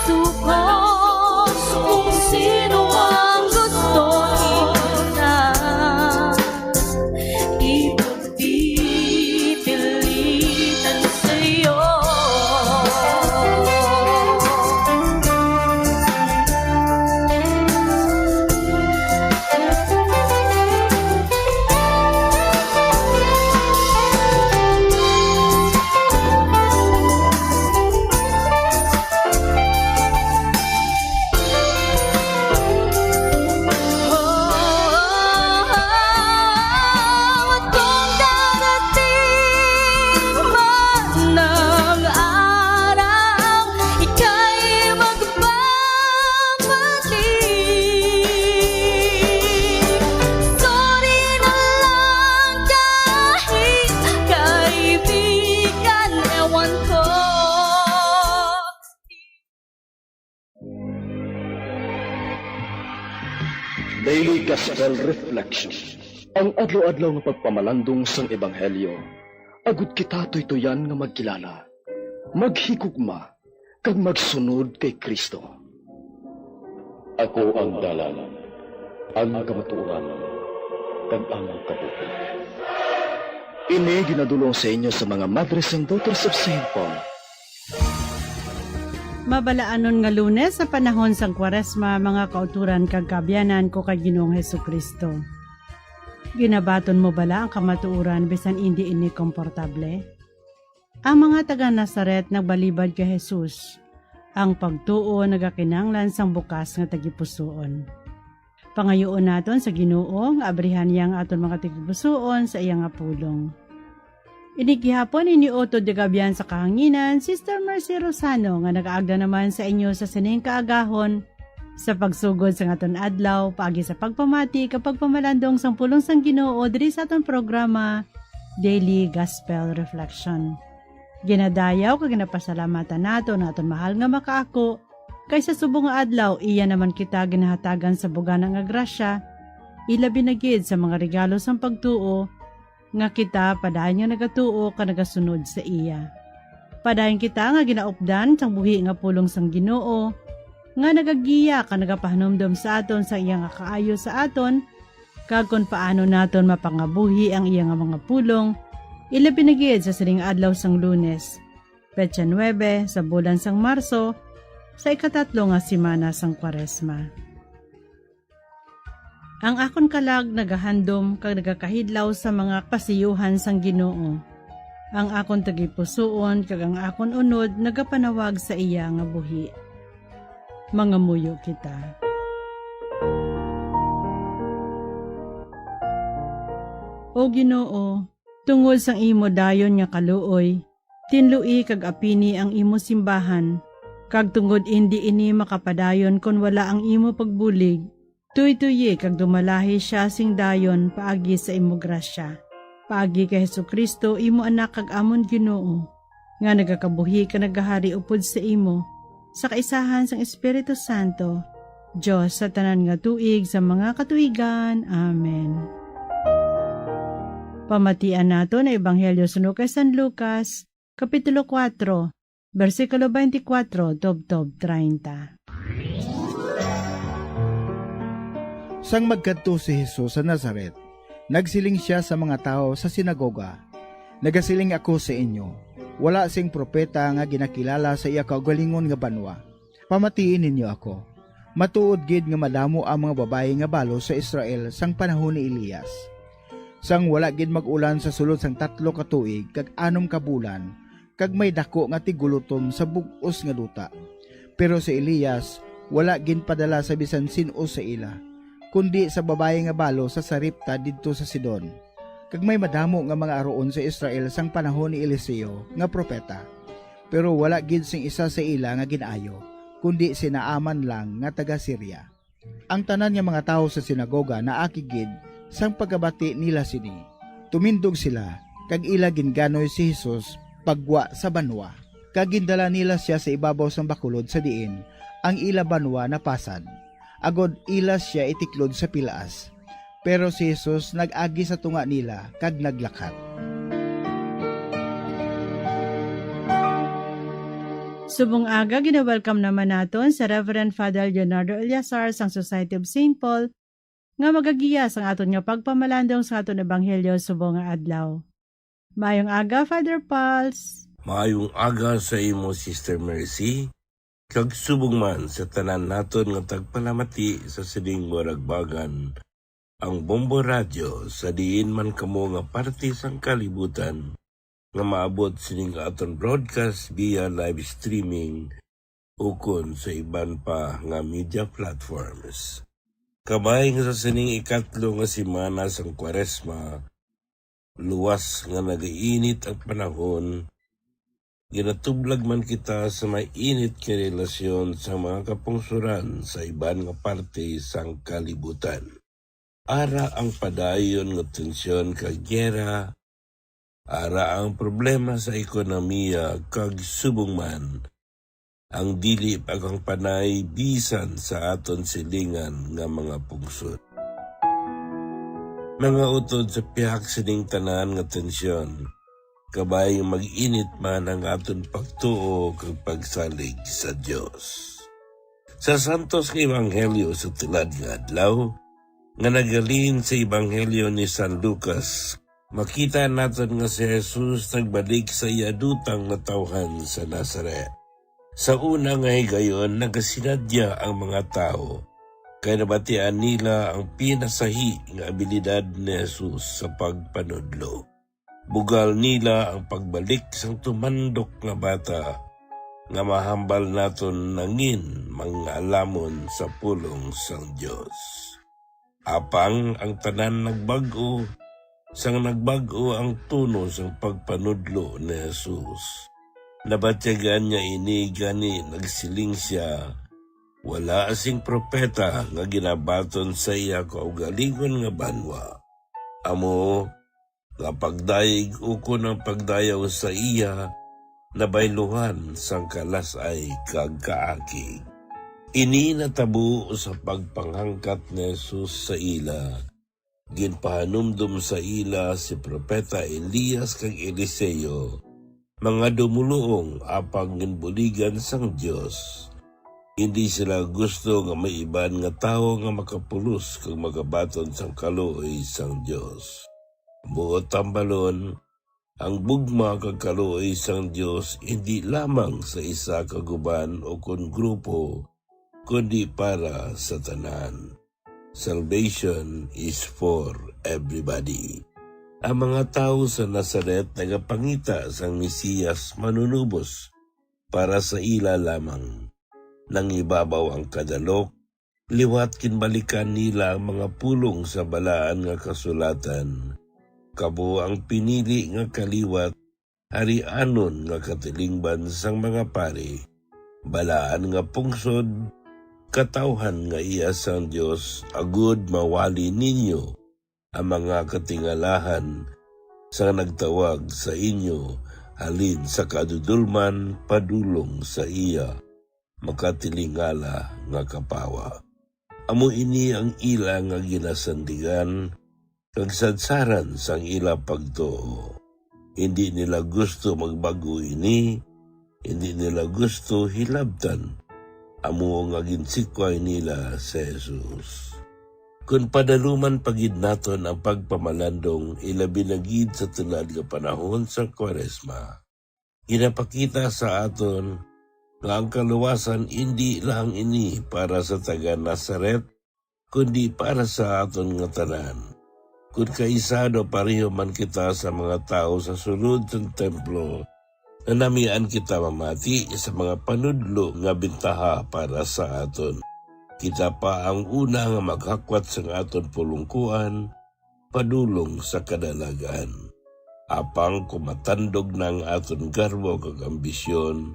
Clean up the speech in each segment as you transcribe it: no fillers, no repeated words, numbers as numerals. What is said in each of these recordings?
sukos kung sino ang gusto na ipagpipilitan sa'yo. Daily Gospel Reflection. Ang adlaw-adlaw nga pagpamalandong sang Ebanghelyo, agud kita tuytoyan nga magkilala, maghigugma, kag magsunod kay Kristo. Ako ang dalan, ang kamatuoran, kag ang kabuhi. Ini ginadulong sa inyo sa mga Madres and Daughters of St. Paul. Mabalaanon nga Lunes sa panahon sang Kwaresma, mga kauturan kag kabyanan ko kay Ginoong Hesukristo. Ginabaton mo bala ang kamatuoran bisan hindi ini komportable? Ang mga taga Nazaret nagbalibad kay Jesus. Ang pagtuo nagakinanglan sang bukas nga tagipusoon. Pangayoon naton sa Ginoo nga abrihan yang aton mga tagipusoon sa iyang apulong. Inigihapon iniuto di gabiyan sa kahanginan, Sister Mercy Rosano nga nagaagda naman sa inyo sa sining kaagahon sa pagsugod sa aton adlaw, paagi sa pagpamati kapag pamalandong sang pulong sang Ginoo diri sa aton programa Daily Gospel Reflection. Ginadayaw kag ginapasalamatan nato na aton mahal nga makaako kaysa subong nga adlaw iya naman kita ginahatagan sa bugana nga grasya, ilabi na gid sa mga regalo sang pagtuo nga kita padayon nga nagatuo ka nagasunod sa iya. Padayon kita nga ginaupdan sang buhi nga pulong sang Ginoo nga nagagiya ka nagapahanumdom sa aton sa iya nga kaayo sa aton kag kun paano naton mapangabuhi ang iya nga mga pulong ilabi na gid sa sining adlaw sang Lunes, petsa 9 sa bulan sang Marso sa ikatatlo nga semana sang Kwaresma. Ang akon kalag nagahandom kag nagakahidlaw sa mga pasiyuhan sang Ginoo. Ang akon tagipusoon kag ang akon unod nagapanawag sa iya nga buhi. Mangamuyo kita. O Ginoo, tungod sang imo dayon nga kaluoy, tinlui kag apini ang imo simbahan, kag tungod indi ini makapadayon kon wala ang imo pagbulig. Tuy-tuyi kag dumalahi siya sing dayon paagi sa imo grasya. Paagi kay Hesukristo imo anak kag amon Ginoo, nga nagakabuhi ka nagahari upod sa imo, sa kaisahan sang Espiritu Santo, Diyos sa tanan nga tuig sa mga katuigan. Amen. Pamatian nato na Ebanghelyo suno kay San Lucas, Kapitulo 4, versikulo 24, tubtob 30. Sang magkadto si Jesus sa Nazaret, nagsiling siya sa mga tao sa sinagoga. Nagasiling ako sa inyo, wala sing propeta nga ginakilala sa iya kaugalingon nga banwa. Pamatiin ninyo ako. Matuod gid nga madamo ang mga babae nga balo sa Israel sang panahon ni Elias. Sang wala gid mag-ulan sa sulod sang 3 ka tuig kag 6 ka bulan, kag may dako nga tigulutom sa bug-os nga duta. Pero si Elias wala gid padala sa bisan sin-o sa ila, kundi sa babae nga balo sa Saripta didto sa Sidon. Kag may madamo nga mga aroon sa Israel sang panahon ni Eliseo nga propeta. Pero wala gid sing isa sa ila nga ginaayo, kundi si Naaman lang nga taga Syria. Ang tanan nga mga tao sa sinagoga naaki gid sang pagabati nila sini. Tumindog sila kag ila ginganoy si Jesus pagwa sa banwa. Kag gindala nila siya sa ibabaw sang bakulod sa diin ang ila banwa na pasad. Agod ila siya itiklod sa pilaas. Pero si Jesus nag-agi sa tunga nila kag naglakat. Subong aga, gina-welcome naman naton sa Reverend Father Leonardo Eliazar sang Society of St. Paul nga magagiya sang aton nga pagpamalandong sa aton ebanghelyo subong nga adlaw. Maayong aga, Father Pals. Maayong aga sa imo, Sister Mercy. Kag subong man sa tanan naton nga tagpalamati sa sining moragbagan ang Bombo Radio sa diin man kamo nga parte sang kalibutan nga maabot sining aton broadcast via live streaming ukon sa iban pa nga media platforms. Kabay nga sa sining ikatlo nga simana sang Kwaresma, luwas nga nagainit ang panahon, ginatublag man kita sa may init nga relasyon sa mga kapungsuran sa iban nga parte sang kalibutan. Ara ang padayon nga tensyon kag giyera, ara ang problema sa ekonomiya kag subong man ang dili pagang panay bisan sa aton silingan nga mga pungsod. Mga utod sa pihak sining tanan nga tensyon, kabay mag-init man ang aton pagtuo kag pagsalig sa Dios. Sa Santos nga Ebanghelyo sa tulad nga adlaw, nga nagalin sa Ebanghelyo ni San Lucas, makita natin nga si Jesus nagbalik sa iyadutang na tawhan sa Nazaret. Sa una nga higayon, nagasinadya ang mga tao, kaya nabatian nila ang pinasahi nga abilidad ni Jesus sa pagpanudlo. Bugal nila ang pagbalik sang tumandok nga bata, nga mahambal naton nangin mga alamon sa pulong sang Dios. Apang ang tanan nagbago, sang nagbago ang tuno sang pagpanudlo ni Jesus. Nabatyagan niya ini gani nagsiling siya, wala asing propeta nga ginabaton sa iya kaugalingon nga banwa. Amo, nga pagdayeg uko ng pagdayaw sa iya, nabayluhan sang kalasay kag kaakig. Ini natabo sa pagpanghangkat ni Jesus sa ila, ginpahanumdum sa ila si Propeta Elias kag Eliseo, mga dumuluong apang ginbuligan sang Dios. Hindi sila gusto nga may iban nga tao nga makapulos kag magabaton sang kaluoy sang Dios. Buot tambalon, ang bugma kag kaluoy sang Dios hindi lamang sa isa ka guban o kun grupo, kundi para sa tanan. Salvation is for everybody. Ang mga tao sa Nazaret nagapangita sang Mesiyas manunubos para sa ila lamang. Nang ibabaw ang kadalok, liwat kinbalikan nila ang mga pulong sa balaan nga kasulatan. Kabo ang pinili nga kaliwat, harianon nga katilingban sang mga pari, balaan nga pungsod, katawhan nga iya sang Dios, agud mawali ninyo ang mga katingalahan sa nagtawag sa inyo halin sa kadudulman padulong sa iya makatilingala nga kapawa. Amo ini ang ila nga ginasandigan kag sadsaran sang ila pagtuo. Hindi nila gusto magbago ini, hindi nila gusto hilabtan. Amo nga ginsikway nila sa Jesus. Kung padaluman pagid naton ang pagpamalandong ilabi na gid sa tulad nga panahon sa Kwaresma, ginapakita sa aton nga ang kaluwasan hindi lang ini para sa taga Nazaret, kundi para sa aton nga tanan. Kung kaisado pareho man kita sa mga tao sa sulod ng templo, nanamian kita mamati sa mga panudlo nga bintaha para sa aton. Kita pa ang una nga maghakwat sa aton pulungkuan, padulong sa kadalagan. Apang kumatandog ng aton garbo kag ambisyon,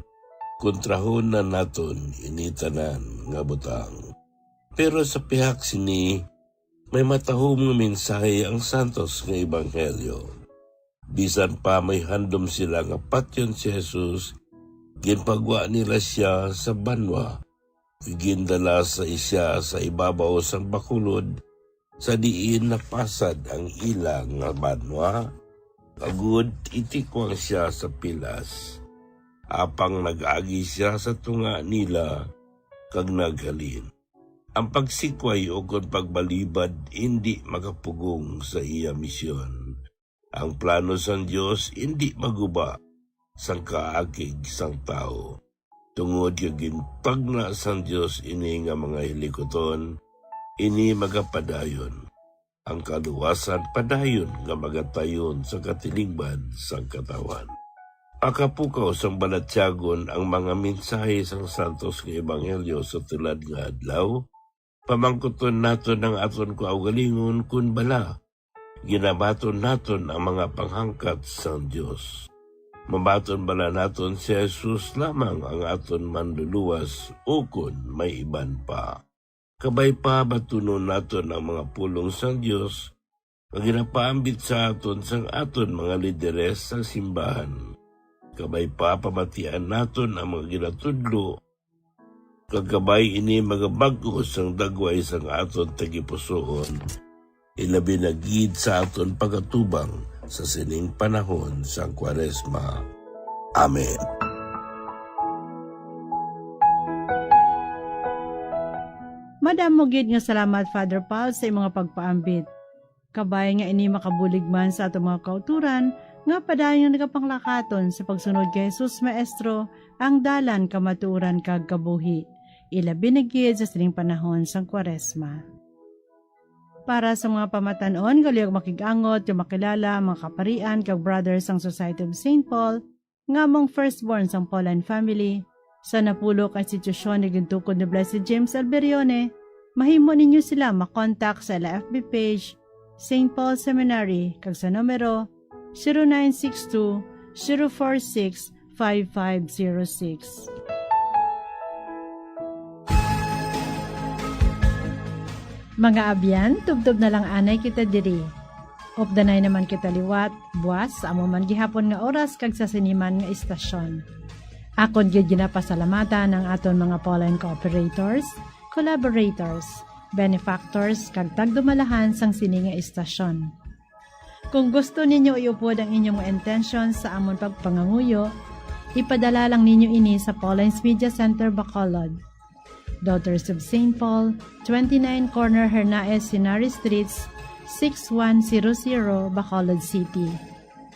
kontrahon na naton initanan nga butang. Pero sa pihak sini, may matahom nga mensahe ang santos nga Ebanghelyo. Bisan pa may handom sila nga patyon si Jesus, ginpagwa nila siya sa banwa, gindala sa isya sa ibabaw sang bakulod, sa diin napasad ang ilang nga banwa, agud itikwang siya sa pilas. apang nag-agi siya sa tunga nila kag naghalin. Ang pagsikway o kon pagbalibad hindi makapugong sa iya misyon. Ang plano sang Dios hindi maguba sang kaagig sang tao. Tungod kag ginpagna sang Dios ini nga mga hilikoton, ini magapadayon. Ang kaluwasan padayon nga magatayon sa katilingban sang katawan. Akapukaw sang balatyagon ang mga mensahe sang santos nga ebanghelyo sa tulad nga adlaw. Pamangkuton naton ang aton kaugalingon kun bala. Ginabaton naton ang mga panghangkat sang Dios. Mabaton bala naton si Jesus lamang ang aton manluluwas o kun may iban pa. Kabay pa batunon naton ang mga pulong sang Dios nga ginapaambit sa aton sang aton mga lideres sa simbahan. Kabay pa pamatian naton ang mga ginatudlo. Kagabay ini magabagos ang dagway sang aton tagipusoon. Ilabi na gid sa aton pagatubang sa sining panahon sang Kwaresma. Amen. Madamo gid nga salamat Father Paul sa imong mga pagpaambit. Kabay nga ini makabulig man sa atong mga kauturan nga padayon nagapanglakaton sa pagsunod kay Jesus Maestro ang dalan kamatuoran kag kabuhi. Ilabi na gid sa sining panahon sang Kwaresma. Para sa mga pamatanon, galiyog makigangot, yung makilala, mga kaparian, kag brothers sang Society of St. Paul, nga mong firstborn sang Pauline family, sa napulok ang institusyon ni gintukod ni Blessed James Alberione, mahimo ninyo sila makontak sa LFB page, St. Paul Seminary, kag sa numero 0962-046-5506. Mga abyan, tubtob na lang anay kita diri. Opdanay naman kita liwat, buwas, amo man gihapon nga oras kag sa siniman nga istasyon. Akon gyud ginapasalamatan ang aton mga Pauline cooperators, collaborators, benefactors kag tagdumalahan sang sini nga istasyon. Kung gusto ninyo iupod ang inyong intention sa amon pagpanganguyo, ipadala lang ninyo ini sa Pauline's Media Center Bacolod. Daughters of St. Paul, 29 Corner Hernaez Sinari Streets, 6100 Bacolod City.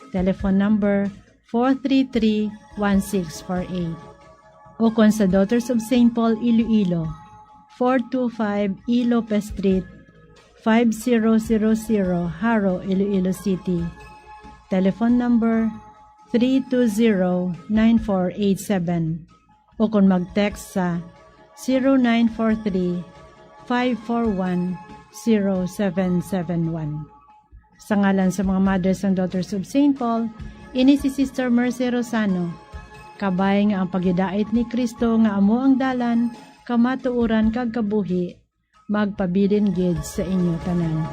Telephone number 433-1648. O kung sa Daughters of St. Paul Iloilo, 425 E. Lopez Street, 5000 Haro, Iloilo City. Telephone number 320-9487. O kung mag-text sa 0943-541-0771. Sa ngalan sa mga mothers and daughters of St. Paul, ini si Sister Mercy Rosano. Kabay nga ang pagidait ni Kristo nga amo ang dalan, kamatuuran kag kabuhi, magpabilin gid sa inyo tanan.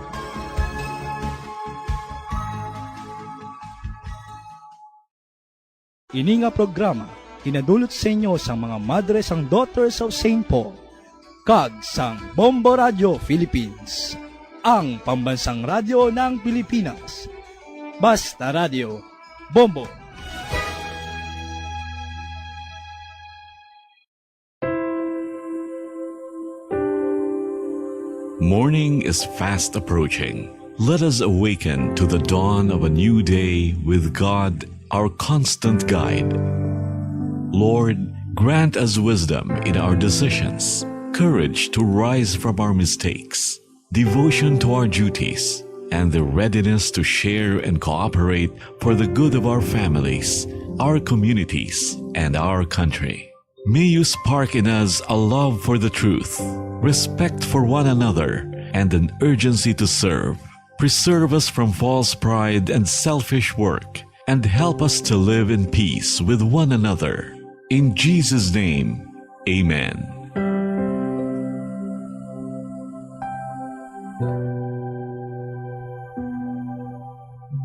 Ini nga programa hinadulot sa inyo sang mga madres ang Daughters of St. Paul, kag sang Bombo Radio Philippines, ang pambansang radyo ng Pilipinas. Basta Radio, Bombo! Morning is fast approaching. Let us awaken to the dawn of a new day with God, our constant guide. Lord, grant us wisdom in our decisions, courage to rise from our mistakes, devotion to our duties, and the readiness to share and cooperate for the good of our families, our communities, and our country. May you spark in us a love for the truth, respect for one another, and an urgency to serve. Preserve us from false pride and selfish work, and help us to live in peace with one another. In Jesus' name, Amen.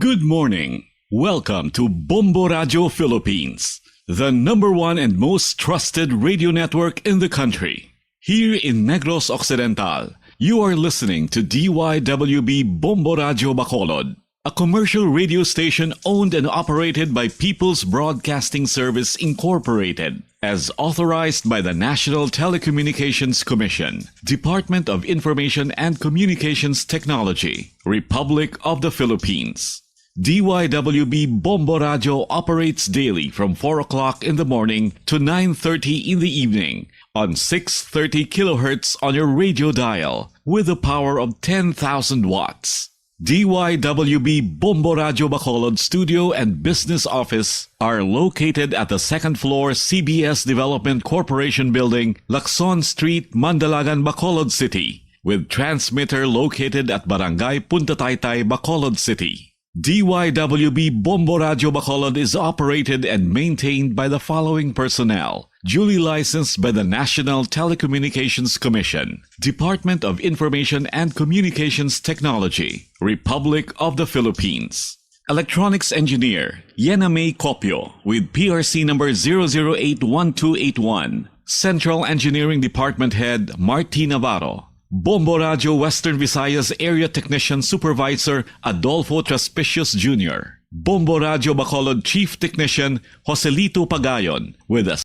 Good morning. Welcome to Bombo Radio Philippines, the #1 and most trusted radio network in the country. Here in Negros Occidental, you are listening to DYWB Bombo Radio Bacolod, a commercial radio station owned and operated by People's Broadcasting Service Incorporated, as authorized by the National Telecommunications Commission, Department of Information and Communications Technology, Republic of the Philippines. DYWB Bombo Radio operates daily from 4 o'clock in the morning to 9:30 in the evening on 630 kilohertz on your radio dial with a power of 10,000 watts. DYWB Bombo Radio Bacolod Studio and Business Office are located at the second floor CBS Development Corporation Building, Lacson Street, Mandalagan, Bacolod City, with transmitter located at Barangay Punta Taytay, Bacolod City. DYWB Bombo Radio Bacolod is operated and maintained by the following personnel: duly licensed by the National Telecommunications Commission, Department of Information and Communications Technology, Republic of the Philippines. Electronics Engineer, Yena May Copio, with PRC number 0081281. Central Engineering Department Head, Marty Navarro. Bombo Radio Western Visayas Area Technician Supervisor, Adolfo Traspicius Jr. Bombo Radio Bacolod Chief Technician, Joselito Pagayon, with us.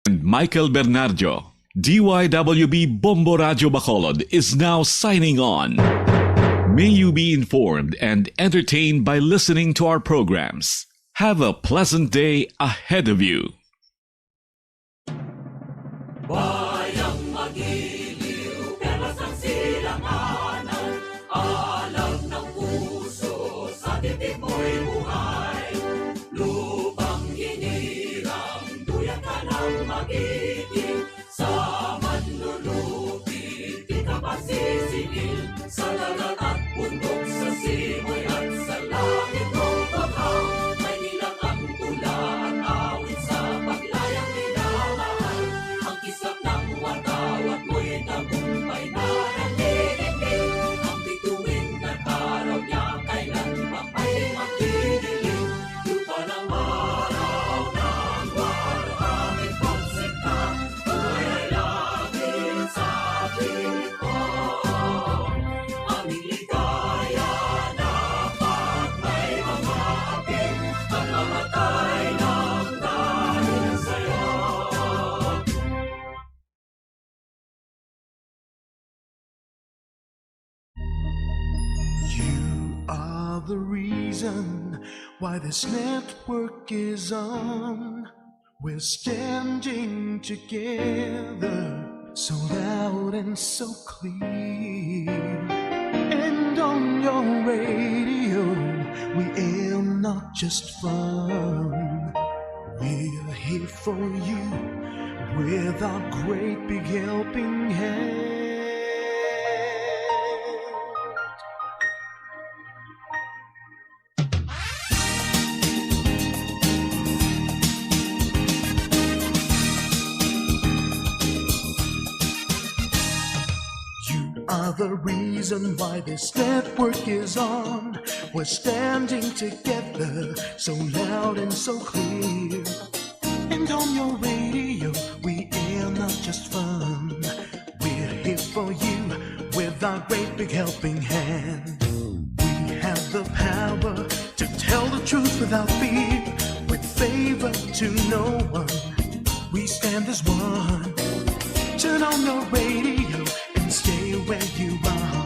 And Michael Bernardo. DYWB Bombo Radio Bacolod is now signing on. May you be informed and entertained by listening to our programs. Have a pleasant day ahead of you. Bayang magiliw, perlas ng silanganan, alam ng puso, sa titik mo'y buhay. Lupang hinirang, duyan ka ng magiting, sa manlulupit, di ka pasisingil, sa dagat at bundok, sa simoy at sa langit mong baghang, may nilang ang tula at awit sa paglayang minamahal. Ang kislap ng watawat mo'y tagumpay na nanlilipin, ang bituin at araw niya kailan pa ay magdidilim. Lupa ng araw ng walo aming pagsikta, buhay ay langit sa piling ko. Aming ligaya dapat may mamapin, at mamatay ng dahil sa'yo. You are the reason why this network is on. We're standing together, so loud and so clear. And on your radio, we aim not just fun. We're here for you with our great big helping hand. You are the reason why this network is on. We're standing together, so loud and so clear. And on your radio, we air not just fun. We're here for you with our great big helping hand. We have the power to tell the truth without fear, with favor to no one. We stand as one. Turn on your radio and stay where you are.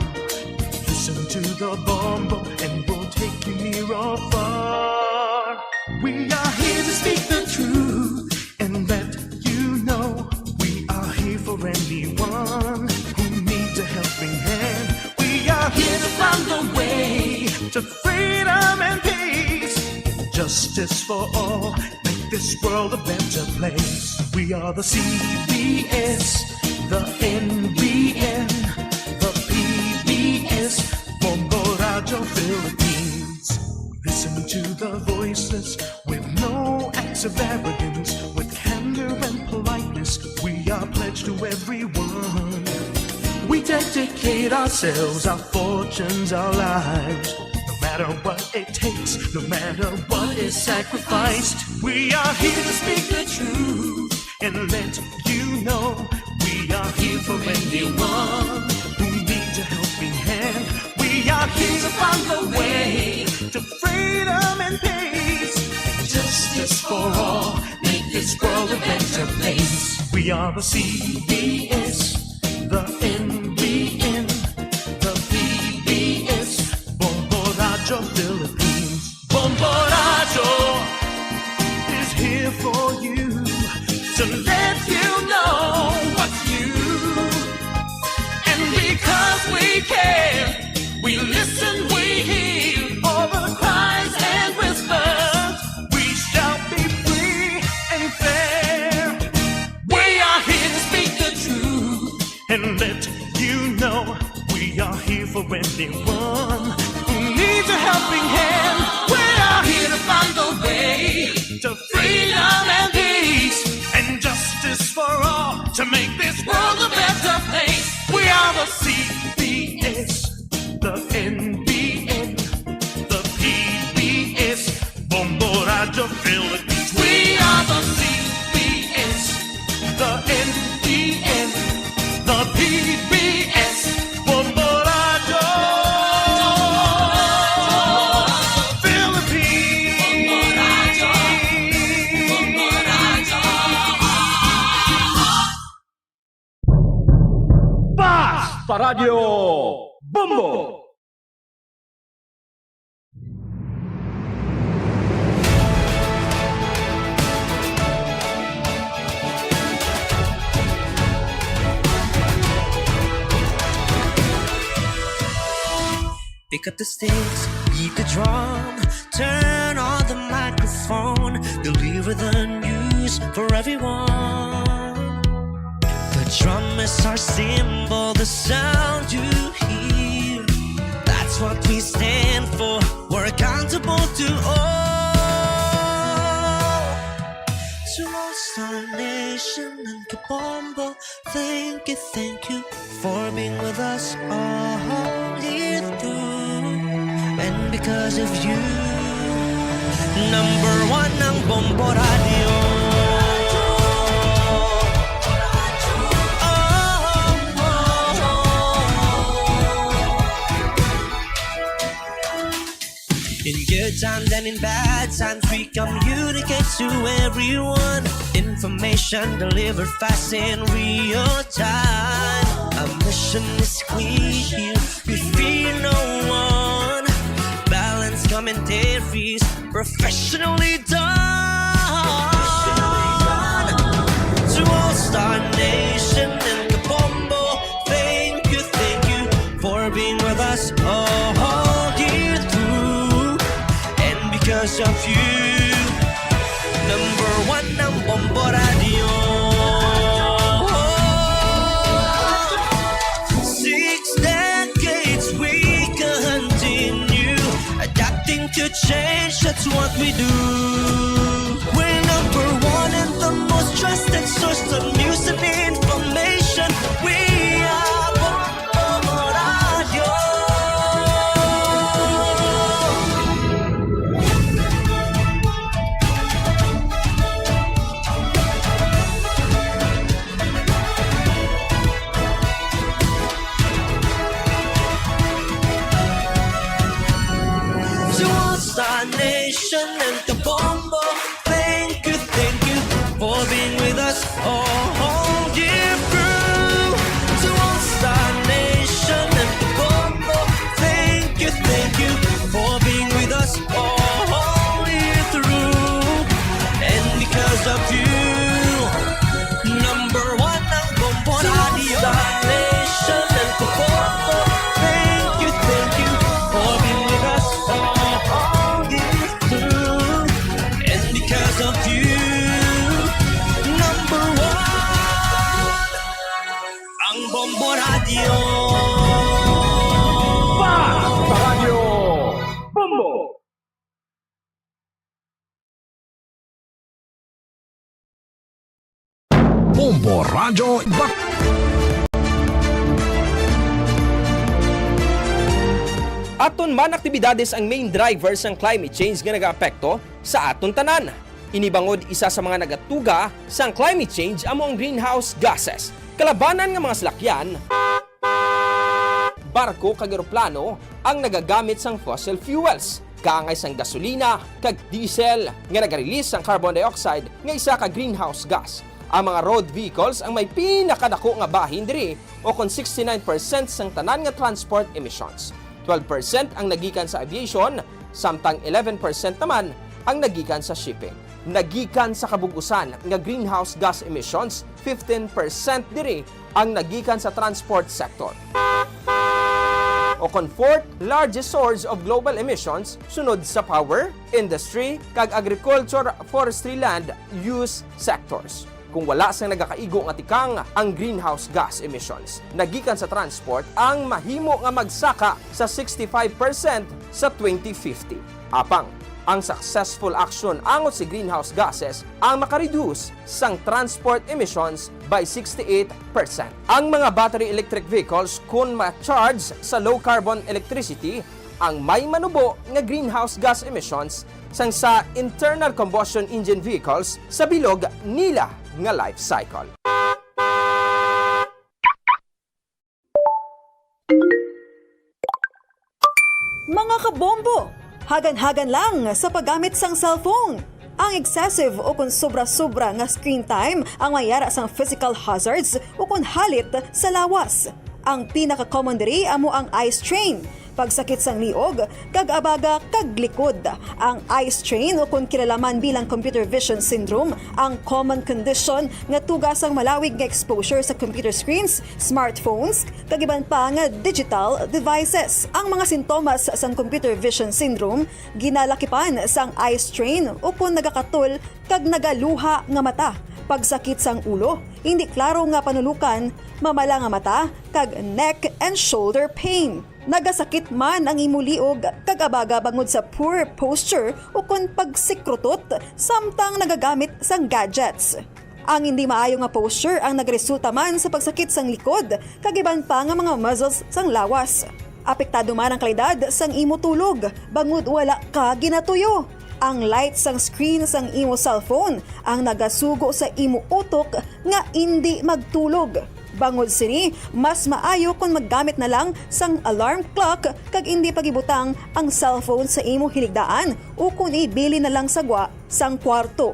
Listen to the Bombo and we'll take you near or far. We are here to speak the truth and let you know we are here for anyone who needs a helping hand. We are here to find the way to freedom and peace, justice for all, make this world a better place. We are the CBS, the NBN, the PBS, Bombo Radio Philippines. Listen to the voiceless with no acts of arrogance, with candor and politeness. We are pledged to everyone. We dedicate ourselves, our fortunes, our lives. No matter what it takes, no matter what is sacrificed, we are here to speak the truth and let you know we are here for anyone who needs a helping hand. We are here to find the way to freedom and peace. Justice for all, make this world a better place. We are the CBS, the NBN, the PBS, Bombo Radyo Philippines. Bombo Radyo is here for you to let you know what's new. And because we care, we listen, we hear all the cries and whispers. We shall be free and fair. We are here to speak the truth and let you know we are here for anyone who needs a helping hand. We are here to find the way to freedom and peace and justice for all, to make this world a better place. We are the CBS, the NBN, the PBS, Bombo Radyo Philippines. We are the CBS, the NBN, the PBS, Bombo Radyo Sa Radyo Bombo! Pick up the sticks, beat the drum, turn on the microphone, deliver the news for everyone. The drum is our symbol, the sound you hear. That's what we stand for, we're accountable to all. To all Star Nation and Kabombo, thank you for being with us all year through. And because of you, number one ang Bombo Radio. In good times and in bad times, we communicate to everyone. Information delivered fast in real time. Our mission is clear, we fear no one. Balanced commentaries, professionally done. To all Star Nation and Kabombo, thank you for being with us all year through. And because of you, number one ang Bombo Radio. 6 decades we continue adapting to change, that's what we do. We're number one and the most trusted source of news and information. We are Bombo Radio. To all Star Nation and Kabombo, thank you for being with us all year through. To all Star Nation and Kabombo, thank you for being with us all year through. And because of you, number one ang Bombo Radio. Star Nation and Kabombo, thank you for being with us all year through. And because of you, number one ang Bombo Radio. Sa Radyo Bombo! Bombo Radio Aton man aktibidades ang main drivers ng climate change nga nagaapekto sa aton tanan. Inibangod isa sa mga nagatuga sa climate change amo ang greenhouse gases. Kalabanan nga mga salakyan, barko kag eroplano ang nagagamit sang fossil fuels, kaangay sang gasolina kag diesel nga nagarelease sang carbon dioxide nga isa ka greenhouse gas. Ang mga road vehicles ang may pinakadako nga bahin diri o kon 69% sang tanan nga transport emissions. 12% ang nagikan sa aviation, samtang 11% naman ang nagikan sa shipping. Nagikan sa kabugusan nga greenhouse gas emissions, 15% diri ang nagikan sa transport sector. O kon fourth largest source of global emissions sunod sa power, industry, kag agriculture, forestry, land use sectors. Kung wala sang nagakaigo nga tikang ang greenhouse gas emissions, nagikan sa transport ang mahimo nga magsaka sa 65% sa 2050. Apang ang successful action angot si greenhouse gases ang makareduce sang transport emissions by 68%. Ang mga battery electric vehicles kung ma-charge sa low carbon electricity ang may manubo nga greenhouse gas emissions sang sa internal combustion engine vehicles sa bilog nila nga life cycle. Mga kabombo, hagan-hagan lang sa paggamit sang cellphone. Ang excessive o kung sobra-sobra nga screen time ang mayara sang physical hazards o kung halit sa lawas. Ang pinaka-common diri amo ang eye strain, pagsakit sang liog, kag abaga kag likod. Ang eye strain o kung kilalaman bilang computer vision syndrome, ang common condition nga tugas ang malawig nga exposure sa computer screens, smartphones, kag iban pa nga digital devices. Ang mga sintomas sang computer vision syndrome ginalakipan sang eye strain o kung nagakatul kag nagaluha nga mata, pagsakit sang ulo, hindi klaro nga panulukan, mamala nga mata, kag neck and shoulder pain. Nagasakit man ang imuliog kag abaga bangod sa poor posture o kung pagsikrutot samtang nagagamit sang gadgets. Ang hindi maayo nga posture ang nagresulta man sa pagsakit sang likod kag iban pa nga mga muscles sang lawas. Apektado man ang kalidad sang imo tulog bangod wala ka ginatuyo. Ang light sang screen sang imo cellphone ang nagasugo sa imo utok nga hindi magtulog. Bangod sini, mas maayo kung maggamit na lang sang alarm clock kag hindi pagibutang ang cellphone sa imo hiligdaan o kung ibili na lang sagwa sang kwarto.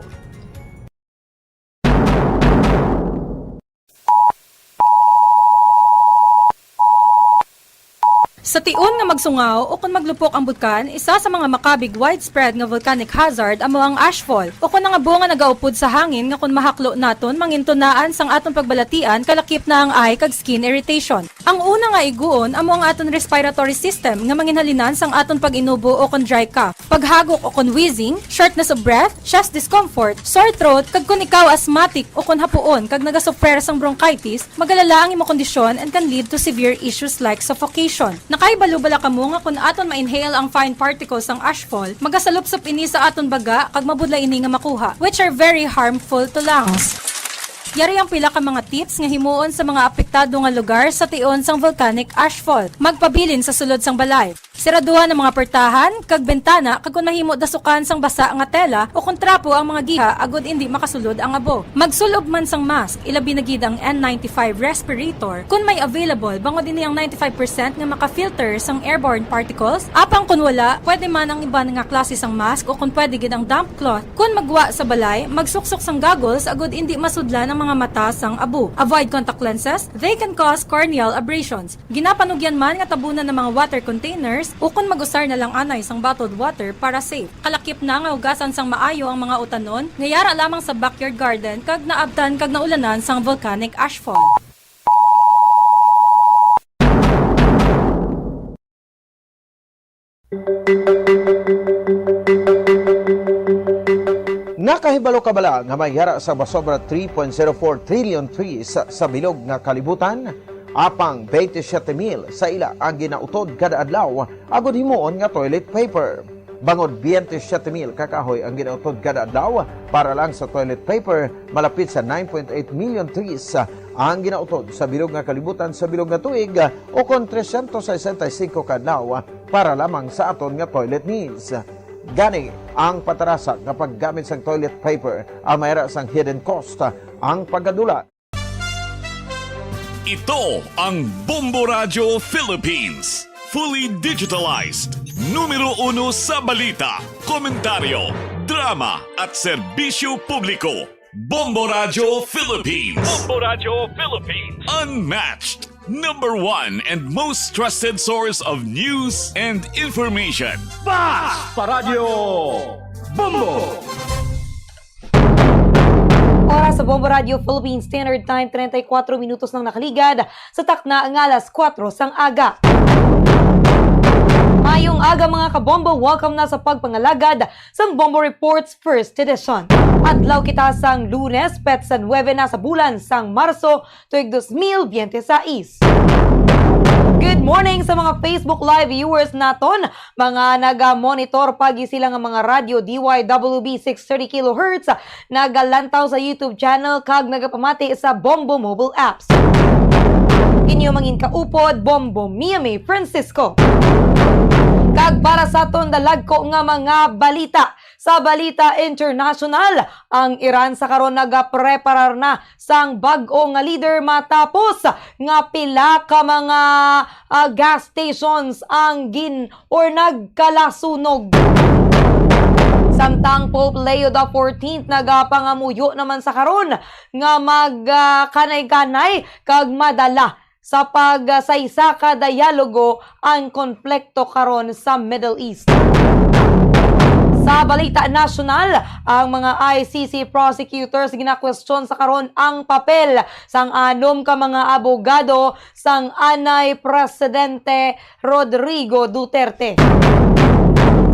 Sa tion nga magsungaw o kung maglupok ang bulkan, isa sa mga makabig widespread nga volcanic hazard amo ang ashfall o kung nga bunga nagaupod sa hangin nga kung mahaklo naton mangintunaan sang aton pagbalatian kalakip na ang eye kag skin irritation. Ang una nga iguon amo ang aton respiratory system nga manginhalinan sang aton pag-inubo o kung dry cough, paghagok o kung wheezing, shortness of breath, chest discomfort, sore throat kag kung ikaw asthmatic o kung hapuon kag nagasuffer sang bronchitis, magalala ang imo kondisyon and can lead to severe issues like suffocation. Nakaibalo-bala kamo nga kung aton ma-inhale ang fine particles ng ashfall, magasalupsop ini sa aton baga kag mabudla ini nga makuha, which are very harmful to lungs. Yari ang pila ka mga tips nga himuon sa mga apektado nga lugar sa tion sang volcanic ashfall. Magpabilin sa sulod sang balay. Siraduhan ang mga pertahan, kag bentana, kag kung nahimo dasukan sang basa nga tela o kung trapo ang mga giha agud hindi makasulod ang abo. Magsulob man sang mask, ilabi na gid ang N95 respirator kung may available bangod ini ang 95% nga maka-filter sang airborne particles. Apang kung wala, pwede man ang iban nga klase sang mask o kung pwede gid ang damp cloth. Kung magwa sa balay, magsuksok sang goggles agud hindi masudlan ang mga mata sang abo. Avoid contact lenses, they can cause corneal abrasions. Ginapanugyan man nga tabunan ng mga water containers o kung mag-usar na lang anay sang bottled water para safe. Kalakip na nga ugasan sang maayo ang mga utanon, ngayara lamang sa backyard garden kag naabtan kag naulanan sang volcanic ashfall. Nakahibalo ka bala nga mayara sa masobra 3.04 trillion trees sa bilog nga kalibutan? Apang 27,000 sa ila ang ginautod kada adlaw agud himuon nga toilet paper. Bangod 27,000 kakahoy ang ginautod kada adlaw para lang sa toilet paper, malapit sa 9.8 million trees ang ginautod sa bilog nga kalibutan sa bilog nga tuig o kon 365 ka adlaw para lamang sa aton nga toilet needs. Gani ang patarasa nga paggamit sang toilet paper ang mayra sang hidden cost ang paggadula. Ito ang Bombo Radio Philippines. Fully digitalized. Numero 1 sa balita, komentaryo, drama at serbisyo publiko. Bombo Radio Philippines. Bombo Radio Philippines. Unmatched. Number 1 and most trusted source of news and information. Sa radyo, Bombo! Oras sa Bombo Radio Philippines Standard Time, 34 minutos nang nakaligad sa takna ang alas 4 sang aga. Mayong aga mga kabombo, welcome na sa pagpangalagad sang Bombo Reports First Edition. Adlaw kita sang Lunes, petsan 9 na sa bulan sang Marso, tuig 2026. Good morning sa mga Facebook Live viewers naton, mga naga-monitor pagi sila nga mga radyo DYWB 630 kHz, nagalantaw sa YouTube channel kag nagapamati sa Bombo mobile apps. Inyo mangin kaupod, Bombo Miami Francisco. Kag para sa aton dalag ko nga mga balita. Sa balita international, ang Iran sa karon nagapreparar na sang bag-o nga leader matapos nga pila ka mga gas stations ang nagkalasunog. Samtang Pope Leo XIV nagapangamuyo naman sa karon nga magkanay-kanay kag madala sa pagsaysa ka dialogo ang konflikto karon sa Middle East. Sa balita nasyonal, ang mga ICC prosecutors gina-question sa karon ang papel sang anom ka mga abogado sang anay Presidente Rodrigo Duterte.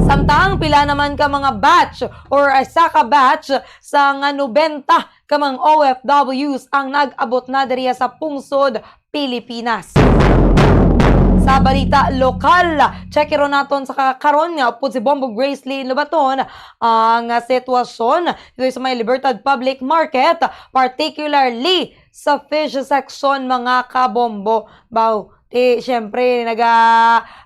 Samtang pila naman ka mga batch or isa ka batch sa nga 90 ka mga OFWs ang nag-abot na diriya sa pungsod Pilipinas. Sa balita lokal, checkero naton sa karon nga upod si Bombo Grace Lee Lobaton ang sitwasyon dito sa may Libertad Public Market, particularly sa fish section mga kabombo. Siyempre,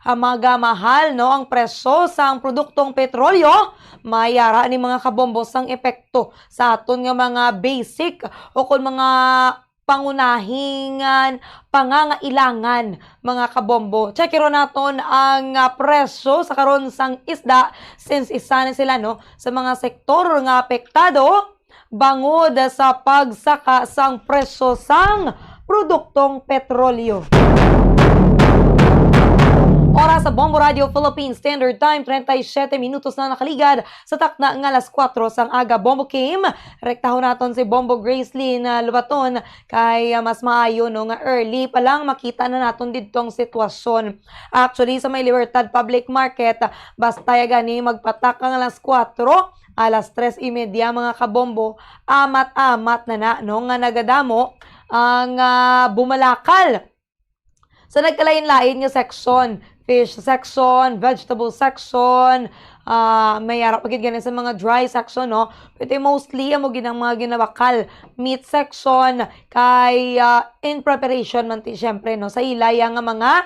magamahal no ang presyo sang produktong petrolyo, mayara ni mga kabombo sang epekto sa aton nga mga basic o kung mga pangunahingan, pangangailangan mga kabombo. Checkero naton ang presyo sa karon sang isda since isa na sila no sa mga sektor nga apektado bangod sa pagsaka sang presyo sang produktong petrolyo. Oras sa Bombo Radio Philippines Standard Time, 37 minutos na nakaligad sa takna ng alas 4 sang aga. Bombo Kim, rektahon naton si Bombo Grace Lee na Lubaton kay mas maayo no nga early pa lang makita na naton didtong sitwasyon. Actually sa may Libertad Public Market, basta gani magpatak ang alas 4, alas 3:30 mga kabombo, amat-amat na no nga nagadamo ang bumalakal sa nagkalain-lain nga section. Fish section, vegetable section, may arap pagid ganin sa mga dry section, no? Pero mostly, amo ginang mga ginabakal. Meat section, kay in preparation man syempre, no? Sa ilaya nga mga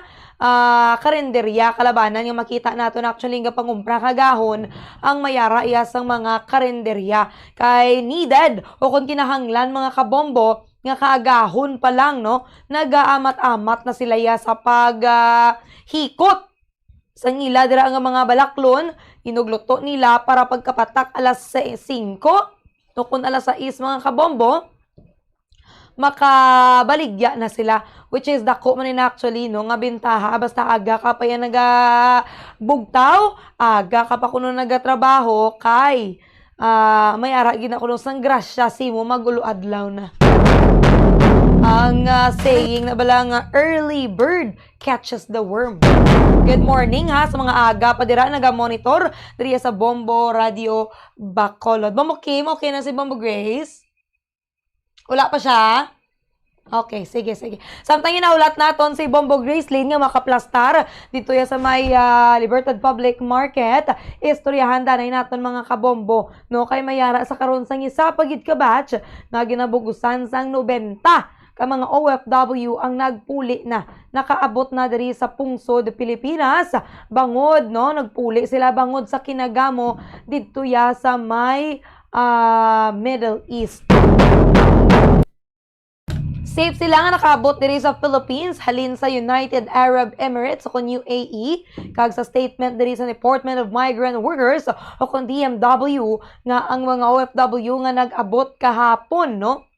karinderya, kalabanan, yung makita nato na actually nga pangumpra kagahon, ang mayara iya sang mga karinderya. Kay needed, o kung kinahanglan mga kabombo, nga kaagahon pa lang, no? Nagaamat-amat na sila ya sa hikot sa nila dira nga mga balaklon, inugluto nila para pagkapatak alas 5 o kung alas 6 mga kabombo, makabaligya na sila, which is dako man actually no nga bentaha, basta aga ka pa yan nagabugtaw, aga ka pa kuno nagatrabaho kay may ara gina kuno sang grasya simo magulo adlaw na. Ang saying na balang early bird catches the worm. Good morning ha sa mga aga pa dira naga-monitor diriya sa Bombo Radio Bacolod. Bombo Kim, okay na si Bombo Grace? Wala pa siya? Okay, sige. Samtang inaulat naton si Bombo Grace Lane nga makaplastar dito ya sa may Libertad Public Market. Istoryahan danay naton mga kabombo. No, kay mayara sa karon sang isa pagid ka batch nga ginabugusan sang 90 ka mga OFW ang nagpuli na, nakaabot na diri sa pungsod Pilipinas. Bangod, no? Nagpuli sila bangod sa kinagamo dito ya sa may Middle East. Safe sila nga nakaabot diri sa Philippines halin sa United Arab Emirates o kun UAE kag sa statement diri sa Department of Migrant Workers o kun DMW nga ang mga OFW nga nag-abot kahapon no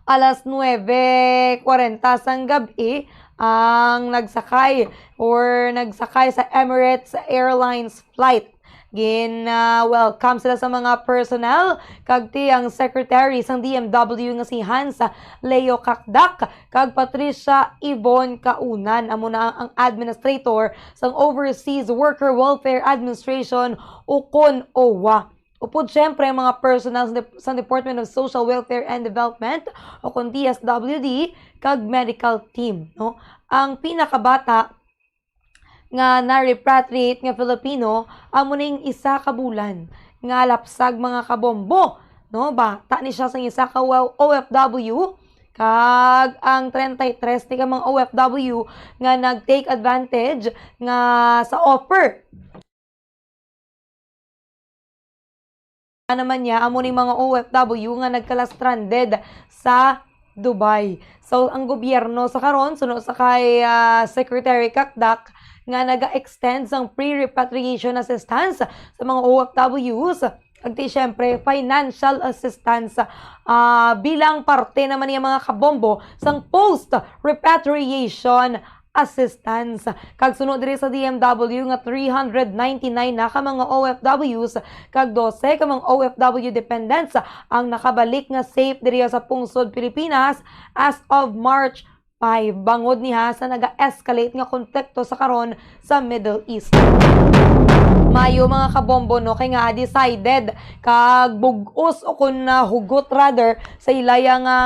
alas 9:40 sang gabi ang nagsakay sa Emirates Airlines flight. Welcome sila sa mga personnel kag ti ang secretary sang DMW nga si Hans Leo Kakdak kag Patricia Ibon Kaunan amo na ang administrator sang Overseas Worker Welfare Administration ukon OWA. Upod syempre ang mga personnel sa Department of Social Welfare and Development o kung DSWD kag medical team no. Ang pinakabata nga na-repatriate nga Filipino amo ning isa ka bulan nga lapsag mga kabombo no bata ni siya sa isa ka OFW kag ang 33 ni ka mga OFW nga nag-take advantage nga sa offer naman niya amo ning mga OFW nga nagkala-stranded sa Dubai. So ang gobyerno sa karon sunod sa kay Secretary Kakdak nga naga-extend sang pre-repatriation assistance sa mga OFWs ag ti syempre financial assistance bilang parte naman niya mga kabombo sang post-repatriation assistance. Kag sunod diri sa DMW nga 399 na ka mga OFWs kag 12 ka mga OFW dependents ang nakabalik nga safe diri sa pungsod Pilipinas as of March 5 bangod niha sa naga-escalate nga konflikto sa karon sa Middle East. Mayo mga kabombo no kay nga decided kag bug-os o kun hugot rather sa ilaya nga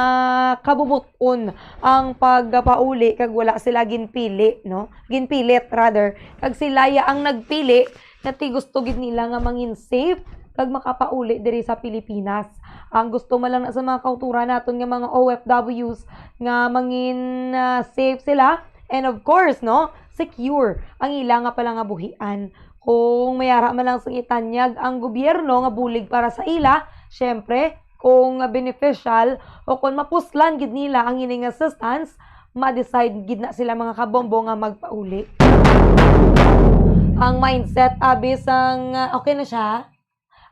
kabubuton ang pagpauli kag wala sila ginpili no ginpilit rather kag silaya ang nagpili nga ti gusto gid nila nga mangin safe kag makapauli diri sa Pilipinas. Ang gusto man lang na sa mga kauturan naton nga mga OFWs nga mangin safe sila and of course no secure ang ila nga pala nga buhian. Kung mayara man lang sa itanyag ang gobyerno nga bulig para sa ila, syempre kung beneficial o kung mapuslan gid nila ang ining assistance, ma-decide gid na sila mga kabombo nga magpauli. Ang mindset abi sang okay na siya.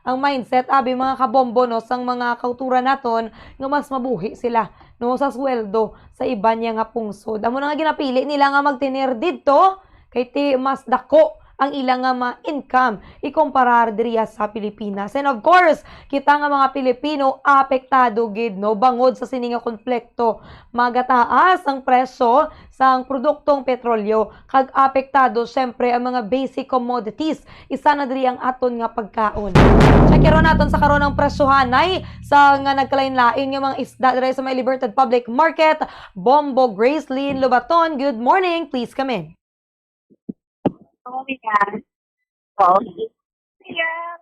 Ang mindset abi mga kabombo no sang mga kauturan naton nga mas mabuhi sila no sa sweldo sa iba niya nga pungsod. Amo na nga ginapili nila nga magtinir didto kay ti mas dako ang ilang nga ma-income ikumparar diriya sa Pilipinas. And of course, kita nga mga Pilipino apektado gid no bangod sa sininga konflikto. Magataas ang presyo sang produktong petrolyo kag apektado syempre ang mga basic commodities. Isa na diri ang aton nga pagkaon. Checkero naton sa karon ang presyohanay sa nga nagkalain-lain nga mga isda diri sa may Libertad Public Market. Bombo Gracelyn Lobaton, good morning. Please come in. Oh, yeah. Oh, yeah.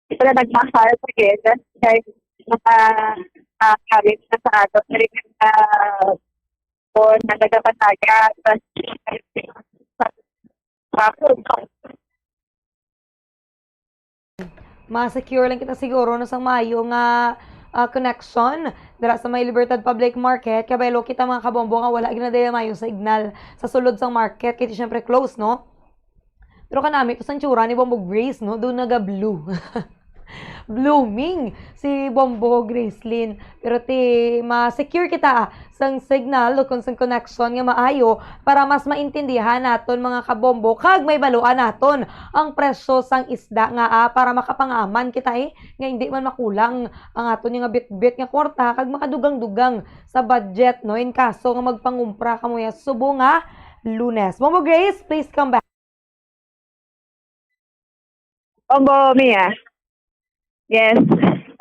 Ito na nagmahal sa Quezon kaya mga kalit na sa ato na rin na nagapataga ma-secure lang kita siguro na sang mayo nga connection dira sa may Libertad Public Market kabalo kita mga kabombo nga wala ginadaya mayo sa signal sa sulod sang market kaya syempre close no pero kanami ko sang tsura ni Bombo Grace no doon naga-blue blooming si Bombo Gracelyn pero ma-secure kita sang signal o kung sang connection nga maayo para mas maintindihan naton mga kabombo kag may baluan naton ang presyo sang isda nga para makapangaman kita nga hindi man makulang ang aton nga bit-bit nga kwarta kag makadugang-dugang sa budget no in kaso nga magpangumpra kamo ya subo nga Lunes. Bombo Grace, please come back. Bombo Mia. Yes.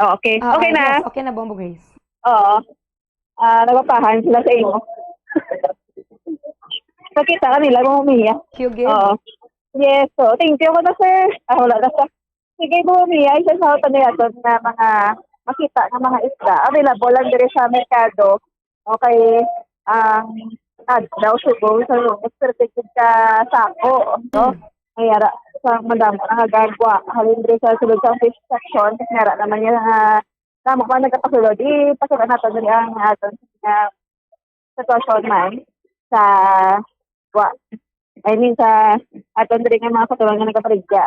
Oh, okay. Okay na. Yes, okay na, Bombo Grace. Oo. Napapahan sila sa inyo. Nakita ka nila bumiya. Hugo. Oo. Yes, so thank you ko na sir. Wala na sa. Sige bumiya, isa sa hotel niya doon na mga makita ng mga isda. Available lang dire sa merkado. Okay, ang daw subo sa expected ka sako, no? Mayara sa madam ang agagwa. Halin dire sa sulod sa fish section, kasi nara naman niya tamo pa nagkapasulod. Ipasukan natin dire ang aton sitwasyon man sa sa aton dire nga mga katulong nga nagkapaligya.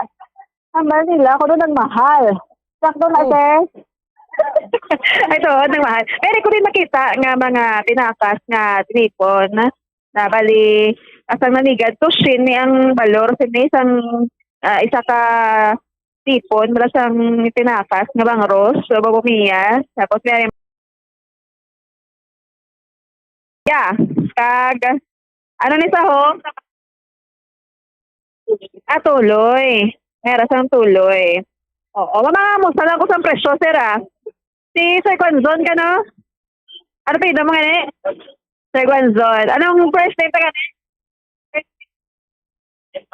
Ambal nila ako doon nagmahal. Sakto na sir. Ito, nagmahal. Pero ko rin makita nga mga pinakas nga tinipon na bali asang nanigad to shin ni ang balor sini isang isa ka tipon mula sang pinakas nga bangros so babumiya tapos may kag ano ni sahog tuloy meron sang tuloy oo mamamamusta lang ko sa presyo sir si Sir Gwanzon ka no ano pa yun mga ni Sir Gwanzon anong first name ta ka ni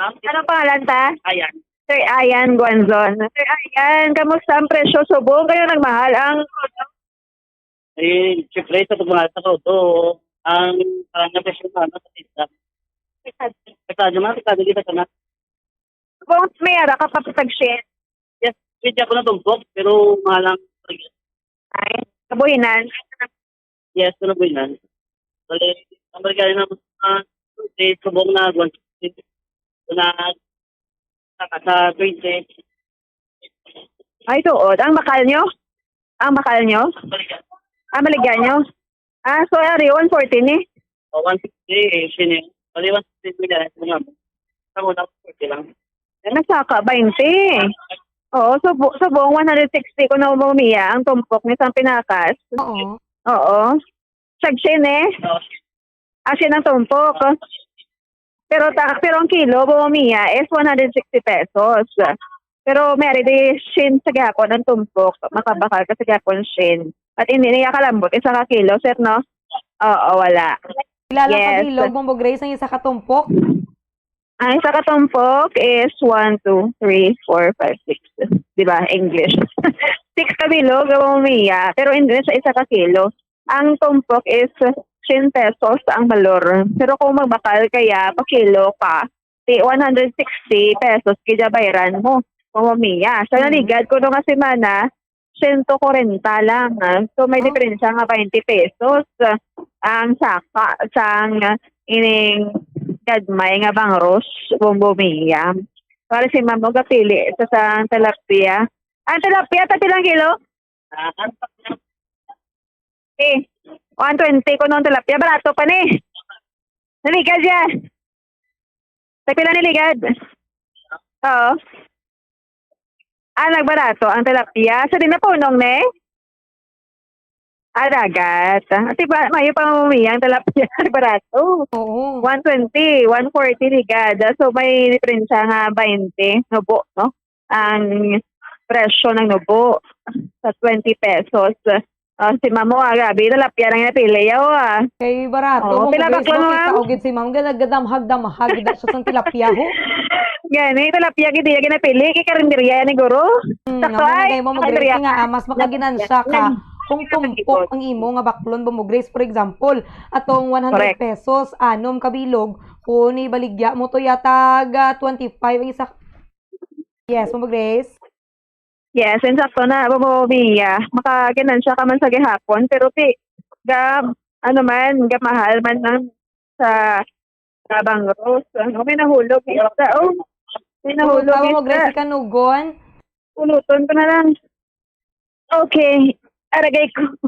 anong pangalan ta? Ayan. Sir Ayan Gwanzon. Sir Ayan, kamusta ang presyo? Subong kayo nagmahal ang siyempre sa pagmahal sa kodo, ang presyo na sa isda. Pagkado kita ka na. Kung may ara ka papatag-share? Yes, pwede ako na tumpok, pero mahalang ay, kabuhinan? Yes, kabuhinan. Bali, ang bagay na subong na 160. Na sa 20. Ay, tuod. Ang bakal nyo? Ang bakal nyo? Maligyan nyo? So, ari, 140 ni? 160, sini. Bali, 160 nila. Ako na 40 lang. Nasaka, 20. Oo, subong 160 ko na umumiya ang tumpok ni Sang Pinakas. Oo. Sagsin asin ang tumpok. Pero ang kilo bumiya is 160 pesos. Pero meron di shin sa gapon ang tumpok, makabakal ka sa gapon shin. At hindi niya kalambot isa ka kilo, sir, no? Oo, wala. Kilala ka bilog, Bombo Grace, ang isa ka tumpok? Ang isa ka tumpok is 1, 2, 3, 4, 5, 6. Diba? English. 6 ka bilog bumiya, pero hindi sa isa ka kilo. Ang tumpok is 10 pesos ang valor. Pero kung magbakal kaya, pa kilo ka, 160 pesos kaya bayaran mo. Pumamiya. So, naligad ko nung semana, 140 lang. So, may diferensya nga 20 pesos. Ang saka, sang ining gadmay nga bangros, bumiya. Para si Mamo kapili sa sang tilapia. Ang tilapia, tatilang kilo? 120 ko nung tilapia. Barato pa ni. Naligad yan. Tagpila niligad. Oo. Nagbarato ang tilapia. Sa din na punong ne? Dagat. At iba, mayo pa umiyang tilapia. Nagbarato. Oo. 120, 140 ligad. So may diferensya nga 20. Nubo, no? Ang presyo ng nubo sa 20 pesos. Si Mamo, gabi, tilapia nang napili yaw Kay barato, pila baklo mo, kita si Ma'am, gadamhag-damhag, sa sang tilapia ho. Gani, tilapia gidi, napili, kay karinderya ni Guru. Sakto ay, Mo Grace nga, mas makaginansya ka. Kung tumpok ang imo nga baklon, Bombo Grace, for example, atong 100 pesos, anom kabilog, kung ibaligya mo to yatag 25 ang isa. Yes, Bombo Grace? Yes, sakto na, bumiya. Makaginansya ka man sa gihapon, pero mahal man lang sa bangros. May nahulog isa. May nahulog isa. Bombo Grace, ikanugon? Puluton ko na lang. Okay. Aragay ko.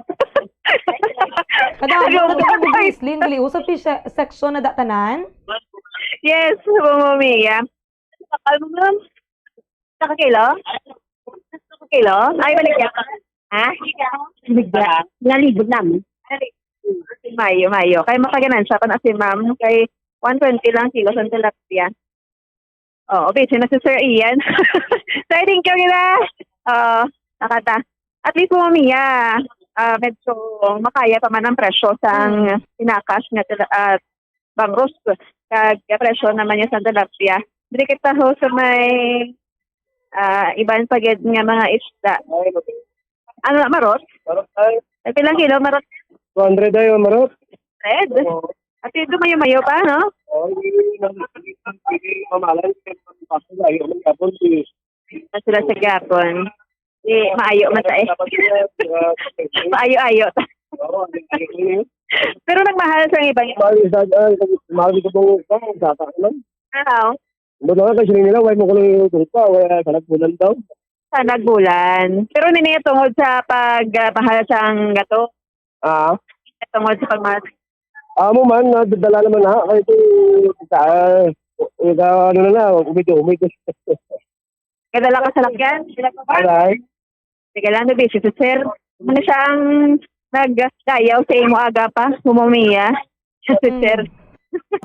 Kadang Bombo Grace, Lynn, gali usap section na datanan? Yes, bumiya. Sakal mo lang. Nakakilo? Kilo? Ay, baligya ka. Ha? Baligya. Nalibod namin. Mayo. Kaya makaganansya ko na si Ma'am. Kay 120 lang kilo sa tilapia. Busy na si Sir Ian. Sir, thank you kita. Nakata. At least pumiya. Medyo makaya pa man ang presyo sa pinakas nga bangros kag presyo naman yung sa tilapia. Dili kita ho sa may iban pagid nga mga isda. Ano na marot? Ay, pilang kilo marot? 200 ayo marot. Red? At ito mayo-mayo pa, no? Mamalan ayo man kapon si Sila sa gapon. Maayo man tayo. Maayo-ayo. Pero nagmahal sa ibang mahal ko pong sata lang. araw. Buto kasi nila way mo ko lang pa way sa nagbulan daw. Sa nagbulan. Pero nini tungod sa pagmahal sa gato. Tungod sa pagmahal. Amo man nadala naman na kay ano na umito. Kadala ka sa lakyan? Alay. Sige lang, busy si sir. Ano siya ang nagdayaw sa imo aga pa? Umumiya. Si sir.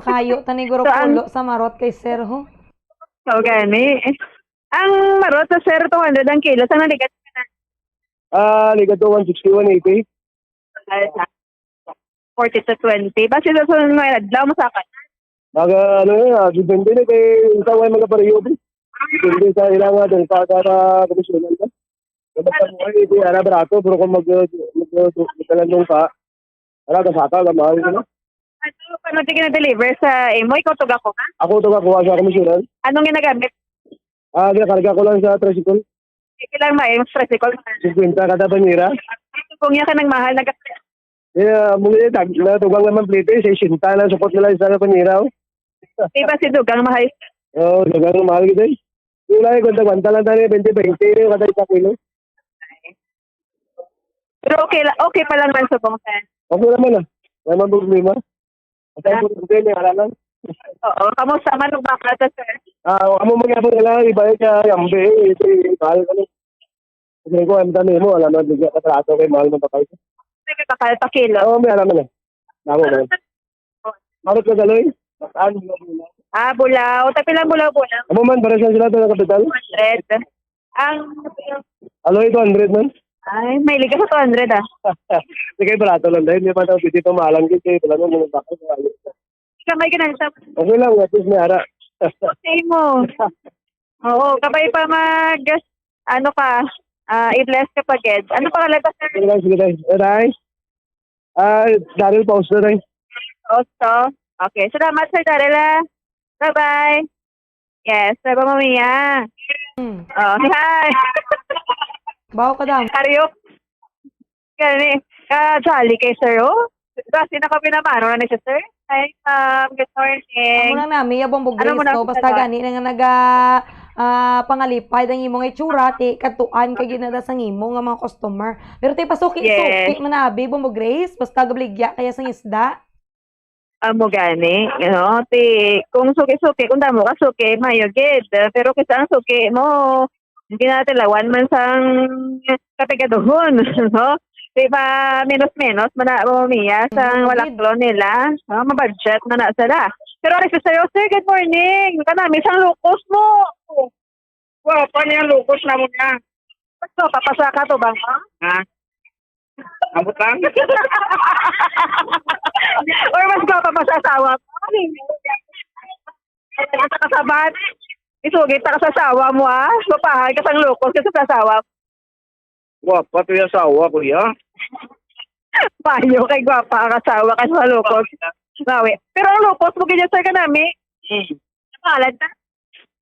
Kayo, taniguro pulo sa marot kay sir, ho? So, gani. Ang marot sa sir, 200 ang kilo. Saan naligat ka na? Ligat to 160, 180. 40 to 20. Basta sa sunod mo, adlaw mo sa akin. Depende na kay ikaw ay mga pariyo. Depende sa ilang doon para komisyonan ka. Basta mo ay hindi ara barato pero kung magtalandong ka, ara ka saka ka mahal ka na. Paano di na-deliver sa imo? Ikaw tug ako ka? Ako ito kakuha sa komisyonan. Anong ginagamit? Ginakarga ko lang sa tricycle. Ilang ba yung tricycle? 50 kada panira. Kung yan ka ng mahal, Muli tugang naman plite, 60 na support nila sa panira. Diba si Dugang mahal? Oo, Dugang mahal kita eh. Yung lang, kwanta lang tayo, 20-20 kada isa kilo. Pero okay pa lang man sa bongsan. Okay naman wala naman problema. At ang problema yung halalan. Oo, kamusta man ang bakla sa sir? Amo mga po nila, iba yung yambe, ito mahal ka na. Kasi ko, ang dami mo, alam na, bigyan ka trato kay mahal mo pa kayo. May kakal pa kilo. Oo, may alam na. Namo na. Marot ka galoy? Bulaw. Tapi lang bulaw. Amo man, para sila ito ng kapital? 200. Aloy, 200 man? Ay, may liga sa 200 Sige, barato lang dahil. Hindi pa daw dito mahalang kasi talagang mga bakit. Kamay ka na. Okay lang, at least may ara. Okay mo. Oo, kapay pa i-bless ka pa, Ged. Ano pa kalabas na? Sige, Ray. Daryl, pause na, Ray. Osto. Okay, salamat Sir Daryl. Bye-bye. Yes, bye-bye, Mamiya. Oh, hi. Bawo ka daw. Karyo. Gani. Jolly kay Sir, oh. Kasi nakapinamano na ni Sir. Hi, good morning. Amo lang nami, yabong bugris ko. Basta gani nga pangalipay ang imong itsura, ti katuan kay ginada sa imo nga mga customer. Pero ti pasuki-suki manabi, bumbo grace, basta gabligya kaya sang isda. Amo gani, kung suki-suki, kung damo ka suki, mayo gid. Pero kisa ang suki mo, hindi natin lawan man sang kapigaduhon, no? Diba, menos-menos, mamamiya sa walaklo nila. Mabudget na sila. Pero alis sa'yo, sir, good morning. Kanami, isang lukos mo. Wow, paano yung lukos na mo niya? So, papasa ka to ba? Ha? Abot lang? Or mas ka papasa asawa mo? Sa kasabat? Isugit ka sa asawa mo, ha? Papahay ka sa lukos kasi sa asawa mo. Gwapa to yung asawa ko, ya? Payo kay gwapa ang asawa kasi sa lukos. Nawi. Pero ang lukos mo ganyan sir ka namin. Palad na.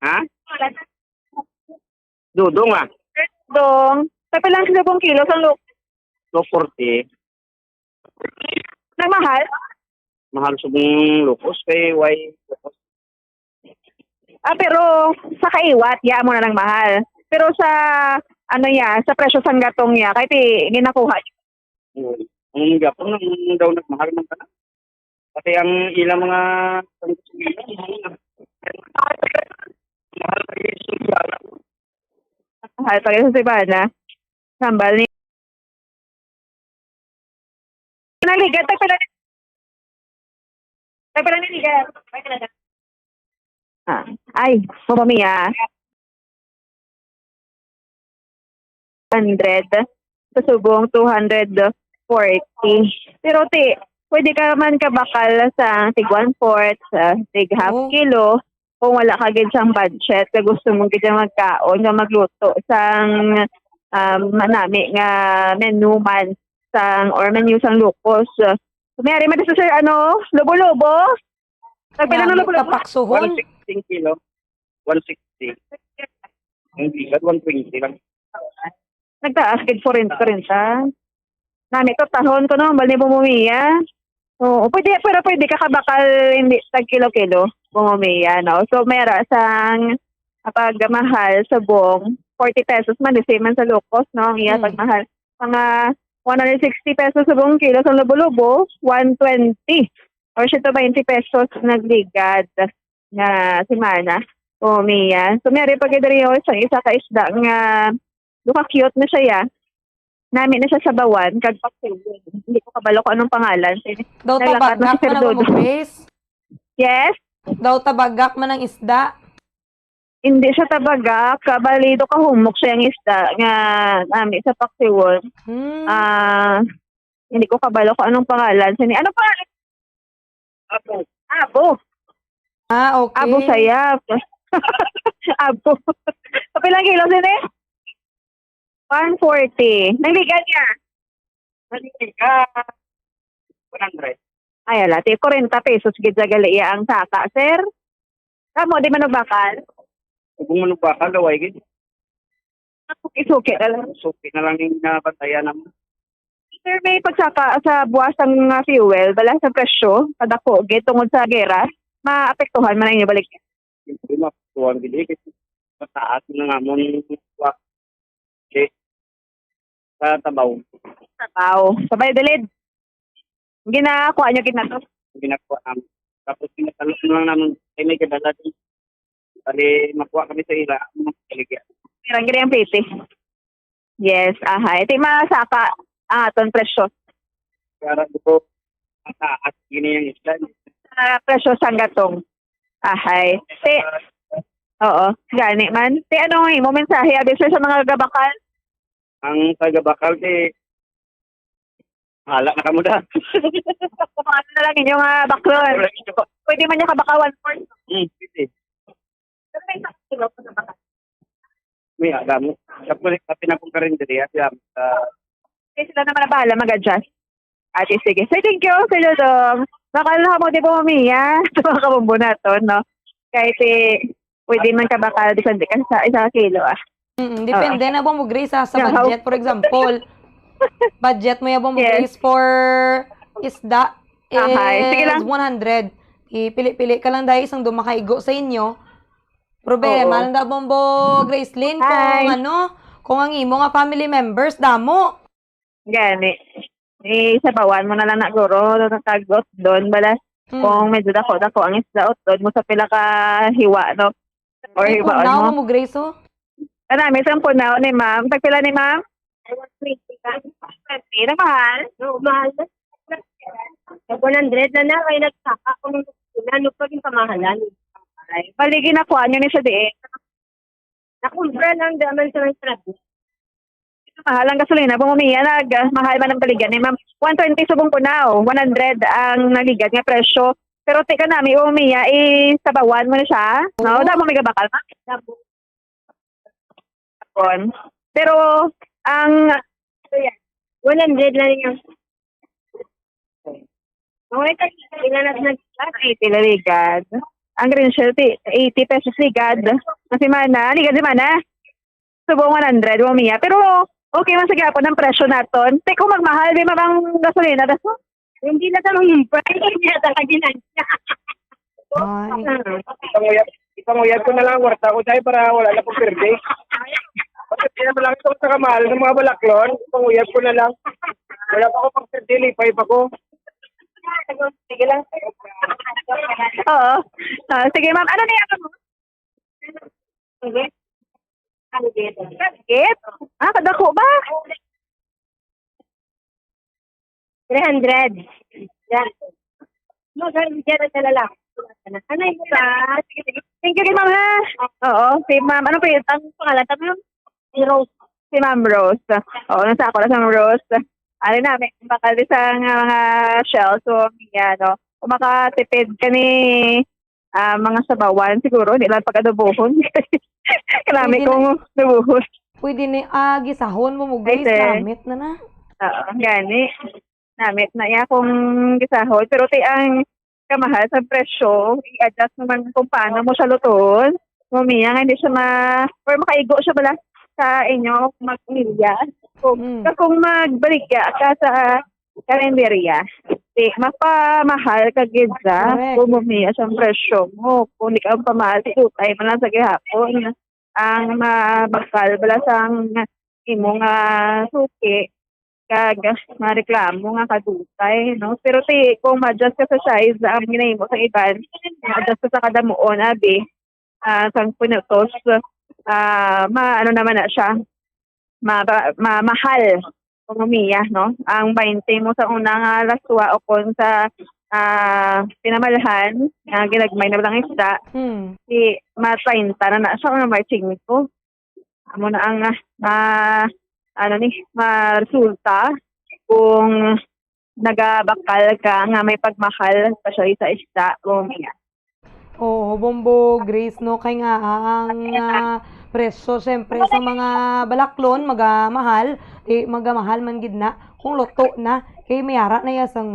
Ha? Palad na. Dudong Dudong. Tapi lang sila pong kilo sa lukos. 240. Nagmahal? Mahal sa mong lukos kay why lukos. Pero sa kaiwat, ya mo na lang mahal. Pero sa sa presyo sang gatong niya, kahit ginakuha niya. Ang gapon daw nagmahal man kana. Pati ang ilang mga mahal pa rin sa Sibana. Sambal ni naligat, tagpala niligat. Ay, mamamiya. 100. Sa subong, 240. Pero pwede ka man kabakal sa tig 1/4, sa tig half kilo, kung wala ka gid sang budget, ka gusto mo gid magkaon nga magluto sang manami nga menu man sang or menu sang lukos. Mayari man sa sir lobo-lobo. Nagpila na lobo-lobo. Kapaksuhon. 116 kilo. 160. Hindi, 120 lang. Nagtaas gid 40. Nami to tahon ko no, bali bumumiya. Oo, pwede ka kabakal hindi tag kilo-kilo bumumiya, no? So mayara sang pagmahal sa buong 40 pesos man, the same man sa locos, no? Ang iya pagmahal. Mga 160 pesos sa buong kilo sa lobo-lobo, 120 or 120 pesos nagligad na semana. Bumumiya. So mayari pag idariyo sa isa ka isda nga duka cute na siya ya. Namin na siya sa bawan, kagpaksilin. Hindi ko kabalo kung anong pangalan. Daw tabagak man ang Grace? Yes? Daw tabagak man ang isda? Hindi siya tabagak. Balido ka humok siya ang isda nga namin sa paksiwon. Hindi ko kabalo kung anong pangalan. Ano pangalan? Abo. Okay. Abo sayap. Abo. Kapilang kilo sini? 140. Nagligan niya. Nagligan. 100. Ay, ala. 40 pesos gid sa galia ang saka, sir. Kamo, di manubakal? Kung manubakal, laway gid. Isuki na lang. Suki na lang yung nabantayan naman. Sir, may pagsaka sa buwas ng fuel, bala sa presyo, padako, gid tungod sa gera, maapektuhan man ninyo balik. Hindi mapektuhan gid kasi mataas na nga mo sa tabaw. Sabay dalid. Ginakuha nyo to? Ginakuha namin. Tapos ginatalok lang namin ay may kadala din. Bali, makuha kami sa ila. Magkaligyan. Pirang gina yung plate. Yes, aha. Ito yung masaka ang aton presyo. Kaya ko mataas gini yung isla. Presyo sang gatong. Ahay. Oo, gani man. Anong mo mensahe abis sa mga gabakal? Ang taga-bakal hala na kamo da. Ano na lang inyong baklon. Pwede man niya kabakal 1/4. Pwede. Pero may isang kilo pa sa bakal. May agamo. Kapag pinapong ka rin dali. Sila naman na bahala mag-adjust. Ate, sige. So, thank you, Silo Dong. Bakal na mo di ba mamiya sa mga kabumbo natin, no? Kahit pwede man kabakal di ka sa isang kilo, Depende na mo Grace sa budget. For example, budget mo yung Grace for isda is 100. Pili-pili ka lang dahil isang dumakaigo sa inyo. Problema lang Bombo Gracelyn kung ang imo nga family members damo. Gani. Sa bawan mo na lang na guro, nakagot doon bala. Kung medyo dako ang isda doon mo sa pila ka hiwa, no? Or hiwa mo Grace, may sampo na ni ma'am. Tagpila ni ma'am? 120 na mahal? Oo, mahal na. 100 na na, kaya nagsaka kung ano pa yung pamahalan. Baligi na kuha nyo ni sa diin. Nakumbra lang daman sa mga trapo. Mahal ang gasolina. Bumiya mahal man ang baligyan ni ma'am. 120 subong po na, 100 ang naligad nga presyo. Pero teka namin, umiya, sa bawan mo na siya. No, damo may gabakal ma. Pero ang 100 na rin yung ligad. Ang green shirt 80 pesos ligad. Kasi mana, ligad si mana. Subong 100 umiya. Pero okay man sa gapon ang presyo naton. Teko magmahal di mabang gasolina daso. Hindi na tanong yung price niya talaginan. Ipanguyad ko na lang warta ko tayo para wala na po perde. Hindi naman lang ito sa kamahal ng mga balaklon. Ipanguyad ko na lang. Wala pa ako pang perde, lipay pa ko. Sige lang. Oo. Sige ma'am, ano na yan mo? Sagit? Kadako ba? 300. Yan. Dyan lang. Ano yung ba? Sige. Thank you kay ma'am ha. Oo, si ma'am. Ano pa yun? Ang pangalan? Si Rose. Si ma'am Rose. Oo, nasa ako na sa ma'am Rose. ano namin, makalisang mga shells. So, no, kung makatipid ka ni mga sabawan, siguro, hindi lang pag-adobohon. Kalami kong nabuhos. Pwede ni gisahon mo mo guys, namit na. Gani. Namit na iya kung gisahon. Pero ang kamahal sa presyo, i-adjust naman kung paano mo siya lutuon. Mamiya nga hindi siya or makaigo siya bala sa inyo mag-milya. Kung magbaligya ka sa kalenderya, mapamahal ka gidza kung mamiya siyang presyo mo. Kung di ka pamahal, tutay man lang sa gihapon. Ang mabakal bala sang imong suki kag mareklamo nga kadutay, no? Pero kung ma-adjust ka sa size ang ginahimo sa iban, ma-adjust ka sa kada muon abi sang pinutos, ano naman na siya, mahal kung umiya, no? Ang 20 mo sa unang laswa o kung sa pinamalahan, ginagmay na lang isda, ma-30 na siya o na may 5. Amo na ang resulta kung nagabakal ka nga may pagmahal pa siya sa isda o umiya. Oo, Bombo Grace, no? Kaya nga ang presyo, siyempre, sa mga balaklon, magamahal man gid na. Kung luto na, kay mayara na yasang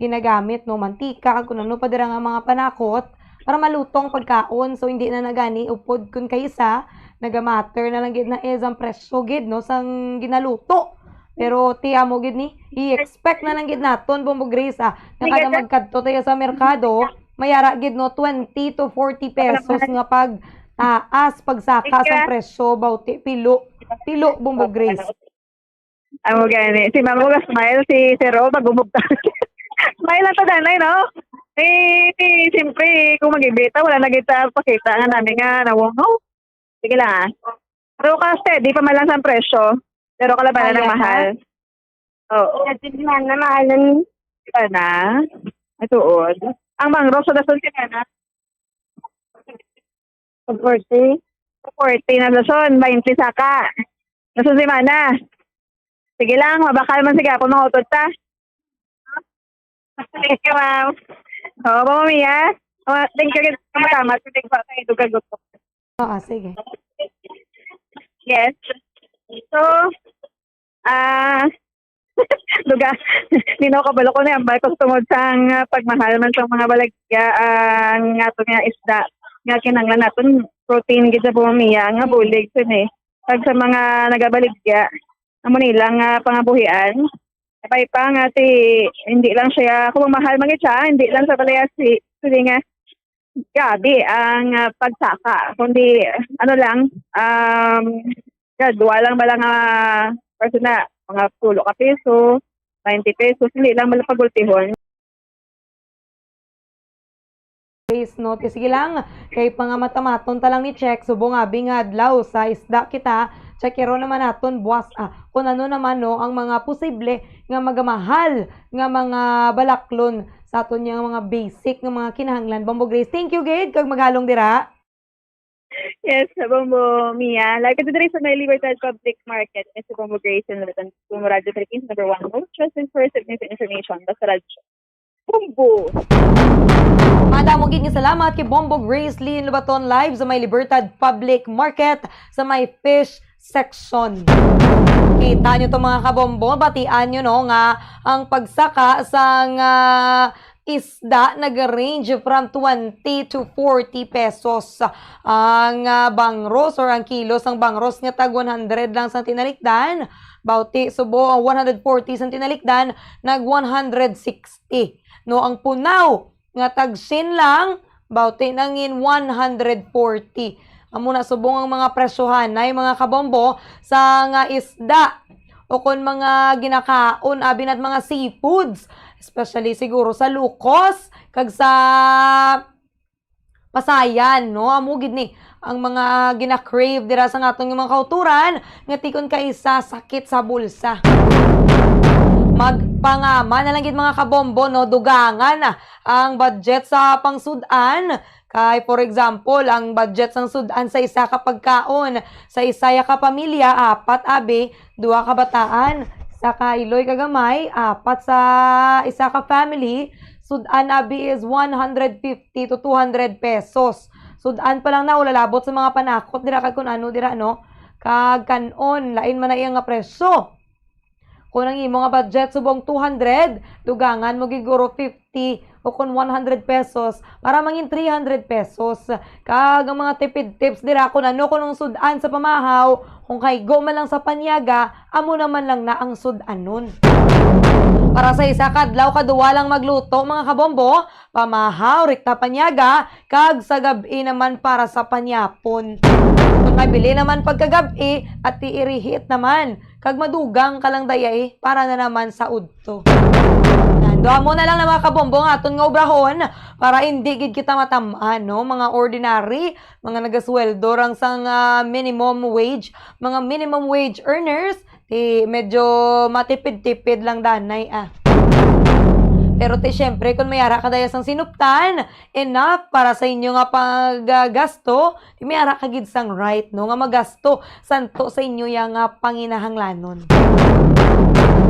ginagamit, no? Mantika, kung ano pa dira nga mga panakot, para malutong pagkaon. So, hindi na nagani, upod kun kaysa, nagamatter na lang gid na ang presyo gid, no? Sang ginaluto. Pero mo gid ni, i-expect na lang gid naton, Bombo Grace, na kada magkadto tayo sa merkado, mayara gid no 20 to 40 pesos nga pag taas pagsaka sa presyo bawti pilo Bombo Grace. Amo gani si Mamo ga smile si Zero magumugta. Smile lang ta danay no. Siyempre kung magibita wala na kita pakita nga namin nga nawong no. Sige lang Pero kasi di pa man lang sa presyo pero kalabanan ng mahal. Oo. Tignan na mahalan na. Ituod. Ang mangrove sa dason kinana. 40 na dason, 20 saka. Dason si Mana. Sige lang, mabakal man sige ako mga utod ta. Thank you, ma'am. Oo, Mamiya. Thank you, kamatamat. Thank you, kayo dugagot ko. Sige. Yes. So, Luga, nino kabalo ko na yan, bakit tungod sang pagmahal man sa mga balagya nga ito nga isda nga kinanglan natin protein gid sa bumiya nga bulig sun pag sa mga nagabaligya amo nilang pangabuhian pay pa nga hindi lang siya kung mahal man siya hindi lang sa balaya sige nga gabi ang pagsaka kundi ano lang gadwa lang balang person na mga 10 ka peso, 20 pesos, hindi lang malapagultihon. No, sige lang, kay pangamatamaton talang ni check, subong abi nga adlaw sa isda kita, checkero naman naton buwas kung ano naman no, ang mga posible nga magamahal nga mga balaklon sa aton yang mga basic nga mga kinahanglan. Bombo Grace, thank you gid kag maghalong dira. Yes, Bombo Mia. Like ito sa may Libertad Public Market, sa Bombo Grace and Bombo Radio Philippines, number 1. Most trusted source of news and information. Basta Radio. Bombo! Madamo gid nga salamat kay Bombo Grace Lynn Lubaton live sa may Libertad Public Market sa may fish section. Kita nyo to mga kabombo, batian nyo no nga ang pagsaka sang isda nag-range from 20 to 40 pesos. Ang bangros or ang kilos ang bangros nga tag 100 lang sa tinalikdan. Bauti subo ang 140 sa tinalikdan nag 160. No ang punaw nga tag sin lang bauti nangin 140. Amo na subong ang mga presyohan ay mga kabombo sa nga isda o kon mga ginakaon abin at mga seafoods. Especially siguro sa Lukos, kag sa Pasayan, no? Amo gid ni ang mga gina-crave dira sa atong mga kauturan nga tikon kay sa sakit sa bulsa. Magpangama na lang gid mga kabombo no dugangan ang budget sa pangsudan. Kay for example, ang budget sang sudan sa isa ka pagkaon, sa isa ka pamilya, 4 abi, 2 ka bataan, Sa ka Iloy kagamay, 4 sa isa ka family, sudan abi is 150 to 200 pesos. Sudan pa lang na ulalabot sa mga panakot dira kag kun ano dira no. Kag kanon lain man na iya nga presyo. Kung ang imo nga budget subong 200, dugangan mo giguro 50 o kung 100 pesos para mangin 300 pesos. Kag ang mga tipid tips dira kung ano kung sudan sa pamahaw, kung kay go man lang sa panyaga, amo naman lang na ang sudanon. Para sa isa kadlaw kaduwa lang magluto mga kabombo, pamahaw, rikta panyaga, kag sa gabi naman para sa panyapon. Kung mabili naman pagkagabi at iirihit naman, kag madugang ka lang dayay para na naman sa udto. Doa mo na lang na mga kabombo nga aton nga obrahon para hindi gid kita matamaan, no? Mga ordinary, mga nagasweldo rang sang minimum wage, mga minimum wage earners, medyo matipid-tipid lang danay Pero syempre, kung mayara ka daya sang sinuptan, enough para sa inyo nga paggasto, mayara ka gid sang right, no? Nga magasto, santo sa inyo yang panginahanglanon.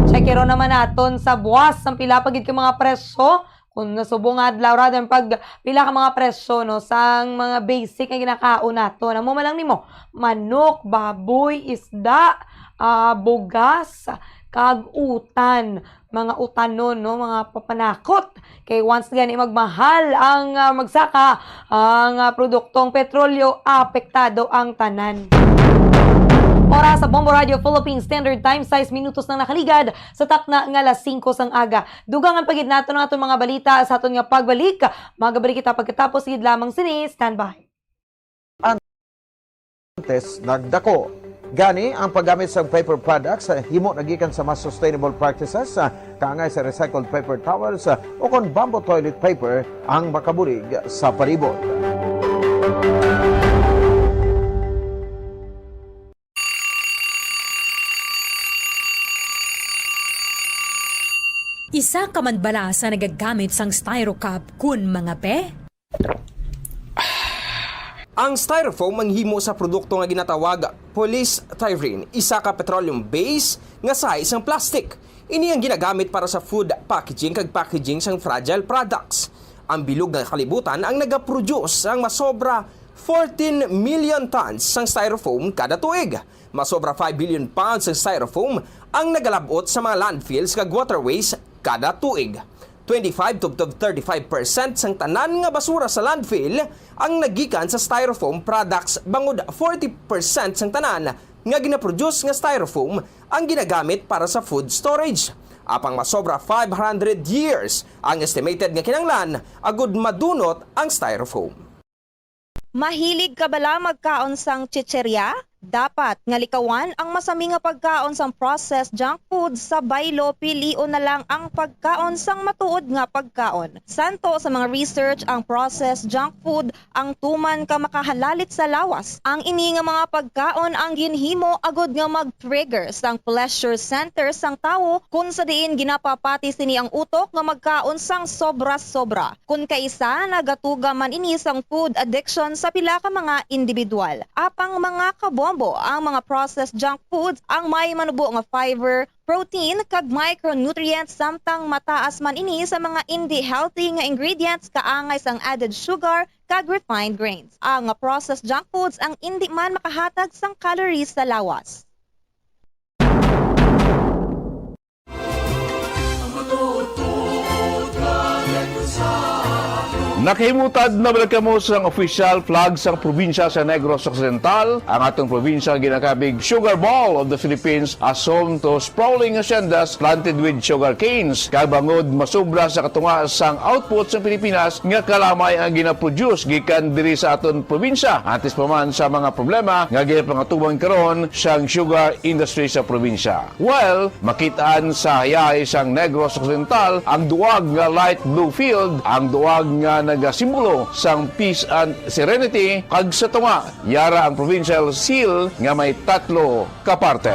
Checkero naman naton sa buwas, ang pila pagid ka mga presyo, kung nasubong adlaw rather pag pila ka mga presyo no sang mga basic nga ginakaon nato. Amo man lang nimo, manok, baboy, isda, bugas, kag utan, mga utanon no, mga papanakot. Kay once gani magmahal ang magsaka ang produktong petrolyo, apektado ang tanan. Oras sa Bombo Radio Philippines Standard Time, 6 minutos nang nakaligad sa takna nga alas 5 sang aga. Dugangan pagid nato ng atong mga balita sa aton nga pagbalik. Magabalik kita pagkatapos gid lamang sini, standby. Antes nagdako gani ang paggamit sa paper products himo nagikan sa mas sustainable practices kaangay sa recycled paper towels o kon bamboo toilet paper ang makabulig sa palibot. Isa ka man bala sa nagagamit sang styro cup kun mga pe? Ang styrofoam manghimo sa produkto nga ginatawag polystyrene, isa ka petroleum base nga size ang plastic. Ini ang ginagamit para sa food packaging kag packaging sang fragile products. Ang bilog nga kalibutan ang nagaproduce ang masobra 14 million tons sang styrofoam kada tuig. Masobra 5 billion pounds sang styrofoam ang nagalabot sa mga landfills kag waterways kada tuig. 25 to 35% sang tanan nga basura sa landfill ang nagikan sa styrofoam products, bangod 40% sang tanan nga ginaproduce nga styrofoam ang ginagamit para sa food storage. Apang masobra 500 years ang estimated nga kinanglan agud madunot ang styrofoam. Mahilig ka bala magkaon sang chicherya? Dapat nga likawan ang masami nga pagkaon sang processed junk food sa baylo, pilion na lang ang pagkaon sang matuod nga pagkaon. Santo sa mga research ang processed junk food ang tuman ka makahalalit sa lawas. Ang ini nga mga pagkaon ang ginhimo agud nga mag-trigger sang pleasure center sang tawo kung sa diin ginapapati sini ang utok nga magkaon sang sobra-sobra. Kung kaisa nagatuga man ini sang food addiction sa pila ka mga individual. Apang mga kabombo, ang mga processed junk foods ang may manubo nga fiber, protein kag micronutrients samtang mataas man ini sa mga hindi healthy nga ingredients kaangay sang added sugar kag refined grains. Ang processed junk foods ang hindi man makahatag sang calories sa lawas. Nakahimutad na balik kamo sa official flag sa probinsya sa Negros Occidental, ang atong probinsya ginakabig Sugar Ball of the Philippines as home to sprawling haciendas planted with sugar canes. Kabangod masubra sa katunga sang output sa Pilipinas nga kalamay ang ginaproduce gikan diri sa aton probinsya. Atis pa man sa mga problema nga ginapangatuban karon sang sugar industry sa probinsya. Well, makitaan sa hayay sang Negros Occidental ang duwag nga light blue field, ang duwag nga nagasimbolo sang peace and serenity kag sa tunga yara ang provincial seal nga may 3 ka parte.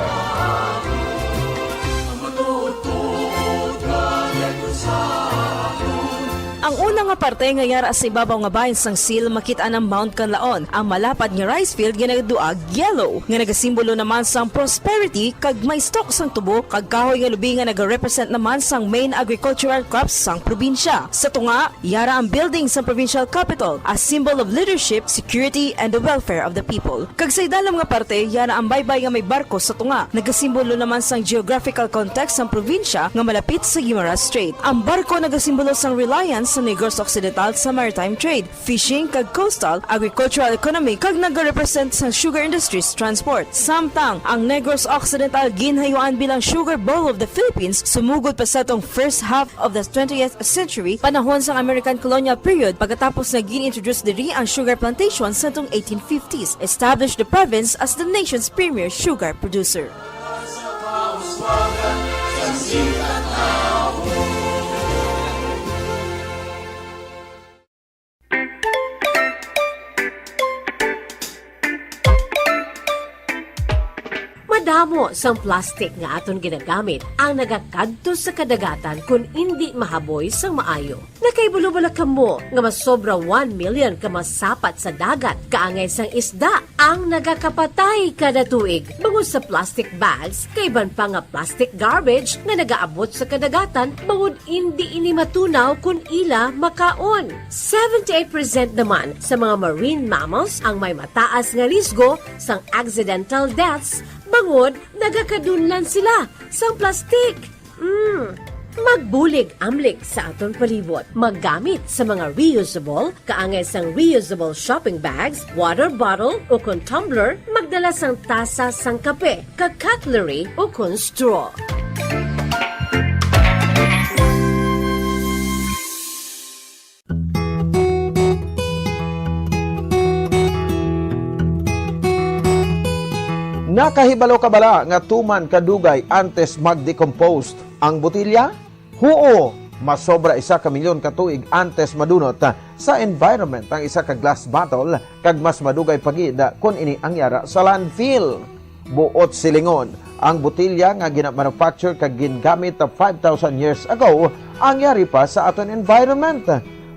Ang unang nga parte nga yara sa ibabaw nga bahin sang Sil makita ang Mount Canlaon, ang malapad nga rice field nga nagduag yellow nga nagasimbolo naman sang prosperity kag may stock sang tubo kag kahoy nga lubi nga nagarepresent naman sang main agricultural crops sang probinsya. Sa tunga, yara ang building sang provincial capital as symbol of leadership, security and the welfare of the people. Kag sa idalam nga parte, yara ang baybay nga may barko sa tunga, nagasimbolo naman sang geographical context sang probinsya nga malapit sa Guimaras Strait. Ang barko nagasimbolo sang reliance sa Negros Occidental sa maritime trade, fishing kag coastal, agricultural economy kag nagarepresent sa sugar industries transport. Samtang ang Negros Occidental ginhayuan bilang sugar bowl of the Philippines, sumugod pa sa tong first half of the 20th century, panahon sang American colonial period pagkatapos na gin-introduce diri ang sugar plantation sa tong 1850s, established the province as the nation's premier sugar producer. Madamo sang plastic nga aton ginagamit ang nagakadto sa kadagatan kung hindi mahaboy sang maayo. Nakaibulubala ka mo nga masobra 1 million ka masapat sa dagat kaangay sang isda ang nagakapatay kada tuig. Bangod sa plastic bags, kaiban pa nga plastic garbage nga nagaabot sa kadagatan bangod hindi ini matunaw kung ila makaon. 78% naman sa mga marine mammals ang may mataas nga risgo sang accidental deaths bangod nagakadunlan sila sa plastik. Magbulig amlik sa aton palibot. Maggamit sa mga reusable, kaangay sang reusable shopping bags, water bottle o kung tumbler, magdala sang tasa sang kape, kag cutlery o kung straw. Nakahibalo ka bala nga tuman kadugay antes mag-decompose ang botilya? Huo, masobra 1 milyon ka tuig antes madunot sa environment ang isa ka glass bottle kag mas madugay pagid kun ini ang yara sa landfill. Buot silingon, ang botilya nga gina-manufacture kag gingamit 5,000 years ago ang yari pa sa aton environment.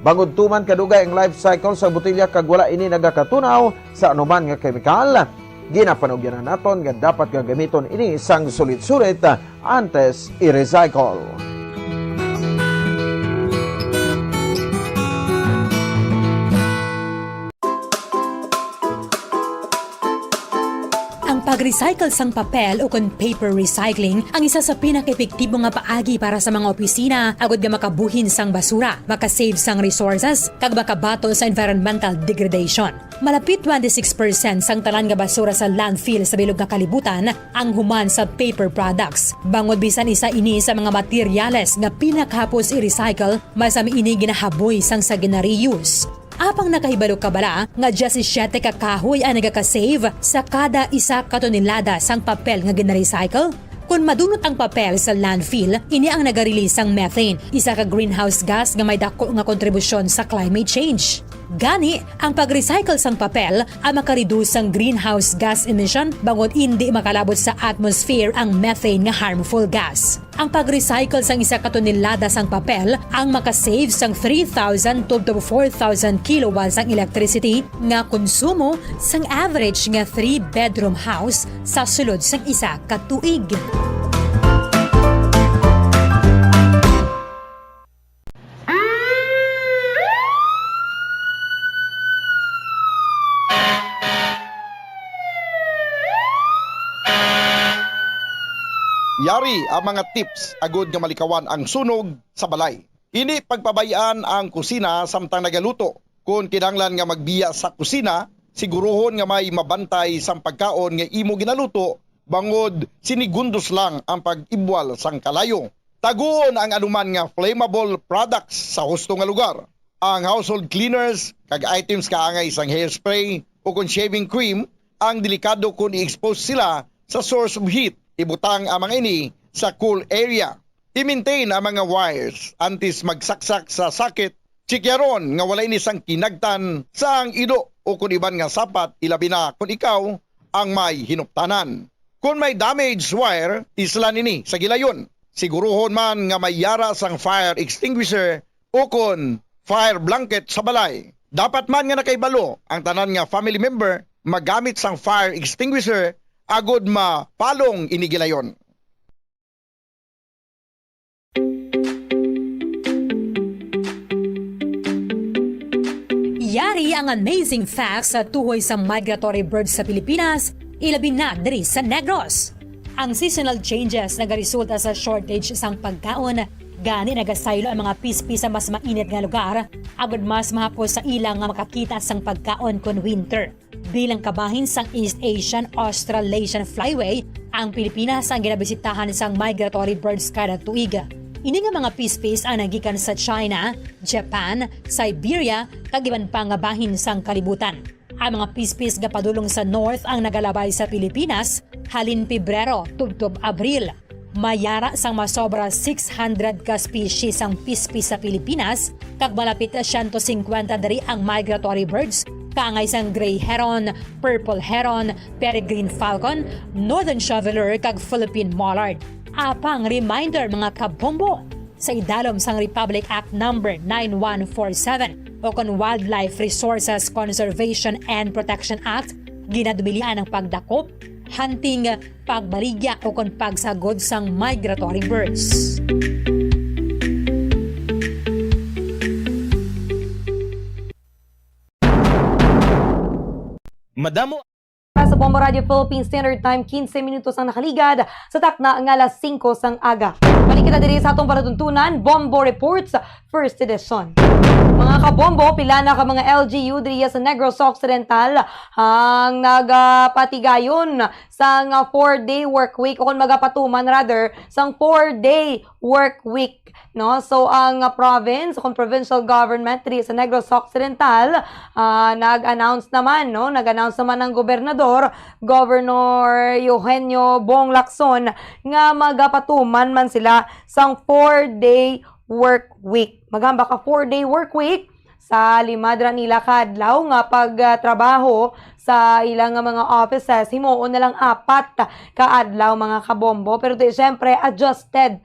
Bangod tuman kadugay ang life cycle sa botilya kag wala ini nagakatunaw sa anuman nga chemical. Ginapanugyan naton nga dapat gagamiton ini sang sulit-sulit antes i-recycle. Ang pag-recycle sang papel o kung paper recycling ang isa sa pinaka-epektibo nga paagi para sa mga opisina agud nga makabuhin sang basura, makasave sang resources, kag makabato sa environmental degradation. Malapit 26% sang tanan nga basura sa landfill sa bilog nga kalibutan ang human sa paper products. Bangod bisan isa ini sa mga materyales nga pinakahapos i-recycle, masami ini ginahaboy sang sa gina-reuse. Apang nakahibalo ka bala nga 17 ka kahoy ang nagaka-save sa kada 1 ka tonelada sang papel nga gina-recycle? Kung madunot ang papel sa landfill, ini ang nagarelease ang methane, isa ka greenhouse gas nga may dako nga kontribusyon sa climate change. Gani, ang pag-recycle sang papel ang makareduce ang greenhouse gas emission bangod hindi makalabot sa atmosphere ang methane nga harmful gas. Ang pag-recycle sang 1 ka tonelada sang papel ang makasave sang 3,000 to 4,000 kilowatts ang electricity nga konsumo sang average nga 3-bedroom house sa sulod sang 1 ka tuig. Yari ang mga tips agud nga malikawan ang sunog sa balay. Ini pagpabayaan ang kusina samtang nagaluto. Kung kinahanglan nga magbiya sa kusina, siguruhon nga may mabantay sang pagkaon nga imo ginaluto bangod sinigundos lang ang pag-ibwal sang kalayo. Taguon ang anuman nga flammable products sa husto nga lugar. Ang household cleaners kag items kaangay sang hairspray o kung shaving cream ang delikado kung i-expose sila sa source of heat. Ibutang ang mga ini sa cool area. I-maintain ang mga wires antes magsaksak sa sakit. Tsikyaron nga wala ini sang kinagtan sa ang ido o kung iban nga sapat ilabi na kung ikaw ang may hinuptanan. Kung may damaged wire, islan ini sa gilayon. Siguruhon man nga may yara sang fire extinguisher o kung fire blanket sa balay. Dapat man nga nakaibalo ang tanan nga family member magamit sang fire extinguisher agod mapalong inigilayon. Yari ang amazing facts sa tuhoy sa migratory birds sa Pilipinas, ilabi na diri sa Negros. Ang seasonal changes nagaresulta sa shortage sang pagkaon, gani nagasaylo ang mga pispi sa mas mainit nga lugar, agad mas mahapos sa ilang nga makakita sang pagkaon kon winter. Bilang kabahin sang East Asian Australasian Flyway, ang Pilipinas ang ginabisitahan sang migratory birds kada tuig. Ini nga mga pispis ang nagikan sa China, Japan, Siberia, kag iban pa nga bahin sang kalibutan. Ang mga pispis nga padulong sa north ang nagalabay sa Pilipinas halin Pebrero tubtob Abril. Mayara sang masobra 600 ka species ang pispis sa Pilipinas, kag malapit 150 dari ang migratory birds, kaangay sang gray heron, purple heron, peregrine falcon, northern shoveler kag Philippine mallard. Apang reminder mga kabombo, sa idalom sang Republic Act No. 9147 o kon Wildlife Resources Conservation and Protection Act, ginadumilian ang pagdakop, hunting, pagbaligya o kon pagsagod sang migratory birds. Madamo sa Bombo Radio Philippines Standard Time, 15 minutos ang nakaligad sa takna ng alas 5 sang aga. Balik kita diri sa atong palatuntunan, Bombo Reports, First Edition. Mga kabombo, pila na ka mga LGU diri sa Negros Occidental ang nagapatigayon sang 4-day work week o kung magapatuman rather sang 4-day work week. No? So ang province, kung provincial government diri sa Negros Occidental, nag-announce naman, no? Nag-announce naman ng gobernador, Governor Eugenio Bong Lacson, nga magapatuman man sila sang 4-day work week. Magamba ka 4-day work week sa limadra nila kadlaw nga pagtrabaho sa ilang mga offices. Himuon na lang 4 ka adlaw mga kabombo. Pero siyempre adjusted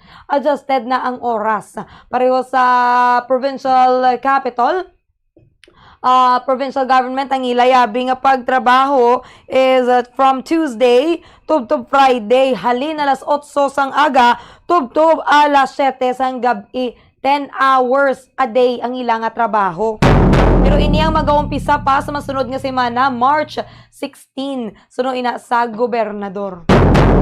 na ang oras. Pareho sa provincial capital, provincial government ang ilayabing nga pagtrabaho is from Tuesday tubtob Friday, halin alas 8 sang aga tubtob alas 7 sang gabi. 10 hours a day ang ilang trabaho. Pero ini ang mag-uumpisa pa sa masunod nga semana, March 16, sunod ina sa gobernador.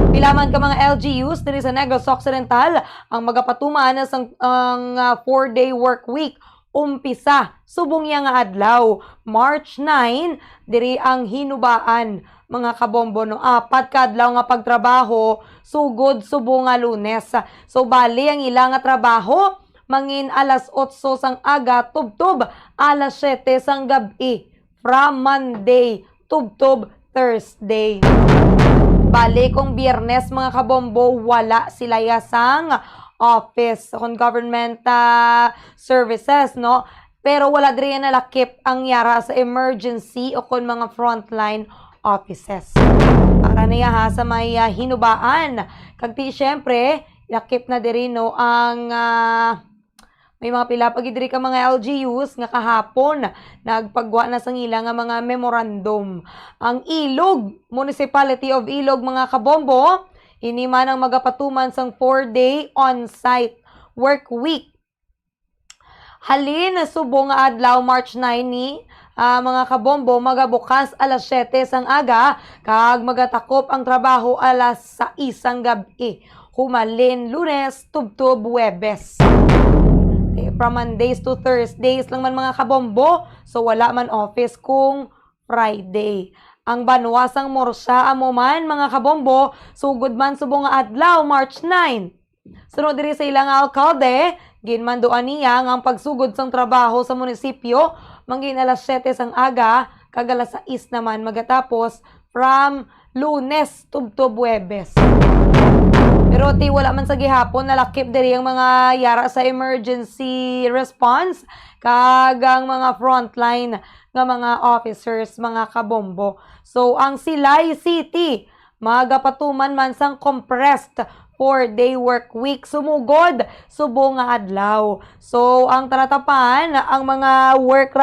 Pilaman ka mga LGUs diri sa Negros Occidental ang magapatuman ang 4-day work week. Umpisa, subong yang adlaw, March 9, diri ang hinubaan mga kabombo no 4 ka adlaw nga pagtrabaho, sugod subong nga Lunes. So bali ang ilang nga trabaho mangin alas 8 sang aga tubtob alas 7 sang gabi from Monday tubtob Thursday. Bali kung Biyernes mga kabombo wala sila sang office on government services, no? Pero wala diri nalakip ang yara sa emergency o kon mga frontline offices. Para niya ha sa may hinubaan. Kagti syempre, lakip na diri no ang may mga pila pagidiri ka mga LGUs nga kahapon nagpagwa na sang ila nga mga memorandum. Ang Ilog, Municipality of Ilog mga kabombo, ini man ang magapatuman sang 4-day on-site work week. Halin subong nga adlaw March 9 ni mga kabombo magabukas alas 7 sang aga kag magatakop ang trabaho alas 6 sang gabi. Humalin Lunes tubtob Huwebes. From Mondays to Thursdays lang man mga kabombo, so wala man office kung Friday. Ang banwasang morsya amo man mga kabombo, sugod man subong nga adlaw March 9. Sunod diri sa ilang alkalde, ginmanduan niya ang pagsugod sang trabaho sa munisipyo, mangin alas 7 sang aga, kag alas 6 naman magatapos from Lunes tubtob Huwebes. Pero wala man sa gihapon nalakip diri ang mga yara sa emergency response kag ang mga frontline nga mga officers mga kabombo. So ang Silay City magapatuman man sang compressed 4-day work week. Sumugod, subo nga adlaw. So, ang taratapan, ang mga work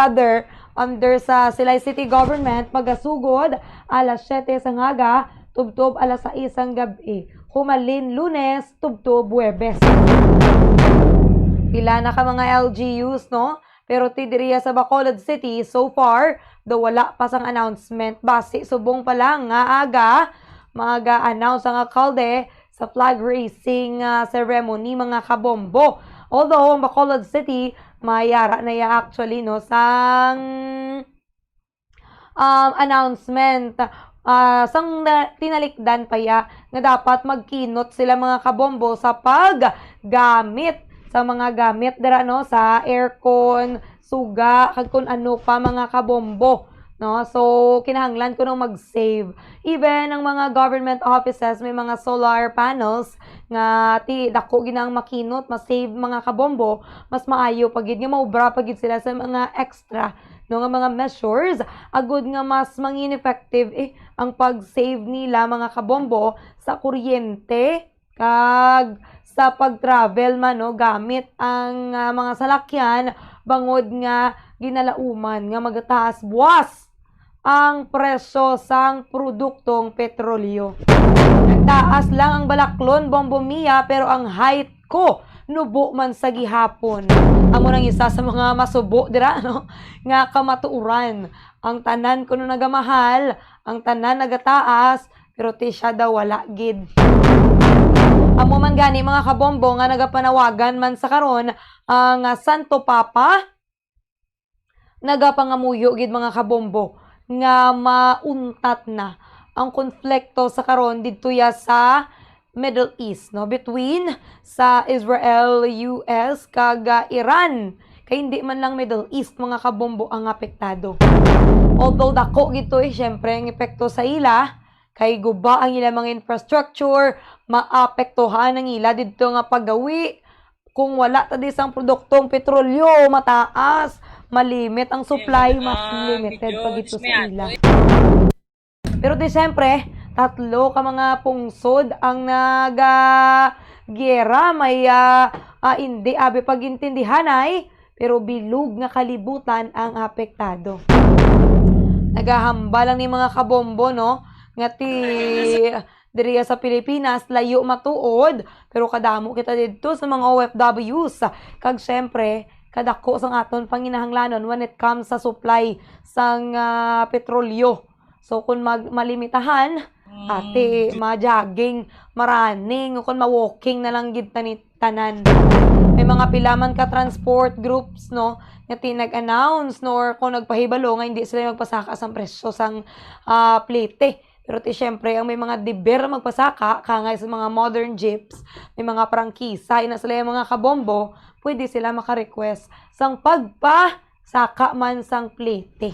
under sa Silay City Government, magasugod alas 7 sa ngaga, tubtob alas 6 ang gabi. Humalin Lunes, tubtob Huwebes. Pila na ka mga LGUs, no? Pero tidiriya sa Bacolod City, so far, wala pa sang announcement. Basi, subong pa lang nga aga, mag-announce ang alkalde sa flag raising ceremony mga kabombo. Although, ang Bacolod City, mayara na ya actually, no, sang announcement. Sang tinalikdan pa ya nga dapat magkinot sila mga kabombo sa paggamit sa mga gamit dira, no, sa aircon, suga, kag kun ano pa mga kabombo, no. So kinahanglan ko nang mag-save. Even ang mga government offices may mga solar panels nga dako ginang makinot, ma-save mga kabombo, mas maayo pagid nga maubra pagid sila sa mga extra, no, nga mga measures agud nga mas mangin effective ang pag-save nila mga kabombo sa kuryente kag sa pag-travel man, no, gamit ang mga salakyan bangod nga ginalauman nga magtaas buwas ang presyo sang produktong petrolyo. Nagtaas lang ang balaklon, bombomiya, pero ang height ko nubo man sa gihapon. Amo nang isa sa mga masubo dira, no, nga kamatuuran. Ang tanan kuno nagamahal, ang tanan nagataas, pero ti siya daw wala gid. Amo man gani mga kabombo nga nagapanawagan man sa karon ang Santo Papa, nagapangamuyo gid mga kabombo nga mauntat na ang konflikto sa karon didto ya sa Middle East, no, between sa Israel, US kag Iran. Kay hindi man lang Middle East mga kabombo ang apektado. Although dako gito syempre ang epekto sa ila, kay guba ang ilang mga infrastructure, maapektuhan ang ila dito nga paggawi. Kung wala ta disang produktong petrolyo, mataas, malimit ang supply, mas limited pa dito sa ila. Pero di siyempre, tatlo ka mga pungsod ang nagagera, may hindi abi pagintindihan ay, pero bilog nga kalibutan ang apektado. Nagahamba lang ni mga kabombo, no, nga diriya sa Pilipinas layo matuod, pero kadamo kita dito sa mga OFWs kag syempre kadako sang aton panginahanglanon when it comes sa supply sang petrolyo. So kung malimitahan ate ma-jogging, maraning, kung ma-walking na lang gid tanan. May mga pilaman ka transport groups, no, nga tinag-announce, no, or kung nagpahibalo nga hindi sila magpasaka sang presyo sang plete. Pero siyempre, ang may mga deber magpasaka, kangay sa mga modern jeeps, may mga prangkisa, ina sila yung mga kabombo, pwede sila makarequest sang pagpasaka man sang plete.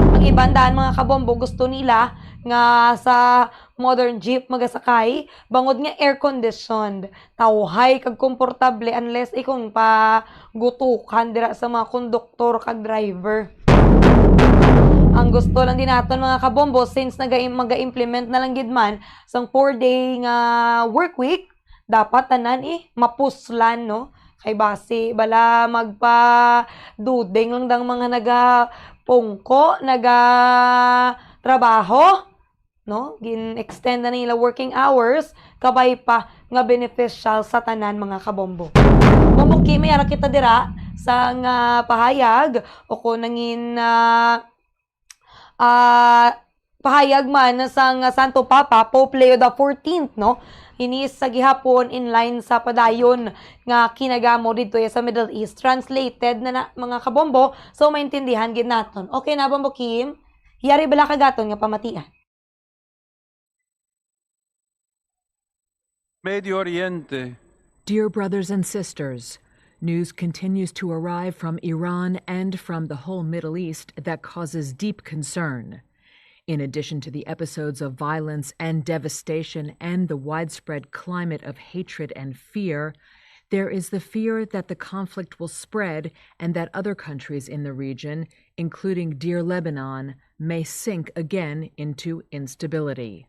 Ang ibandaan mga kabombo, gusto nila nga sa modern jeep magasakay, bangod nga air-conditioned, tawhay kag komportable unless ikong pagutukan dira sa mga konduktor kag driver. Ang gusto lang din naton mga kabombo, since mag-implement na lang gid man sang 4-day nga work week, dapat tanan mapuslan, no? Kay base bala magpa-dudeng lang dang mga nagapungko, trabaho, no? Gin-extend na nila working hours, kabay pa nga beneficial sa tanan mga kabombo. Mamuki may ara kita dira sa nga pahayag o ko nangin pahayag man sang Santo Papa, Pope Leo XIV, no? Inis sa gihapon in line sa padayon nga kinagamo dito sa Middle East. Translated na mga kabombo, so maintindihan gid naton. Okay na Bombo Kim? Yari bala kagaton nga pamatian. Medio Oriente. Dear brothers and sisters, news continues to arrive from Iran and from the whole Middle East that causes deep concern. In addition to the episodes of violence and devastation and the widespread climate of hatred and fear, there is the fear that the conflict will spread and that other countries in the region, including dear Lebanon, may sink again into instability.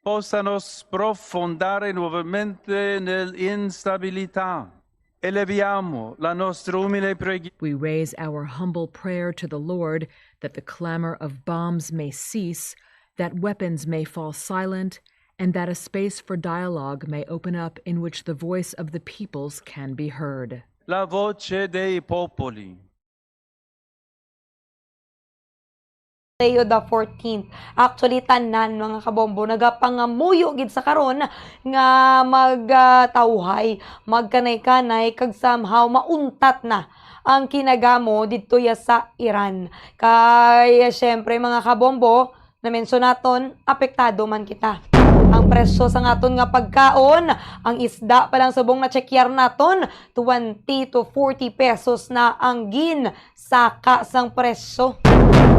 possano sprofondare nuovamente nell'instabilità. Eleviamo la nostra umile preghiera. We raise our humble prayer to the Lord that the clamor of bombs may cease, that weapons may fall silent, and that a space for dialogue may open up in which the voice of the peoples can be heard. La voce dei popoli. Leo the 14th. Actually, tanan mga kabombo, nagapangamuyo gid sa karon nga magtawhay, magkanay-kanay, kag somehow mauntat na ang kinagamo dito ya sa Iran. Kaya syempre mga kabombo, na-mention naton, apektado man kita. Ang presyo sa ngaton nga pagkaon, ang isda pa lang subong na chekyar naton, 20 to 40 pesos na ang gin saka sang presyo.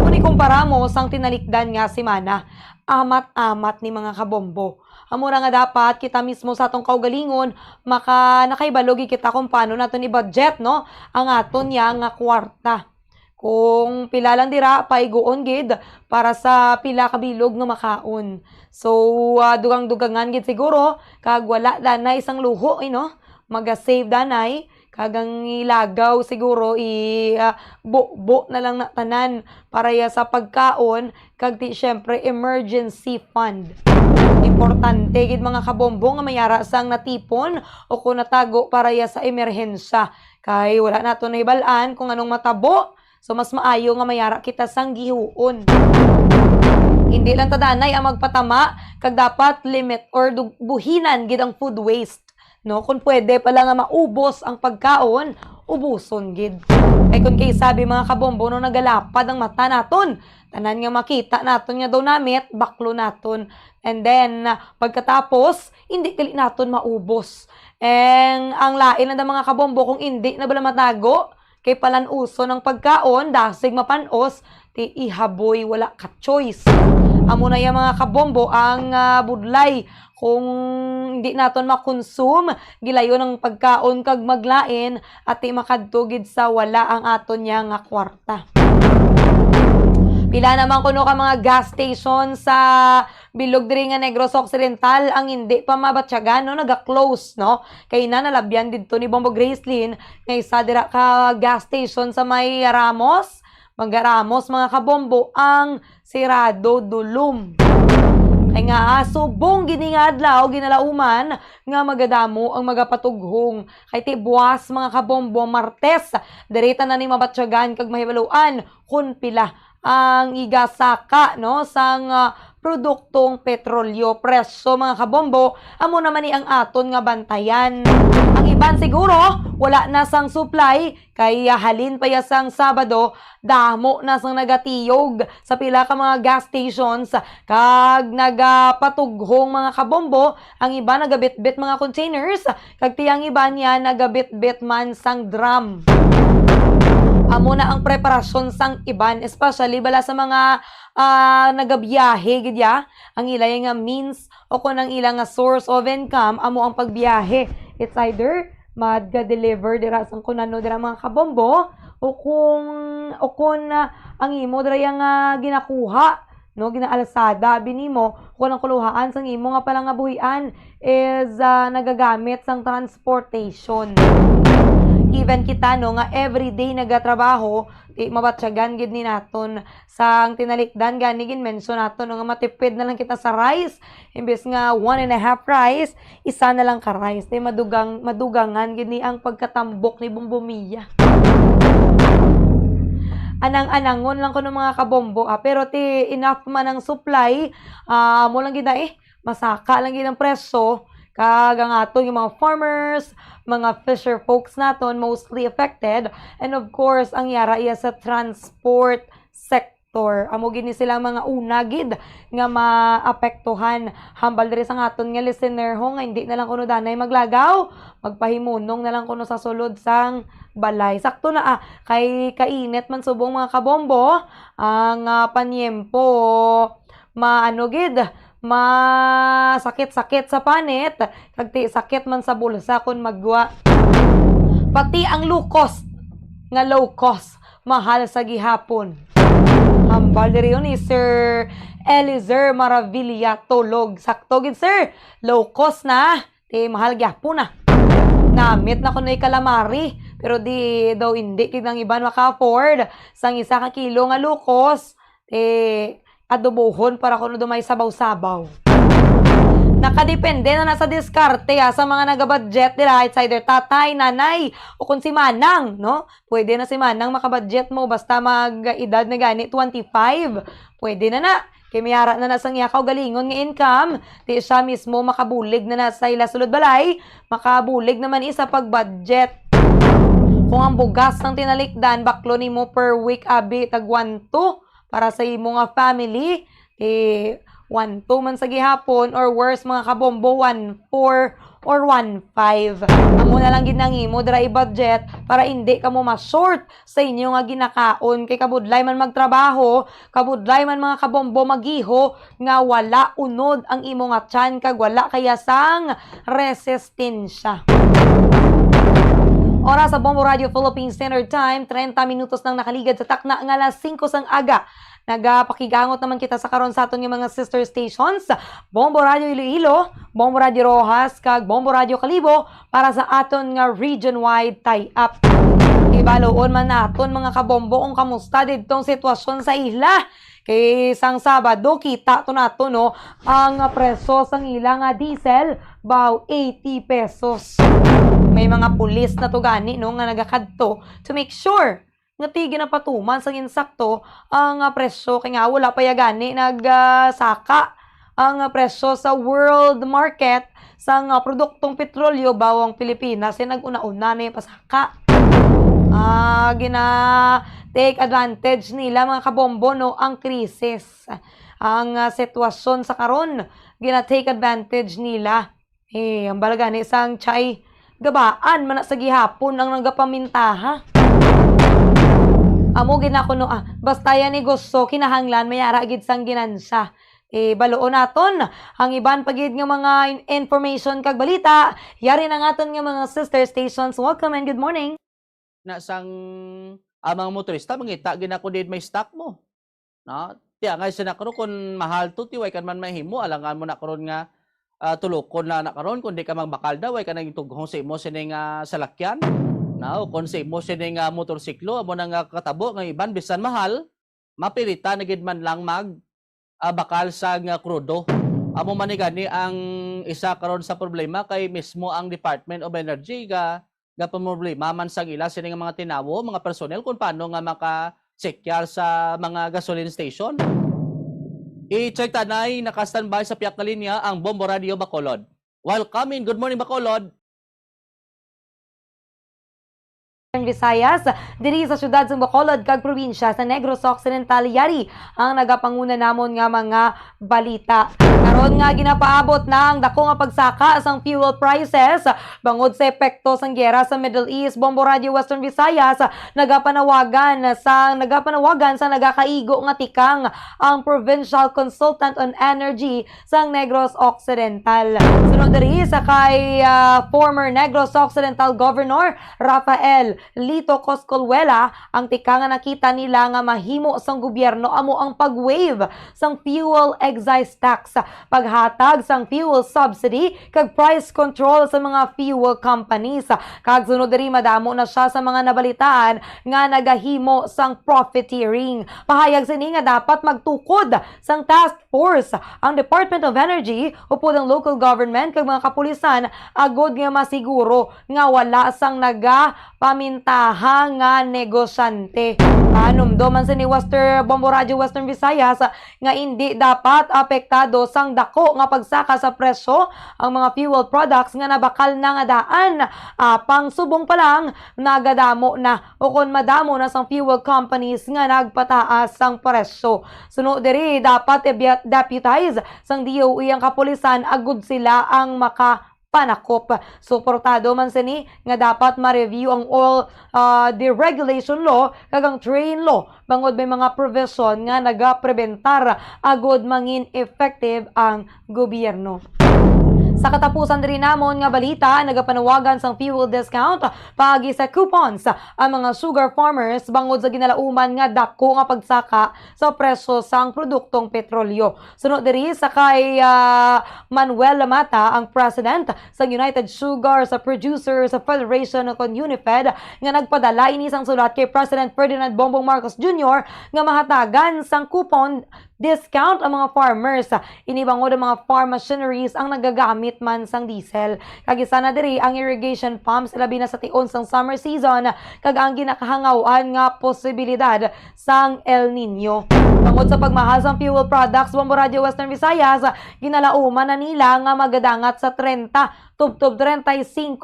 Kung ikumpara mo sang tinalikdan nga si Mana, amat-amat ni mga kabombo. Amura nga dapat kita mismo sa atong kaugalingon, nakaibalog kita kung paano naton i-budget, no? Ang aton ya nga kwarta. Kung pila lang dira, paiguon gid para sa pila kabilog nga makaon. So, dugang-dugangan gid siguro, kag wala danay isang luho, no? Maga-save danay, kagang ilagaw siguro buo na lang na tanan para ya sa pagkaon, kag ti syempre emergency fund. Importante gid mga kabombo nga mayara sang natipon o kung natago para ya sa emerhensya. Kay wala nato na ibalaan kung anong matabo, so mas maayo nga mayara kita sang gihuon. Hindi lang tadanay ang magpatama, kag dapat limit or buhinan gid ang food waste. No, kung pwede pala nga maubos ang pagkaon, ubuson gid. Ay kung kay sabi mga kabombo no nagalapad ang mata naton, tanan nga makita naton nga daw namit, baklo naton. And then pagkatapos, hindi kali naton maubos. And ang lain na mga kabombo kung hindi na bala matago, kay palan uso ng pagkaon, dasig mapanos, ti ihaboy wala ka choice. Amo na yung mga kabombo ang budlay kung hindi naton makonsume, gilayo ng pagkaon kag maglain at makadtugid sa wala ang aton niya nga kwarta. Pila naman kuno ka mga gas station sa bilog diri nga Negros Occidental ang hindi pa mabatsyagan, no? Naga-close, no? Kay nalabyan dito ni Bombo Gracelyn nga isa dira ka gas station sa may Ramos. Ramos mga kabombo ang sirado dulum. Kay nga subong gini nga adlaw ginalauman nga magadamo ang magapatughong. Kay ti buwas mga kabombo Martes, direta na ni mabatsyagan kag mahibaluan kun pila ang igasaka, no, sang produktong petrolyo. Presyo mga kabombo, amo naman ni ang aton nga bantayan. Ang iban siguro wala na sang supply, kay halin pa ya sang Sabado, damo na sang nagatiyog sa pila ka mga gas stations, kag nagapatughong mga kabombo. Ang iba nagabitbit mga containers, kag tiyang iba niya nagabitbit man sang drum. Amo na ang preparasyon sang iban, especially bala sa mga nagabiyahe gidya, ang ilay nga means o kung ang ilang nga source of income, amo ang pagbiyahe. It's either mag-deliver dira sang kunano dira mga kabombo o kung ang imo dira yang ginakuha, no, ginaalsada binimo kung ang kuluhaan sang imo nga pala nga buhian is nagagamit sang transportation. Even kita no nga everyday nagatrabaho, mabatsyagan gid ni naton sang tinalikdan gani gin mention naton no, nga matipid na lang kita sa rice, imbes nga 1.5 rice, isa na lang ka rice. Di madugangan gid ni ang pagkatambok ni Bombomiya. Anang-anangon lang ko ng mga kabombo, pero ti enough man ang supply, mo lang gid masaka lang gid ang presyo. Kag ang aton yung mga farmers, mga fisher folks naton mostly affected, and of course ang yara iya sa transport sector. Amo gini sila mga unagid nga maapektuhan. Hambal diri sa aton nga listener ho nga hindi na lang kuno danay maglagaw, magpahimunong na lang kuno sa sulod sang balay. Sakto na kay kainit man subong mga kabombo ang panyempo masakit-sakit sa panit, kagti sakit man sa bulsa kun magwa. Pati ang low cost, mahal sa gihapon. Hambal diri yun ni Sir Elizer Maravilla Tulog. Sakto gid sir. Low cost na. Ti mahal gyapon na. Namit na ko na calamari. Pero di daw hindi kid nang iban maka-afford. Sang isa ka kilo nga lukos. Adobohon para kuno dumay sabaw-sabaw. Nakadepende na nasa diskarte sa mga nagabudget nila. It's either tatay, nanay, o kung si Manang, no? Pwede na si Manang makabudget mo basta mag-edad na gani 25. Pwede na. Kaya mayara na nasang yakaw galingon nga income. Di siya mismo makabulig na nasa ila sulod balay. Makabulig naman isa pag-budget. Kung ang bugas ng tinalikdan, baklo ni mo per week abi tag 1-2 para sa imo nga family. 1-2 man sa gihapon or worse mga kabombo 1-4 or 1-5. Amo na lang ginangimo dira i-budget para hindi ka mo ma-short sa inyo nga ginakaon kay kabudlay man magtrabaho, kabudlay man mga kabombo magiho nga wala unod ang imo nga tiyan kag wala kaya sang resistensya. Oras sa Bombo Radio Philippine Standard Time, 30 minutos nang nakaligad sa takna nga alas 5 sang aga. Nagapakigangot naman kita sa karon sa aton nga mga sister stations, Bombo Radio Iloilo, Bombo Radio Rojas, kag Bombo Radio Kalibo para sa aton nga region-wide tie-up. Ibaloon man naton mga kabombo kung kamusta didtong sitwasyon sa isla. Kay isang Sabado, kita to nato no, ang preso sang ilang diesel, baw 80 pesos. May mga pulis na to gani no, nga nagakadto to make sure nga tigin na patuman sa insakto ang presyo kay nga wala pa yagani nagsaka ang presyo sa world market sa produktong petrolyo bawang Pilipinas nag-una-una na pasaka. Take advantage nila mga kabombo no ang krisis. Ang sitwasyon sa karon gina-take advantage nila. Ang balagani sang chay gabaan man sa gihapon ang nagapamintaha. Amo ginakuno basta yan negosyo kinahanglan mayara gid sang ginansya. Baloon naton ang iban pagid nga mga information kag balita. Yari na ngaton nga mga sister stations. Welcome and good morning. Na sang amang motorista mangita ginako did may stock mo. No? Tiya nga sina karon kun mahal to ti way kan man mahimo alangan mo na karon nga tulokon na karon kun di ka magbakal daw way ka nang tughong sa imo sini nga salakyan. Now, kung sa imo siya nga motorsiklo, amo na nga katabo, nga iban, bisan mahal, mapilita na gid man lang bakal sa nga krudo. Amo man ni gani ang isa karon sa problema kay mismo ang Department of Energy ga problema man sang ila sini nga mga tinawo, mga personnel kung paano nga maka-checyar sa mga gasoline station. I-check tanay, naka-standby sa piyak na linya ang Bombo Radio Bacolod. Welcome in, good morning Bacolod. Visayas, diri sa syudad sa Bacolod kag probinsya sa Negros Occidental yari ang nagapanguna namon nga mga balita. Karon nga ginapaabot na ang dako nga pagsaka sang fuel prices bangod sa epekto sang giyera sa Middle East. Bombo Radio Western Visayas nagapanawagan sa nagakaigo nga tikang ang Provincial Consultant on Energy sang Negros Occidental. Sunod diri sa kay former Negros Occidental Governor Rafael Lito Coscolwela, ang tika nga nakita nila nga mahimo sang gobyerno amo ang pag-waive sang fuel excise tax, paghatag sang fuel subsidy kag price control sa mga fuel companies. Kag sunod diri madamo na siya sa mga nabalitaan nga nagahimo sang profiteering. Pahayag sini nga dapat magtukod sang task force ang Department of Energy upod ang local government kag mga kapulisan agod nga masiguro nga wala sang pamintaha nga negosyante. Panumdo man sa ni Bombo Radio Western Visayas nga hindi dapat apektado sang dako nga pagsaka sa presyo ang mga fuel products nga nabakal na nga daan. Pang subong pa lang nagadamo na o kon madamo na sang fuel companies nga nagpataas sang presyo. Sunod diri dapat deputize sang DOE ang kapulisan agud sila ang panakop. Suportado man sini nga dapat ma-review ang all deregulation law kag ang train law bangod may mga provision nga nagaprebentar agud mangin effective ang gobyerno. Sa katapusan diri namon nga balita, nagapanawagan sang fuel discount paagi sa coupons ang mga sugar farmers bangod sa ginalauman nga dako nga pagsaka sa presyo sang produktong petrolyo. Sunod diri sa kay Manuel Lamata, ang president sa United Sugar sa Producers Federation kon UNIFED, nga nagpadala ini sang sulat kay President Ferdinand Bongbong Marcos Jr. nga mahatagan sang coupon discount ang mga farmers. Inibangod ang mga farm machineries ang nagagamit man sang diesel. Kagisa na diri ang irrigation pumps labi na sa tion sang summer season kag ang ginakahangawan nga posibilidad sang El Nino. Bangod sa pagmahal sang fuel products, Bombo Radio Western Visayas ginalauman na nila nga magadangat sa 30 tubtob 35%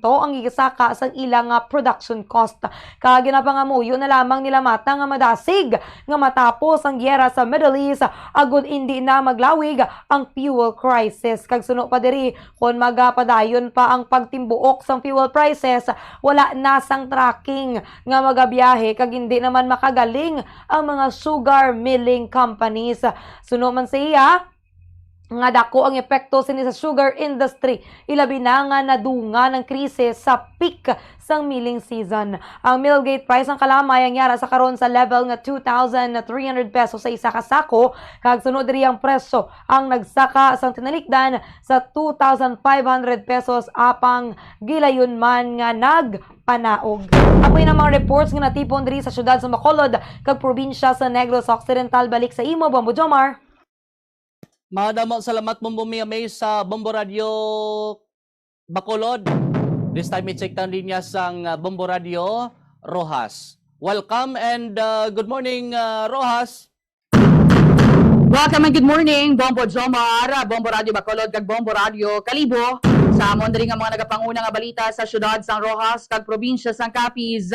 ang igisaka sa ilang production cost. Kag ginapangamuyo na lamang nila mata nga madasig nga matapos ang gyera sa Middle East agud hindi na maglawig ang fuel crisis. Kag suno pa diri kon magapadayon pa ang pagtimbuok sang fuel prices, wala na sang tracking nga magabiyahe kag hindi naman makagaling ang mga sugar milling companies. Suno man siya nga dako ang epekto sini sa sugar industry, ilabi na nga nadunga ng krisis sa peak sang milling season. Ang mill gate price ng kalamay ang yara sa karon sa level nga 2,300 pesos sa isa ka sako, kag sunod diri ang presyo ang nagsaka sang tinalikdan sa 2,500 pesos apang gilayon man nga nagpanaog. Apoy na mga reports nga natipon diri sa syudad sa Bacolod kag probinsya sa Negros Occidental. Balik sa imo, Bombo Jomar. Madamo salamat Bombo May sa Bombo Radio Bacolod. This time i-check ang linya sang Bombo Radio Rojas. Welcome and good morning Rojas. Welcome and good morning Bombo Jomar, Bombo Radio Bacolod kag Bombo Radio Kalibo. Sa amon diri nga mga nagapanguna nga balita sa syudad sang Rojas kag probinsya sang Capiz.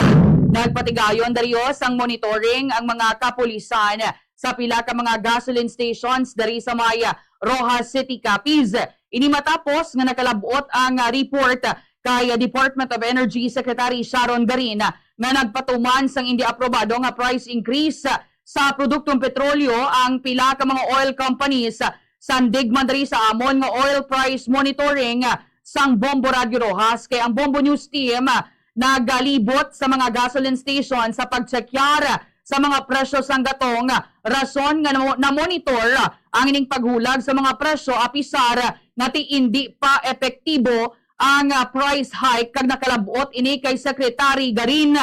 Nagpatigayon dariyo sang monitoring ang mga kapulisan sa pila ka mga gasoline stations dari sa may Rojas City, Capiz. Ini matapos nga nakalabot ang report kay Department of Energy Secretary Sharon Garin nga nagpatuman sang hindi aprobado nga price increase sa produktong petrolyo ang pila ka mga oil companies. Sandig man dari sa amon nga oil price monitoring sang Bombo Radio Rojas kay ang Bombo News Team nagalibot sa mga gasoline station sa pagtsekyar sa mga presyo sang gatong, rason nga na-monitor ang ining paghulag sa mga presyo apisar nga ti hindi pa epektibo ang price hike kag nakalabot ini kay Secretary Garin.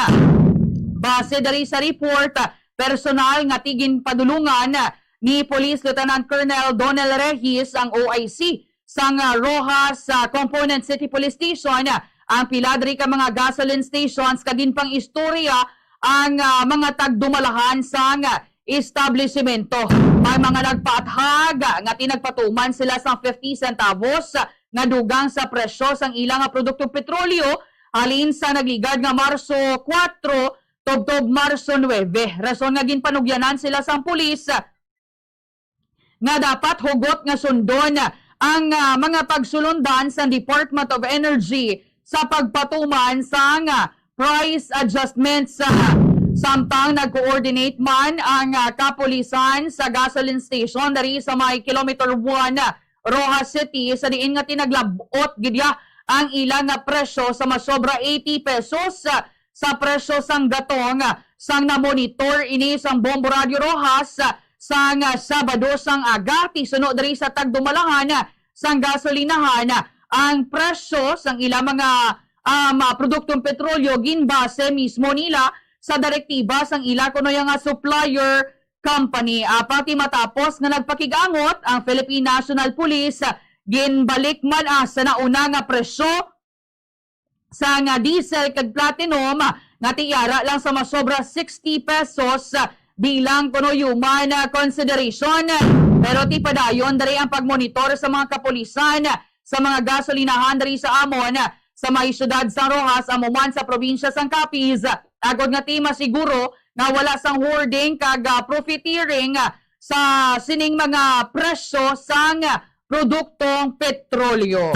Base dari sa report, personal nga tigin padulungan ni Police Lieutenant Colonel Donel Regis ang OIC sang Rojas Component City Police Station ang piladri ka mga gasoline stations kagin pang istorya ang mga tagdumalahan sa establishmento. May mga nagpaathag nga tinagpatuman sila sa 50 centavos nga dugang sa presyo sang ilang produktong petrolyo halin sa nagligad nga Marso 4 tubtob Marso 9. Rason nga ginpanugyanan sila sang pulis nga dapat hugot nga sundon ang mga pagsulundan sa Department of Energy sa pagpatuman sa price adjustments. Samtang nag-coordinate man ang kapulisan sa gasoline station dari sa may kilometer 1 Rojas City sa diin nga tinaglabot gidya ang ilang presyo sa masobra 80 pesos sa presyo sang gatong sang na-monitor ini sang Bombo Radio Rojas sang Sabado sang aga tisuno dari sa tagdumalahan sang gasolinahan ang presyo sang ilang mga produktong petrolyo ginbase mismo nila sa direktiba sang ila kuno nga supplier company. Pati matapos nga nagpakigangot ang Philippine National Police ginbalik man sa nauna nga presyo sa nga diesel kag platinum nga tiyara lang sa masobra 60 pesos bilang kuno human consideration. Pero ti padayon dari ang pagmonitor sa mga kapulisan sa mga gasolinahan dari sa amon sa may syudad sa Rojas, amuman sa probinsya sang Capiz. Agod nga ti masiguro na wala sang hoarding kag profiteering sa sining mga presyo sang produktong petrolyo.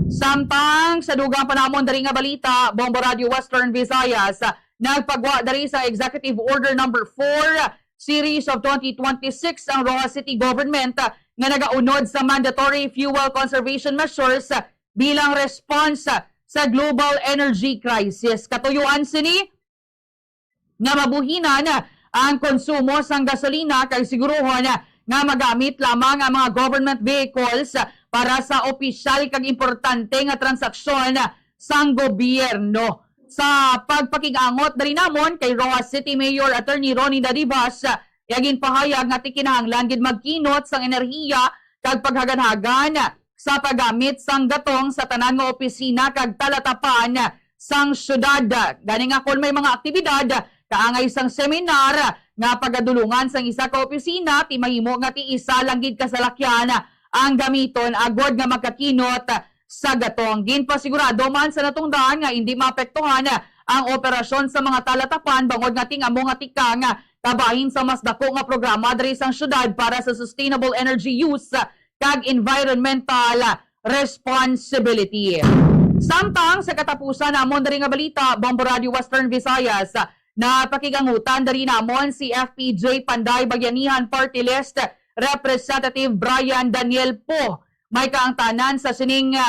Samtang sa dugang panamon dari nga balita, Bombo Radio Western Visayas nagpagwa dari sa Executive Order number 4 Series of 2026 ang Rojas City Government nga nagaunod sa mandatory fuel conservation measures bilang response sa global energy crisis. Katuyuan sini nga mabuhinan ang konsumo sang gasolina kay siguruhon nga magamit lamang ang mga government vehicles para sa opisyal kag importante nga transaksyon sang gobyerno. Sa pagpakigangot dali namon kay Rojas City Mayor Attorney Ronnie Dadibas, yagin pahayag nga tikinahanglan gid magkinot sang enerhiya kag paghaganhagan sa paggamit sang gatong sa tanan nga opisina kag talatapan sang syudad. Gani nga kung may mga aktibidad kaangay sang seminar nga pagadulungan sang isa ka opisina, ti mahimo nga ti isa lang gid kasalakyan ang gamiton agod nga magkakinot sa gatong. Ginpasigurado man sa natungdan nga hindi maapektuhan ang operasyon sa mga talatapan bangod nga tingamo nga tikang kabahin sa mas dako nga programa diri sang syudad para sa sustainable energy use kag environmental responsibility. Samtang sa katapusan namon diri nga balita, Bombo Radio Western Visayas, na pakigangutan diri namon si FPJ Panday Bayanihan Party List Representative Brian Daniel Po. May kaangtanan sa sining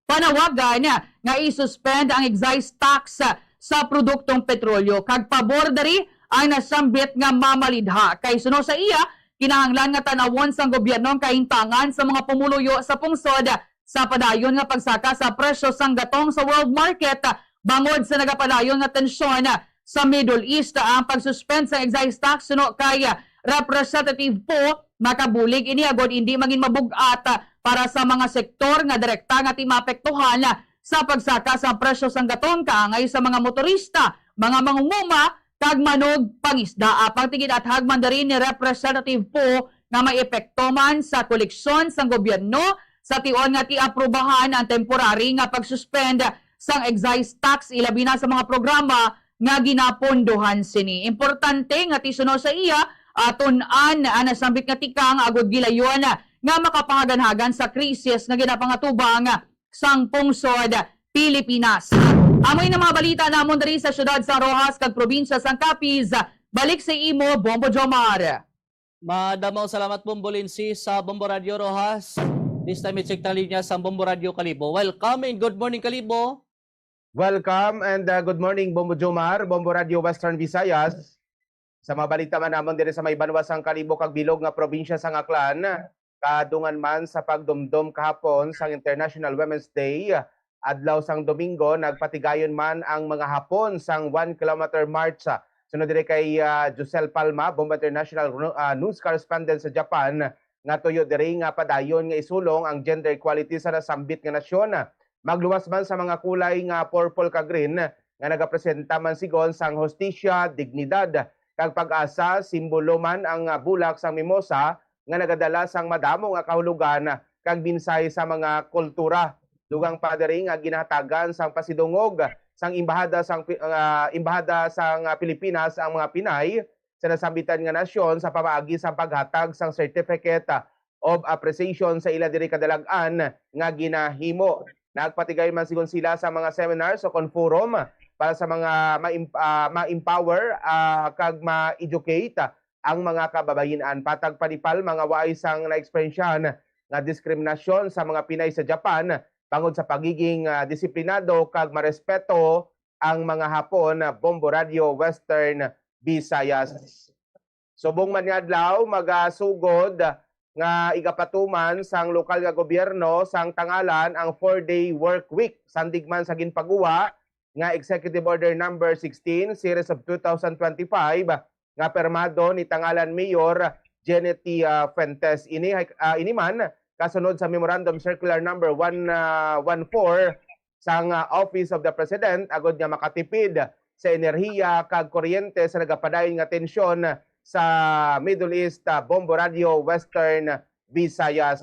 panawagan nga i-suspend ang excise tax sa produktong petrolyo kag pabor diri ay nasambit nga mamalidha. Kay suno sa iya, kinahanglan nga tanawon sang gobyerno ang kahintangan sa mga pumuluyo sa pungsod sa padayon nga pagsaka sa presyo sang gatong sa world market bangod sa nagapadayon nga tensyon sa Middle East. Ang pagsuspend sa excise tax suno kay Representative Po makabulig ini agod hindi maging mabugat para sa mga sektor nga direkta nga timapektuhan sa pagsaka sa presyo sang gatong kaangay sa mga motorista, mga mangunguma kag manog pangisda. Pagtigid at hagman diri ni Representative Po nga may epekto man sa koleksyon sang gobyerno sa tion nga ti-aprobahan ang temporary nga pagsuspend sang excise tax ilabi na sa mga programa nga ginapondohan sini. Importante nga tisuno sa iya tun-an nasambit nga tikang agud gilayon nga makapangaganhagan sa krisis nga ginapangatubang sang pungsod Pilipinas. Amoy na mga balita namon diri sa syudad sa Rojas kag probinsya sang Capiz. Balik sa imo, Bombo Jomar. Madamong salamat Bombo Lindsay sa Bombo Radio Rojas. This time i-check na linya sa Bombo Radio Kalibo. Welcome and good morning Kalibo. Welcome and good morning Bombo Jomar, Bombo Radio Western Visayas. Sa mabalita man namon diri sa may banwa sang Kalibo kag bilog nga probinsya sang Aklan, kadungan man sa pagdumdum kahapon sang International Women's Day, adlaw sang Domingo nagpatigayon man ang mga Hapon sang 1 kilometer march. Sunod diri kay Josel Palma, Bombo International News Correspondent sa Japan, nga tuyo diri nga padayon nga isulong ang gender equality sa nasambit nga nasyon. Magluwas man sa mga kulay nga purple kag green nga nagapresenta man sigon sang hostisya, dignidad kag pag-asa, simbolo man ang bulak sang mimosa nga nagadala sang madamo nga kahulugan kag binsay sa mga kultura. Dugang padering nga ginahatagan sang pasidungog sang imbahada sang Pilipinas ang mga Pinay sa nasambitan nga nasyon sa pamaagi sa paghatag sang Certificate of Appreciation sa ila diri kadalag-an nga ginahimo. Nagpatigay man sigon sila sa mga seminars o forum para sa mga ma-empower kag ma-educate ang mga kababayenan. Patag panipal mga waay sang na-eksperyensyahan nga diskriminasyon sa mga Pinay sa Japan bangod sa pagiging disiplinado kag marespeto ang mga Hapon. Bombo Radio Western Visayas. Subong man nga adlaw magasugod nga igapatuman sang lokal nga gobyerno sang tangalan ang 4-day work week sandig man sa ginpagawa nga Executive Order number 16 series of 2025 nga permado ni tangalan Mayor Janet Fuentes. Ini man kasunod sa Memorandum Circular number 114 sang Office of the President agod nga makatipid sa enerhiya kag kuryente sa nagapadayon nga tensyon sa Middle East. Bombo Radio Western Visayas.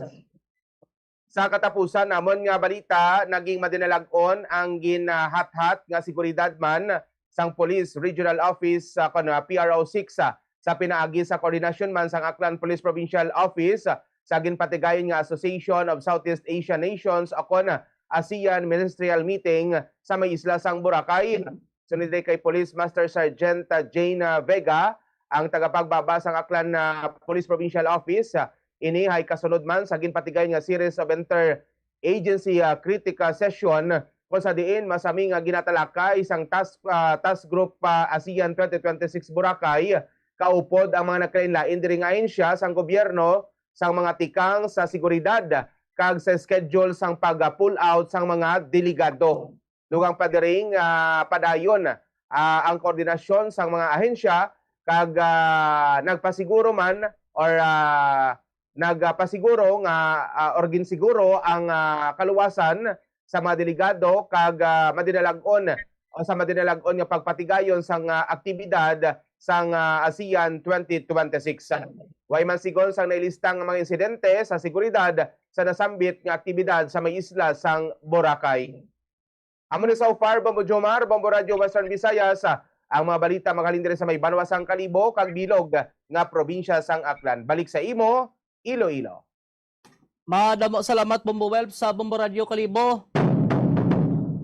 Sa katapusan namon nga balita, naging madinalagon ang ginahat-hat nga seguridad man sang Police Regional Office PRO 6 sa pinaagi sa koordinasyon man sang Aklan Police Provincial Office sa ginpatigayon nga Association of Southeast Asian Nations akon ASEAN Ministerial Meeting sa may isla sang Boracay. Sunod kay Police Master Sergeant Jane Vega, ang tagapagbaba sang Aklan Police Provincial Office, Ini hay kasunod man sa ginpatigay nga series of inter-agency critic session kung sa diin masami nga ginatalakay isang task group ASEAN 2026 Boracay kaupod ang mga nagkalain-lain diri nga ahensya sang gobyerno sang mga tikang sa seguridad kag sa schedule sang pag-pull out sang mga delegado. Dugang pa diring padayon ang koordinasyon sang mga ahensya kag nagpasiguro man or nagpasiguro nga or ginsiguro ang kaluwasan sa mga delegado kag madinalag-on o sa madinalag-on nga pagpatigayon sang aktibidad sang ASEAN 2026. Way man sigon sang nailistang mga insidente sa seguridad sa nasambit nga aktibidad sa may isla sang Boracay. Amo ni so far, Bombo Jomar, Bombo Radio Western Visayas, ang mga balita magalindre sa may banwa sang Kalibo kag bilog nga probinsya sang Aklan. Balik sa imo, Iloilo. Madamo salamat Bombo Welp sa Bombo Radio Kalibo.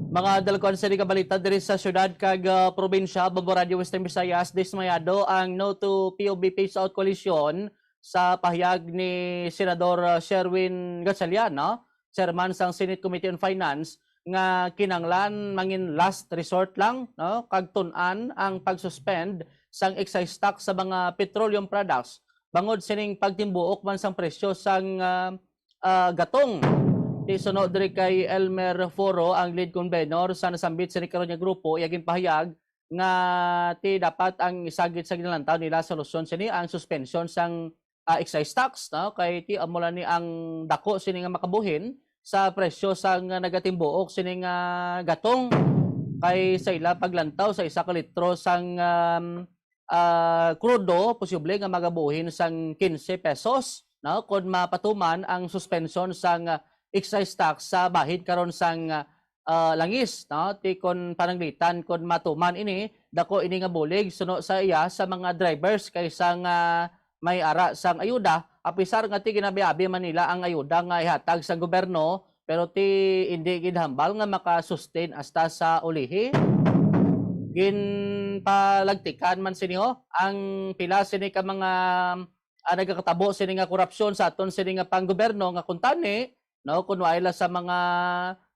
Mga dalkon sa balita diri sa syudad kag probinsya, Bombo Radio Western Visayas, dismayado ang No to POB Peace Out Coalition sa pahayag ni Senador Sherwin Gatchalian, no? Chairman sang Senate Committee on Finance, nga kinanglan mangin last resort lang, no, kag tun-an ang pag-suspend sang excise tax sa mga petroleum products bangod sining pagtimbuok man sang presyo sang gatong. Di sunod diri kay Elmer Foro, ang lead convener sa nasambit sa karon nga grupo, iyagin pahayag nga ti dapat ang isagit sa ginalantaw nila solusyon sini ang suspension sang excise tax, no, kay ti amula ni ang dako sini nga makabuhin sa presyo sang nagatimbuok sining gatong kay sa ila paglantaw sa 1 ka litro sang krudo posible nga magabuhin sang 15 pesos, no, kun mapatuman ang suspension sang excise tax sa bahid karon sang langis, no, ti kon pananglitan kun matuman ini dako ini nga bulig suno sa iya sa mga drivers kaysa nga may ara sang ayuda. Apisar nga ti ginabiabi man nila ang ayuda nga ihatag sa gobyerno, pero ti hindi gidhambal nga makasustain hasta sa ulihi. Ginpalagtikan man siniho ang pila sini ka mga nagakatabo sini nga korupsyon sa aton sini nga panggobyerno nga kuntani, no, kunwaila sa mga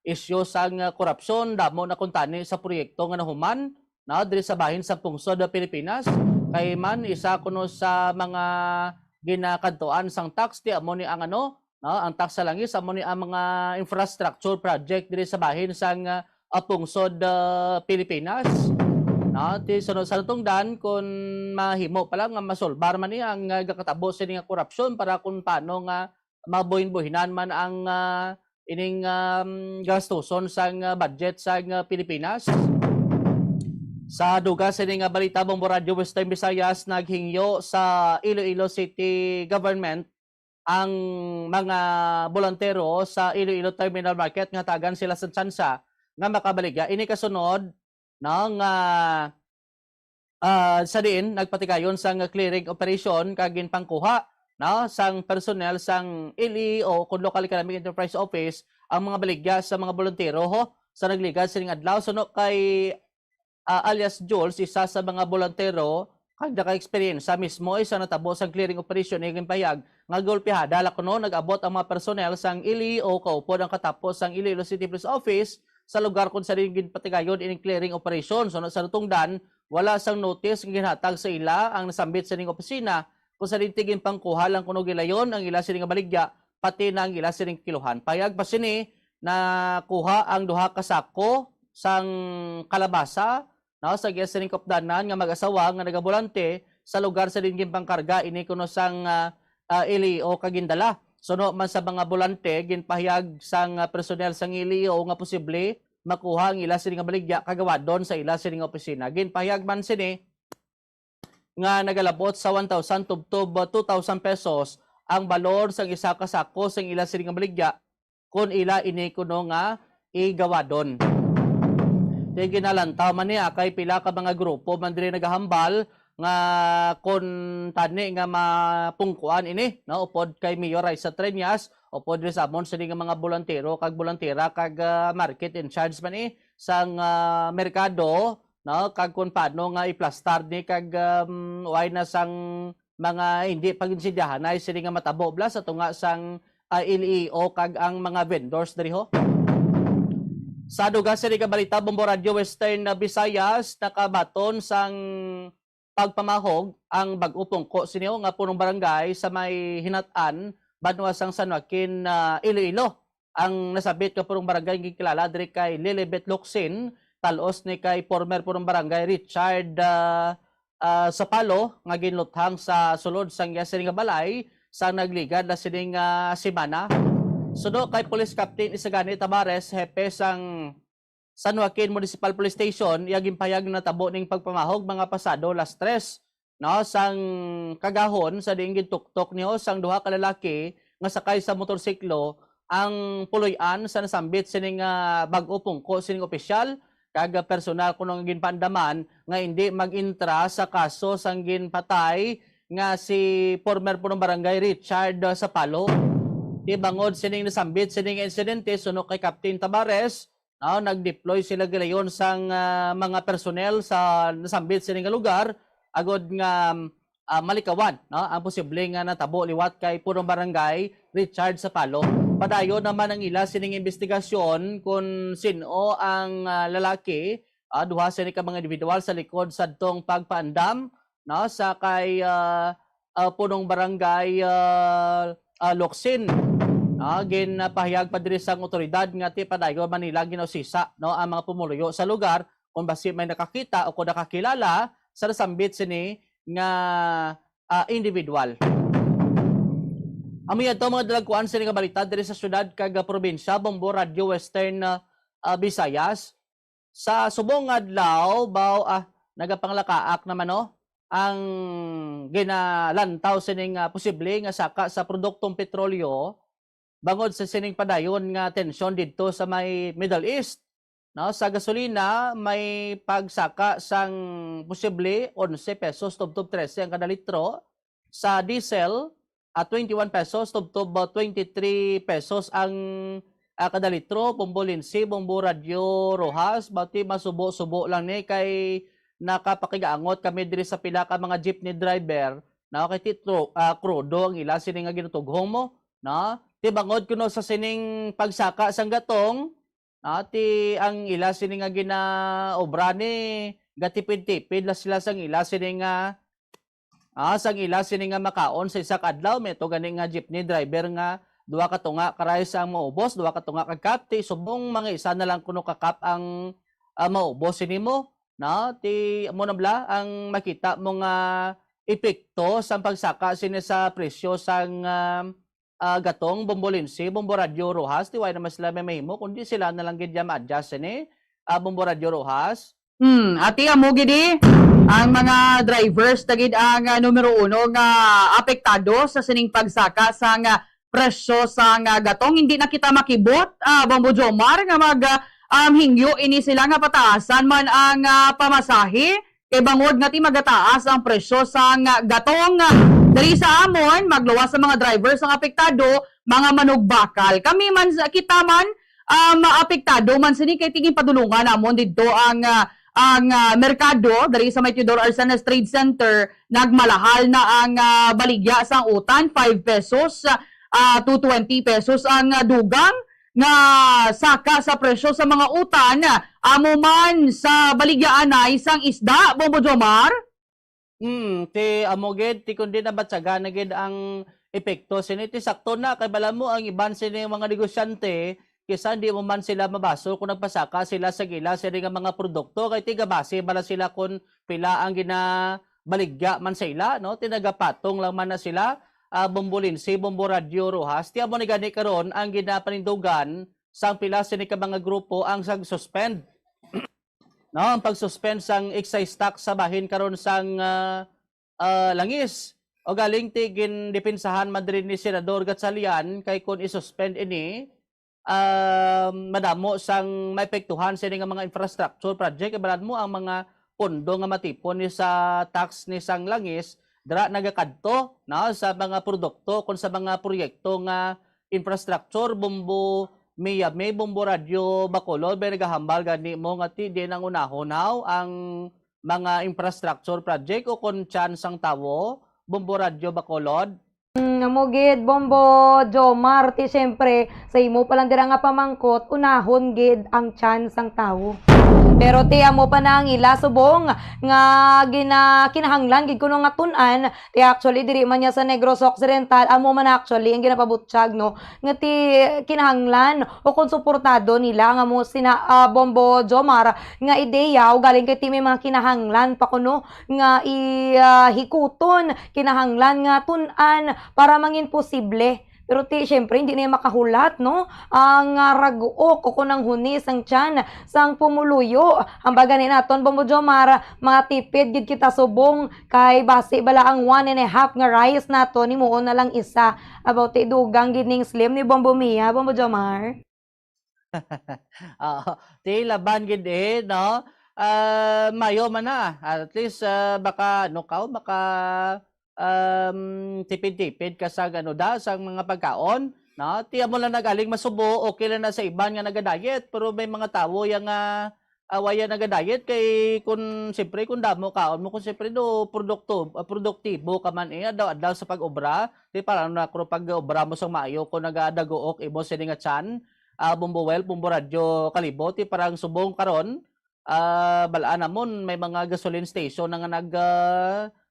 isyu sang korupsyon damo na kuntani sa proyekto nga nahuman, no, diri sa bahin sa pungsod sa Pilipinas. Kay man isa kuno sa mga ginakadtuan sang tax ti amo ni ang ano, no, ang tax sa langis amo ni ang mga infrastructure project diri sa bahin sang pungsod Pilipinas, no, ti sunod sa tungdan kun mahimo pa lang nga masolbar man ni ang gakatabo sini nga korupsyon para kun paano nga mabuhin-buhinan man ang ining gastuson sang budget sang Pilipinas. Sa duga sa nga balita, Bombo Radio Western Visayas, naghingyo sa Iloilo City Government ang mga bolontero sa Iloilo Terminal Market nga tagan sila sa tsansa nga makabaligya. Ini kasunod ng sa diin nagpatigayon sang clearing operation kagin pangkuha, no, sang personnel sang ILI o kun Local Economic Enterprise Office ang mga baligya sa mga bolontero ho sa nagligad sining adlaw. Suno kay alias Jules, isa sa mga bolontero kag naka-experience sa mismo isa natabo sa clearing operation ng payag nga golpihada lakuno nag-abot ang mga personnel sang ILI o kaupod ang katapos sang Iloilo City Police Office sa lugar kung sa rin patigayon ining clearing operation. So sa tungdan wala sang notice nga ginhatag sa ila ang nasambit sa ning opisina kung sa rin tigin pangkuha lang kuno gilayon ang ila sining baligya pati na ang ila sining kiluhan. Payag pa sini na kuha ang duha ka sako sang kalabasa, no, sa giasining kopdanan nga mag-asawa nga nagabulante sa lugar sa dinggin pangkarga ini kuno sang ILI o kagindala. Suno man sa mga bulante ginpahayag sang personnel sang ILI o nga posible makuha ang ila sining baligya kagawadon sa ila sining opisina. Ginpahayag man sini nga nagalabot sa 1,000 tubtob 2,000 pesos ang balor sang isa ka sako sang ila sining baligya kun ila ini kuno nga igawadon. Di ginalantaw man niya kay pila ka mga grupo man diri nagahambal nga kon tani nga mapungkuan ini, no, upod kay Mayor Raisa Treñas upod diri sa amon sa mga bolontero kag bolontera kag market in charge man ni sang merkado, no, kag kun paano nga iplastar ni kag way na sang mga hindi paginsidyahan ay sini nga matabo bla sa tunga sang LEO kag ang mga vendors diri ho. Sa duga sa balita Bombo Radio Western Visayas nakabaton sang pagpamahog ang bag-o tungko siniyo nga punong barangay sa may hinat-an banwa sang San Joaquin Iloilo. Ang nasabit ka punong barangay gikilala diri kay Lilibet Locsin talos ni kay former punong barangay Richard Sapalo nga ginluthang sa sulod sang sini nga balay sa nagligad na sining simana. Suno kay Police Captain Isagani Tabares, hepe sang San Joaquin Municipal Police Station, yaging payag na tabo ning pagpamahog mga pasado las 3 no sang kagahon sa diinggid tuktok niyo sang duha ka lalaki nga sakay sa motorsiklo ang puloy-an sa nasambit sining bag-o pungko sining opisyal kag personal kuno nga ginpandaman nga hindi mag-intra sa kaso sang ginpatay nga si former punong barangay Richard Sapalo. Di bangod sining nasambit sining insidente suno kay Captain Tabares, nag-deploy sila gilayon sang mga personnel sa nasambit sining lugar agod nga malikawan ang posible nga natabo liwat kay punong barangay Richard Sapalo. Padayon naman ang ila sining investigasyon kung sino ang lalaki, duha sini ka mga individual sa likod sadtong pagpaandam sa kay punong barangay Locsin. Ginapahayag pa diri sang otoridad nga ti padayon Manila ginausisa ang mga pumuluyo sa lugar kung basi may nakakita o kung nakakilala sa nasambit sini nga individual. Amo yato mga dalagkuan sini nga balita diri sa syudad kag probinsya Bombo Radio Western Visayas. Sa subong adlaw nagapanglakaak naman ang ginalantaw sining posible nga saka sa produktong petrolyo bangod sa sining padayon nga tensyon didto sa may Middle East. Sa gasolina may pagsaka sang posible 11 pesos tubtob 13 ang kada litro. Sa diesel 21 pesos tubtob 23 pesos ang kada litro. Bombo Linsi, Bombo Radio Rojas, bati masubo-subo lang ni kay nakapakigaangot kami diri sa pila ka mga jeepney driver kay titro krudo ang ila sining nga ginutughong mo ti bangod kuno sa sining pagsaka sang gatong ti ang ila sining nga ginaobra ni gatipid-tipid la sila sang ila sining sang ila sining nga makaon sa isa ka adlaw meto gani nga jeepney driver nga duha ka tunga karay sa maubos, duha ka tunga kag kap ti subong mga isa na lang kuno kakap ang maubos nimo ti mo na bla ang makita mo nga epekto sa pagsaka sini sa presyo sang gatong Bombo Linsi, Bombo Radio Rojas, ti way naman sila may mahimo kundi sila na lang gid ma-adjust ni Bombo Radio Rojas. Ati amo gidi ang mga drivers tagid ang numero 1 nga apektado sa sining pagsaka sang presyo sang gatong hindi na kita makibot Bombo Jomar nga mag hingyo ini sila nga pataasan man ang pamasahe kay bangod nga ti magataas ang presyo sang gatong dali sa amon magluwas sa mga drivers ang apektado mga manugbakal kami man kita man maapektado man sini kay tingin padulungan namon didto ang merkado dali sa may Teodoro Arsanes Trade Center nagmalahal na ang baligya sang utan 5 pesos to 20 pesos ang dugang nga saka sa presyo sa mga utan amo man sa baligyaan na isang isda Bombo Jomar. Ti amoged ti kundi na batsaga na gid ang epekto sini ti sakto na kay bala mo ang iban sini mga negosyante kaysa hindi mo man sila mabaso kung nagpasaka sila sa gila sini nga mga produkto kay tiga base bala sila kung pila ang ginabaligya man sa ila tinagapatong lang man na sila. Bombo Linsi, Bombo Radio Rojas, ti amo ni gani karon ang ginapanindugan sang pila sini ka mga grupo ang sag-suspend. Ang pag-suspend sang excise tax sa bahin karon sang langis. O galing ti gindepensahan madrid ni Senador Gatchalian kay kun i-suspend ini madamo sang maepektuhan sini nga mga infrastructure project ibalad mo ang mga pondo nga matipon ni sa tax ni sang langis dara nagakadto sa mga produkto kung sa mga proyekto nga infrastructure Bombo Miyame, Bombo Radio Bacolod may nagahambal gani mo nga ti di nang unahonaw ang mga infrastructure project o kung chance ang tawo Bombo Radio Bacolod? Namugid, Bombo, Jomar, ti siyempre, sa imo palang dira nga pamangkot, unahon gid ang chance ang tao. Pero ti amo pa na ang ila subong nga kinahanglan gid kuno nga tun-an, ti actually diri man niya sa Negros Occidental, amo man actually ang ginapabutsyag no nga ti kinahanglan o kung suportado nila nga mo sina Bombo Jomar nga ideya o galing kay ti may mga kinahanglan pa kuno nga hikuton, kinahanglan nga tun-an para mangin posible. Pero ti, syempre, hindi na makahulat, no? Ang raguok o kunang hunis ang tiyan sang pumuluyo. Ang bagani naton, Bombo Jomar, mga tipid, gid kita subong, kay basi bala ang 1.5 nga rice nato, ni muon na lang isa. About ti dugang gid ning slim ni Bombo Mia, Bombo Jomar. Ti laban gid no? Mayo man na. At least, baka tipid-tipid ka sa sa mga pagkaon, no? Tiya mo lang nagaling masubo, okay lang na sa iban nga naga-diet, pero may mga tao yang awaya naga-diet kay kung siyempre kung damo kaon mo kung siyempre do produktibo ka man adlaw sa pag-obra, di parang na kung pag-obra mo sa maayo kung nagadagook imo sini nga chan, Bombo Radio Kalibo, ti parang subong karon, balaan namon may mga gasoline station na nga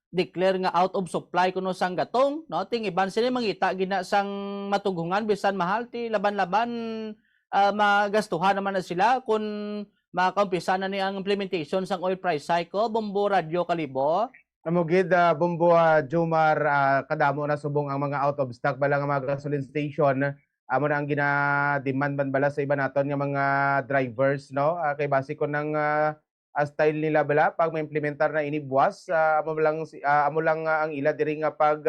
declare nga out of supply kuno sang gatong, no? Ting iban sila mangita gina sang matugungan bisan mahal ti laban-laban, magastuhan naman na sila kung makaumpisa na ni ang implementation sang oil price cycle. Bombo Radio Kalibo. Namugid, Bombo Jomar, kadamo na subong ang mga out of stock bala nga mga gasoline station. Amo na ang gina-demand man bala sa iba naton nga mga drivers, no? Kay base ko ng style nila bala pag ma-implementar na inibuwas, amo lang ang ila diri nga pag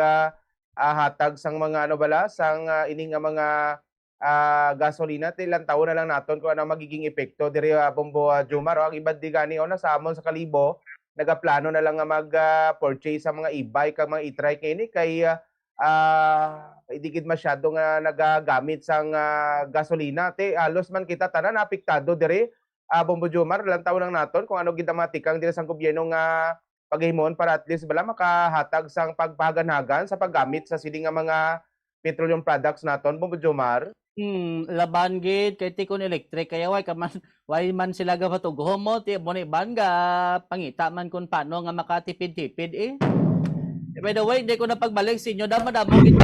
hatag sang mga sang ining mga gasolina ti ilang taon na lang naton kung ano magiging epekto diri Bombo Jomar. Ang iba di gani sa amon sa Kalibo nagaplano na lang nga mag-purchase sa mga e-bike kag mga e-trike kini kay idigid masyado nga nagagamit sang gasolina ti halos man kita tanan apektado diri Bombo Jomar, lang taon lang naton kung ano gidamatikang diri sang gobyerno nga paghimon para at least bala makahatag sang pagpahaganagan sa paggamit sa sili nga mga petroleum products naton, Bombo Jomar. Laban gid kay tikon electric kaya way man sila ga matughom mo ti mo ni ban ga pangita man kun paano nga makatipid-tipid By the way, hindi ko na pagbalik sa inyo, damo gid.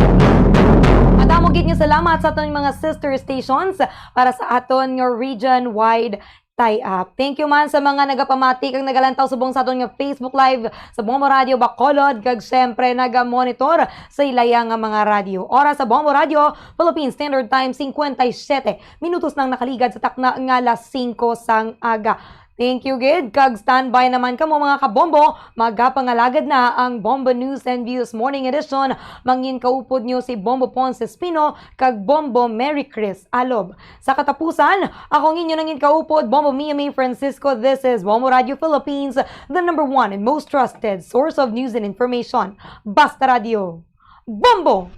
Madamo gid nga salamat sa aton mga sister stations para sa aton nga region-wide tie-up. Thank you man sa mga nagapamati kag nagalantaw subong sa aton nga Facebook Live sa Bombo Radio Bacolod kag syempre naga-monitor sa ilayang nga mga radio. Oras sa Bombo Radio, Philippine Standard Time 57 minutos nang nakaligad sa takna nga alas 5 sang aga. Thank you, Gid. Kag standby naman kamo mga kabombo. Magapangalagad na ang Bombo News and Views Morning Edition. Mangin kaupod nyo si Bombo Ponce Espino kag Bombo Mary Chris Alob. Sa katapusan, ako inyo nangin kaupod, Bombo Mia May Francisco. This is Bombo Radio Philippines, the #1 and most trusted source of news and information. Basta Radio. Bombo!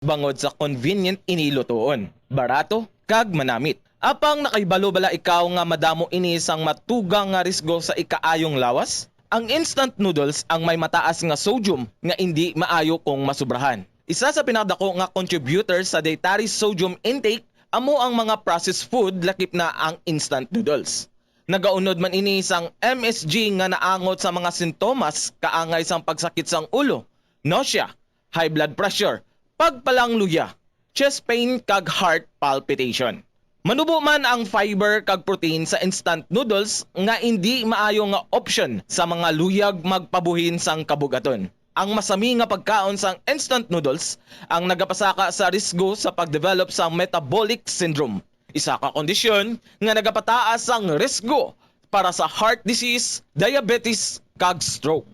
Bangod sa convenient inilutoon, barato kag manamit. Apang nakaibalo bala ikaw nga madamo ini sang matugang nga risgo sa ikaayong lawas? Ang instant noodles ang may mataas nga sodium nga hindi maayo kung masubrahan. Isa sa pinakadako nga contributor sa dietary sodium intake amo ang mga processed food lakip na ang instant noodles. Nagaunod man ini sang MSG nga naangot sa mga sintomas kaangay sang pagsakit sang ulo, nausea, high blood pressure, pagpalangluya, chest pain kag heart palpitation. Manubo man ang fiber kag protein sa instant noodles nga hindi maayo nga option sa mga luyag magpabuhin sang kabugaton. Ang masami nga pagkaon sang instant noodles ang nagapasaka sa risgo sa pagdevelop sa metabolic syndrome. Isa ka kondisyon nga nagapataas ang risgo para sa heart disease, diabetes kag stroke.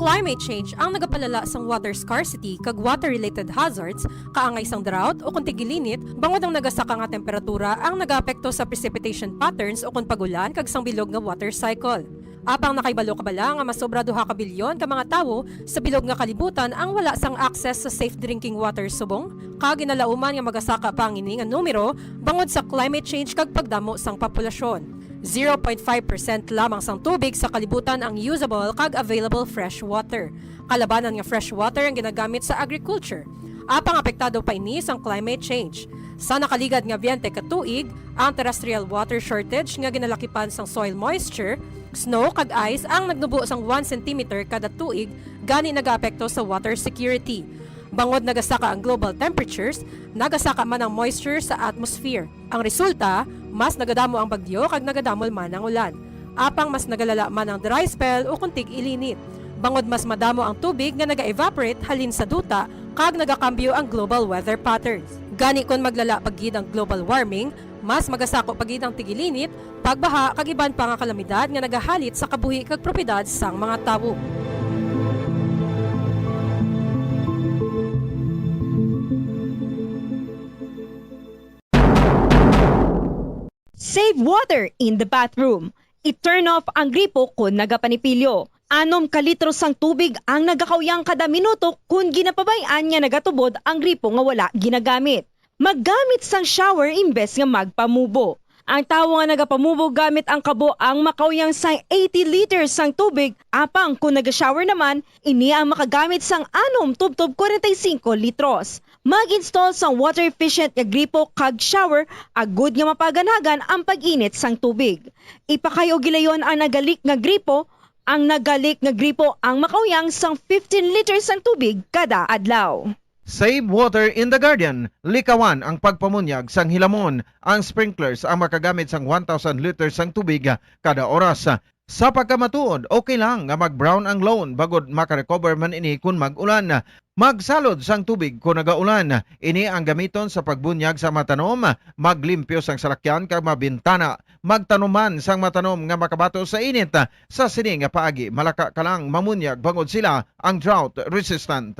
Climate change ang nagapalala sang water scarcity kag water-related hazards, kaangay sang drought o kung tigilinit, bangod ang nagasaka nga temperatura ang nagaapekto sa precipitation patterns o kung pagulan kag sang bilog nga water cycle. Apang nakaibalo kabala nga masobra 2 ka bilyon ka mga tawo sa bilog nga kalibutan ang wala sang access sa safe drinking water subong, kag ginalauman nga magasaka pa ang ini nga numero bangod sa climate change kag pagdamo sang populasyon. 0.5% lamang sang tubig sa kalibutan ang usable kag available fresh water. Kalabanan nga fresh water ang ginagamit sa agriculture. Apang apektado pa ini sang climate change. Sa nakaligad nga 20 ka tuig, ang terrestrial water shortage nga ginalakipan sang soil moisture, snow kag ice ang nagnubo sang 1 cm kada tuig gani nagaapekto sa water security. Bangod nagasaka ang global temperatures, nagasaka man ang moisture sa atmosphere. Ang resulta, mas nagadamo ang bagyo kag nagadamol man ang ulan. Apang mas nagalala man ang dry spell o kuntig ilinit. Bangod mas madamo ang tubig nga naga-evaporate halin sa duta kag nagakambyo ang global weather patterns. Gani kon maglala pagid ang global warming, mas magasako pagid ang tigilinit, pagbaha kag iban pa nga kalamidad nga nagahalit sa kabuhi kag propiedad sang mga tawo. Save water in the bathroom. I-turn off ang gripo kung nagapanipilyo. 6 kalitro sang tubig ang nagakawyang kada minuto kung ginapabayaan nga nagatubod ang gripo nga wala ginagamit. Maggamit sang shower imbes nga magpamubo. Ang tawo nga nagapamubo gamit ang kabo ang makawyang sang 80 liters sang tubig, apang kung naga-shower naman, ini ang makagamit sang 6 tubtob 45 litros. Mag-install sang water efficient nga gripo kag shower, agud nga mapaganagan ang pag-init sang tubig. Ipakayo gilayon ang nagalik nga gripo, ang makawyang sang 15 liters sang tubig kada adlaw. Save water in the garden. Likawan ang pagpamunyag sang hilamon. Ang sprinklers ang makagamit sang 1,000 liters sang tubig kada oras. Sa pagkamatuod, okay lang nga mag-brown ang lawn bagod makarecover man ini kung mag-ulan. Magsalod sang tubig kung nagaulan. Ini ang gamiton sa pagbunyag sa matanom, maglimpyo sang salakyan kag mabintana, magtanuman sang matanom nga makabato sa init. Sa sini nga paagi, malaka ka lang mamunyag bangod sila ang drought resistant.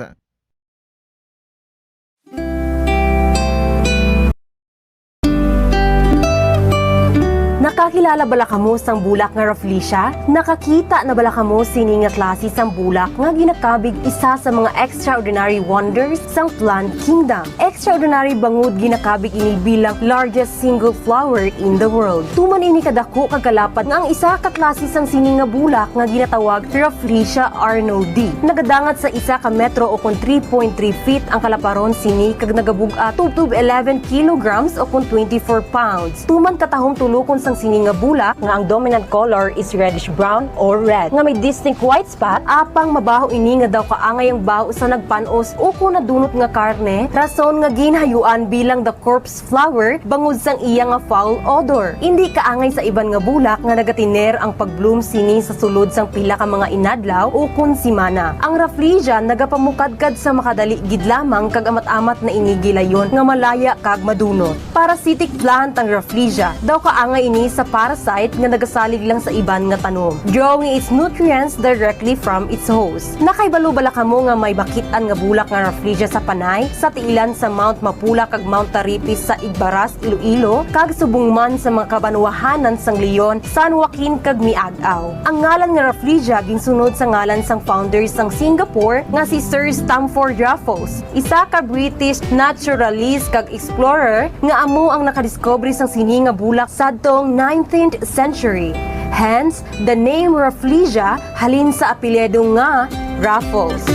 Nakakilala bala kamo sang bulak nga Rafflesia? Nakakita na bala kamo sini nga klase sang bulak nga ginakabig isa sa mga extraordinary wonders sang plant kingdom. Extraordinary bangud ginakabig ini bilang largest single flower in the world. Tuman ini kadako kagalapad nga ang isa ka klase sang sini nga bulak nga ginatawag Rafflesia arnoldi. Nagadangat sa isa ka metro o kon 3.3 feet ang kalaparon sini kag nagabug-a tubtub 11 kilograms o kon 24 pounds. Tuman katahom tulokon sang sini nga bulak nga ang dominant color is reddish brown or red nga may distinct white spot, apang mabaho ini nga daw kaangay ang baho sa nagpanos o kung nadunot nga karne, rason nga ginhayuan bilang the corpse flower bangod sang iya nga foul odor. Hindi kaangay sa iban nga bulak nga nagatiner ang pagbloom sini sa sulod sang pila ka mga inadlaw o kun simana. Ang Rafflesia nagapamukadkad sa makadali gid lamang kag amat-amat na inigilayon nga malaya kag madunot. Parasitic plant ang Rafflesia, daw kaangay ini sa parasite nga nagasalig lang sa iban nga tanom, drawing its nutrients directly from its host. Nakaibalo-bala kamo nga may bakitan nga bulak nga Rafflesia sa Panay, sa tiilan sa Mount Mapula kag Mount Taripis sa Igbaras, Iloilo, kag subungman sa mga kabanwahanan sang Leon, San Joaquin kag Miagaw. Ang ngalan nga Rafflesia ginsunod sa ngalan sang founder sang Singapore nga si Sir Stamford Raffles, isa ka British naturalist kag explorer nga amo ang nakadiscovery sang sini nga bulak sadtong 19th century. Hence, the name Rafflesia halin sa apelyido nga Raffles.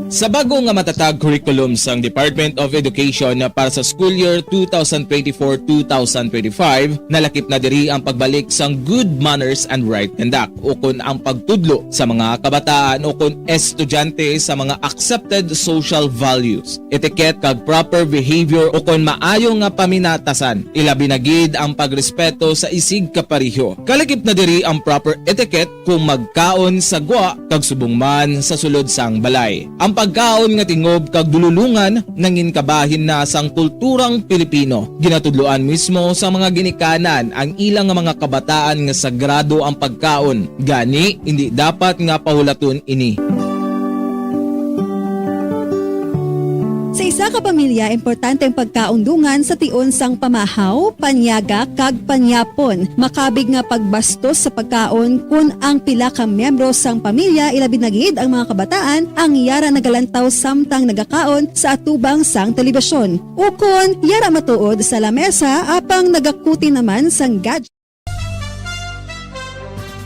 Sa bago nga matatag curriculum sang Department of Education para sa school year 2024-2025, nalakip na diri ang pagbalik sang good manners and right conduct o kun ang pagtudlo sa mga kabataan o kun estudyante sa mga accepted social values, etiquette kag proper behavior o kun maayo nga paminatasan. Ilabi na gid ang pagrespeto sa isig kapariho. Kalakip na diri ang proper etiquette kung magkaon sa gwa kag subungman sa sulod sang balay. Ang pagkaon nga tingob kag dululungan nangin kabahin na sang kulturang Pilipino. Ginatudloan mismo sa mga ginikanan ang ilang mga kabataan nga sagrado ang pagkaon. Gani hindi dapat nga pahulaton ini. isa ka pamilya, importante ang pagkaundungan sa tion sang pamahaw, panyaga, kag panyapon. Makabig nga pagbastos sa pagkaon kun ang pila ka miyembro sang pamilya ilabi na gid ang mga kabataan ang yara nagalantaw samtang nagakaon sa atubang sang telebisyon. Ukon, yara matuod sa lamesa apang nagakuti naman sang gadget.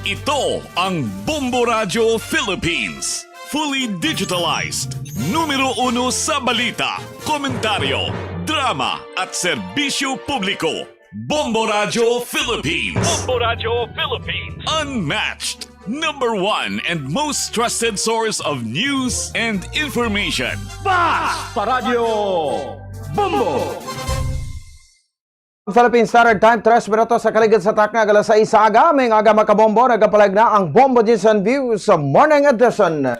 Ito ang Bombo Radio Philippines. Fully digitalized. Numero 1 sa balita, komentaryo, drama at serbisyo publiko. Bombo Radio Philippines. Bombo Radio Philippines. Unmatched. Number 1 and most trusted source of news and information. Basta Radio Bombo! Philippine Standard Time, 3 minutos sa kaligid sa takna, alas 6 sa aga. May aga makabombo, nagapalag na ang Bombo News and Views sa Morning Edition.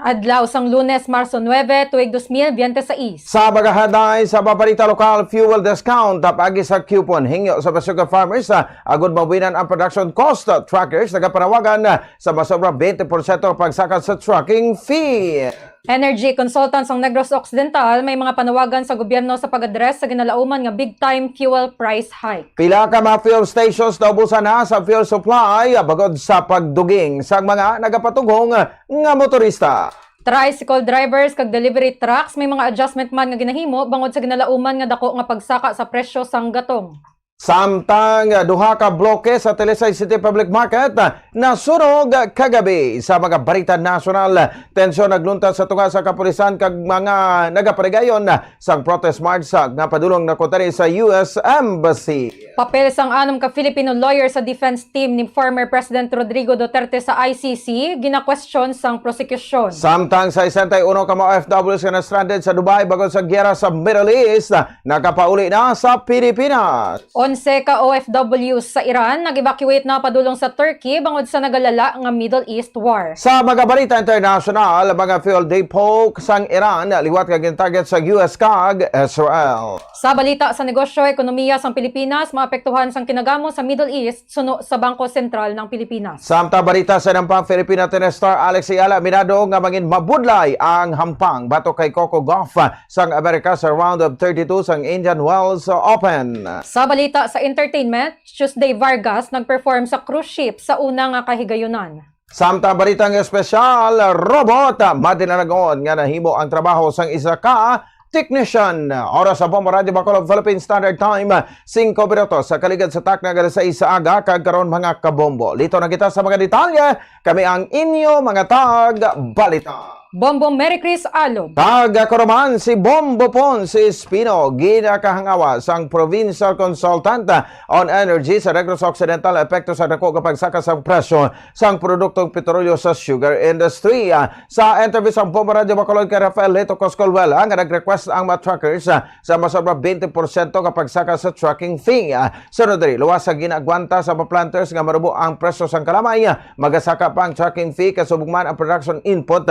Adlaw sang Lunes, Marso 9, tuig 2026. Sa bagahaday sa paparita lokal fuel discount pagi sa coupon hingyo sa Basuga Farmers agud mawinan ang production cost. Truckers nagapanawagan sa masobra 20% pagsaka sa trucking fee. Energy consultants ang Negros Occidental may mga panawagan sa gobyerno sa pag-address sa ginalauman nga big time fuel price hike. Pila ka mga fuel stations naubusan na sa fuel supply bagod sa pagduging sa mga nagapatugong nga motorista. Tricycle drivers kag delivery trucks may mga adjustment man nga ginahimo bangod sa ginalauman nga dako nga pagsaka sa presyo sang gatong. Samtang duha ka bloke sa Talisay City Public Market nasunog kagabi sa mga balita nasyonal. Tensyon naglunta sa tunga sa kapulisan kag mga nagaparigayon sa protest march nga padulong na kontari sa US Embassy. Papel sang anom ka Filipino lawyer sa defense team ni former President Rodrigo Duterte sa ICC gina-question sang prosecution. Samtang sa 61 ka mga OFWs nga na-stranded sa Dubai bagod sa gyera sa Middle East nakapauli na sa Pilipinas. 11 ka OFWs sa Iran nag-evacuate na padulong sa Turkey bangod sa nagalala nga Middle East war. Sa mga balita international, mga fuel depot sang Iran liwat kag target sa US kag Israel. Sa balita sa negosyo ekonomiya sang Pilipinas, maapektuhan sang kinagamo sa Middle East suno sa Bangko Sentral ng Pilipinas. Samtang balita sa nampang Filipina tennis star Alex Ayala minado nga mangin mabudlay ang hampang batok kay Coco Gauff sang Amerika sa round of 32 sang Indian Wells Open. Sa balita sa entertainment, Tuesday Vargas nag-perform sa cruise ship sa unang kahigayunan. Samtang balitang espesyal, robot madinalagon nga nahimo ang trabaho sang isa ka technician. Oras sa Bombo Radio Bacolod Philippine Standard Time 5 minutos sa kaligid sa takna alas 6 sa aga kag karon mga kabombo. Lito na kita sa mga detalye. Kami ang inyo mga tag balita. Bombo Mary Chris Alob. Taga-Koroman si Bombo Ponce Espino, ginakahangawa sang Provincial Consultant on Energy sa Negros Occidental epekto sa dako kapag saka sang presyo sang produktong petrolyo sa sugar industry. Sa interview sa Bombo Radio Bacolod kay Rafael Leto Coscolwela nga nag-request ang mga truckers sa masobra 20% kapag saka sa trucking fee. Sunod rin, luwas sa ginagwanta sa mga planters nga marubo ang presyo sang kalamay. Magasaka pa ang trucking fee kasubugman ang production input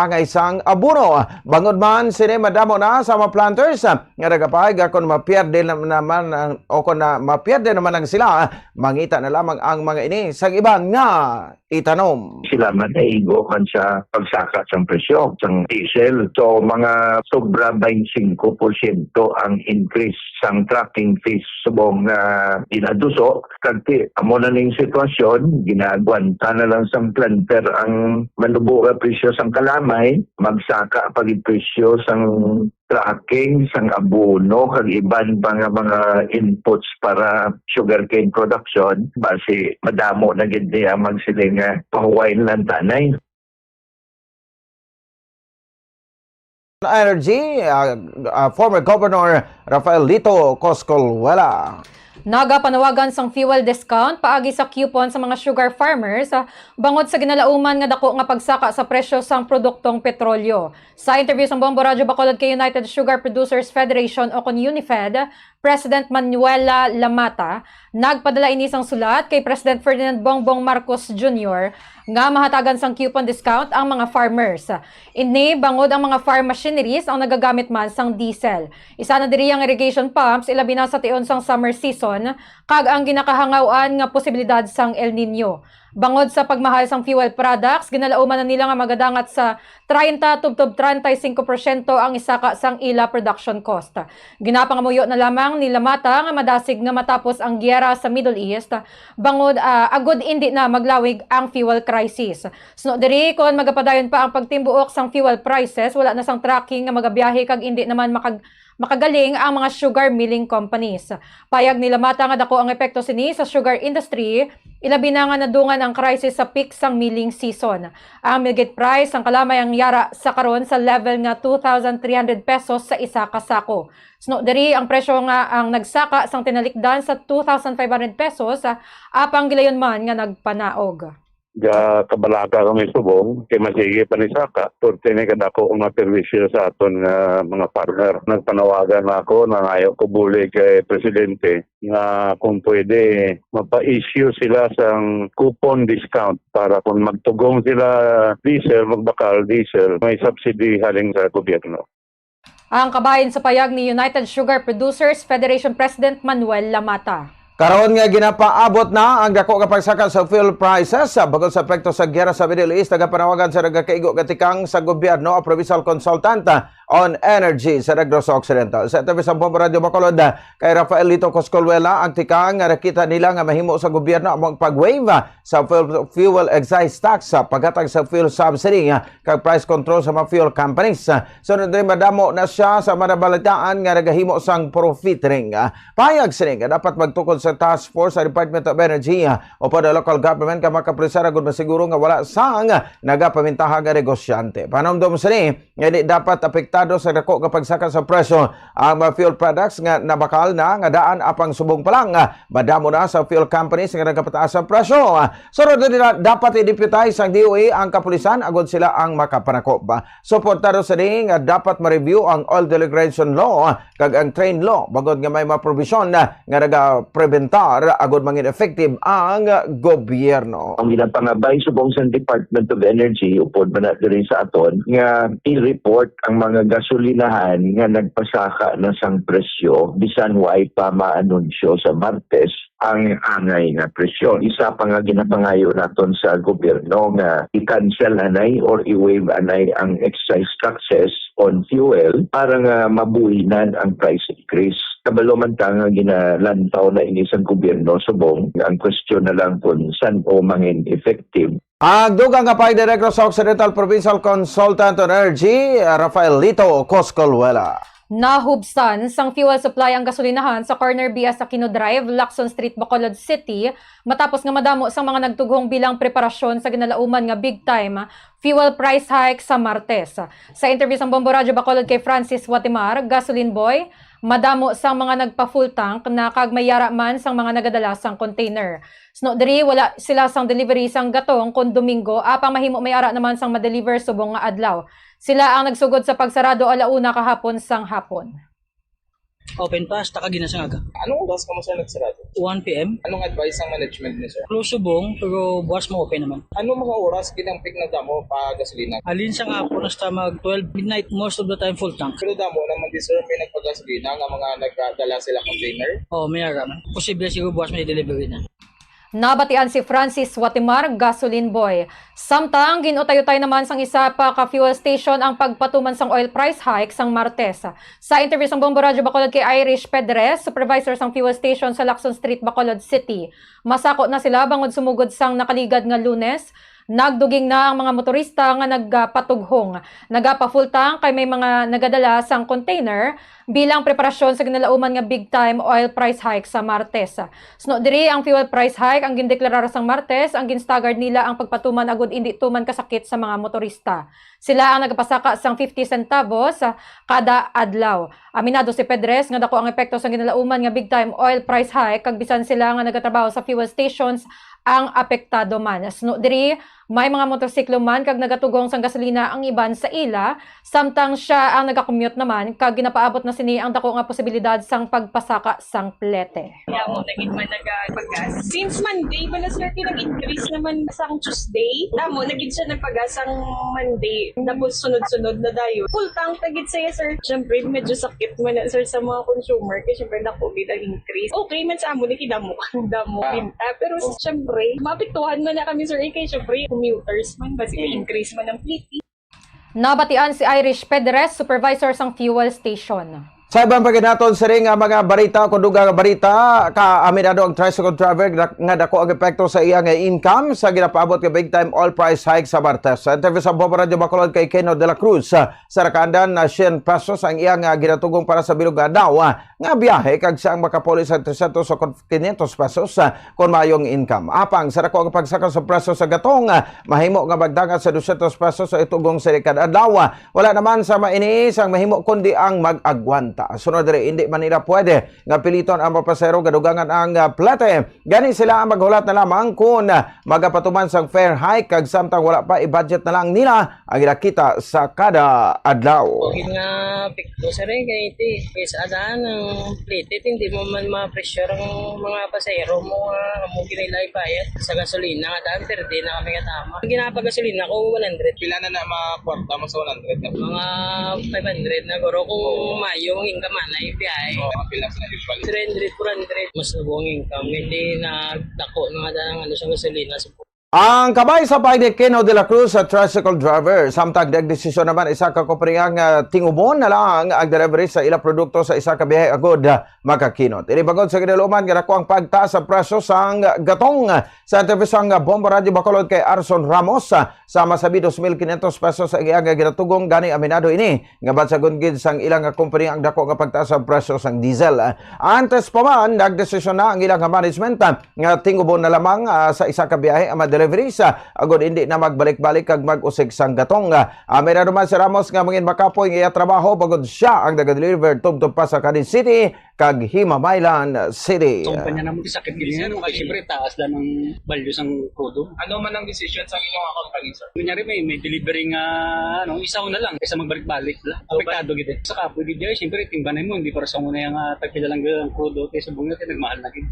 nga isang abono. Bangod man sini madamo na sa mga planters nga nagapahig kung mapierde naman o kung mapierde naman ang sila, mangita na lamang ang mga ini sa iban nga itanom. Sila manaigo kan sa pagsaka sa presyo ng diesel. So mga sobra 25% ang increase sang trucking fees subong dinaduso. Kasi amo na ning sitwasyon, ginagwanta na lang sang planter ang manubo nga presyo sang kalamay, magsaka pag presyo sang tracking, sang abono, kag iban pa nga mga inputs para sugarcane production, base madamo na gid niya magsiling pahuwain lang tanay. Energy, former Governor Rafael Leto Coscolwela. Nagapanawagan sang fuel discount paagi sa coupon sa mga sugar farmers bangod sa ginalauman nga dako nga pagsaka sa presyo sang produktong petrolyo. Sa interview sa Bombo Radio Bacolod kay United Sugar Producers Federation o kon UNIFED, President Manuela Lamata nagpadala ini sang sulat kay President Ferdinand Bongbong Marcos Jr. nga mahatagan sang coupon discount ang mga farmers. Ini bangod ang mga farm machineries ang nagagamit man sang diesel. Isa na diri ang irrigation pumps ilabi na sa tion sang summer season kag ang ginakahangawan nga posibilidad sang El Nino. Bangod sa pagmahal sang fuel products, ginalauman na nila nga magadangat sa 30-35% ang isaka sang ila production cost. Ginapangamuyo na lamang ni Lamata nga madasig nga matapos ang giyera sa Middle East, bangod agud hindi na maglawig ang fuel crisis. Sunod diri kon magapadayon pa ang pagtimbuok sang fuel prices, wala na sang tracking nga magabiyahe kag hindi naman makagaling ang mga sugar milling companies. Payag ni Lamata nga dako ang epekto sini sa sugar industry, ilabi na nga nadungan ang crisis sa peak sang milling season. Ang millgate price ang kalamay ang yara sa karon sa level nga 2,300 pesos sa isa ka sako. Sunod diri ang presyo nga ang nagsaka sang tinalikdan sa 2,500 pesos, apang gilayon man nga nagpanaog. Kabalaga kami subong, kay masige pa ni Saka. Turte ni kadako ang maperwisyo sa aton nga mga partner. Nagpanawagan ako na ayaw ko buli kay Presidente nga kung pwede mapa-issue sila sang coupon discount para kung magtugong sila diesel, magbakal diesel, may subsidy haling sa gobyerno. Ang kabahin sa payag ni United Sugar Producers Federation President Manuel Lamata. Karon nga ginapaabot na ang dako nga pagsaka sa fuel prices bangod sa epekto sa giyera sa Middle East. Nagapanawagan sa nagakaigo katikang sa gobyerno o provincial consultant on energy sa Negros Occidental. Sa tabi sa Bombo Radio Bacolod kay Rafael Lito Coscolwela, ang tikang nga nakita nila nga mahimo sa gobyerno ang pag-waive sa fuel excise tax, paghatag sa fuel subsidy kag price control sa mga fuel companies. Sunod rin madamo na siya sa manabalitaan nga nagahimo sang profiteering. Payag sini nga dapat magtukod sa task force sa Department of Energy o pa the local government ka makapresara gud masiguro nga wala sang nagapamintaha nga negosyante. Panomdom sini nga di dapat apektado sa dako nga pagsaka sa presyo ang mga fuel products nga nabakal na nga daan apang subong pa lang madamo na sa fuel companies nga nagapataas ang presyo. Sunod na dapat i-deputize ang DOE ang kapulisan agud sila ang makapanakop. Suportado sa nga dapat ma-review ang oil deregulation law kag ang train law bagod nga may mga provision nga naga-preventar agud mangin effective ang gobyerno. Ang ginapangabay subong sa Department of Energy upod man diri sa aton nga i-report ang mga gasolinahan nga nagpasaka na sang presyo bisan way pa maanunsyo sa Martes ang angay nga presyo. Isa pa nga ginapangayo naton sa gobyerno nga i-cancel anay or i-waive anay ang excise taxes on fuel para nga mabuhinan ang price increase. Kabalo man ta nga ginalantaw na ini sa gobyerno subong, ang question na lang kung saan o mangin effective. Ang dugang kapay Director sa Occidental Provincial Consultant on Energy, Rafael Lito Coscolwela. Nahubsan sang fuel supply ang gasolinahan sa Corner B sa Aquino Drive, Lacson Street, Bacolod City matapos nga madamo sang mga nagtughong bilang preparasyon sa ginalauman nga big time fuel price hike sa Martes. Sa interview sa Bombo Radio Bacolod kay Francis Watimar, gasoline boy, madamo sang mga nagpa-full tank na kag may yara man sang mga nagadala sang container. Sunod diri wala sila sang delivery sang gatong kon Domingo, apang mahimo may ara naman sang ma-deliver subong nga adlaw. Sila ang nagsugod sa pagsarado alauna kahapon sang hapon. Open pa, taka ginasang aga. Anong oras ka mo siya nagsarado? 1 p.m. Anong advice ang management niya, sir? Close subong, pero buwas mo open naman. Anong mga oras kinampik na damo pa gasolina? Alin sa nga po nasta mag 12 midnight, most of the time full tank. Pero damo naman deserve may nagpagasolina nga mga nagdala sila container? May ara man. Posible siguro buwas may delivery na. Nabatian si Francis Watimar, gasoline boy. Samtang ginutay-utay naman sang isa pa ka fuel station ang pagpatuman sang oil price hike sang Martes. Sa interview sang Bombo Radio Bacolod kay Irish Pedres, supervisor sang fuel station sa Lacson Street, Bacolod City, masako na sila bangod sumugod sang nakaligad nga Lunes. Nagduging na ang mga motorista nga nagpatughong. Nagapa-full tank kay may mga nagadala sang container bilang preparasyon sa ginalauman nga big time oil price hike sa Martes. Sunod diri ang fuel price hike ang gindeklarar sang Martes, ang ginstaggered nila ang pagpatuman agud indi tuman kasakit sa mga motorista. Sila ang nagpasaka sang 50 centavos kada adlaw. Aminado si Pedres nga dako ang epekto sa ginalauman nga big time oil price hike kag bisan sila nga nagatrabaho sa fuel stations ang apektado man. Sunod diri May mga motorsiklo man kag nagatugong sang gasolina ang iban sa ila, samtang siya ang nagakommute naman kag ginapaabot na sini ang dako nga posibilidad sang pagpasaka sang plete. Kaya mo naging man nagpagas. Since Monday, bala sir, nag-increase naman sang Tuesday. Namo, naging siya nagpagas ang Monday. Tapos sunod-sunod na dayo. Full tank tagit saya sir. Siyempre, medyo sakit man na sir sa mga consumer. Kasi siyempre na COVID ang increase. Okay man sa amo, nakidamo. Damo, pinta. Pero siyempre, mapiktuhan man na kami sir. Kaya siyempre, commuters man. Basta increase man ang fleet. Nabatian si Irish Pedres, supervisor sang fuel station. Sa ibang paginaton sa ring mga balita, kuduga nga balita, aminado ang tricycle driver nga dako ang epekto sa iyang income sa ginapaabot nga big time all price hike sa Martes. Sa interview sa Bombo Radio Bacolod kay Keno de la Cruz, sa Rakandan na 100 pesos ang iyang ginatugong para sa bilog nga daw nga biyahe kag siyang makapuli sa 300 o 500 pesos kung mayong income. Apang sa dako ang pagsaka sa preso sa gatong, mahimo nga magdangat sa 200 pesos sa itugong sa kada adlaw. Wala naman sa mainiis ang mahimo kundi ang mag-agwanta. Sunod diri, hindi man nila pwede nga piliton ang mapasero gadugangan ang plate. Gani sila ang maghulat na lamang kung magapatuman sang fair hike kag samtang wala pa i-budget na lang nila ang ginakita sa kada adlaw. Okay nga pikto sa rin kaya iti. Kaysa adaan ng plate, hindi mo man ma-pressure ang mga pasero mo mo kinilay bayad sa gasolina. Nga daan, pero di na kami katama. Ginapagasolina ko 100. Pila na na makakwarta mo sa 100? Mga 500 na goro kung mayo income na yung biyahe. Pila sa usually? 300, 400. Mas nabuong income. Hindi na dako na nga sa gasolina. Ang kabay sa pag ni Keno de la Cruz sa tricycle driver, samtang nagdesisyon naman isa ka kumpanyang tingubon na lang ang delivery sa ila produkto sa isa ka biyahe agod makakinot. Inibagod sa kinaluman nga dako ang pagtaas sa presyo sang gatong. Sa interview sang Bombo Radio Bacolod kay Arson Ramos, sa masabi 2,500 pesos ang iyang ginatugong gani aminado ini nga basagon gid sang ilang kumpanya ang dako nga pagtaas sa presyo sang diesel. Antes pa man nagdesisyon na ang ilang management nga tingubon na lamang sa isa ka biyahe ang delivery sa agod hindi na magbalik-balik kag mag-usig sang gatong. Aminado man si Ramos nga mangin makapoy nga iya trabaho pagod siya ang nag-deliver tubtob pa sa Cadiz City kag Himamaylan City. So, kanya naman sakit din yan. Kasi siyempre, taas lang ng values ng crudo. Ano man ang decision sa inyong company, sir? Kunyari may delivering isaw na lang kaysa magbalik-balik. Apektado gitu. Saka pwede dyan, siyempre, timbanay mo. Hindi para sa muna yung tagpila lang ng crudo. Kaysa buong natin, nagmahal na gid.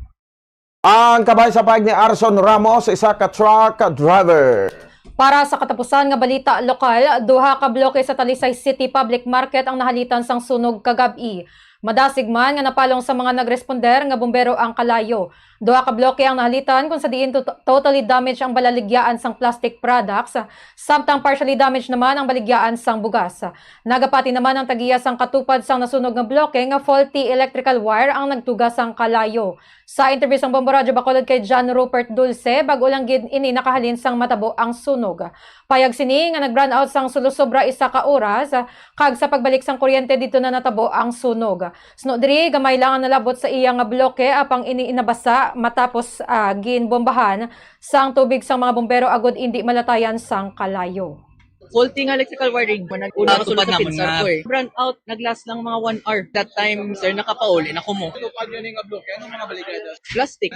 Ang kabay sa pag ni Arson Ramos, isa ka truck driver. Para sa katapusan nga balita lokal, duha ka bloke sa Talisay City Public Market ang nahalitan sang sunog kagabi. Madasig man nga napalong sa mga nagresponder nga bumbero ang kalayo. Duha ka bloke ang nahalitan kung sa diin totally damaged ang balaligyaan sang plastic products, samtang partially damaged naman ang baligyaan sang bugas. Nagapati naman ang tagiya sang katupad sang nasunog nga bloke nga faulty electrical wire ang nagtugas sang kalayo. Sa interview sang Bombo Radio Bacolod kay John Rupert Dulce, bago lang gid ini nakahalin sang matabo ang sunog. Payag sini nga nag-run out sang sulusobra isa ka oras, kag sa pagbalik sang kuryente dito na natabo ang sunog. Sunod diri gamay lang ang nalabot sa iya nga bloke apang ini inabasa matapos ginbombahan sang tubig sang mga bombero agod hindi malatayan sang kalayo. Faulty nga electrical wiring. Una kasulod sa pinsar ko eh. Brand out, nag-last lang mga 1 hour. That time, sir, nakapauli na ko mo. Tupad yun yung bloke. Anong mga balikada?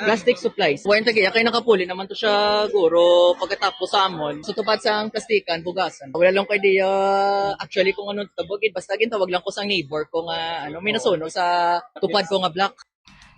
Plastic supplies. Wayan tagiya, kaya nakapuli naman to siya guro pagkatapos sa amon. So tupad sa ang plastikan, bugasan. Wala lang ko idea actually kung ano tabugid. Basta gintawag lang ko sa neighbor ko nga may nasunog sa tupad ko nga block.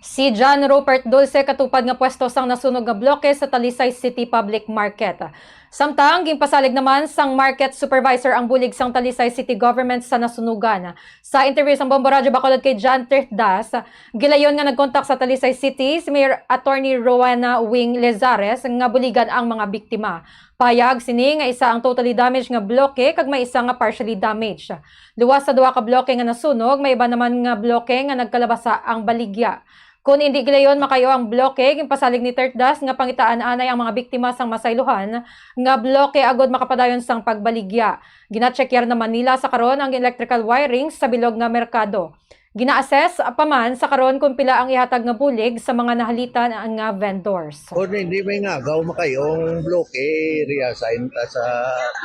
Si John Rupert Dulce katupad nga pwesto sang nasunog nga bloke sa Talisay City Public Market. Samtang gimpasalig naman sang market supervisor ang bulig sang Talisay City Government sa nasunugan. Sa interview sang Bombo Radio Bacolod kay John Tirdas, gilayon nga nagkontak sa Talisay City si Mayor Attorney Rowena Wing Lezares nga buligan ang mga biktima. Payag sini nga isa ang totally damaged nga bloke kag may isa nga partially damaged. Luwas sa duha ka bloke nga nasunog, may iba naman nga bloke nga nagkalabasa ang baligya. Kung hindi gilayon makayo ang bloke, gimpasalig ni Tirdas nga pangitaan anay ang mga biktima sang masayluhan nga bloke agod makapadayon sang pagbaligya. Ginacheckyer naman nila sa karon ang electrical wiring sa bilog nga merkado. Gina-assess pa man sa karon kung pila ang ihatag nga bulig sa mga nahalitan nga vendors. Kung hindi may nga, gaw makayong block area sa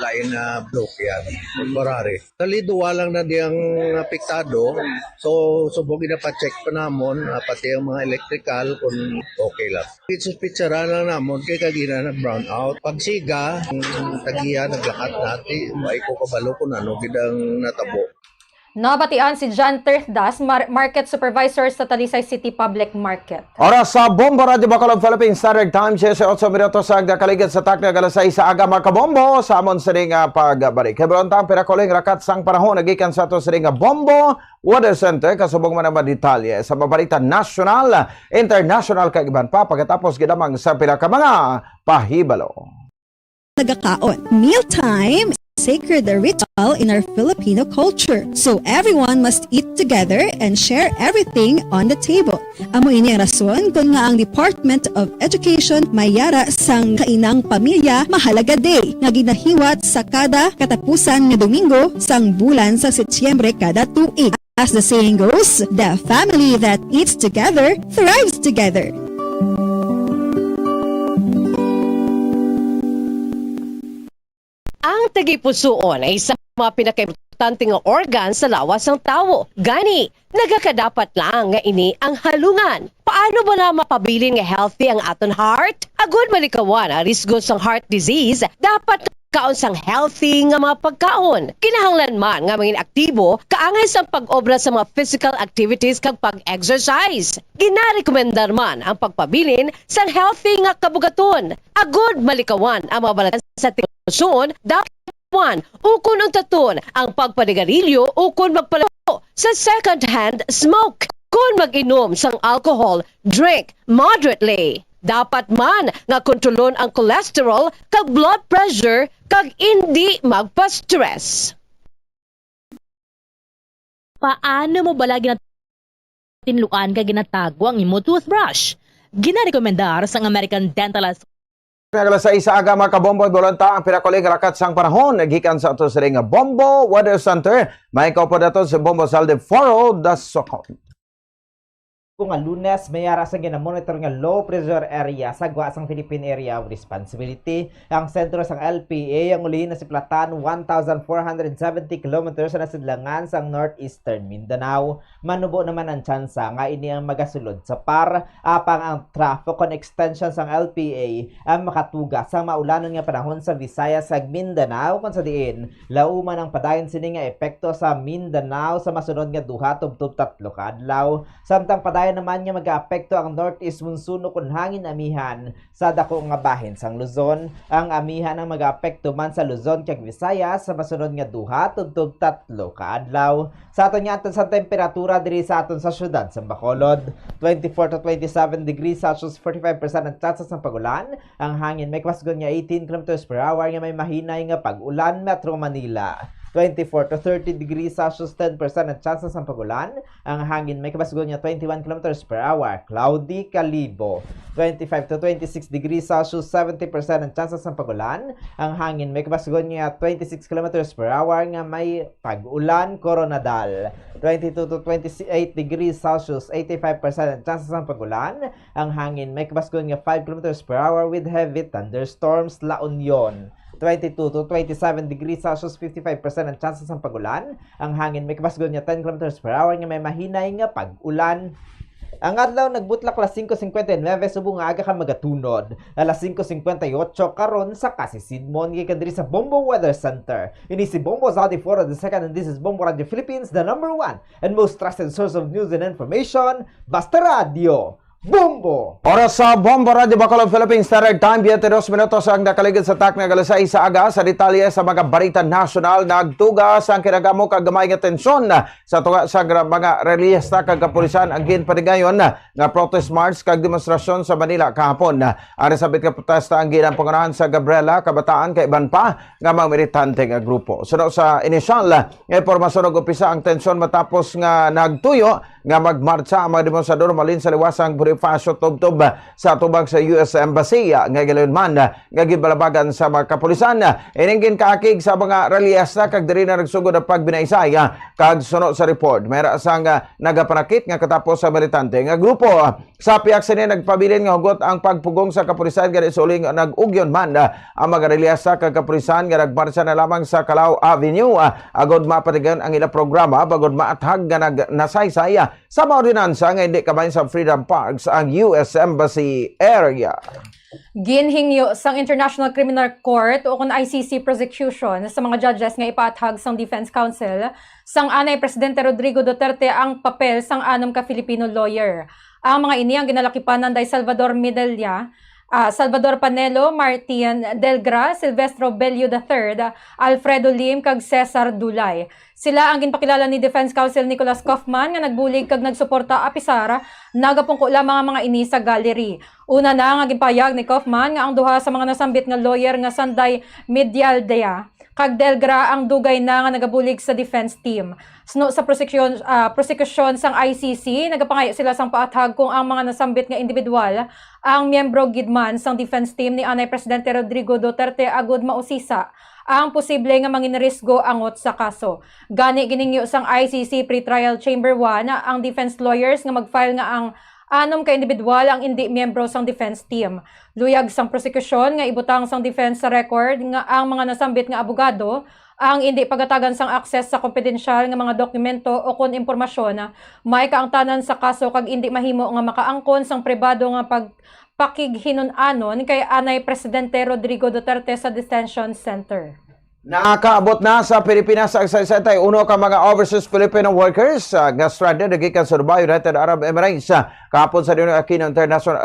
lain na block yan. Temporary. Kaliduwa lang na diyang apektado. So, subog na pa-check pa namon, pati ang mga electrical kung okay lang. Pitsara lang namon kay kagina nag-brown out. Pagsiga, tagiya, naglakat natin. May ko kabalo kung ano gidang natabo. Nabatian si John Terdas, Market Supervisor sa Talisay City Public Market. Oras sa Bombo Radio Bacolod Philippines Standard Time, 18 minutos sa nakaligid sa takna galasay sa aga mga kabombo sa amon sa ring pagbalik. Hebrontang pinakuling rakat sang panahon nagikan sa ato sa ring Bombo Weather Center kasubong man naman detalye sa mabalita national, international kaiban pa pagkatapos gidamang sa pila ka mga pahibalo. Nagakaon. Mealtime sacred ritual in our Filipino culture. So everyone must eat together and share everything on the table. Amo ini ang rason kung nga ang Department of Education mayara sang kainang pamilya mahalaga day nga ginahiwat sa kada katapusan nga Domingo sang bulan sa Setyembre kada tuig. As the saying goes, the family that eats together thrives together. Ang tagipusoon ay isa mga pinakaimportante nga organ sa lawas ng tao. Gani, nagakadapat lang nga ini ang halungan. Paano ba na mapabilin nga healthy ang aton heart? Agud malikawan ang risgo sang heart disease, dapat kaon sang healthy nga mga pagkaon. Kinahanglan man nga maging aktibo, kaangay sang pag-obra sa mga physical activities kag pag-exercise. Ginarekomendar man ang pagpabilin sang healthy nga kabugaton. Agud malikawan ang mga balatan sa tinusun, dapat man, ukon ang taton ang pagpanigarilyo ukon magpalaro sa second-hand smoke. Kung mag-inom sang alcohol, drink moderately. Dapat man nga kontrolon ang cholesterol kag blood pressure kag hindi magpa-stress. Paano mo bala tinluan ka ginatago ang imo toothbrush? Ginarekomendar sang American Dental Nagalasay sa aga mga kabombo bolanta ang pinakuling rakat sang panahon nagikan sa ato sa ring Bombo Weather Center. May kaupo dato sa Bombo Salde Foro das Socon. Kung Lunes, mayara sa ginamonitor nga low pressure area sa Guasang Philippine Area of Responsibility. Ang sentro sang LPA ang ulihin na si Platan 1,470 km sa nasidlangan sang northeastern Mindanao. Manubo naman ang tsansa nga ini ang magasulod sa par apang ang traffic on extension sang LPA ang makatuga sa maulanon nga panahon sa Visayas ug Mindanao kung sa diin lauman ang padayon sini nga epekto sa Mindanao sa masunod nga 2-3 ka adlaw. Samtang padayon naman nga mag-aapekto ang northeast monsoon kun hangin amihan sa dako nga bahin sang Luzon. Ang amihan ang mag-aapekto man sa Luzon kag Visayas sa masunod nga 2-3 ka adlaw. Sa aton nga sa temperatura diri sa aton sa syudad sa Bacolod, 24 to 27 degrees Celsius, 45% ang chances ng pagulan. Ang hangin may kwasgon nga 18 km/h nga may mahinay nga pag-ulan. Metro Manila, 24 to 30 degrees Celsius, 10% ang chances ng pagulan. Ang hangin may kabasgon niya 21 km/h. Cloudy, Kalibo, 25 to 26 degrees Celsius, 70% ang chances ng pagulan. Ang hangin may kabasgon niya 26 km/h nga may pag-ulan. Coronadal, 22 to 28 degrees Celsius, 85% ang chances ng pagulan. Ang hangin may kabasgon niya 5 km/h with heavy thunderstorms. La Union, 22 to 27 degrees Celsius, 55% ang chances ng pagulan. Ang hangin may kabasgon niya 10 km/h nga may mahinay nga pag-ulan. Ang adlaw nagbutlak alas 5:59 subong nga aga ka magatunod. Alas 5:58 karon sa Kasisidmon gikan diri sa Bombo Weather Center. Ini si Bombo Zadi Foro II and this is Bombo Radio Philippines, the #1 and most trusted source of news and information. Basta Radio Bombo! Oras sa Bombo Radio Bacolod Philippines Standard Time, 22 minutos ang nakaligid sa takna galasay sa aga sa detalye sa mga balita national. Nagtugas ang kinagamo kag gamay nga tensyon sa tuga sa mga relihista kag kapulisan ang ginpanigayon nga protest march kag demonstrasyon sa Manila kahapon. Ang sabit ka protesta ang ginampangunahan sa Gabriela Kabataan kay iban pa nga mga militante nga grupo. Sunod sa inisyal impormasyon og umpisa ang tensyon matapos nga nagtuyo nga magmarcha ang mga demonstrador malin sa liwasang Bonifacio tubtob sa tubag sa US Embassy nga gilayon man nga gibalabagan sa mga kapulisan. Ining kaakig sa mga rallyista kag diri na nagsugod ang pagbinaysay kag suno sa report mayra sang nagapanakit nga katapos sa militante nga grupo sa piyak sini nagpabilin nga hugot ang pagpugong sa kapulisan nga isuling nag-ugyon man ang mga rallyista kag kapulisan nga nagmarcha na lamang sa Calao Avenue agod mapatigan ang ila programa bagod maathag nga nasaysay sa mga ordinansa nga hindi kamay sa Freedom Parks ang US Embassy area. Ginhingyo sang International Criminal Court o kun ICC prosecution sa mga judges nga ipaathag sang Defense Council sang anay Presidente Rodrigo Duterte ang papel sang anom ka Filipino lawyer. Ang mga ini ang ginalakipanan day Salvador Medella, Salvador Panelo, Martin Delgra, Silvestro Bello III, Alfredo Lim, kag Cesar Dulay. Sila ang ginpakilala ni Defense Counsel Nicholas Kaufman nga nagbulig kag nagsuporta apisara nagapungko lamang ang mga ini sa gallery. Una na nga ginpayag ni Kaufman nga ang duha sa mga nasambit nga lawyer nga Sanday Medialdea kag Delgra ang dugay na nga nagabulig sa defense team. Suno sa prosecution sang ICC, nagapangayo sila sang paathag kung ang mga nasambit nga individual ang miyembro gidman sang defense team ni anay Presidente Rodrigo Duterte agud mausisa ang posible nga manginrisgo angot sa kaso. Gani giningyo sang ICC Pretrial Chamber 1 ang defense lawyers nga magfile nga ang anom ka individual ang hindi miyembro sang defense team. Luyag sang prosekusyon nga ibutang sang defense sa record nga ang mga nasambit nga abogado ang hindi pagatagan sang access sa confidential nga mga dokumento o kun impormasyon may kaangtanan sa kaso kag hindi mahimo nga makaangkon sang pribado nga pagpakighinon-anon kay anay Presidente Rodrigo Duterte sa detention center. Nakaabot na sa Pilipinas ang 61 ka mga overseas Filipino workers nga stranded gikan sa Dubai, United Arab Emirates kahapon sa Dinoy Aquino International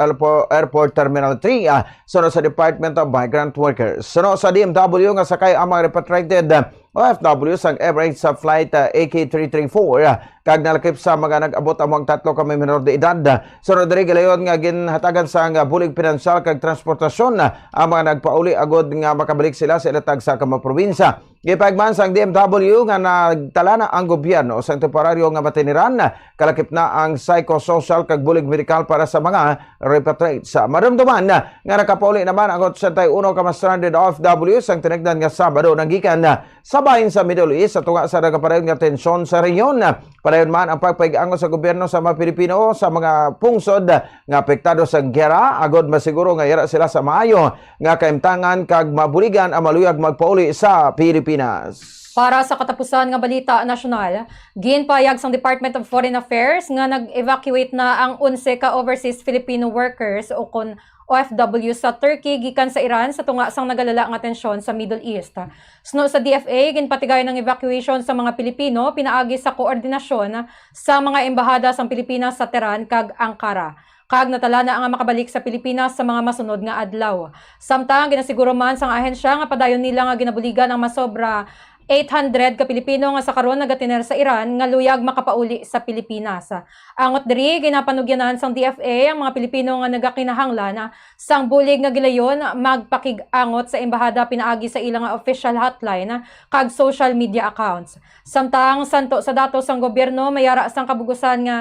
Airport Terminal 3 sunod sa Department of Migrant Workers. Sunod sa DMW nga sakay ang mga repatriated OFW sang Emirates sa flight AK334 kag nalakip sa mga nag-abot among 3 ka minor de edad. Sunod diri gilayon nga ginhatagan sa bulig pinansyal kag transportasyon ang mga nagpauli agod nga makabalik sila sa ilatag sa kamang probinsya. Gipagman sang DMW nga nagtala na ang gobyerno sa temporaryo nga matiniran, kalakip na ang psychosocial kag bulig medical para sa mga repatriates. Maramdaman nga nakapauli naman ang 81 ka stranded OFW sang tinigdan nga Sabado nanggikan sa bahin sa Middle East sa tunga sa nagapadayon nga tensyon sa rehiyon. Padayon man ang pagpaigangon sa gobyerno sa mga Pilipino sa mga pungsod nga apektado sa gera agod masiguro nga ira sila sa maayo nga kaimtangan kag mabuligan ang maluyag magpauli sa Pilipinas. Para sa katapusan nga balita nasyonal, ginpayag sang Department of Foreign Affairs nga nag-evacuate na ang 11 ka overseas Filipino workers o kun OFW sa Turkey gikan sa Iran sa tunga sang nagalala nga tensyon sa Middle East. Suno sa DFA, ginpatigay ng evacuation sa mga Pilipino pinaagi sa koordinasyon sa mga embahada sang Pilipinas sa Tehran kag Ankara. Kag natala na ang makabalik sa Pilipinas sa mga masunod nga adlaw. Samtang ginasiguro man sang ahensya nga padayon nila nga ginabuligan ang masobra 800 ka Pilipino nga sa karon nagatiner sa Iran nga luyag makapauli sa Pilipinas. Angot diri ginapanugyanan sang DFA ang mga Pilipino nga nagakinahanglan sang bulig nga gilayon magpakig-angot sa embahada pinaagi sa ilang official hotline kag social media accounts. Samtang santo sa datos sang gobyerno mayara sang kabugusan nga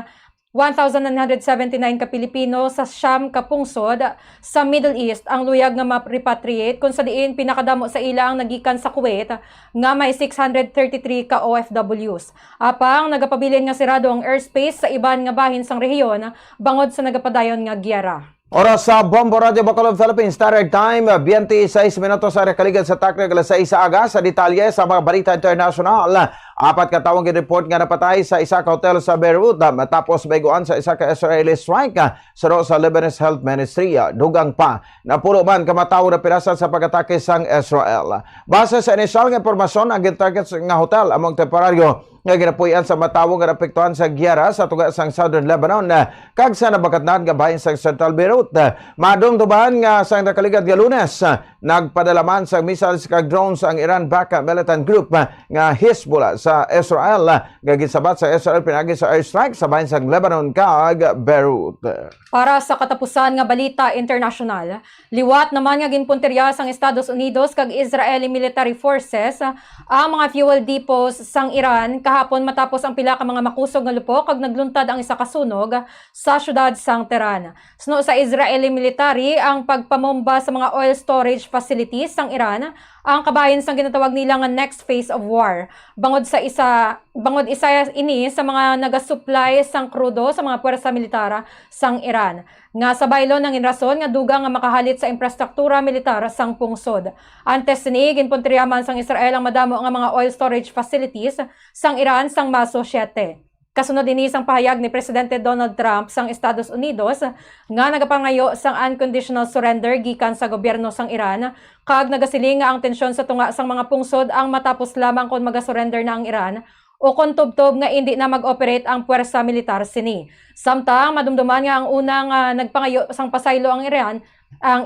1,979 ka Pilipino sa siyam ka pungsod sa Middle East ang luyag nga ma-repatriate kung sa diin pinakadamo sa ilang nagikan sa Kuwait nga may 633 ka OFWs. Apang nagapabilin nga sirado ang airspace sa iban nga bahin sang rehiyon bangod sa nagapadayon nga giyera. Oras sa Bombo Radio Bacolod Philippines Standard Time, 26 minutos sa rekaligad sa takna alas 6 sa aga sa detalye sa mga balita international. 4 katawang report nga napatay sa isa ka hotel sa Beirut matapos baiguan sa isa ka Israeli strike suro sa Lebanese Health Ministry. Dugang pa napulo man kamatawo na pirasan sa pag-atake sang Israel. Base sa inisyal nga impormasyon, ang target nga hotel among temporaryo nga ginapuyan sa matawo nga napektuhan sa giyera sa tuga sang Southern Lebanon kag sa nabakatnan nga bahin sa Central Beirut. Madungtuban nga sang nakaligad nga Lunes nagpadalaman sa missiles kag drones ang Iran-backed militant group nga Hezbollah sa Israel. Gagisabat sa Israel pinagi sa airstrike sa bahin sa Lebanon kag Beirut. Para sa katapusan nga balita international, liwat naman nga ginpunterya sang Estados Unidos kag Israeli military forces ang mga fuel depots sang Iran kahapon matapos ang pila ka mga makusog nga lupok kag nagluntad ang isa ka sunog sa syudad sang Tehran. Suno sa Israeli military ang pagpamomba sa mga oil storage facilities sang Iran ang kabahin sang ginatawag nila nga next phase of war. Bangod isa ini sa mga nagasupply sang krudo sa mga puwersa militar sang Iran. Nga sa baylo ng inrason nga dugang nga makahalit sa infrastruktura militar sang pungsod. Antes ni ginpunteriyaman sang Israel ang madamo nga mga oil storage facilities sang Iran sang Maso 7. Kasunod din isang pahayag ni Presidente Donald Trump sang Estados Unidos nga nagapangayo sang unconditional surrender gikan sa gobyerno sang Iran kag nagasiling nga ang tensyon sa tunga sang mga pungsod ang matapos lamang kon magasurrender na ang Iran o kon tubtob nga hindi na mag-operate ang puwersa militar sini. Samtang madumduman nga ang unang nagpangayo sang pasaylo ang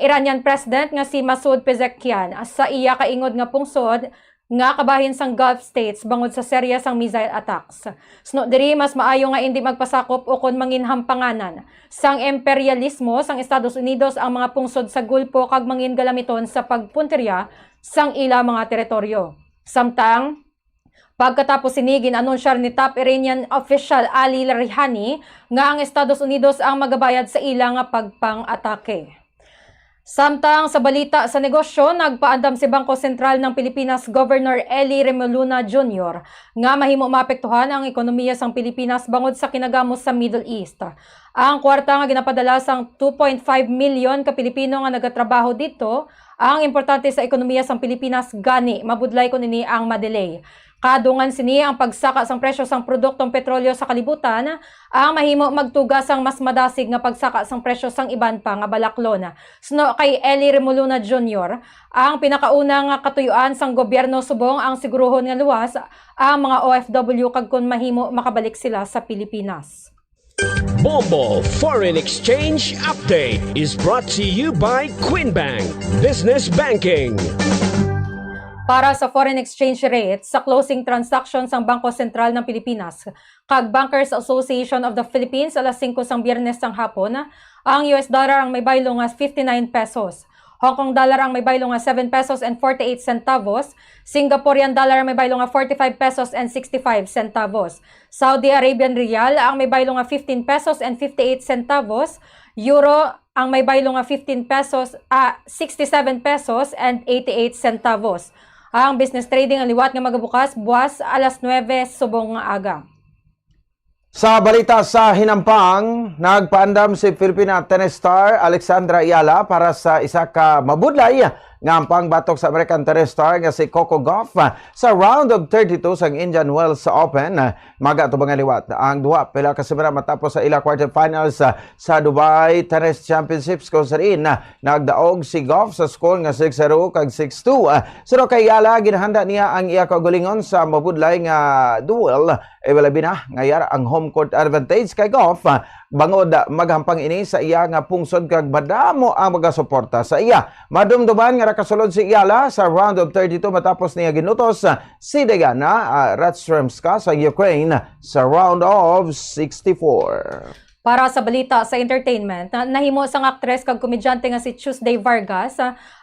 Iranian President nga si Masoud Pezeshkian sa iya kaingod nga pungsod nga kabahin sang Gulf States bangod sa serya sang missile attacks. Suno diri mas maayo nga hindi magpasakop o kon manginhampanganan sang imperialismo sang Estados Unidos ang mga pungsod sa Gulpo kag mangin galamiton sa pagpunterya sang ila mga teritoryo. Samtang pagkatapos sini ginanunsyar ni top Iranian official Ali Larihani nga ang Estados Unidos ang magabayad sa ila nga pagpang-atake. Samtang sa balita sa negosyo, nagpaandam si Bangko Sentral ng Pilipinas Governor Eli Remoluna Jr. nga mahimo maapektuhan ang ekonomiya sang Pilipinas bangod sa kinagamos sa Middle East. Ang kwarta nga ginapadala sang 2.5 milyon ka Pilipino nga nagatrabaho dito, ang importante sa ekonomiya sang Pilipinas gani mabudlay kun ini ang madelay. Kadungan sini ang pagsaka sang presyo sang produktong petrolyo sa kalibutan, ang mahimo magtuga sang mas madasig nga pagsaka sang presyo sang iban pa nga balaklon. Suno kay Eli Remoluna Jr., ang pinakaunang katuyuan sang gobyerno subong ang siguruhon nga luwas ang mga OFW kag kun mahimo makabalik sila sa Pilipinas. Bombo Foreign Exchange Update is brought to you by Quinbank Business Banking. Para sa foreign exchange rate sa closing transactions ng Bangko Sentral ng Pilipinas kag Bankers Association of the Philippines alas 5 sang Biyernes sang hapon, ang US dollar ang may baylo nga 59 pesos. Hong Kong dollar ang may baylo nga 7 pesos and 48 centavos. Singaporean dollar ang may baylo nga 45 pesos and 65 centavos. Saudi Arabian Riyal ang may baylo nga 15 pesos and 58 centavos. Euro ang may baylo nga 67 pesos and 88 centavos. Ang business trading ang liwat nga magabukas buwas alas 9 subong nga aga. Sa balita sa hinampang, nagpaandam si Filipina tennis star Alexandra Ayala para sa isa ka mabudlay nga ampang batok sa American tennis star nga si Coco Gauff sa round of 32 sang Indian Wells Open. Maga tubang liwat ang duha pila ka semana matapos sa ila quarterfinals sa Dubai Tennis Championships kung saan nagdaog si Gauff sa score nga 6-0 kag 6-2. Pero kay Ayala ginahanda niya ang iya kaugalingon sa mabudlay nga duel. Labi na ngayar ang home court advantage kay Gauff bangod maghampang ini sa iya nga pungsod kag madamo ang magasuporta sa iya. Madumduman nga nakasulod si Ayala sa round of 32 matapos niya ginutos si Degana Radstremska sa Ukraine sa round of 64. Para sa balita sa entertainment, nahimo sang aktres kag komedyante nga si Tuesday Vargas,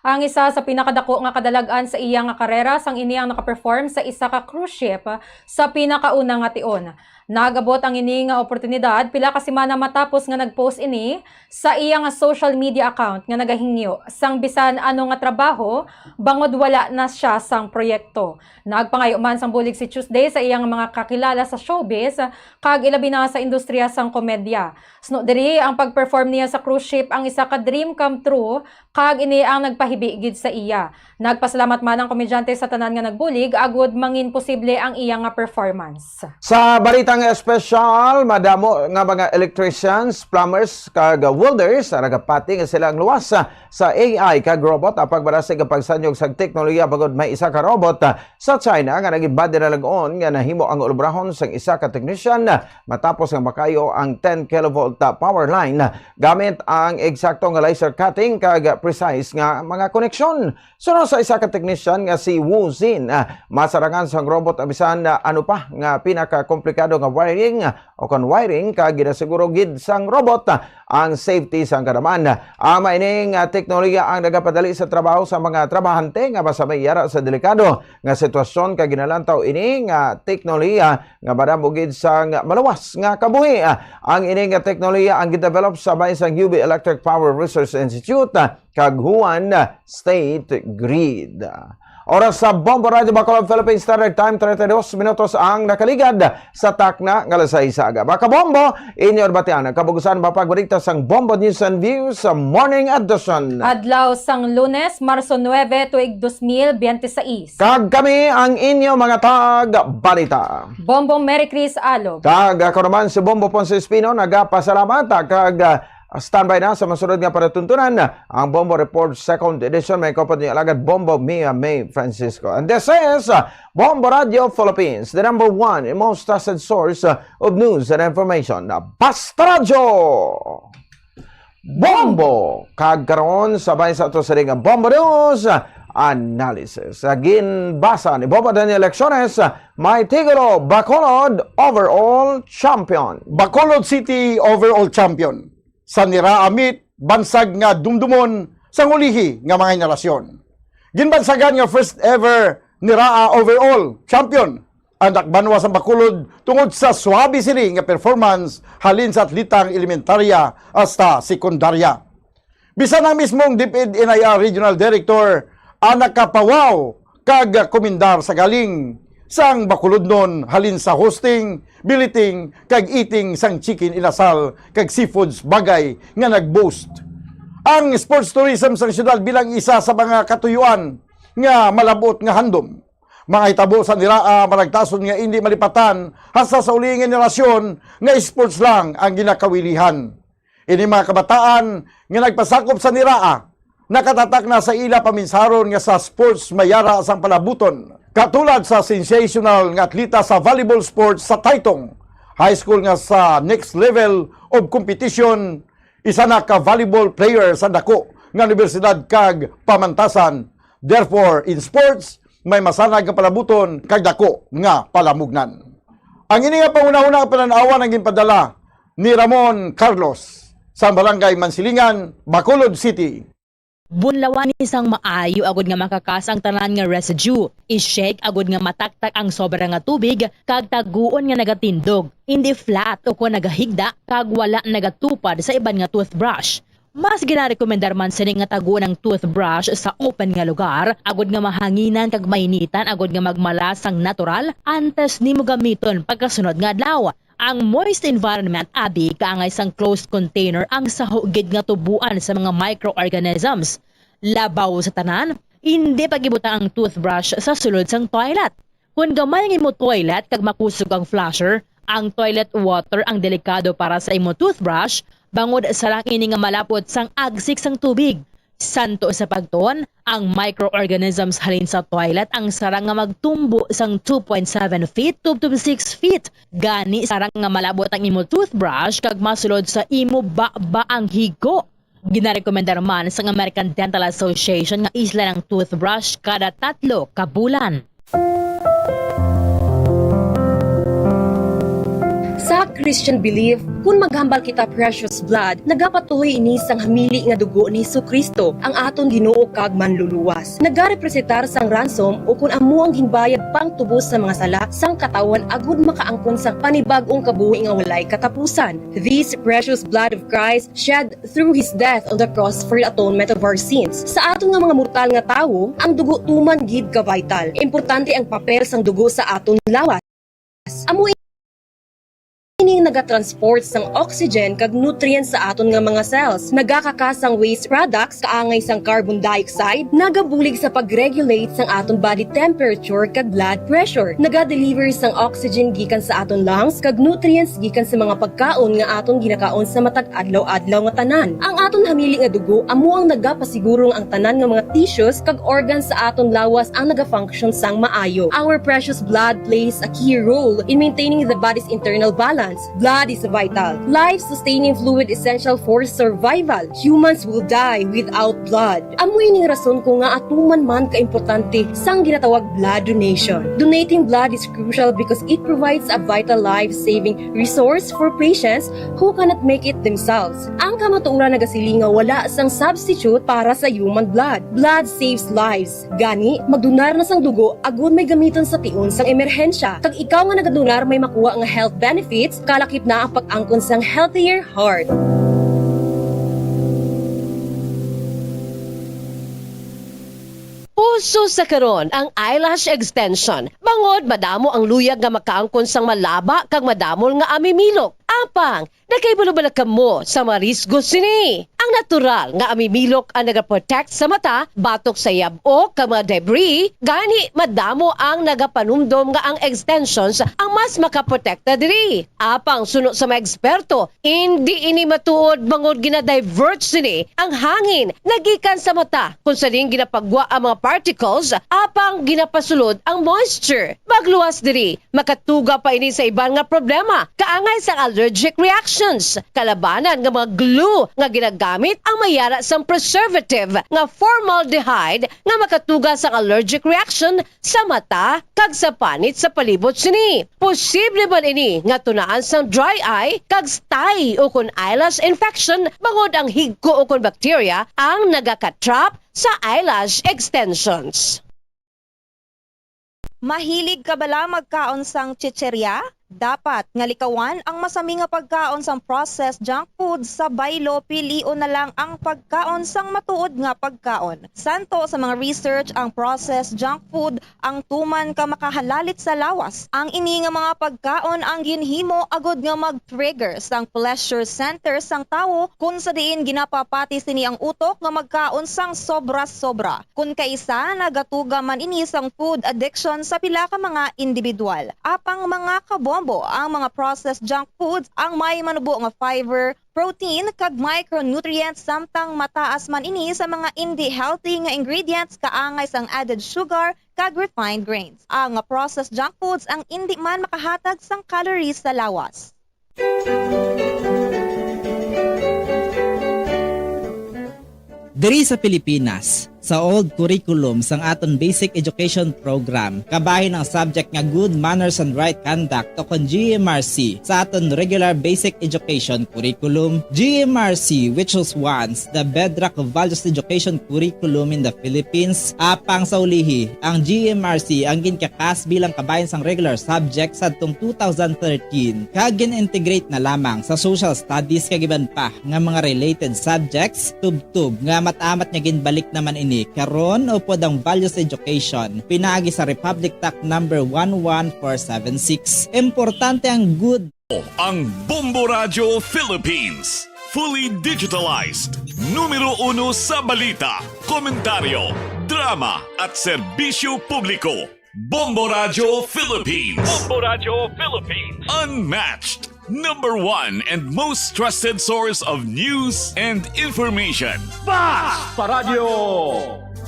ang isa sa pinakadako nga kadalagan sa iya nga karera sang iniyang nakaperform sa isa ka cruise ship sa pinakauna nga tion. Nagabot ang ini nga oportunidad pila ka semana matapos nga nagpost ini sa iya nga social media account nga nagahingyo sang bisan ano nga trabaho bangod wala na siya sang proyekto. Nagpangayo man sang bulig si Tuesday sa iyang mga kakilala sa showbiz kag ilabi na sa industriya sang komedya. Suno diri ang pagperform niya sa cruise ship ang isa ka dream come true kag ini ang nagpahibigid sa iya. Nagpasalamat man ang komedyante sa tanan nga nagbulig agud mangin posible ang iya nga performance. Sa balita Isang espesyal madamo nga mga electricians, plumbers kag welders nagapati nga sila ang luwas sa AI kag robot apag barasig ang pagsanyog sa teknolohiya bagod may isa ka robot sa China nga nagibad na lagon nga nahimo ang ulubrahon sa isa ka technician matapos nga makayo ang 10 kilovolt power line gamit ang eksaktong laser cutting kag precise nga mga koneksyon. Sunod sa isa ka technician nga si Wu Xin, masarangan sa robot abisan ano pa nga pinaka komplikado nga wiring o kon wiring kag ginasiguro gid sang robot ang safety sang kadaman. Ama ining teknolohiya ang nagapadali sa trabaho sa mga trabahante nga basta may yara sa delikado nga sitwasyon kag ginalantaw ining teknolohiya nga madamo gid sang malawas nga kabuhi. Ang ining teknolohiya ang gidevelop sa bahin sang UB Electric Power Research Institute kag Huan State Grid. Oras sa Bombo Radio Bacolod Philippines Standard Time 32 minutos ang nakaligad sa takna nga alas 6 aga. Baka Bombo, inyo batian kabugusan mapagbalita sang Bombo News and Views sa Morning Edition. Adlaw sang Lunes, Marso 9, tuig 2026. Kag kami ang inyo mga tag-balita. Bombong Mary Chris Alog. Kag ako naman si Bombo Ponce Espino nagapasalamat kag standby na sa masunod nga panatuntunan ang Bombo Report 2nd edition. May kopad niya alagad Bombo Mia May Francisco. And this is Bombo Radio Philippines, the number one and most trusted source of news and information. Basta Radio! Bombo! Kagkaroon sabay sa ito sa ring Bombo News Analysis. Ginbasa ni Bombo Daniel Lecciones, may tigulo Bacolod Overall Champion. Bacolod City Overall Champion. Sa niraamit, bansag nga dumdumon sa ngulihi nga mga henerasyon. Ginbansagan nga first ever niraa overall champion ang dakbanwa sa Bacolod tungod sa swabe sini nga performance halin sa atlitang elementarya hasta sekundarya. Bisan ang mismong DepEd NIR Regional Director ang nakapawaw kag komendar sa galing sang Bacolod nun halin sa hosting, billeting, kag eating sang chicken inasal kag seafoods bagay nga nag-boast. Ang sports tourism sang syudad bilang isa sa mga katuyuan nga malabot nga handom. Mga itabo sa niraa maragtason nga hindi malipatan hasta sa uling generasyon nga sports lang ang ginakawilihan. Ini mga kabataan nga nagpasakop sa niraa nakatatak na sa ila paminsaron nga sa sports mayara sang palabuton. Katulad sa sensational nga atleta sa volleyball sports sa Taytong, high school nga sa next level of competition, isa na ka volleyball player sa dako nga universidad kag pamantasan. Therefore, in sports, may masanag nga palabuton kag dako nga palamugnan. Ang ini nga panguna-una pananawan ang ginpadala ni Ramon Carlos sa Barangay Mansilingan, Bacolod City. Bunlawan isang maayo agod nga makakasang tanan nga residue. I-shake agod nga mataktak ang sobra nga tubig kag taguon nga nagatindog. Hindi flat o kung nagahigda kag wala nagatupad sa iban nga toothbrush. Mas ginarekomendar man sini nga taguon ang toothbrush sa open nga lugar agod nga mahanginan kag mainitan agod nga magmalasang natural antes nimo gamiton pagkasunod nga adlaw. Ang moist environment abi kaangay sang closed container ang sahugid nga tubuan sa mga microorganisms. Labaw sa tanan, hindi pagibutang ang toothbrush sa sulod sang toilet. Kung gamay ng imo toilet kag makusog ang flusher, ang toilet water ang delikado para sa imo toothbrush bangod sa lang ini nga malapot sang agsik sang tubig. Santo sa pagton, ang microorganisms halin sa toilet ang sarang nga magtumbo sang 2.7 feet to 6 feet. Gani sarang nga malabot ang imo toothbrush kag masulod sa imo ba ang higo. Ginarekomendar man sa American Dental Association nga isla ng toothbrush kada 3 ka bulan. Sa Christian belief, kung maghambal kita precious blood, nagapatuhoy ini sang hamili nga dugo ni Jesucristo, ang aton Ginoo kag manluluwas. Nagarepresentar sang ransom o kung amo ang ginbayad pang tubos sa mga sala sang katawan agud makaangkon sa panibag-ong kabuhi nga walay katapusan. This precious blood of Christ shed through His death on the cross for the atonement of our sins. Sa aton nga mga mortal nga tawo, ang dugo tuman gid ka vital. Importante ang papel sang dugo sa aton lawas. Amo ini nagatransport sang oxygen kag nutrients sa aton nga mga cells. Nagakakasang waste products kaangay sang carbon dioxide, nagabulig sa pag-regulate sang aton body temperature kag blood pressure. Naga-deliver sang oxygen gikan sa aton lungs kag nutrients gikan sa mga pagkaon nga aton ginakaon sa matag adlaw-adlaw nga tanan. Ang aton hamili nga dugo amo ang nagapasiguro ang tanan nga mga tissues kag organs sa aton lawas ang naga-function sang maayo. Our precious blood plays a key role in maintaining the body's internal balance. Blood is vital, life-sustaining fluid essential for survival. Humans will die without blood. Amoy ning rason ko nga atuman man ka-importante sang ginatawag blood donation. Donating blood is crucial because it provides a vital life-saving resource for patients who cannot make it themselves. Ang kamatuoran nagasilinga wala sang substitute para sa human blood. Blood saves lives. Gani, magdonar na sang dugo agud may gamiton sa tion sang emerhensya. Kag ikaw nga nagadonar may makuha nga health benefits, kalakip na ang pag-angkon sang healthier heart. Uso sa karon ang eyelash extension. Bangod madamo ang luyag nga makaangkon sang malaba kag madamol nga amimilok. Apang, nakaibalo-balak mo sa mga risgo sini. Ang natural nga amimilok ang nagaprotect sa mata, batok sa yabo kag mga debris, gani madamo ang nagapanumdom nga ang extensions ang mas makaprotekta diri. Apang suno sa mga eksperto, hindi ini matuod bangod gina-divert sini ang hangin nagikan sa mata kung saling ginapagwa ang mga particles, apang ginapasulod ang moisture. Magluwas diri, makatuga pa ini sa iban nga problema, kaangay sa allergic reactions. Kalabanan nga mga glue nga ginagamit ang mayara sang preservative nga formaldehyde nga makatuga sa allergic reaction sa mata kag sa panit sa palibot sini. Posible man ini nga tunaan sang dry eye kag stye o kun eyelash infection bangod ang higko o kun bacteria ang nagakatrap sa eyelash extensions. Mahilig ka bala magkaon sang chicherya? Dapat nga likawan ang masami nga pagkaon sang processed junk food sa baylo, pilion na lang ang pagkaon sang matuod nga pagkaon. Santo sa mga research ang processed junk food ang tuman ka makahalalit sa lawas. Ang ini nga mga pagkaon ang ginhimo agod nga mag-trigger sang pleasure center sang tawo kung sa diin ginapapati sini ang utok nga magkaon sang sobra-sobra. Kung kaisa nagatuga man ini sang food addiction sa pila ka mga individual. Apang mga kabombo ang mga processed junk foods ang may manubo nga fiber, protein kag micronutrients samtang mataas man ini sa mga hindi healthy nga ingredients kaangay sang added sugar kag refined grains. Ang processed junk foods ang hindi man makahatag sang calories sa lawas. Diri sa Pilipinas, sa old curriculum sang aton basic education program, kabahin ang subject nga good manners and right conduct o kon GMRC sa aton regular basic education curriculum. GMRC, which was once the bedrock of values education curriculum in the Philippines, apang sa ulihi, ang GMRC ang ginkakas bilang kabahin sang regular subject sa atong 2013 kag gin-integrate na lamang sa social studies kag iban pa nga mga related subjects tub-tub nga matamat niya ginbalik naman ini karon o pod ang values education pinaagi sa Republic Act number 11476. Importante ang good. Ang Bombo Radio Philippines, fully digitalized, numero 1 sa balita, komentaryo, drama at serbisyo publiko. Bombo Radio Philippines. Bombo Radio Philippines. Unmatched. Number 1 and most trusted source of news and information. Basta Radio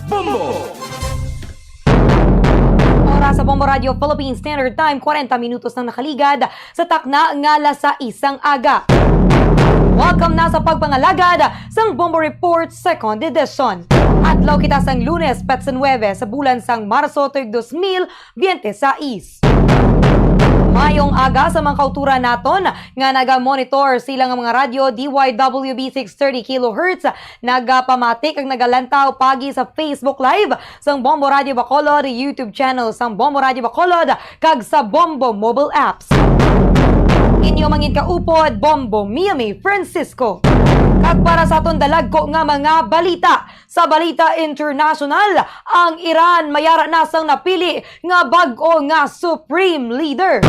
Bombo! Oras sa Bombo Radio Philippines Standard Time, 40 minutos na nakaligad sa takna nga alas 6 aga. Welcome na sa pagpangalagad sang Bombo Report 2nd edition. Adlaw kita sang Lunes, Petsen 9 sa bulan sang Marso tuig 2026. Mayong aga sa mga kauturan naton nga naga-monitor sila nga mga radyo DYWB 630 kHz, nagapamatik ang nagalantaw pagi sa Facebook Live sang Bombo Radio Bacolod, YouTube channel sang Bombo Radio Bacolod kag sa Bombo mobile apps. Inyo mangin kaupod Bombo Miami Francisco. Kag para sa aton dalagko nga mga balita, sa Balita International, ang Iran mayara na sang napili nga bag-o nga Supreme Leader.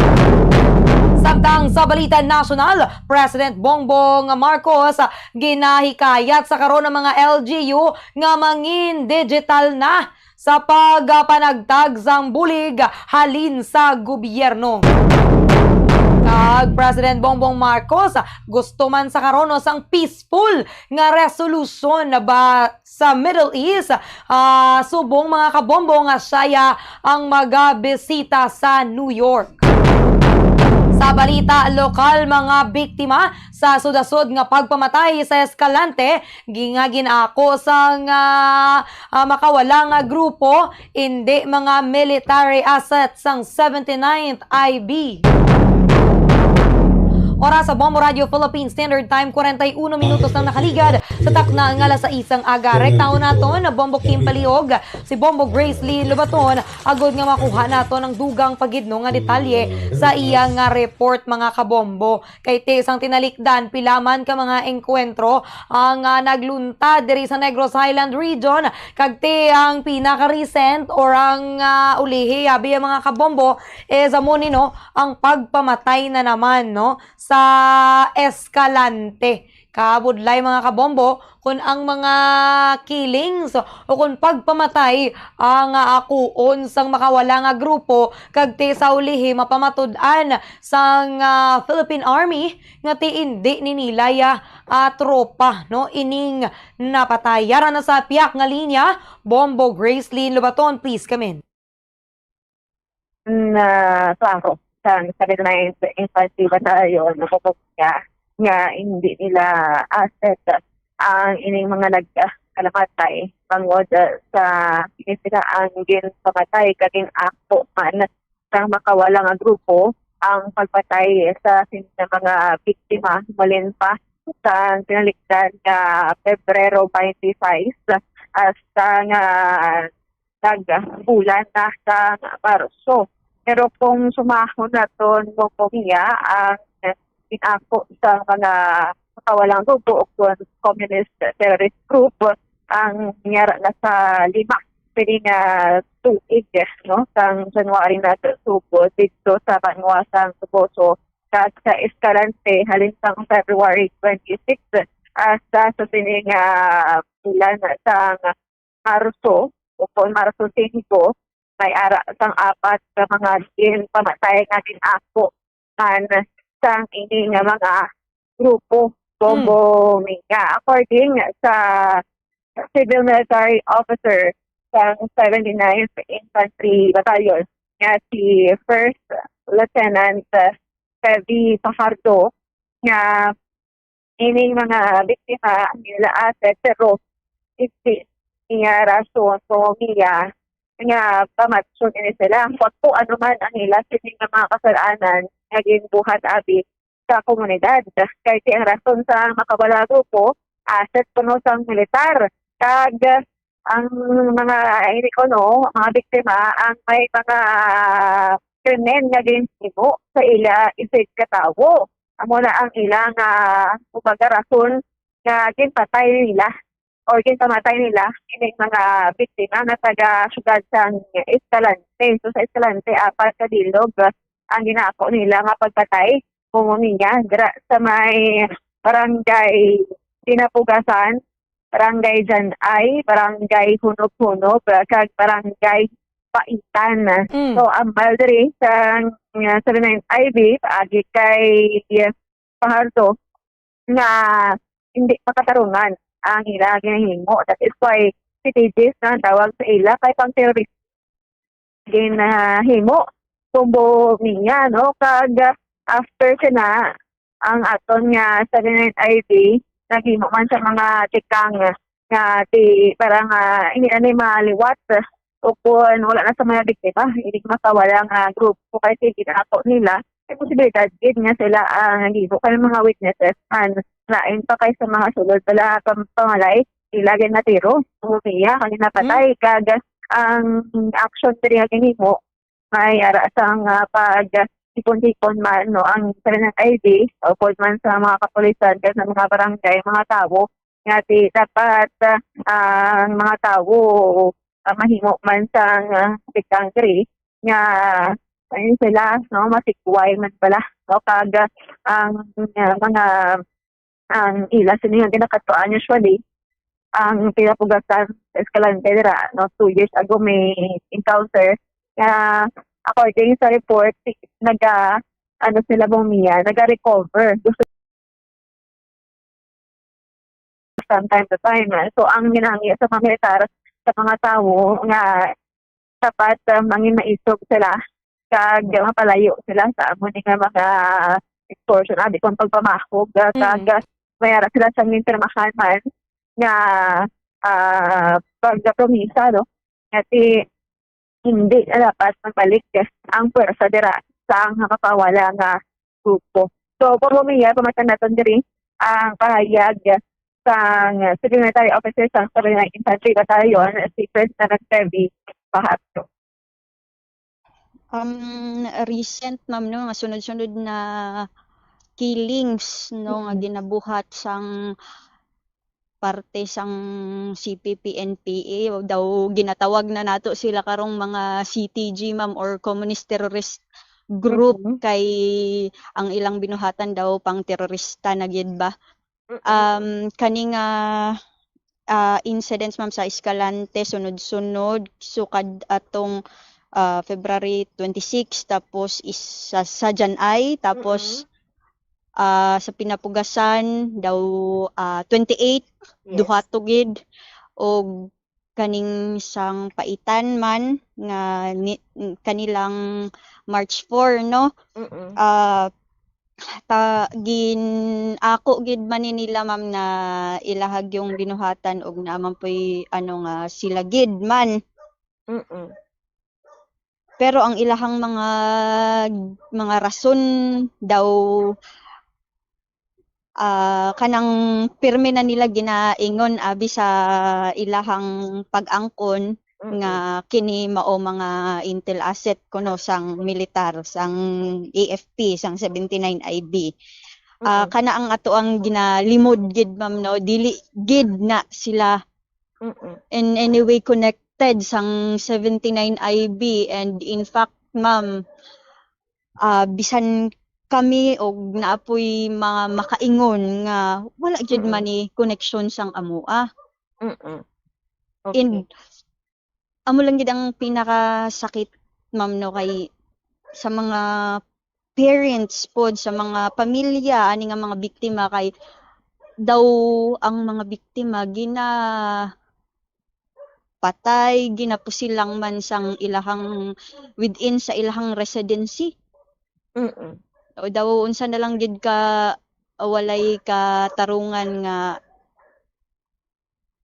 Samtang sa balita nasyonal, President Bongbong Marcos ginahikayat sa karon ng mga LGU nga mangin digital na sa pagpanagtag sang bulig halin sa gobyerno. Kag President Bongbong Marcos gusto man sa karon sang peaceful nga resolution na ba sa Middle East, subong mga kabombo nga siya ang magabisita sa New York. Sa balita lokal, mga biktima sa sudasod nga pagpamatay sa Escalante, ginako sang makawala nga grupo, hindi mga military assets sang 79th IB. Oras sa Bombo Radio Philippines Standard Time, 41 minutos nang nakaligad sa takna ng alas 6 aga. Rektaon naton na Bombo Kim Paliog, si Bombo Grace Lee Lubaton, agod nga makuha nato ng dugang pagidno nga detalye sa iyang nga report mga kabombo. Kay te isang tinalikdan, pilaman ka mga engkwentro ang nagluntad diri sa Negros Highland Region, kag te ang pinaka-recent or ang ulihi, abi ang mga kabombo, zamoni no, ang pagpamatay na naman no, sa Escalante. Kabudlay mga kabombo kung ang mga killings o kung pagpamatay ang akuon sang makawala nga grupo kag ti sa ulihi mapamatud-an sang Philippine Army nga ti indi ni nilay tropa no ining napatay. Yara na sa piyak nga linya, Bombo Grace Lee Lubaton, please come in. Klaro sa 79th Infantry Battalion napapagya nga hindi nila asset ang ining mga nagkalamatay pangod sa sila ang ginpamatay kaging akto man sang makawala nga grupo ang pagpatay sa mga biktima malin pa sa pinalikdan nga Pebrero 25 hasta nga nagbulan na sa Marso. Pero kung sumahon naton mo pumiya ang inako sa mga kawalang grupo o communist terrorist group ang nangyara na sa 5 pwede na tuig no sang January na tubo dito sa Panguasang Tuboso sa Escalante halin sang February 26 hasta sa sining bulan sang Marso o kung Marso 5 may ara sang 4 ka mga pamatay nga ginako man sang ini nga mga grupo bombo minga. According sa civil military officer sa 79th Infantry Battalion nga si First Lieutenant Tevi Fajardo nga ini mga biktima nila asset pero hindi niya rason po niya nga pamatsun ini sila. Kung ano man ang nila sining mga kasalanan naging buhat abi sa komunidad. Kahit ang rason sa makawala grupo, asset puno sa militar. Kag ang mga mga biktima ang may mga krimen nga ginhimo sa ila isig katawo. Amo na ang ilang rason nga ginpatay nila o ginpamatay nila ining mga biktima na taga syudad sa Escalante. So sa Escalante, 4 ka dilog ang ginako nila nga pagpatay pumuminya sa may barangay Tinapugasan, barangay Janay, barangay Hunog-Hunog, kag barangay Paitan. So ang baldiri sa 79 IB paagi kay Fajardo nga hindi makatarungan ang ila ginahimo. That is why CTGs na tawag sa ila kay pang-terrorist ginahimo. Tumbo niya, no? Kag after siya na, ang aton nga 79 ID, naghimo man sa mga tikang nga parang hindi na maliwat o kung wala na sa mga biktima, hindi makawala nga group. Kung kasi ginako nila, may posibilidad din nga sila ang naghimo kay mga witnesses man lain pa kay sa mga sulod pala pamalay, ilagay na tiro, umiya, kanina patay, kag ang action na ginahimo may arasang pag-sipon-sipon man no ang ng ID o man sa mga kapulisan kasi sa mga barangay, mga tao nga dapat ang mga tao mahimo man sa tikang nga ayun sila, no, masikway man pala. No, kag ang mga ang ila sila nga ginakatuan usually ang pinapugasan sa Escalante dira, no, 2 years ago may encounter na according sa report ano sila bumiya, naga-recover gusto from time to time. So ang ginahangyo sa mga militar sa mga tawo nga dapat mangin maisog sila kag mapalayo sila sa amo ni nga mga extortion abi kung pagpamahog kag mayara sila sa intermahan man nga pagpromisa, no, ngati hindi dapat magbalik ang pwersa dira sa ang makapawala nga grupo. So por bumiya pamatan naton diri ang pahayag sang Secretary Officer sa Carolina Infantry Battalion, si President Tevi Pahatro. Recent ma'am no nga sunod-sunod na killings no nga ginabuhat sang parte sang CPP-NPA daw ginatawag na nato sila karong mga CTG ma'am or Communist Terrorist Group kay ang ilang binuhatan daw pang terorista na gyud ba. Kaning incidents ma'am sa Escalante sunod-sunod sukad atong February 26 tapos isa sa Janay tapos sa Pinapugasan daw 28 duha tugid og kaning sang Paitan man nga kanilang March 4 no. Ako gid man nila ma'am na ilahag yung binuhatan og naman po'y ano nga sila gid man. Pero ang ilahang mga rason daw kanang pirmi na nila ginaingon abi sa ilahang pag-angkon nga kini mao mga intel asset kuno sang militar sang AFP sang 79 IB. Kana ang ato ang ginalimod gid ma'am no, dili gid na sila in any way connected sang 79 IB and in fact ma'am bisan kami og naapoy mga makaingon nga wala jud man ni connection sang amua. And amo lang gid ang pinakasakit ma'am no kay sa mga parents pod sa mga pamilya ani nga mga biktima kay daw ang mga biktima patay ginapusilang man sang ilahang within sa ilahang residency. O daw unsa na lang gid ka walay ka tarungan nga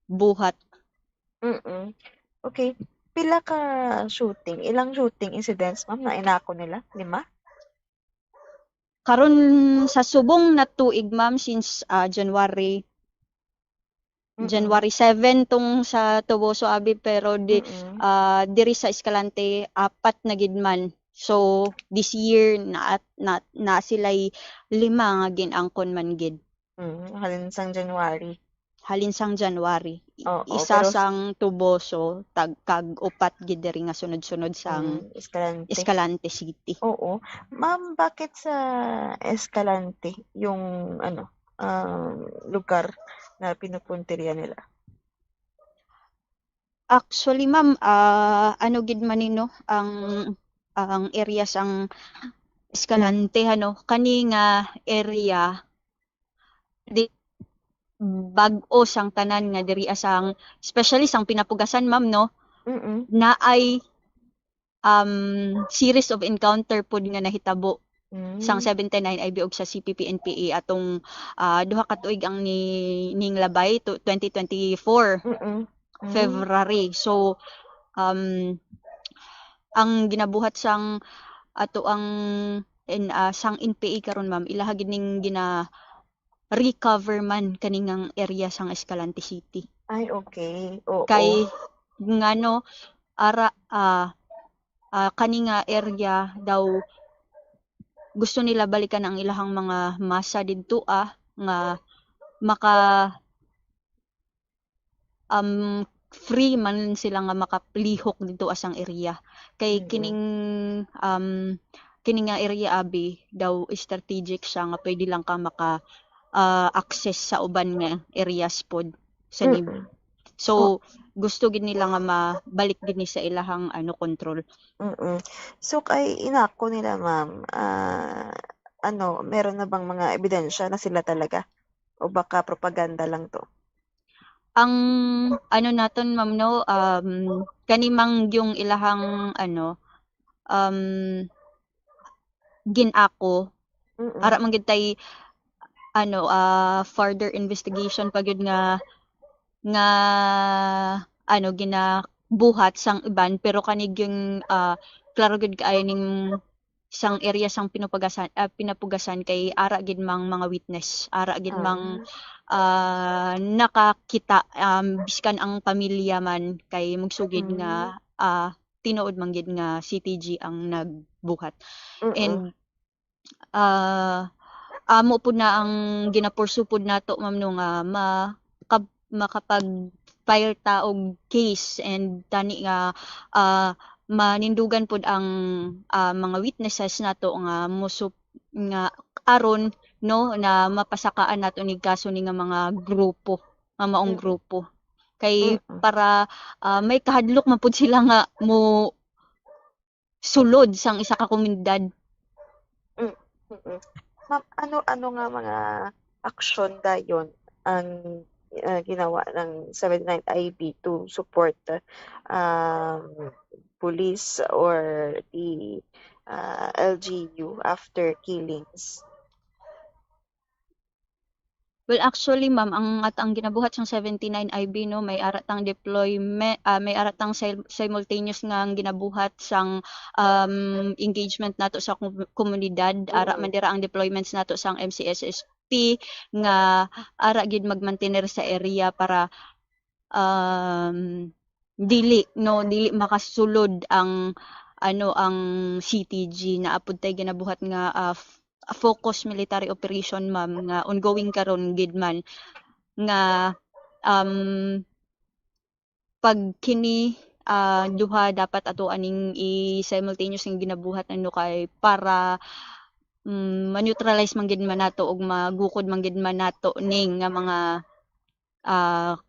buhat. Okay. Pila ka shooting? Ilang shooting incidents, ma'am, na inako nila? 5? Karon sa subong na tuig ma'am since January 7 tong sa Toboso abi pero diri sa Escalante 4 na gid man. So this year na sila'y 5 nga ginangkon man gid. Halin sang January. Isa pero sang Toboso kag 4 gid diri nga sunod-sunod sang Escalante City. Oo. Ma'am, bakit sa Escalante yung lugar na pinupuntirya nila? Actually ma'am, ano gid man no ang area sang Escalante kani nga area bag-o sang tanan nga diri asang especially sang Pinapugasan ma'am no. Naay series of encounter pod nga nahitabo sang 79 IB og sa CPP-NPA atong duha ka tuig ang ning labay 2024 February. So ang ginabuhat sang ato ang sang NPA karon ma'am ilaha gid ning recover man kaningang area sang Escalante City. Ay, okay. Oo. Kay ngano ara kaninga area daw gusto nila balikan ang ilahang mga masa didto nga maka free man sila nga makaplihok dito asang area. Kay kining nga area abi daw strategic siya nga pwede lang ka maka access sa uban nga areas pod sa nib. So gusto gid nila nga mabalik gid ni sa ilahang control. So kay inako nila ma'am, meron na bang mga ebidensya na sila talaga o baka propaganda lang to? Ang naton ma'am no, kanimang yung ilahang ginako ara man gid tay further investigation pa gyud nga ginabuhat sang iban, pero kanig yung klaro gid kaayo ning sang area sang pinapugasan kay ara gid mang mga witness, ara gid mang nakakita, biskan ang pamilya man kay magsugid nga tinuod man gid nga CTG ang nagbuhat. And amo pud na ang ginapursu pud nato ma'am no nga makapag-file ta og case, and tani nga manindugan pud ang mga witnesses nato nga nga aron no na mapasakaan nato ni kaso ni nga mga grupo, nga maong grupo. Kay para may kahadlok man pud sila nga mo sulod sang isa ka komunidad. Ma'am, ano nga mga aksyon dayon ang ginawa ng 79 IB to support police or the LGU after killings? Well, actually ma'am, ang ginabuhat sang 79 IB no, may aratang deployment, may aratang simultaneous nga ang ginabuhat sang engagement nato sa komunidad. Ara man dira ang deployments nato sang MCSSP nga ara gid magmantener sa area para dili makasulod ang ang CTG na apud tay ginabuhat nga focus military operation ma'am nga ongoing karon gid man nga pag kini duha dapat ato aning i-simultaneous ng ginabuhat kay para ma-neutralize man gid man nato og magukod man gid man nato ning nga mga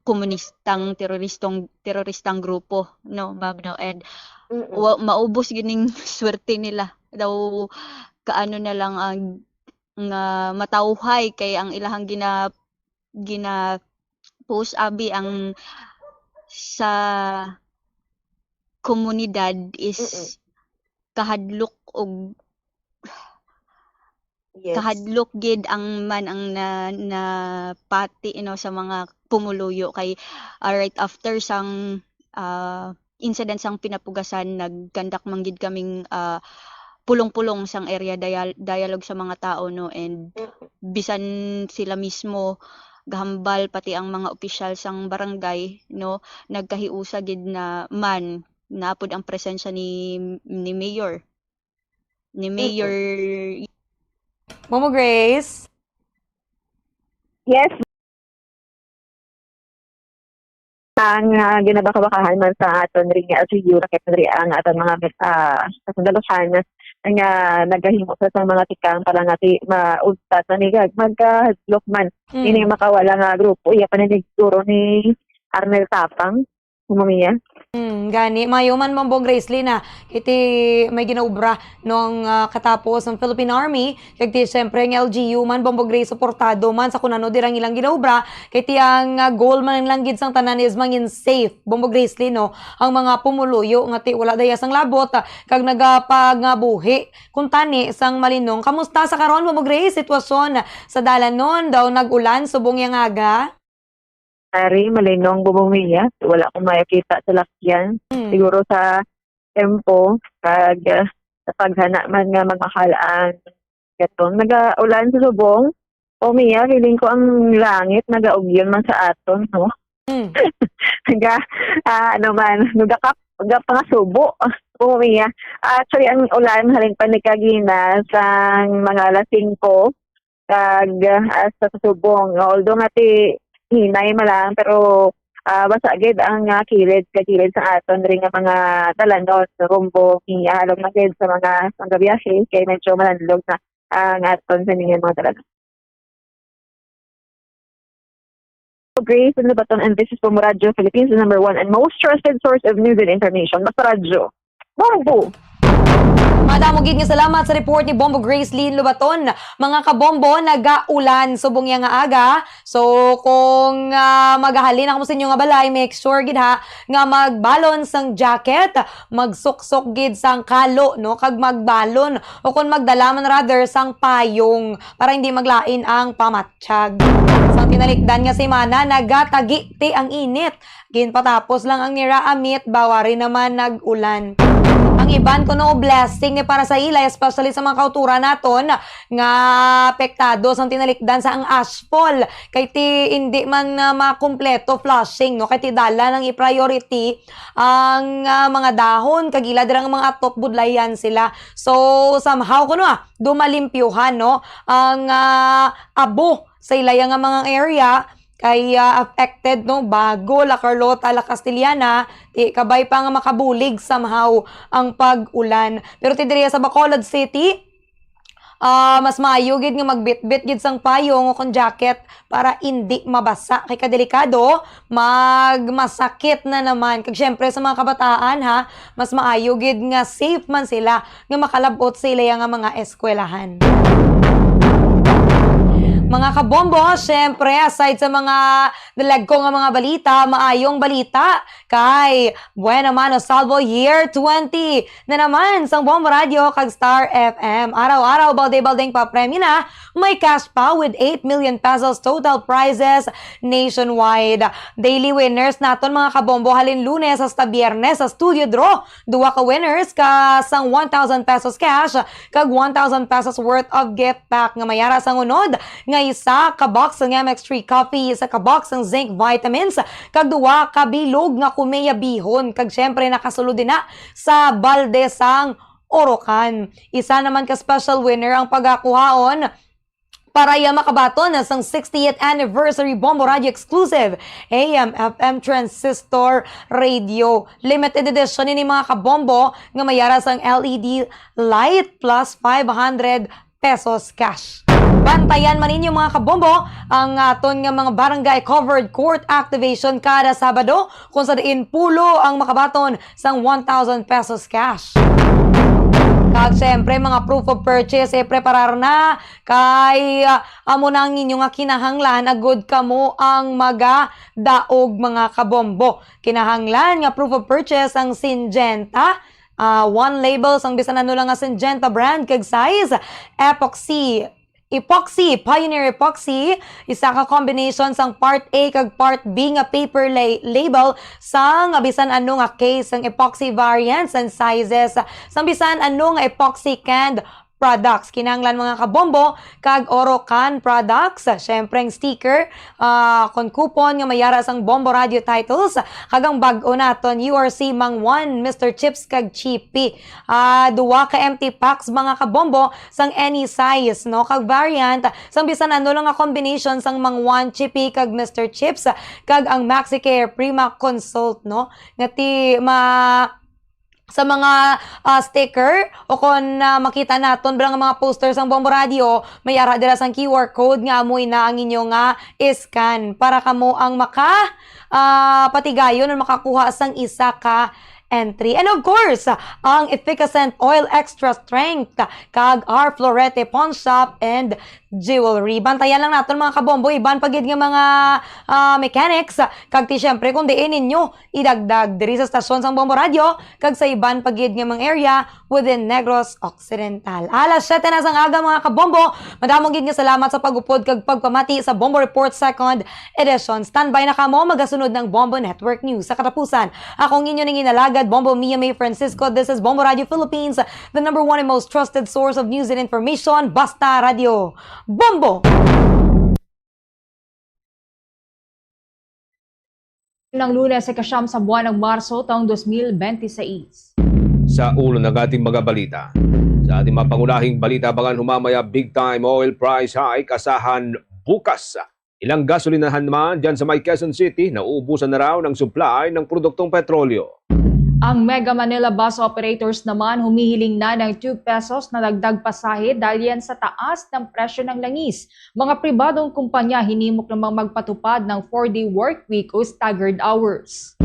komunistang teroristang grupo no ma'am no, and maubos gining swerte nila daw kaano na lang ang nga matawhay kay ang ilahang gina post abi ang sa komunidad is kahadlok og kahadlok gid ang na pati sa mga pumuluyo kay right after sang incident sang pinapugasan nagkandak man gid kaming pulong-pulong sang area dialogue sa mga tao no, and bisan sila mismo gahambal pati ang mga opisyal sang barangay no, nagkahiusa gid na man naapod ang presensya ni Mayor Momo Grace. Yes. Ang ginabakabakahan man sa aton ring LGU rakit ang aton mga kasundaluhan nga nagahimo sa mga tikang para ngati mauntat na nigag magkahadlok man ini makawala nga grupo iya paniniguro ni Arnel Tapang humamiya. Gani mayo man Mambo Gracelyn na kiti may ginaubra nung katapos ng Philippine Army kay ti syempre ang LGU man Mambo Grace suportado man sa kunano dirang ilang ginaubra kay ang goal man lang gid sang tanan is mangin safe Mambo Gracelyn no ang mga pumuluyo nga ti wala daya sang labot kag nagapagabuhi kun tani sang malinong. Kamusta sa karon Mambo Grace sitwasyon sa dalanon daw nagulan subong yang aga? Ari, malinong bubumiya. Wala akong makikita sa lakyan. Siguro sa tempo, kag sa paghana man nga magmakalaan. Katong nagaulan sa subong. Umiya, feeling ko ang langit, nagaugyon man sa aton, no? Nagakap pangasubo. Umiya. Actually, ang ulan, haling panikagina sa mga alas 5, kag sa subong. Although ngati hinay malang pero basa gid ang kilid sa aton ring nga mga dalanon rumbo ihalog na gid sa mga biyahe kay medyo malandlog na ang aton sa mga dalanon. Grace in Lubaton, and this is Bombo Radio Philippines, the #1 and most trusted source of news and information. Basta radyo. Bombo! Madamog gid nga salamat sa report ni Bombo Grace Lynn Lubaton. Mga kabombo, nagaulan subong yang nga aga. So kung magahalin ako sa inyo nga balay, make sure gid ha nga magbalon sang jacket, magsuksok gid sang kalo no kag magbalon o kung magdala man rather sang payong para hindi maglain ang pamatsyag. Sang tinalikdan nga semana nagatagi ti ang init. Ginpatapos lang ang niraamit, bawari naman nag-ulan. Ang iban ko no blessing ni para sa ila, especially sa mga kautura naton nga apektado sang tinalikdan sa ang ashfall kay ti hindi man makumpleto flushing no kay ti dala nang i-priority ang mga dahon kagila dirang mga atop budlayan sila. So somehow kuno dumalimpyuhan no ang abo sa ilaya nga mga area kay affected no Bago, La Carlota, La Castillana, kabay pa nga makabulig somehow ang pag-ulan. Pero ti diriya sa Bacolod City, mas maayo gid nga magbitbit gid sang payong o kon jacket para hindi mabasa kay kadelikado masakit na naman kag syempre sa mga kabataan ha mas maayo gid nga safe man sila nga makalabot sa ilaya nga mga eskwelahan. Mga kabombo, syempre, aside sa mga dalag ko nga mga balita, maayong balita kay Buena Mano Salvo Year 20 na naman sang Bombo Radio kag Star FM. Araw-araw, balde-baldeng pa-premyo na, may cash pa with 8 million pesos total prizes nationwide. Daily winners naton mga kabombo halin Lunes hasta Biyernes sa studio draw. Duwa ka winners ka sang 1,000 pesos cash kag 1,000 pesos worth of gift pack nga mayara sang unod nga isa ka box ng MX3 coffee, isa ka box ng zinc vitamins, kag duwa ka bilog nga kumeya bihon, kag syempre nakasulod din na sa balde sang Orocan. Isa naman ka special winner ang pagakuhaon para makabaton sang 60th anniversary Bombo Radio exclusive AM FM transistor radio. Limited edition ni mga kabombo nga mayara sang LED light plus 500 pesos cash. Bantayan man ninyo mga kabombo ang aton nga mga barangay covered court activation kada Sabado kung sa diin pulo ang makabaton sang 1,000 pesos cash. Kag syempre mga proof of purchase preparar na kay amo na ang inyo nga kinahanglan agud kamo ang magadaog mga kabombo. Kinahanglan nga proof of purchase ang Syngenta. One label sang bisan ano lang nga Syngenta brand kag size Epoxy, Pioneer Epoxy, isa ka combination sang part A kag part B nga paper label sang bisan ano nga case sang epoxy variants and sizes sang bisan ano nga epoxy canned products. Kinahanglan mga kabombo kag Orocan products, syempre ang sticker, kon coupon nga mayara sang Bombo Radio titles, kag ang bag-o naton URC Mang 1, Mr. Chips kag Chippy. Duwa ka empty packs mga kabombo sang any size no kag variant sang bisan ano lang nga combination sang Mang 1 Chippy kag Mr. Chips kag ang MaxiCare Prima Consult no ngati sa mga sticker o kung makita naton bilang mga posters ng Bombo Radio, may ara dira sang QR code nga amoy na ang inyo nga scan para kamo ang patigayon na makakuha sang isa ka entry. And of course, ang Efficacent Oil Extra Strength kag R Florete Pawn Shop and Jewelry. Bantayan lang natin mga kabombo, iban pagid nga mga mechanics kag ti syempre kung diin ninyo idagdag diri sa stasyon sang Bombo Radio kag sa iban pagid nga mga area within Negros Occidental. Alas 7 na sang aga mga kabombo, madamong gid nga salamat sa pagupod kag pagpamati sa Bombo Report 2nd edition. Standby na kamo magasunod ng Bombo Network News. Sa katapusan, akong inyo ning inalagad Bombo Mia May Francisco. This is Bombo Radio Philippines, the #1 and most trusted source of news and information. Basta Radio Bombo! Ng Lunes sa kasyam sa buwan ng Marso taong 2026. Sa ulo ng ating mga balita. Sa ating mga pangunahing balita, abangan humamaya big time oil price hike asahan bukas. Ilang gasolinahan naman dyan sa may Quezon City na uubusan na raw ng supply ng produktong petrolyo. Ang Mega Manila Bus Operators naman humihiling na ng 2 pesos na dagdag pasahe dahil yan sa taas ng presyo ng langis. Mga pribadong kumpanya hinimok namang magpatupad ng 4-day work week o staggered hours.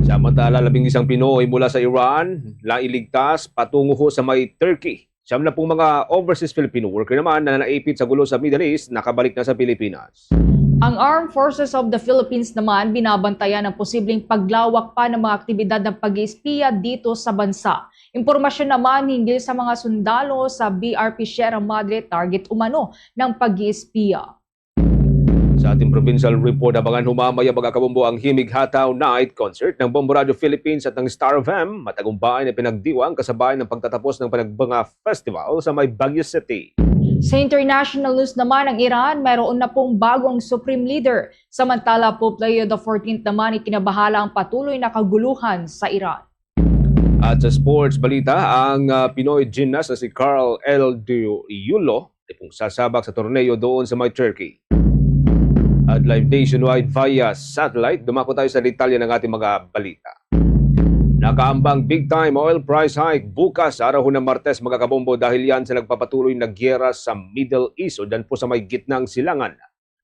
Samantala, 11 Pinoy mula sa Iran na iligtas patungo ho sa may Turkey. 7 na pong mga overseas Filipino worker naman na naipit sa gulo sa Middle East nakabalik na sa Pilipinas. Ang Armed Forces of the Philippines naman binabantayan ang posibleng paglawak pa ng mga aktibidad ng pag-iispiya dito sa bansa. Impormasyon naman hinggil sa mga sundalo sa BRP Sierra Madre target umano ng pag-iispiya. Sa ating provincial report, abangan humamaya mga kabombo ang Himig Hataw Night Concert ng Bombo Radio Philippines at ng Star FM. Matagumpay na pinagdiwang kasabay ng pagtatapos ng Panagbanga Festival sa may Baguio City. Sa international news naman, ang Iran mayroon na pong bagong supreme leader. Samantala, Pope Leo XIV naman ikinabahala ang patuloy na kaguluhan sa Iran. At sa sports balita, ang Pinoy gymnast na si Carl L. Diulo ay pong sasabak sa torneo doon sa may Turkey. At live nationwide via satellite, dumako tayo sa detalye ng ating mga balita. Nakaambang big time oil price hike bukas araw ng Martes mga kabombo dahil yan sa nagpapatuloy na gyera sa Middle East o dyan po sa may gitnang silangan.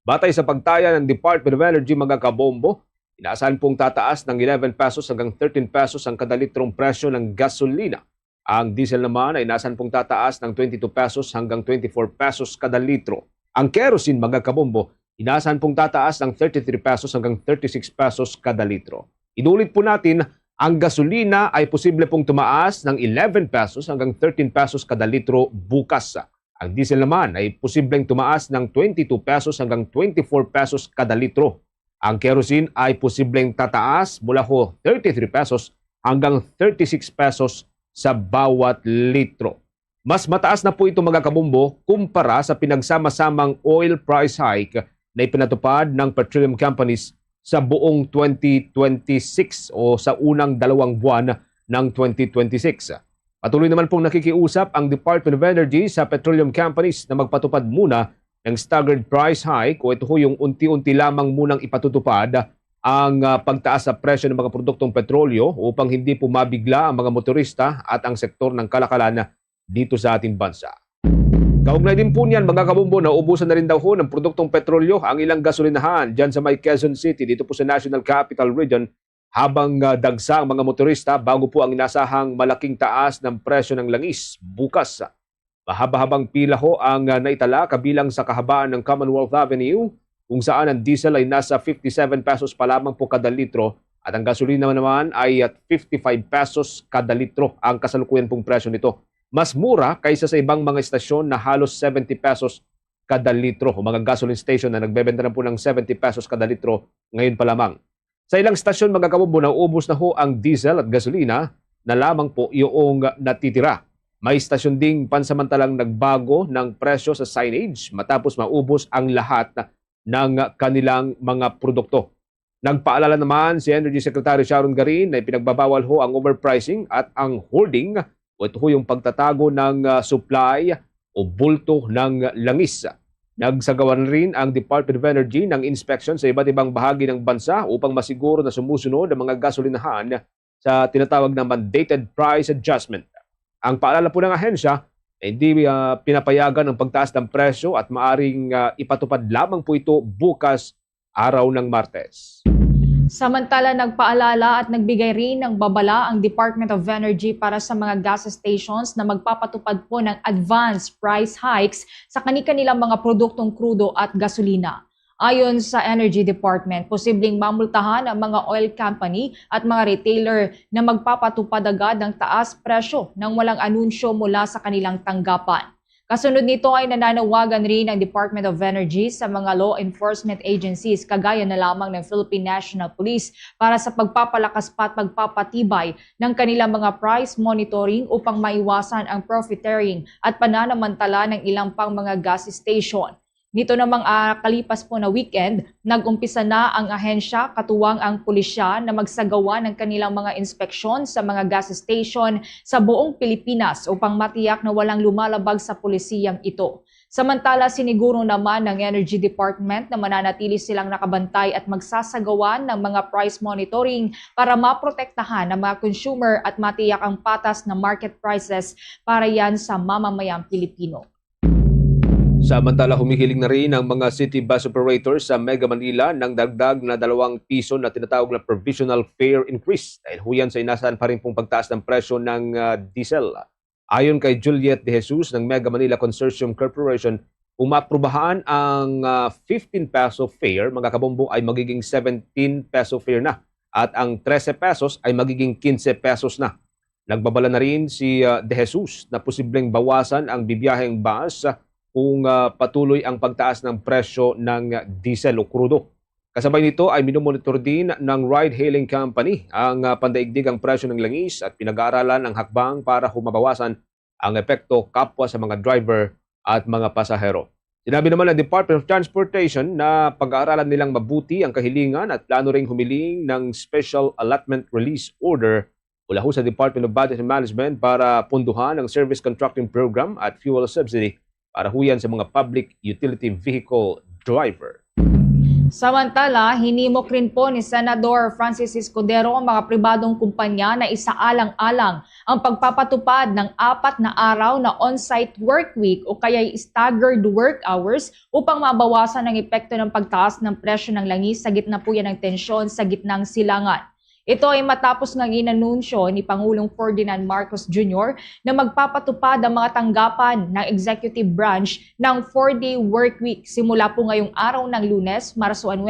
Batay sa pagtaya ng Department of Energy mga kabombo, inaasahan pong tataas ng 11 pesos hanggang 13 pesos ang kada litrong presyo ng gasolina. Ang diesel naman ay inaasahan pong tataas ng 22 pesos hanggang 24 pesos kada litro. Ang kerosene mga kabombo, inaasahan pong tataas ng 33 pesos hanggang 36 pesos kada litro. Inulit po natin, ang gasolina ay posible pong tumaas ng 11 pesos hanggang 13 pesos kada litro bukas. Ang diesel naman ay posibleng tumaas ng 22 pesos hanggang 24 pesos kada litro. Ang kerosene ay posibleng tataas mula ho 33 pesos hanggang 36 pesos sa bawat litro. Mas mataas na po ito mga kabumbo kumpara sa pinagsama-samang oil price hike na ipinatupad ng petroleum companies sa buong 2026 o sa unang 2 buwan ng 2026. Patuloy naman pong nakikiusap ang Department of Energy sa petroleum companies na magpatupad muna ng staggered price hike o ito yung unti-unti lamang munang ipatutupad ang pagtaas sa presyo ng mga produktong petrolyo upang hindi po mabigla ang mga motorista at ang sektor ng kalakalan dito sa ating bansa. Kaugnay din po niyan mga kabumbo na ubusan na rin daw ho ng produktong petrolyo ang ilang gasolinahan dyan sa may Quezon City dito po sa National Capital Region habang dagsa ang mga motorista bago po ang inasahang malaking taas ng presyo ng langis bukas. Mahaba-habang pila ho ang naitala kabilang sa kahabaan ng Commonwealth Avenue kung saan ang diesel ay nasa 57 pesos pa lamang po kada litro at ang gasolina naman ay at 55 pesos kada litro ang kasalukuyan pong presyo nito. Mas mura kaysa sa ibang mga estasyon na halos 70 pesos kada litro o mga gasoline station na nagbebenta na po ng 70 pesos kada litro ngayon pa lamang. Sa ilang estasyon mga kabumbo na ubos na ho ang diesel at gasolina na lamang po yung natitira. May estasyon ding pansamantalang nagbago ng presyo sa signage matapos maubos ang lahat ng kanilang mga produkto. Nagpaalala naman si Energy Secretary Sharon Garin na ipinagbabawal ho ang overpricing at ang hoarding o ito yung pagtatago ng supply o bulto ng langis. Nagsagawa rin ang Department of Energy ng inspection sa iba't ibang bahagi ng bansa upang masiguro na sumusunod ang mga gasolinahan sa tinatawag na mandated price adjustment. Ang paalala po ng ahensya ay hindi pinapayagan ang pagtaas ng presyo at maaring ipatupad lamang po ito bukas araw ng Martes. Samantala, nagpaalala at nagbigay rin ng babala ang Department of Energy para sa mga gas stations na magpapatupad po ng advanced price hikes sa kanilang mga produktong krudo at gasolina. Ayon sa Energy Department, posibleng mamultahan ang mga oil company at mga retailer na magpapatupad agad ng taas presyo nang walang anunsyo mula sa kanilang tanggapan. Kasunod nito ay nananawagan rin ang Department of Energy sa mga law enforcement agencies kagaya na lamang ng Philippine National Police para sa pagpapalakas pa at pagpapatibay ng kanilang mga price monitoring upang maiwasan ang profiteering at pananamantala ng ilang pang mga gas station. Nito namang kalipas po na weekend, nag-umpisa na ang ahensya katuwang ang pulisya na magsagawa ng kanilang mga inspeksyon sa mga gas station sa buong Pilipinas upang matiyak na walang lumalabag sa pulisiyang ito. Samantala, siniguro naman ng Energy Department na mananatili silang nakabantay at magsasagawa ng mga price monitoring para maprotektahan ang mga consumer at matiyak ang patas na market prices para yan sa mamamayang Pilipino. Samantala, humihiling na rin ang mga city bus operators sa Mega Manila ng dagdag na 2 piso na tinatawag na provisional fare increase dahil huyan sa inaasahan pa rin pong pagtaas ng presyo ng diesel. Ayon kay Juliet De Jesus ng Mega Manila Consortium Corporation, kung maaprubahan ang 15 peso fare, mga kabombo, ay magiging 17 peso fare na at ang 13 pesos ay magiging 15 pesos na. Nagbabala na rin si De Jesus na posibleng bawasan ang bibiyaheng bus kung patuloy ang pagtaas ng presyo ng diesel o krudo. Kasabay nito ay minomonitor din ng ride-hailing company ang pandaigdigang presyo ng langis at pinag-aaralan ang hakbang para humabawasan ang epekto kapwa sa mga driver at mga pasahero. Sinabi naman ng Department of Transportation na pag-aaralan nilang mabuti ang kahilingan at plano ring humiling ng Special Allotment Release Order mula sa Department of Budget and Management para punduhan ang Service Contracting Program at Fuel Subsidy para huyan sa mga public utility vehicle driver. Samantala, hinimok rin po ni Senador Francis Escudero ang mga pribadong kumpanya na isaalang-alang ang pagpapatupad ng 4 na araw na on-site work week o kaya staggered work hours upang mabawasan ang epekto ng pagtaas ng presyo ng langis sa gitna po yan ng tensyon sa gitnang silangan. Ito ay matapos ng inanunsyo ni Pangulong Ferdinand Marcos Jr. na magpapatupad ang mga tanggapan ng executive branch ng 4-day work week simula po ngayong araw ng Lunes, Marso 9,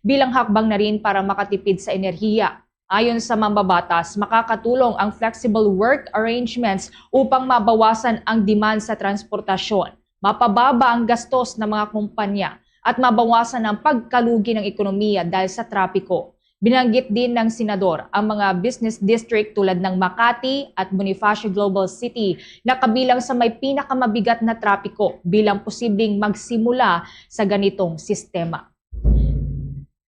bilang hakbang na rin para makatipid sa enerhiya. Ayon sa mambabatas, makakatulong ang flexible work arrangements upang mabawasan ang demand sa transportasyon, mapababa ang gastos ng mga kumpanya at mabawasan ang pagkalugi ng ekonomiya dahil sa trapiko. Binanggit din ng senador ang mga business district tulad ng Makati at Bonifacio Global City na kabilang sa may pinakamabigat na trapiko bilang posibleng magsimula sa ganitong sistema.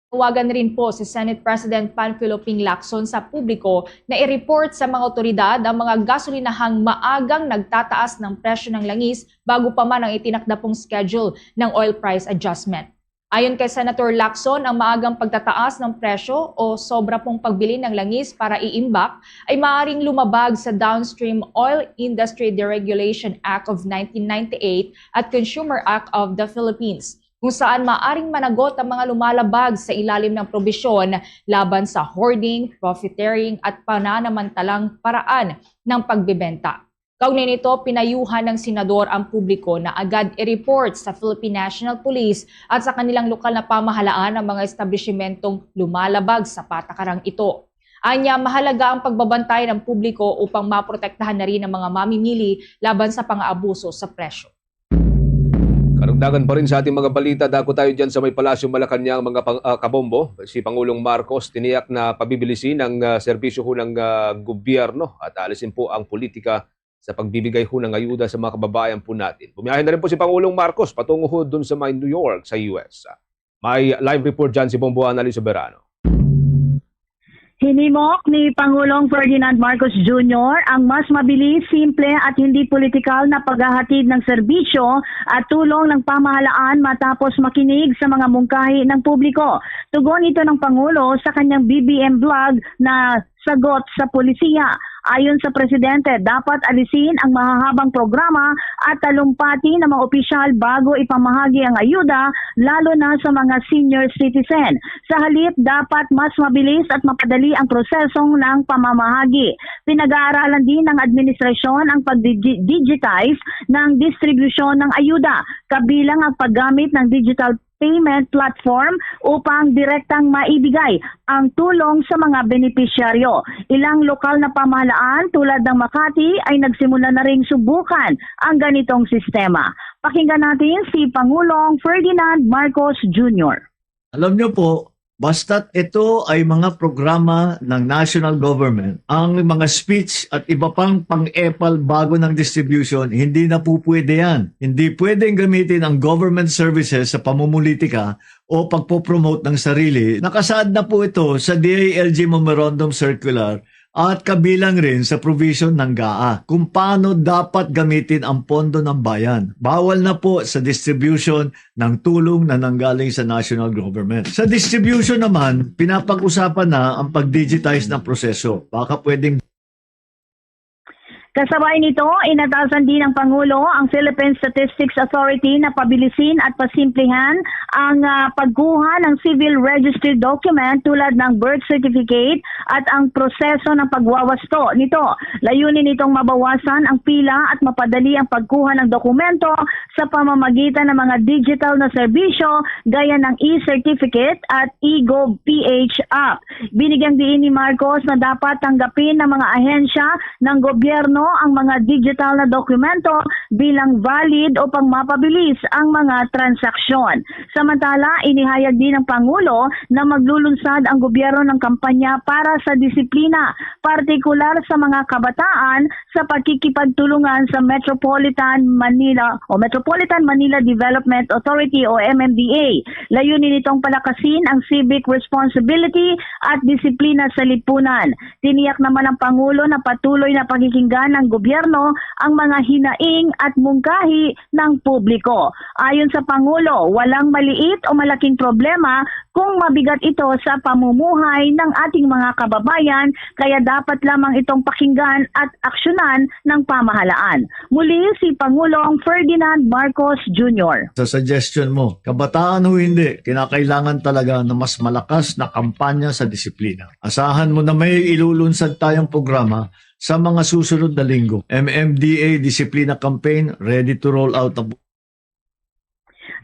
Tawagan rin po si Senate President Panfilo Ping Lacson sa publiko na i-report sa mga otoridad ang mga gasolinahang maagang nagtataas ng presyo ng langis bago pa man ang itinakda pong schedule ng oil price adjustment. Ayon kay Senator Lacson, ang maagang pagtataas ng presyo o sobra pong pagbili ng langis para iimbak ay maaaring lumabag sa Downstream Oil Industry Deregulation Act of 1998 at Consumer Act of the Philippines, kung saan maaaring managot ang mga lumalabag sa ilalim ng probisyon laban sa hoarding, profiteering at pananamantalang paraan ng pagbebenta. Kaugnay nito, pinayuhan ng senador ang publiko na agad i-report sa Philippine National Police at sa kanilang lokal na pamahalaan ang mga establishmentong lumalabag sa patakarang ito. Anya, mahalaga ang pagbabantay ng publiko upang maprotektahan na rin ang mga mamimili laban sa pang-aabuso sa presyo. Karagdagan pa rin sa ating mga balita, dako tayo dyan sa may Palasyo Malacanang mga kabombo. Si Pangulong Marcos tiniyak na pabibilisin ang serbisyo ng gobyerno at alisin po ang politika sa pagbibigay ng ayuda sa mga kababayan po natin. Bumiyahin na rin po si Pangulong Marcos patungo dun sa may New York sa US. May live report dyan si Bombo Annalise Soberano. Hinimok ni Pangulong Ferdinand Marcos Jr. ang mas mabilis, simple at hindi politikal na paghahatid ng serbisyo at tulong ng pamahalaan matapos makinig sa mga mungkahi ng publiko. Tugon ito ng Pangulo sa kanyang BBM vlog na Sagot sa Polisiya. Ayon sa Presidente, dapat alisin ang mahahabang programa at talumpati ng mga opisyal bago ipamahagi ang ayuda, lalo na sa mga senior citizen. Sa halip, dapat mas mabilis at mapadali ang prosesong ng pamamahagi. Pinag-aaralan din ng administrasyon ang pag-digitize ng distribusyon ng ayuda, kabilang ang paggamit ng digital payment platform upang direktang maibigay ang tulong sa mga benepisyaryo. Ilang lokal na pamahalaan tulad ng Makati ay nagsimula na ring subukan ang ganitong sistema. Pakinggan natin si Pangulong Ferdinand Marcos Jr. Alam niyo po, basta't ito ay mga programa ng national government, ang mga speech at iba pang pang-epal bago ng distribution, hindi na po pwede yan. Hindi pwedeng gamitin ang government services sa pamumulitika o pagpopromote ng sarili. Nakasaad na po ito sa DILG Memorandum Circular At kabilang rin sa provision ng GAA kung paano dapat gamitin ang pondo ng bayan. Bawal na po sa distribution ng tulong na nanggaling sa national government. Sa distribution naman, pinapag-usapan na ang pag-digitize ng proseso. Baka pwedeng Kasabay nito, inatasan din ng Pangulo ang Philippine Statistics Authority na pabilisin at pasimplihan ang pagkuha ng civil registry document tulad ng birth certificate at ang proseso ng pagwawasto nito. Layunin nitong mabawasan ang pila at mapadali ang pagkuha ng dokumento sa pamamagitan ng mga digital na serbisyo gaya ng e-certificate at e-GovPH app. Binigyang diin ni Marcos na dapat tanggapin ng mga ahensya ng gobyerno ang mga digital na dokumento bilang valid upang mapabilis ang mga transaksyon. Samantala, inihayag din ng Pangulo na maglulunsad ang gobyerno ng kampanya para sa disiplina, partikular sa mga kabataan sa pagkikipagtulungan sa Metropolitan Manila Development Authority o MMDA. Layunin nitong palakasin ang civic responsibility at disiplina sa lipunan. Tiniyak naman ng Pangulo na patuloy na pakikinggan ng gobyerno ang mga hinaing at mungkahi ng publiko. Ayon sa Pangulo, walang maliit o malaking problema kung mabigat ito sa pamumuhay ng ating mga kababayan, kaya dapat lamang itong pakinggan at aksyonan ng pamahalaan. Muli si Pangulong Ferdinand Marcos Jr. sa suggestion mo, kabataan o hindi, kinakailangan talaga na mas malakas na kampanya sa disiplina. Asahan mo na may ilulunsad tayong programa sa mga susunod na linggo. MMDA Disciplina Campaign ready to roll out ang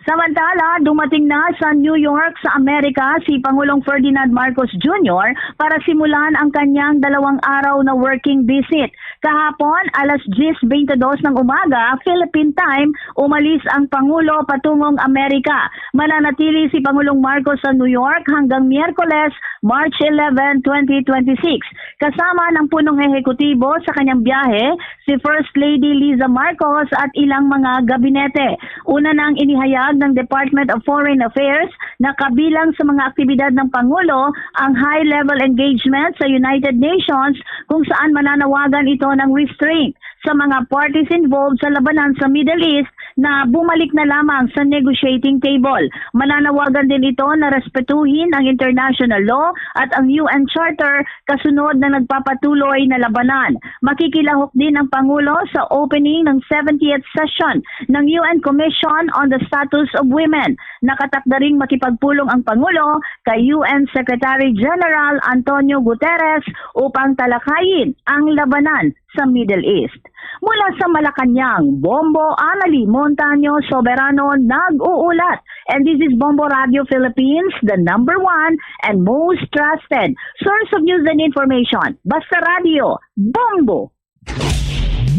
Samantala, dumating na sa New York sa Amerika si Pangulong Ferdinand Marcos Jr. para simulan ang kanyang 2 araw na working visit. Kahapon, alas 10:22 ng umaga, Philippine time, umalis ang Pangulo patungong Amerika. Mananatili si Pangulong Marcos sa New York hanggang Miyerkules, March 11, 2026. Kasama ng punong ehekutibo sa kanyang biyahe, si First Lady Liza Marcos at ilang mga gabinete. Una nang inihayag ng Department of Foreign Affairs na kabilang sa mga aktibidad ng Pangulo ang high-level engagement sa United Nations kung saan mananawagan ito ng restraint sa mga parties involved sa labanan sa Middle East na bumalik na lamang sa negotiating table. Mananawagan din ito na respetuhin ang international law at ang UN Charter kasunod na nagpapatuloy na labanan. Makikilahok din ang Pangulo sa opening ng 70th session ng UN Commission on the Status of Women. Nakatakda ring makipagpulong ang Pangulo kay UN Secretary General Antonio Guterres upang talakayin ang labanan sa Middle East. Mula sa Malacanang, Bombo Anali Montaño Soberano nag-uulat. And this is Bombo Radio Philippines, the #1 and most trusted source of news and information. Basta Radio, Bombo!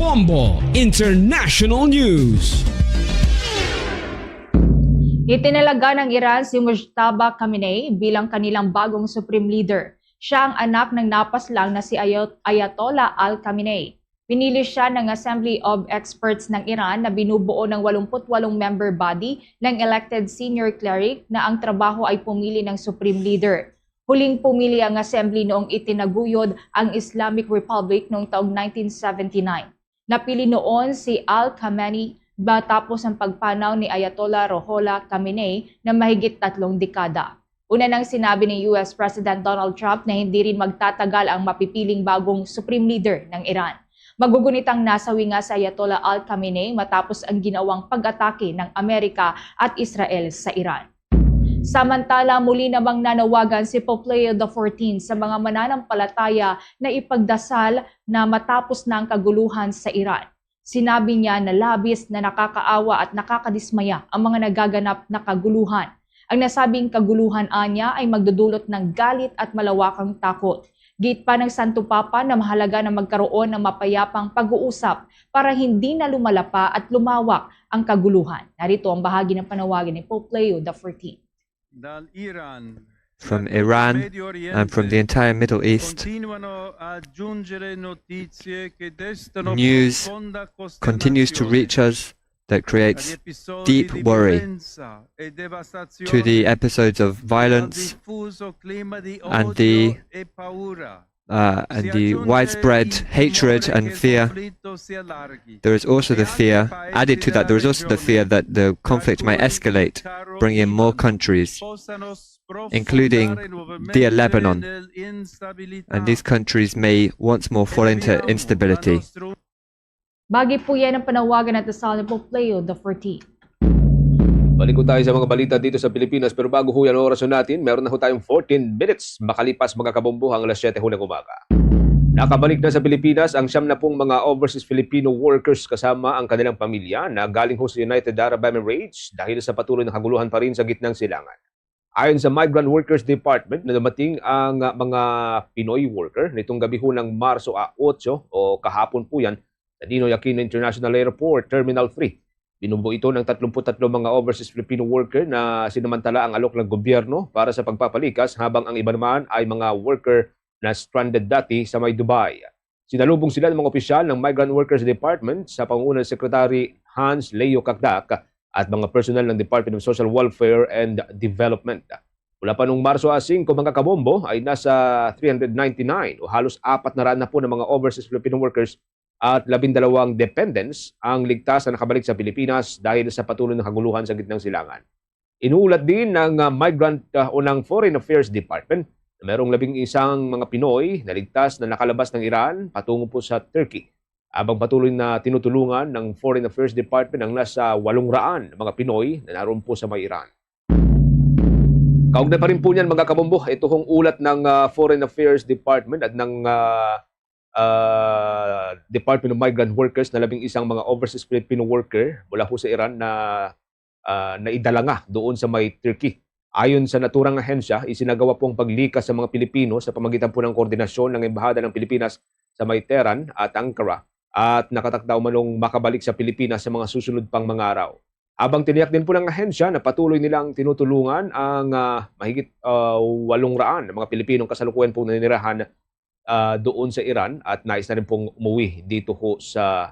Bombo International News. Itinalaga ng Iran si Mujtaba Khamenei bilang kanilang bagong supreme leader. Siya ang anak ng napaslang na si Ayatollah Al-Khamenei. Pinili siya ng Assembly of Experts ng Iran na binubuo ng 88-member body ng elected senior cleric na ang trabaho ay pumili ng supreme leader. Huling pumili ang assembly noong itinaguyod ang Islamic Republic noong taong 1979. Napili noon si Al-Khamenei matapos ang pagpanaw ni Ayatollah Ruhollah Khamenei na mahigit 3 dekada. Una nang sinabi ni US President Donald Trump na hindi rin magtatagal ang mapipiling bagong supreme leader ng Iran. Magugunitang nasawi nga si Ayatollah Al-Khamenei matapos ang ginawang pag-atake ng Amerika at Israel sa Iran. Samantala, muli namang nanawagan si Pope Leo XIV sa mga mananampalataya na ipagdasal na matapos na ang kaguluhan sa Iran. Sinabi niya na labis na nakakaawa at nakakadismaya ang mga nagaganap na kaguluhan. Ang nasabing kaguluhan anya ay magdudulot ng galit at malawakang takot. Git pa ng Santo Papa na mahalaga na magkaroon ng mapayapang pag-uusap para hindi na lumalapa at lumawak ang kaguluhan. Narito ang bahagi ng panawagan ni Pope Leo XIV. From Iran and from the entire Middle East, news continues to reach us that creates deep worry to the episodes of violence and the and the widespread hatred and fear, there is also the fear, added to that, there is also the fear that the conflict might escalate, bring in more countries, including dear Lebanon, and these countries may once more fall into instability. Bagi po yan ang panawagan at dasal po Playo the 14. Balik ko tayo sa mga balita dito sa Pilipinas, pero bago ho yan ang orasyon natin, meron na ho tayong 14 minutes makalipas mga kabombo hanggang alas 7 ho ng umaga. Nakabalik na sa Pilipinas ang 70 mga overseas Filipino workers kasama ang kanilang pamilya na galing ho sa United Arab Emirates dahil sa patuloy na kaguluhan pa rin sa gitnang silangan. Ayon sa Migrant Workers Department na dumating ang mga Pinoy worker nitong gabi ho ng Marso 8 o kahapon po yan sa Ninoy Aquino International Airport, Terminal 3. Binubuo ito ng 33 mga overseas Filipino worker na sinamantala ang alok ng gobyerno para sa pagpapalikas habang ang iba naman ay mga worker na stranded dati sa may Dubai. Sinalubong sila ng mga opisyal ng Migrant Workers Department sa pangunan Secretary Hans Leo Cagdac at mga personal ng Department of Social Welfare and Development. Mula pa noong Marso 5, mga kabombo ay nasa 399 o halos 400 na po ng mga overseas Filipino workers at 12 dependents ang ligtas na nakabalik sa Pilipinas dahil sa patuloy na kaguluhan sa gitnang silangan. Inuulat din ng Migrant o ng Foreign Affairs Department na mayroong 11 mga Pinoy na ligtas na nakalabas ng Iran patungo po sa Turkey. Habang patuloy na tinutulungan ng Foreign Affairs Department ang nasa 800 mga Pinoy na naroon po sa may Iran. Kaugnay pa rin po niyan mga kabombo, ito hong ulat ng Foreign Affairs Department at ng Department of Migrant Workers na 11 mga overseas Filipino worker mula po sa Iran na naidala nga doon sa may Turkey. Ayon sa naturang ahensya, isinagawa pong paglikas sa mga Pilipino sa pamagitan po ng koordinasyon ng Embahada ng Pilipinas sa may Tehran at Ankara at nakatakda umanong makabalik sa Pilipinas sa mga susunod pang mga araw. Habang tiniyak din po ng ahensya na patuloy nilang tinutulungan ang mahigit 800 na mga Pilipinong kasalukuyan pong naninirahan doon sa Iran at nais na rin pong umuwi dito ho sa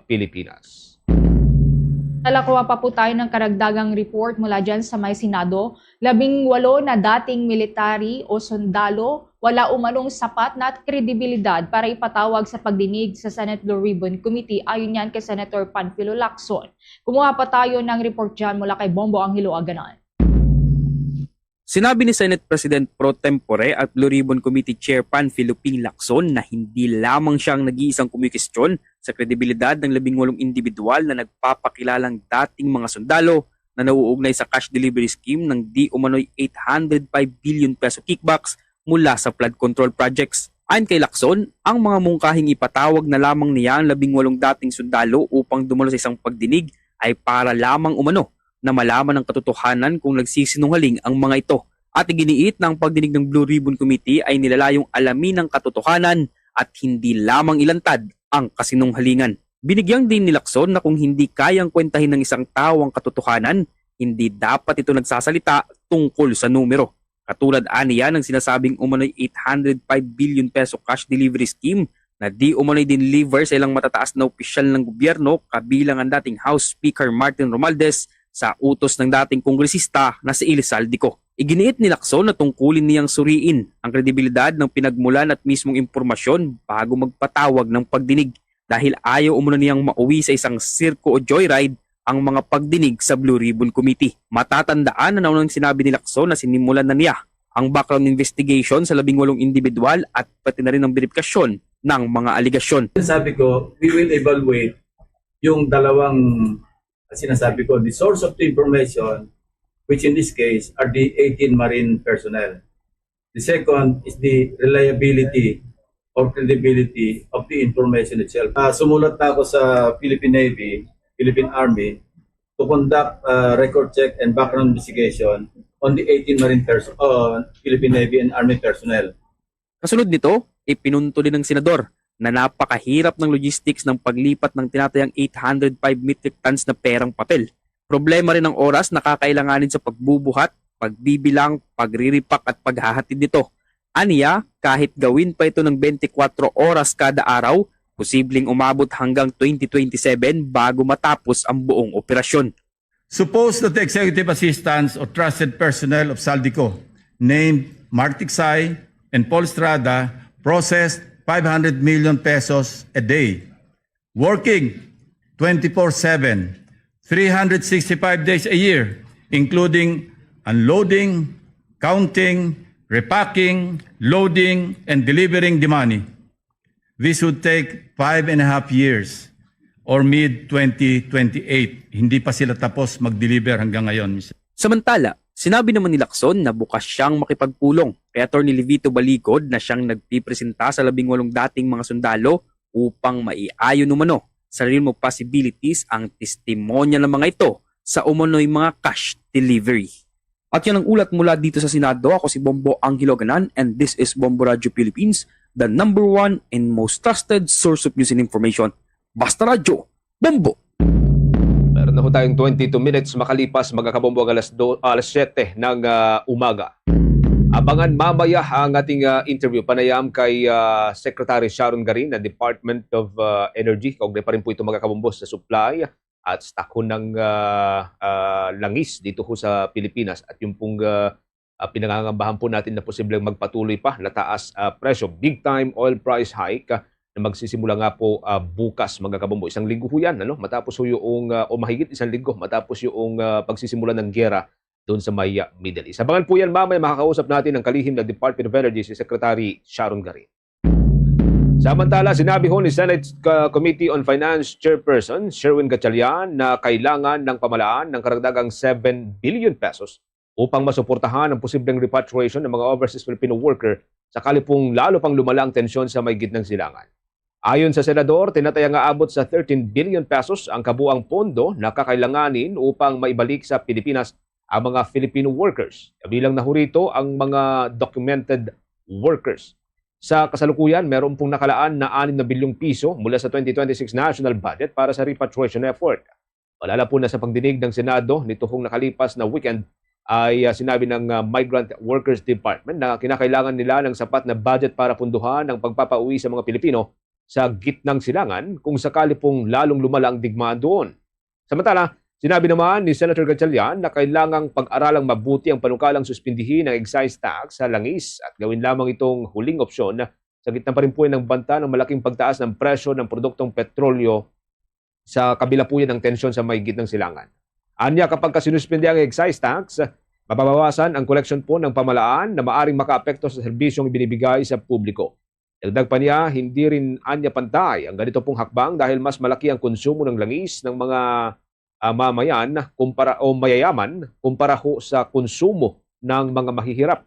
Pilipinas. Talakuha pa po tayo ng karagdagang report mula dyan sa may Senado. 18 na dating military o sundalo wala umanong sapat na kredibilidad para ipatawag sa pagdinig sa Senate Blue Ribbon Committee ayon yan kay Senator Panfilo Lacson. Kumuha pa tayo ng report dyan mula kay Bombo Angelo Aganan. Sinabi ni Senate President Pro Tempore at Blue Ribbon Committee Chair Panfilo P. Lacson na hindi lamang siyang nag-iisang kumikestyon sa kredibilidad ng 18 individual na nagpapakilalang dating mga sundalo na nauugnay sa cash delivery scheme ng di umano'y 805 billion peso kickbacks mula sa flood control projects. Ayon kay Lacson, ang mga mungkahing ipatawag na lamang niya ang 18 dating sundalo upang dumalo sa isang pagdinig ay para lamang umano na malaman ang katotohanan kung nagsisinungaling ang mga ito. At iginiit na ang pagdinig ng Blue Ribbon Committee ay nilalayong alamin ang katotohanan at hindi lamang ilantad ang kasinunghalingan. Binigyang din ni Lacson na kung hindi kayang kwentahin ng isang tao ang katotohanan, hindi dapat ito nagsasalita tungkol sa numero. Katulad aniya ng sinasabing umano'y 805 billion peso cash delivery scheme na di umano'y dinliver sa ilang matataas na opisyal ng gobyerno kabilang ang dating House Speaker Martin Romualdez sa utos ng dating kongresista na si Elizalde. Iginiit ni Lacson na tungkulin niyang suriin ang kredibilidad ng pinagmulan at mismong impormasyon bago magpatawag ng pagdinig dahil ayaw umano niyang mauwi sa isang sirko o joyride ang mga pagdinig sa Blue Ribbon Committee. Matatandaan na naunang sinabi ni Lacson na sinimulan na niya ang background investigation sa 18 individual at pati na rin ang verifikasyon ng mga aligasyon. Sabi ko, we will evaluate yung dalawang sinasabi ko, the source of the information, which in this case are the 18 Marine personnel. The second is the reliability or credibility of the information itself. Sumulat na ako sa Philippine Navy, Philippine Army, to conduct record check and background investigation on the 18 Marine Philippine Navy and Army personnel. Kasunod nito, ipinunto din ng senador na napakahirap ng logistics ng paglipat ng tinatayang 805 metric tons na perang papel. Problema rin ang oras na kakailanganin sa pagbubuhat, pagbibilang, pagriripak at paghahatid nito. Aniya, kahit gawin pa ito ng 24 oras kada araw, posibleng umabot hanggang 2027 bago matapos ang buong operasyon. Suppose that the executive assistants or trusted personnel of Saldico, named Mark Tiksay and Paul Estrada, processed 500 million pesos a day, working 24/7, 365 days a year, including unloading, counting, repacking, loading, and delivering the money. This would take 5.5 years or mid-2028. Hindi pa sila tapos mag-deliver hanggang ngayon. Samantala, sinabi naman ni Lacson na bukas siyang makipagpulong kay Atty. Levito Balicod na siyang nagpipresenta sa 18 dating mga sundalo upang maiayon umano sa real possibilities ang testimonya ng mga ito sa umano'y mga cash delivery. At yan ang ulat mula dito sa Senado. Ako si Bombo Angelo Ganan and this is Bombo Radio Philippines, the #1 and most trusted source of news and information. Basta Radyo, Bombo! Meron na ho tayong 22 minutes makalipas magkakabombo ang alas 7 ng umaga. Abangan mamaya ang ating interview panayam kay Secretary Sharon Garin ng Department of Energy. Kaugnay pa rin po ito magkakabombo sa supply at stock ho ng langis dito ho sa Pilipinas. At yung pong pinangangambahan po natin na posibleng magpatuloy pa na taas presyo. Big time oil price hike na magsisimula nga po bukas magkakabombo. Isang linggo ho yan, ano? Matapos ho yung, o mahigit isang linggo, matapos yung pagsisimula ng giyera doon sa may Middle East. Abangan po yan mamaya, makakausap natin ang kalihim na Department of Energy, si Secretary Sharon Garin. Samantala, sinabi ho ni Senate Committee on Finance Chairperson Sherwin Gatchalian na kailangan ng pamalaan ng karagdagang 7 billion pesos upang masuportahan ang posibleng repatriation ng mga overseas Filipino worker sakali pong lalo pang lumala ang tensyon sa may gitnang silangan. Ayon sa Senador, tinatayang aabot sa 13 billion pesos ang kabuang pondo na kakailanganin upang maibalik sa Pilipinas ang mga Filipino workers. Kabilang na ho rito ang mga documented workers. Sa kasalukuyan, meron pong nakalaan na 6 na bilyong piso mula sa 2026 national budget para sa repatriation effort. Malala po na sa pagdinig ng Senado nito hong nakalipas na weekend ay sinabi ng Migrant Workers Department na kinakailangan nila ng sapat na budget para punduhan ang pagpapauwi sa mga Pilipino sa gitnang silangan kung sakali pong lalong lumala ang digmaan doon. Samantala, sinabi naman ni Senator Gatchalian na kailangang pag-aralang mabuti ang panukalang suspindihin ng excise tax sa langis at gawin lamang itong huling opsyon sa gitna pa rin po ng banta ng malaking pagtaas ng presyo ng produktong petrolyo sa kabila po yan ng tensyon sa may gitnang silangan. Anya, kapag sinuspindi ang excise tax, mababawasan ang koleksyon po ng pamalaan na maaring makaapekto sa serbisyong ibinibigay sa publiko. Dagdag pa niya, hindi rin anya pantay ang ganito pong hakbang dahil mas malaki ang konsumo ng langis ng mga mamayan mayayaman kumpara ho sa konsumo ng mga mahihirap.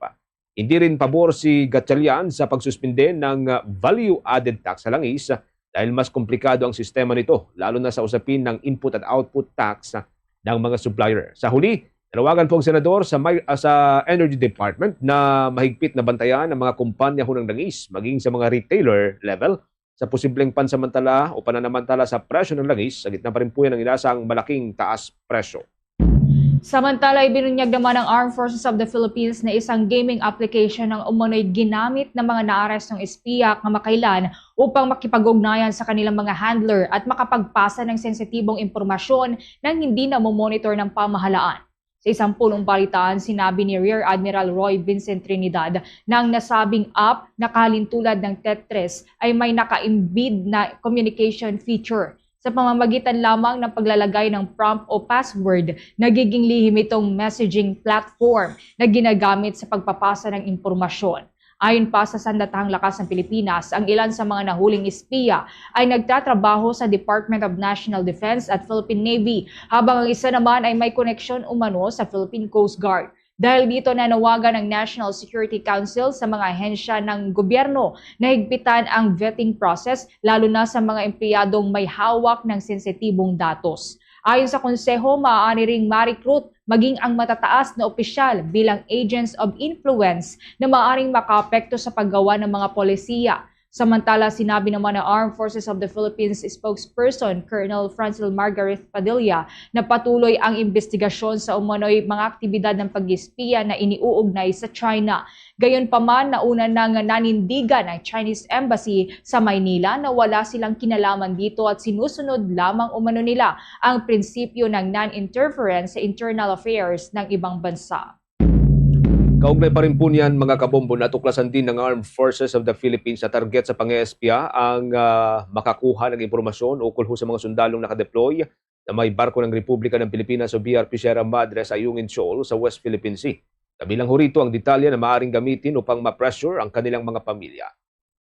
Hindi rin pabor si Gatchalian sa pagsuspinde ng value-added tax sa langis dahil mas komplikado ang sistema nito, lalo na sa usapin ng input at output tax ng mga supplier. Sa huli, tinawagan po ang senador sa Energy Department na mahigpit na bantayan ang mga kumpanya ho ng langis, maging sa mga retailer level, sa posibleng pansamantala o pananamantala sa presyo ng langis, sa gitna pa rin po yan ng inasang malaking taas presyo. Samantala, ibinunyag naman ng Armed Forces of the Philippines na isang gaming application ng umano'y ginamit ng mga naarestong espiya kamakailan upang makipag-ugnayan sa kanilang mga handler at makapagpasa ng sensitibong impormasyon nang hindi na monitor ng pamahalaan. Sa isang pulong balitaan, sinabi ni Rear Admiral Roy Vincent Trinidad na ang nasabing app na kalintulad ng Tetris ay may naka-embed na communication feature. Sa pamamagitan lamang ng paglalagay ng prompt o password, nagiging lihim itong messaging platform na ginagamit sa pagpapasa ng impormasyon. Ayon pa sa Sandatahang Lakas ng Pilipinas, ang ilan sa mga nahuling espiya ay nagtatrabaho sa Department of National Defense at Philippine Navy, habang ang isa naman ay may koneksyon umano sa Philippine Coast Guard. Dahil dito nanawagan ng National Security Council sa mga ahensya ng gobyerno na higpitan ang vetting process, lalo na sa mga empleyadong may hawak ng sensitibong datos. Ayon sa konseho, maaari ring ma-recruit maging ang matataas na opisyal bilang agents of influence na maaaring makaapekto sa paggawa ng mga polisiya. Samantala, sinabi naman ng Armed Forces of the Philippines spokesperson Colonel Francil Margaret Padilla na patuloy ang investigasyon sa umano'y mga aktibidad ng pag-espiya na iniuugnay sa China. Gayunpaman, nauna nang nanindigan ng Chinese Embassy sa Maynila na wala silang kinalaman dito at sinusunod lamang umano nila ang prinsipyo ng non-interference sa internal affairs ng ibang bansa. Kaugnay pa rin po niyan mga kabombo, natuklasan din ng Armed Forces of the Philippines na target sa pang-eespya ang makakuha ng impormasyon ukol sa mga sundalong nakadeploy na may barko ng Republika ng Pilipinas o BRP Sierra Madre sa Ayungin Shoal sa West Philippine Sea. Kabilang rito ang detalye na maaaring gamitin upang ma-pressure ang kanilang mga pamilya.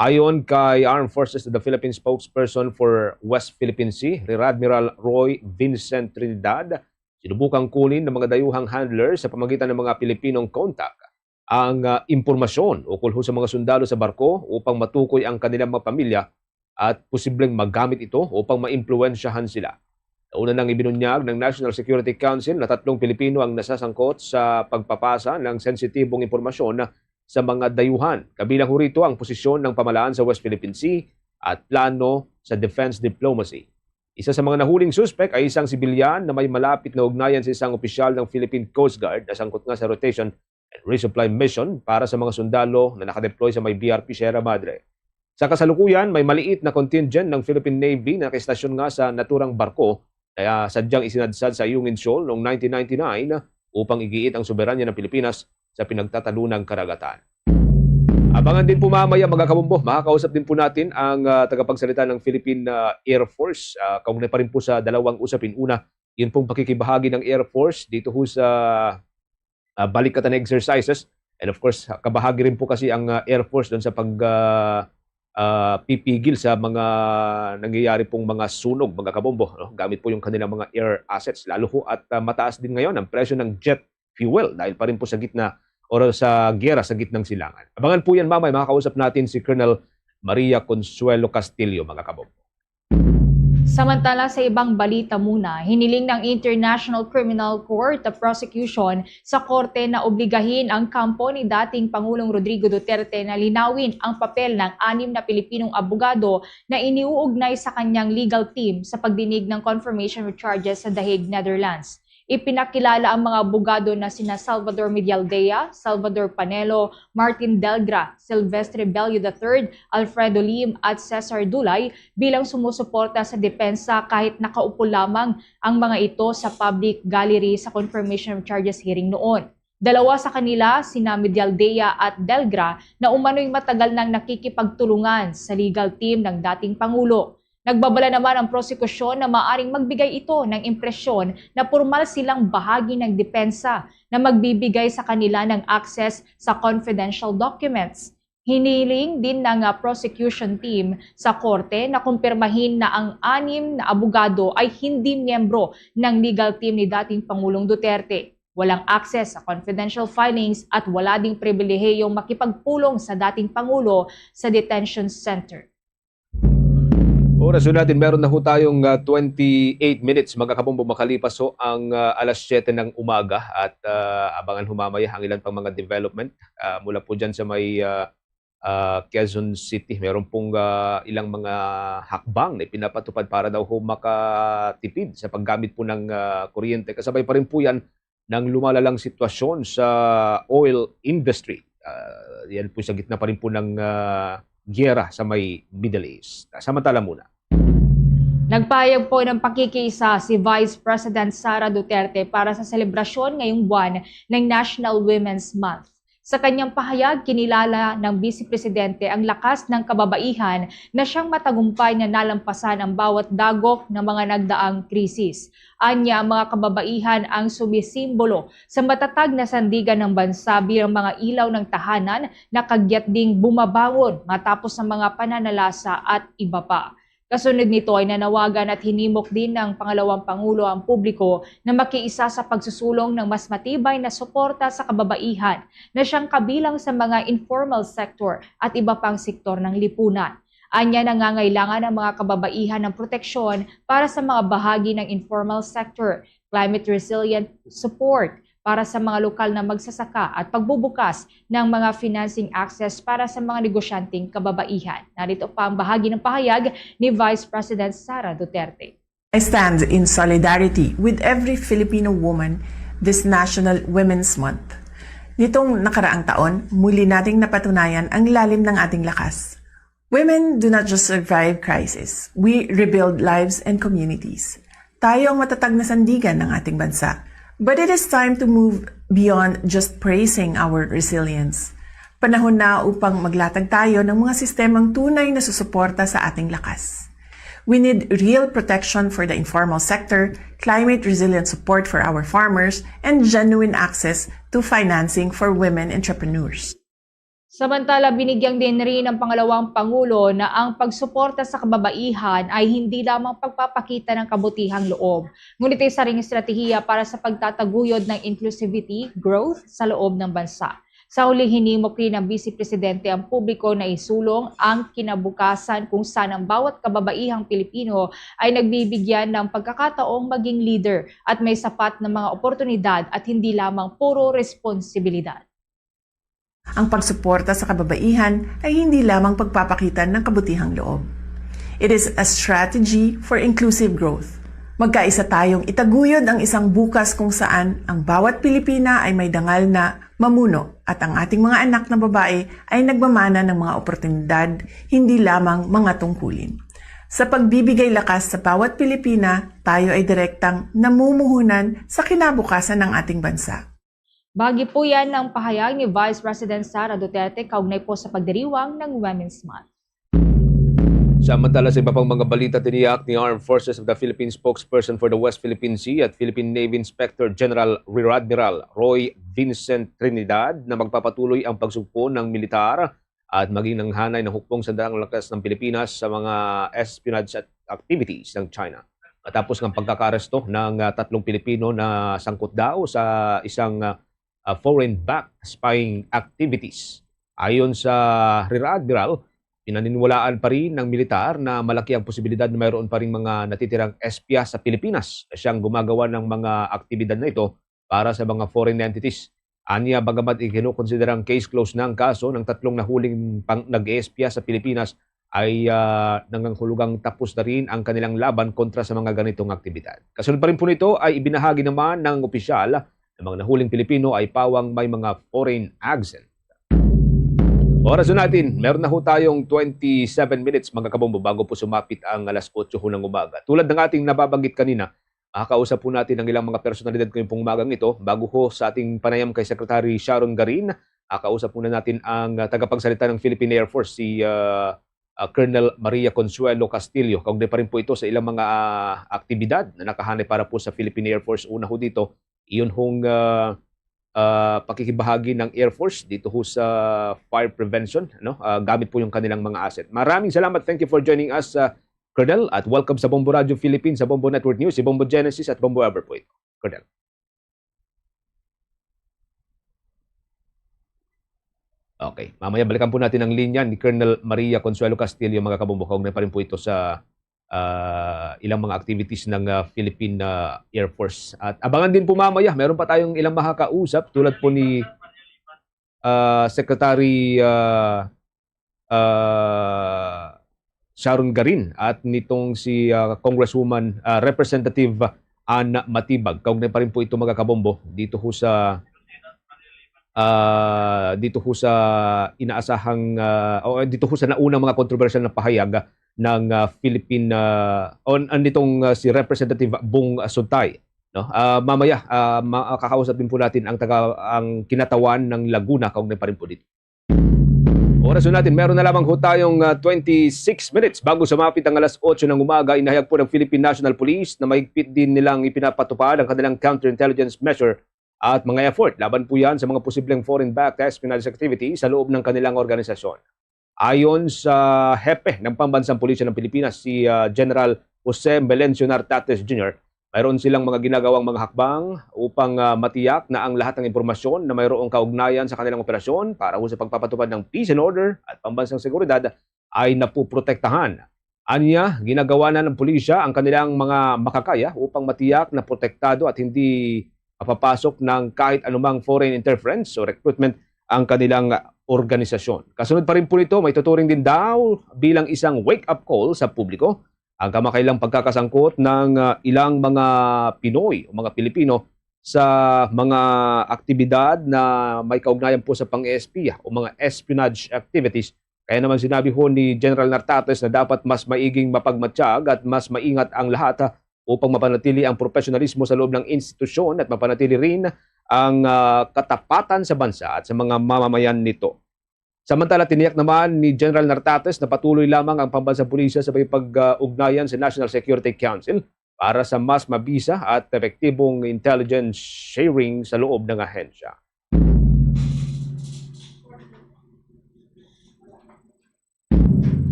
Ayon kay Armed Forces of the Philippines spokesperson for West Philippine Sea, Rear Admiral Roy Vincent Trinidad, sinubukang kunin ng mga dayuhang handler sa pamagitan ng mga Pilipinong contact ang impormasyon ukol sa mga sundalo sa barko upang matukoy ang kanilang mga pamilya at posibleng magamit ito upang maimpluwensyahan sila. Nauna nang ibinunyag ng National Security Council na 3 Pilipino ang nasasangkot sa pagpapasa ng sensitibong impormasyon sa mga dayuhan. Kabilang rito ang posisyon ng pamalaan sa West Philippine Sea at plano sa defense diplomacy. Isa sa mga nahuling suspect ay isang sibilyan na may malapit na ugnayan sa isang opisyal ng Philippine Coast Guard na sangkot nga sa rotation and resupply mission para sa mga sundalo na nakadeploy sa may BRP Sierra Madre. Sa kasalukuyan, may maliit na contingent ng Philippine Navy na nakistasyon nga sa naturang barko kaya sadyang isinadsad sa Ayungin Shoal noong 1999 upang igiit ang soberanya ng Pilipinas sa pinagtatalunang karagatan. Abangan din po mamaya mga kabombo, makakausap din po natin ang tagapagsalita ng Philippine Air Force. Kaugnay pa rin po sa dalawang usapin. Una, yun pong pakikibahagi ng Air Force dito po sa balikatan exercises. And of course, kabahagi rin po kasi ang Air Force doon sa pipigil sa mga nangyayari pong mga sunog, mga kabombo. No? Gamit po yung kanilang mga air assets. Lalo po at mataas din ngayon ang presyo ng jet fuel dahil pa rin po sa gitna o sa giyera sa gitnang silangan. Abangan po yan mamaya, makakausap natin si Colonel Maria Consuelo Castillo, mga kabombo. Samantala sa ibang balita muna, hiniling ng International Criminal Court of Prosecution sa korte na obligahin ang kampo ni dating Pangulong Rodrigo Duterte na linawin ang papel ng 6 na Pilipinong abogado na iniuugnay sa kanyang legal team sa pagdinig ng confirmation of charges sa The Hague, Netherlands. Ipinakilala ang mga abogado na sina Salvador Medialdea, Salvador Panelo, Martin Delgra, Silvestre Bello III, Alfredo Lim at Cesar Dulay bilang sumusuporta sa depensa kahit nakaupo lamang ang mga ito sa public gallery sa confirmation of charges hearing noon. Dalawa sa kanila, sina Medialdea at Delgra, na umano'y matagal nang nakikipagtulungan sa legal team ng dating Pangulo. Nagbabala naman ang prosekusyon na maaring magbigay ito ng impresyon na formal silang bahagi ng depensa na magbibigay sa kanila ng access sa confidential documents. Hiniling din ng prosecution team sa korte na kumpirmahin na ang 6 na abogado ay hindi miyembro ng legal team ni dating Pangulong Duterte. Walang access sa confidential filings at wala ding pribilehiyong makipagpulong sa dating Pangulo sa detention center. Oras natin, meron na ho tayong 28 minutes mga kabombo, makalipas ho ang alas 7 ng umaga at abangan humamaya ang ilan pang mga development mula po dyan sa may Quezon City. Meron pong ilang mga hakbang na pinapatupad para daw ho makatipid sa paggamit po ng kuryente. Kasabay pa rin po yan ng lumalalang sitwasyon sa oil industry. Yan po sa gitna pa rin po ng giyera sa may Middle East. Samantala muna. Nagpahayag po ng pakikiisa si Vice President Sara Duterte para sa selebrasyon ngayong buwan ng National Women's Month. Sa kanyang pahayag, kinilala ng Vice Presidente ang lakas ng kababaihan na siyang matagumpay na nalampasan ang bawat dagok ng mga nagdaang krisis. Anya, ang mga kababaihan ang sumisimbolo sa matatag na sandigan ng bansa bilang mga ilaw ng tahanan na kagyat ding bumabangon matapos ang mga pananalasa at iba pa. Kasunod nito ay nanawagan at hinimok din ng pangalawang Pangulo ang publiko na makiisa sa pagsusulong ng mas matibay na suporta sa kababaihan na siyang kabilang sa mga informal sector at iba pang sektor ng lipunan. Anya, nangangailangan ang mga kababaihan ng proteksyon para sa mga bahagi ng informal sector, climate resilient support para sa mga lokal na magsasaka at pagbubukas ng mga financing access para sa mga negosyanteng kababaihan. Narito pa ang bahagi ng pahayag ni Vice President Sara Duterte. I stand in solidarity with every Filipino woman this National Women's Month. Nitong nakaraang taon, muli nating napatunayan ang lalim ng ating lakas. Women do not just survive crisis. We rebuild lives and communities. Tayo ang matatag na sandigan ng ating bansa. But it is time to move beyond just praising our resilience. Panahon na upang maglatag tayo ng mga sistemang tunay na susuporta sa ating lakas. We need real protection for the informal sector, climate resilient support for our farmers, and genuine access to financing for women entrepreneurs. Samantala, binigyang din rin ng pangalawang Pangulo na ang pagsuporta sa kababaihan ay hindi lamang pagpapakita ng kabutihang loob, ngunit isa ring estratehiya para sa pagtataguyod ng inclusivity, growth sa loob ng bansa. Sa huli, hinimok rin ng Vice Presidente ang publiko na isulong ang kinabukasan kung saan ang bawat kababaihang Pilipino ay nagbibigyan ng pagkakataong maging leader at may sapat na mga oportunidad at hindi lamang puro responsibilidad. Ang pagsuporta sa kababaihan ay hindi lamang pagpapakita ng kabutihang loob. It is a strategy for inclusive growth. Magkaisa tayong itaguyod ang isang bukas kung saan ang bawat Pilipina ay may dangal na mamuno at ang ating mga anak na babae ay nagmamana ng mga oportunidad, hindi lamang mga tungkulin. Sa pagbibigay lakas sa bawat Pilipina, tayo ay direktang namumuhunan sa kinabukasan ng ating bansa. Bahagi po yan ng pahayag ni Vice President Sara Duterte kaugnay po sa pagdiriwang ng Women's Month. Samantala sa iba pang mga balita, tiniyak ni Armed Forces of the Philippines spokesperson for the West Philippine Sea at Philippine Navy Inspector General Rear Admiral Roy Vincent Trinidad na magpapatuloy ang pagsugpo ng militar at maging ng hanay ng hukbong sandaang lakas ng Pilipinas sa mga espionage activities ng China. Matapos ng pagkakaresto ng 3 Pilipino na sangkot daw sa isang foreign-backed spying activities. Ayon sa Rear Admiral, pinaniniwalaan pa rin ng militar na malaki ang posibilidad na mayroon pa rin mga natitirang espya sa Pilipinas na siyang gumagawa ng mga aktibidad na ito para sa mga foreign entities. Anya, bagamat ikinukonsiderang case closed na ang kaso ng 3 nahuling nag-espya sa Pilipinas, ay nangangahulugang tapos na rin ang kanilang laban kontra sa mga ganitong aktibidad. Kasunod pa rin po nito ay ibinahagi naman ng opisyal na mga nahuling Pilipino ay pawang may mga foreign accent. Oras natin, meron na ho tayong 27 minutes mga kabombo bago po sumapit ang alas 8 ho ng umaga. Tulad ng ating nababanggit kanina, makakausap po natin ang ilang mga personalidad ngayong pong umagang ito bago ho sa ating panayam kay Secretary Sharon Garin. Kausap muna natin ang tagapagsalita ng Philippine Air Force, si Colonel Maria Consuelo Castillo. Kaugnay pa rin po ito sa ilang mga aktibidad na nakahanay para po sa Philippine Air Force. Una ho dito, iyon hong pakikibahagi ng Air Force dito ho sa fire prevention, no? Gamit po yung kanilang mga asset. Maraming salamat. Thank you for joining us, Colonel, at welcome sa Bombo Radio Philippines, sa Bombo Network News, si Bombo Genesis at Bombo Ever po ito. Colonel. Okay, mamaya balikan po natin ang linya ni Colonel Maria Consuelo Castillo, mga kabombo. Kaugnay pa rin po ito sa ilang mga activities ng Philippine Air Force. At abangan din po mamaya, meron pa tayong ilang makakausap tulad po ni Secretary Sharon Garin at nitong si Congresswoman Representative Ana Matibag. Kaugnay pa rin po ito mga kabombo dito ho sa inaasahang dito ho sa naunang mga kontrobersyal na pahayag ng Philippine nitong si Representative Bong Suntay, no? Mamaya makakausap din po natin ang kinatawan ng Laguna kaugnay pa rin po dito. Oras natin, meron na lamang ho tayong 26 minutes bago sumapit ang alas 8 ng umaga. Inahayag po ng Philippine National Police na mahigpit din nilang ipinapatupad ang kanilang counterintelligence measure at mga effort laban po yan sa mga posibleng foreign-backed espionage activity sa loob ng kanilang organisasyon. Ayon sa hepe ng Pambansang Pulisya ng Pilipinas, si General Jose Melencio Nartates Jr., mayroon silang mga ginagawang mga hakbang upang matiyak na ang lahat ng impormasyon na mayroong kaugnayan sa kanilang operasyon para sa pagpapatupad ng peace and order at pambansang seguridad ay napuprotektahan. Anya, ginagawa na ng pulisya ang kanilang mga makakaya upang matiyak na protektado at hindi mapapasok ng kahit anumang foreign interference o recruitment ang kanilang organisasyon. Kasunod pa rin po nito, may tuturing din daw bilang isang wake-up call sa publiko ang kamakailang pagkakasangkot ng ilang mga Pinoy o mga Pilipino sa mga aktibidad na may kaugnayan po sa pang-espiya o mga espionage activities. Kaya naman sinabi ho ni General Nartates na dapat mas maiging mapagmatsyag at mas maingat ang lahat upang mapanatili ang profesionalismo sa loob ng institusyon at mapanatili rin ang katapatan sa bansa at sa mga mamamayan nito. Samantala, tiniyak naman ni General Nartates na patuloy lamang ang pambansang pulisya sa pag-ugnayan sa National Security Council para sa mas mabisa at epektibong intelligence sharing sa loob ng ahensya.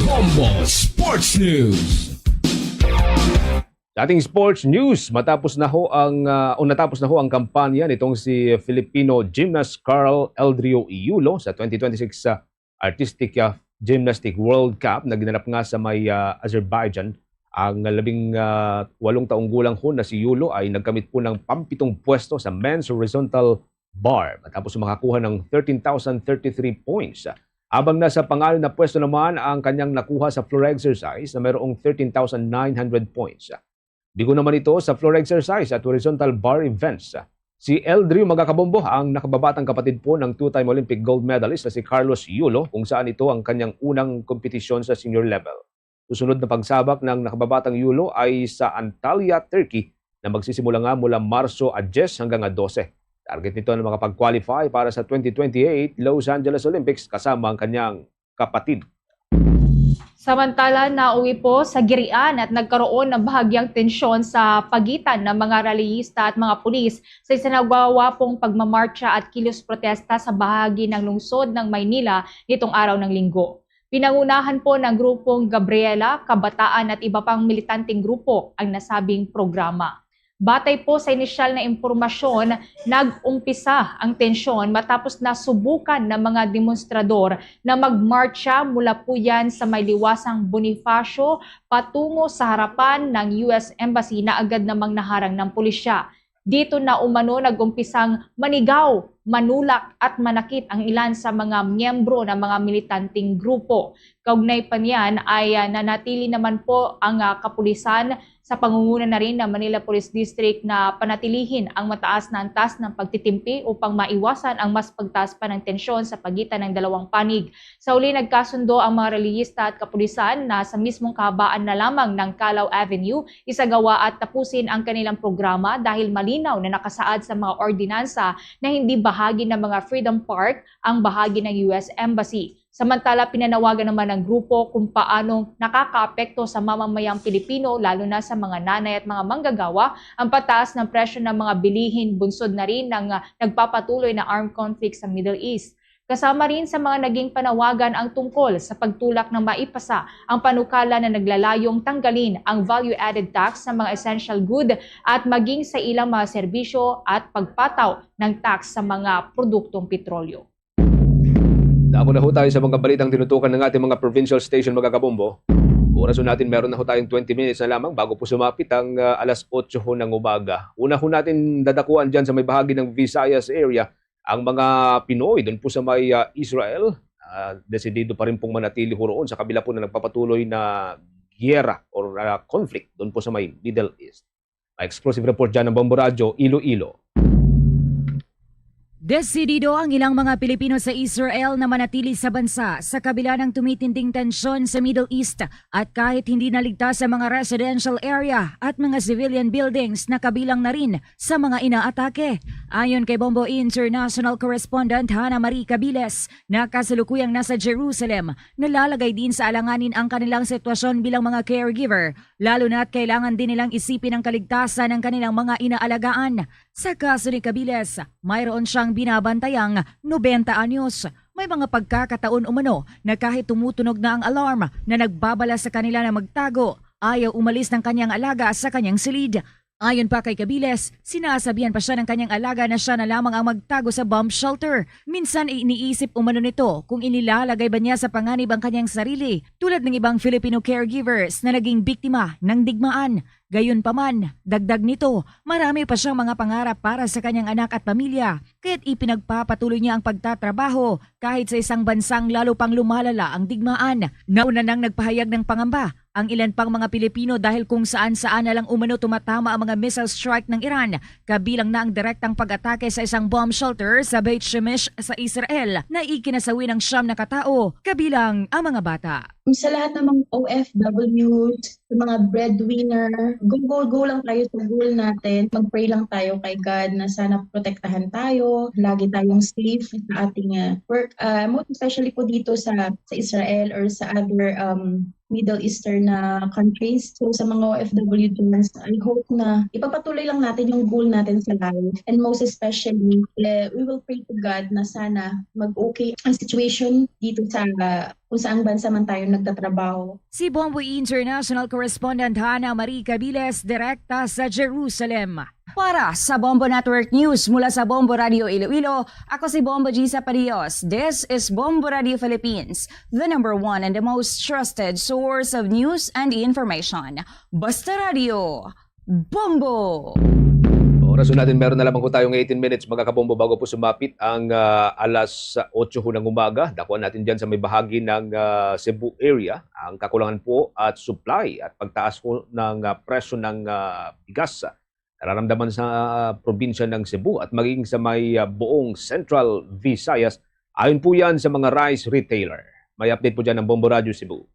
Bombo Sports News. Dating sports news, natapos na ho ang kampanya nitong si Filipino gymnast Carl Eldrio Iulo sa 2026 Artistic Gymnastic World Cup na ginanap nga sa may Azerbaijan. Ang 18 taong gulang ho na si Iulo ay nagkamit po ng pampitong pwesto sa men's horizontal bar matapos makakuha ng 13,033 points. Abang nasa pangalawang na pwesto naman ang kanyang nakuha sa floor exercise na mayroong 13,900 points. Bigo naman ito sa floor exercise at horizontal bar events. Si Eldrio magkakabombo ang nakababatang kapatid po ng two-time Olympic gold medalist na si Carlos Iulo kung saan ito ang kanyang unang kompetisyon sa senior level. Susunod na pagsabak ng nakababatang Iulo ay sa Antalya, Turkey na magsisimula nga mula Marso 10 hanggang 12. Target nito na makapag-qualify para sa 2028 Los Angeles Olympics kasama ang kanyang kapatid. Samantala, nauwi po sa Girian at nagkaroon ng bahagyang tensyon sa pagitan ng mga rallyista at mga pulis sa isinagwawapong pagmamarcha at kilos protesta sa bahagi ng lungsod ng Maynila nitong araw ng Linggo. Pinangunahan po ng grupong Gabriela, Kabataan at iba pang militanteng grupo ang nasabing programa. Batay po sa inisyal na impormasyon, nag-umpisa ang tensyon matapos na subukan ng mga demonstrador na magmarcha mula po yan sa may liwasang Bonifacio patungo sa harapan ng US Embassy na agad namang naharang ng pulisya. Dito na umano nag-umpisang manigaw, manulak at manakit ang ilan sa mga miyembro ng mga militanteng grupo. Kaugnay pa niyan ay nanatili naman po ang kapulisan sa pangunguna na rin ng Manila Police District na panatilihin ang mataas na antas ng pagtitimpi upang maiwasan ang mas pagtaas pa ng tensyon sa pagitan ng dalawang panig. Sa uli nagkasundo ang mga reliyista at kapulisan na sa mismong kahabaan na lamang ng Calao Avenue isagawa at tapusin ang kanilang programa dahil malinaw na nakasaad sa mga ordinansa na hindi bahagi ng mga Freedom Park ang bahagi ng US Embassy. Samantala, pinanawagan naman ng grupo kung paano nakakaapekto sa mamamayang Pilipino, lalo na sa mga nanay at mga manggagawa, ang pataas ng presyo ng mga bilihin, bunsod na rin ng nagpapatuloy na armed conflict sa Middle East. Kasama rin sa mga naging panawagan ang tungkol sa pagtulak ng maipasa ang panukala na naglalayong tanggalin ang value-added tax sa mga essential good at maging sa ilang mga serbisyo at pagpataw ng tax sa mga produktong petrolyo. Dako na ho tayo sa mga balitang tinutukan ng ating mga provincial station magkakabombo. Oras ho natin meron na ho tayong 20 minutes na lamang bago po sumapit ang alas 8 ho ng umaga. Una ho natin dadakuan dyan sa may bahagi ng Visayas area ang mga Pinoy doon po sa may Israel. Desidido pa rin pong manatili ho roon sa kabila po na nagpapatuloy na giyera or conflict doon po sa may Middle East. May exclusive report dyan ng Bombo Radio, Iloilo. Desidido ang ilang mga Pilipino sa Israel na manatili sa bansa sa kabila ng tumitinding tensyon sa Middle East at kahit hindi naligtas sa mga residential area at mga civilian buildings na kabilang na rin sa mga inaatake. Ayon kay Bombo International Correspondent Hana Marie Cabiles na kasalukuyang nasa Jerusalem, nalalagay din sa alanganin ang kanilang sitwasyon bilang mga caregiver, lalo na at kailangan din nilang isipin ang kaligtasan ng kanilang mga inaalagaan. Sa kaso ni Cabiles, mayroon siyang binabantayang 90 anyos. May mga pagkakataon umano na kahit tumutunog na ang alarm na nagbabala sa kanila na magtago, ayaw umalis ng kanyang alaga sa kanyang silid. Ayon pa kay Cabiles, sinasabihan pa siya ng kanyang alaga na siya na lamang ang magtago sa bomb shelter. Minsan ay iniisip umano nito kung inilalagay ba niya sa panganib ang kanyang sarili, tulad ng ibang Filipino caregivers na naging biktima ng digmaan. Gayunpaman, dagdag nito, marami pa siyang mga pangarap para sa kanyang anak at pamilya, kaya't ipinagpapatuloy niya ang pagtatrabaho kahit sa isang bansang lalo pang lumalala ang digmaan. Nauna nang nagpahayag ng pangamba ang ilan pang mga Pilipino dahil kung saan-saan na lang umano tumatama ang mga missile strike ng Iran, kabilang na ang direktang pag-atake sa isang bomb shelter sa Beit Shemesh sa Israel na ikinasawi ng 9 na katao, kabilang ang mga bata. Sa lahat ng mga OFWs sa mga breadwinner. Go lang tayo sa goal natin. Mag-pray lang tayo kay God na sana protektahan tayo, lagi tayong safe sa ating work. Most especially po dito sa Israel or sa other Middle Eastern countries. So sa mga OFW dyan, I hope na ipapatuloy lang natin yung goal natin sa life. And most especially, we will pray to God na sana mag-okay ang situation dito sa kung saang bansa man tayo nagtatrabaho. Si Bombo International Correspondent Hana Marie Cabiles, direkta sa Jerusalem. Para sa Bombo Network News mula sa Bombo Radio Iloilo, ako si Bombo Gisa Parios. This is Bombo Radio Philippines, the #1 and the most trusted source of news and information. Basta Radio, Bombo! Oras natin, meron na lamang po tayong 18 minutes mga kabombo bago po sumapit ang alas 8 ng umaga. Dakuan natin dyan sa may bahagi ng Cebu area ang kakulangan po at supply at pagtaas po ng presyo ng bigas. Nararamdaman sa probinsya ng Cebu at maging sa may buong Central Visayas. Ayon po yan sa mga rice retailer. May update po dyan ng Bombo Radio Cebu.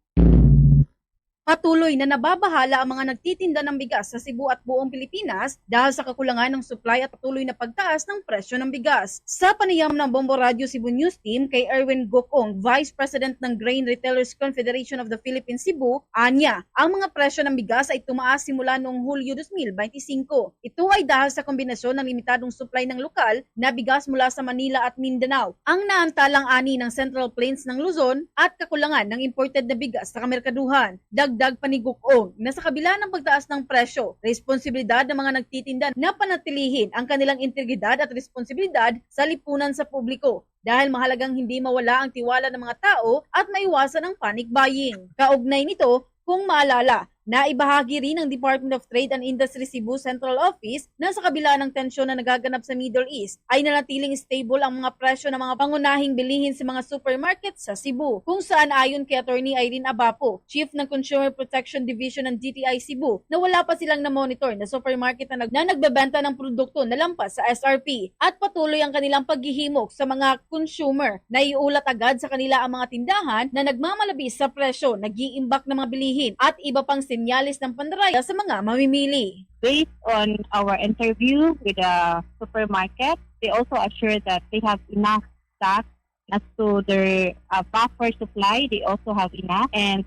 Patuloy na nababahala ang mga nagtitinda ng bigas sa Cebu at buong Pilipinas dahil sa kakulangan ng supply at patuloy na pagtaas ng presyo ng bigas. Sa panayam ng Bombo Radio Cebu News Team kay Erwin Gokong, Vice President ng Grain Retailers Confederation of the Philippines Cebu, anya, ang mga presyo ng bigas ay tumaas simula noong Hulyo 2025. Ito ay dahil sa kombinasyon ng limitadong supply ng lokal na bigas mula sa Manila at Mindanao, ang naantalang ani ng Central Plains ng Luzon at kakulangan ng imported na bigas sa kamerkaduhan. Dagdag pa ni Gokong na sa kabila ng pagtaas ng presyo, responsibilidad ng mga nagtitinda na panatilihin ang kanilang integridad at responsibilidad sa lipunan sa publiko dahil mahalagang hindi mawala ang tiwala ng mga tao at maiwasan ang panic buying. Kaugnay nito, kung maalala, naibahagi rin ng Department of Trade and Industry Cebu Central Office na sa kabila ng tensyon na nagaganap sa Middle East ay nanatiling stable ang mga presyo ng mga pangunahing bilihin sa mga supermarket sa Cebu, kung saan ayon kay Attorney Irene Abapo, Chief ng Consumer Protection Division ng DTI Cebu, na wala pa silang na-monitor na supermarket na nagbebenta ng produkto na lampas sa SRP at patuloy ang kanilang paghihimok sa mga consumer na iulat agad sa kanila ang mga tindahan na nagmamalabis sa presyo, nag-iimbak ng mga bilihin at iba pang sinyalis ng pandaraya sa mga mamimili. Based on our interview with the supermarket, they also assured that they have enough stock as to their buffer supply. They also have enough. And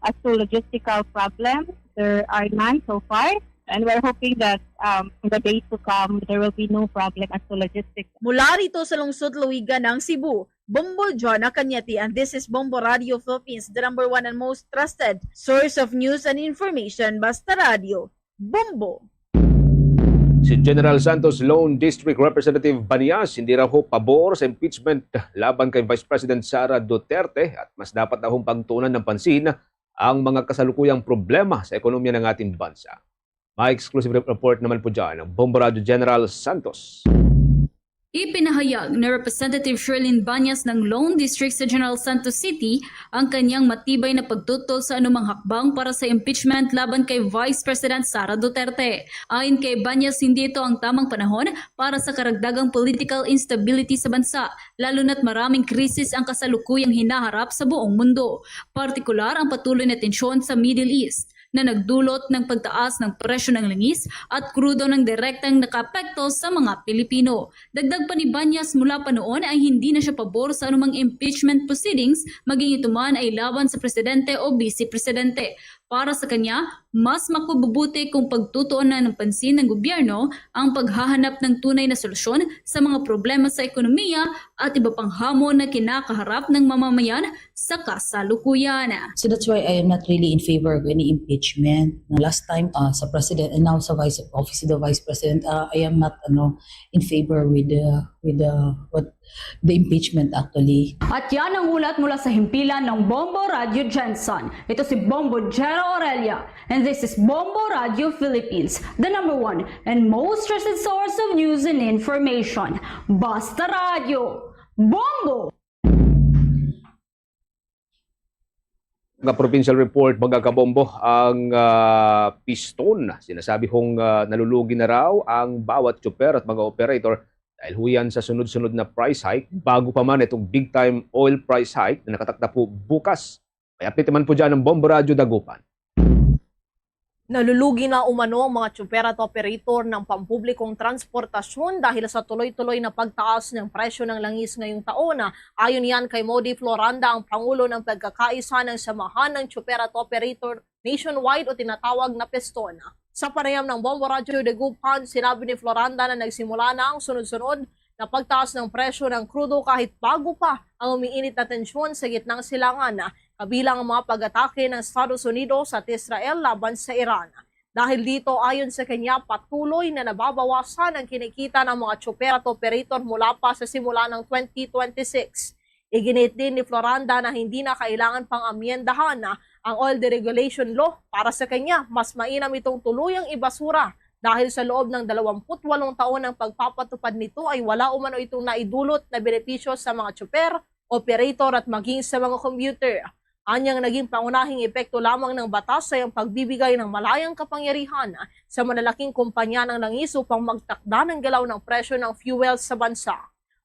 as to logistical problems, there are none so far. And we're hoping that in the days to come, there will be no problem as to logistics. Mula rito sa lungsod Luiga ng Cebu, Bombo Joanna Cañete, and this is Bombo Radio Philippines, the #1 and most trusted source of news and information. Basta Radio, Bombo! Si General Santos Lone District Representative Banias hindi raw ho pabor sa impeachment laban kay Vice President Sara Duterte at mas dapat na hong pagtuunan ng pansin ang mga kasalukuyang problema sa ekonomiya ng ating bansa. May exclusive report naman po dyan ng Bombo Radio General Santos. Ipinahayag na Representative Sherlyn Banias ng Lone District sa General Santos City ang kanyang matibay na pagtutol sa anumang hakbang para sa impeachment laban kay Vice President Sara Duterte. Ayon kay Banias, hindi ito ang tamang panahon para sa karagdagang political instability sa bansa, lalo na't maraming krisis ang kasalukuyang hinaharap sa buong mundo. Partikular ang patuloy na tensyon sa Middle East na nagdulot ng pagtaas ng presyo ng langis at krudo ng direktang nakapekto sa mga Pilipino. Dagdag pa ni Banias, mula pa noon ay hindi na siya pabor sa anumang impeachment proceedings, maging ito man ay laban sa presidente o vice-presidente. Para sa kanya, mas makububuti kung pagtutuunan ng pansin ng gobyerno ang paghahanap ng tunay na solusyon sa mga problema sa ekonomiya at iba pang hamon na kinakaharap ng mamamayan sa kasalukuyan. So that's why I am not really in favor of any impeachment. Last time sa President and now sa Office of the Vice President, I am not in favor with the impeachment actually. At yan ang ulat mula sa himpilan ng Bombo Radio Jensen. Ito si Bombo Jero Aurelia, and this is Bombo Radio Philippines, the #1 and most trusted source of news and information. Basta Radio, Bombo! Mga provincial report, mga kabombo, ang piston. Sinasabi hong nalulugi na raw ang bawat tsuper at mga operator dahil huyan sa sunod-sunod na price hike bago pa man itong big time oil price hike na nakatakda po bukas. May update naman po dyan ng Bombo Radio Dagupan. Nalulugi na umano ang mga tsuper at operator ng pampublikong transportasyon dahil sa tuloy-tuloy na pagtaas ng presyo ng langis ngayong taon. Ayon yan kay Modi Floranda, ang Pangulo ng Pagkakaisa ng Samahan ng Tsuper at Operator Nationwide o tinatawag na PESTON. Sa panayam ng Bombo Radio de Gupan, sinabi ni Floranda na nagsimula na ang sunod-sunod na pagtaas ng presyo ng krudo kahit bago pa ang umiinit na tensyon sa gitnang silangan, kabilang ang mga pag-atake ng Estados Unidos at Israel laban sa Iran. Dahil dito, ayon sa kanya, patuloy na nababawasan ang kinikita ng mga tsuper at operator mula pa sa simula ng 2026. Iginit din ni Floranda na hindi na kailangan pang amyendahan ang oil deregulation law. Para sa kanya, mas mainam itong tuluyang ibasura dahil sa loob ng 28 taon ng pagpapatupad nito ay wala umano itong naidulot na benepisyo sa mga tsuper, operator at maging sa mga commuter. Anyang naging pangunahing epekto lamang ng batas ay ang pagbibigay ng malayang kapangyarihan sa malalaking kumpanya ng langis upang magtakda ng galaw ng presyo ng fuel sa bansa.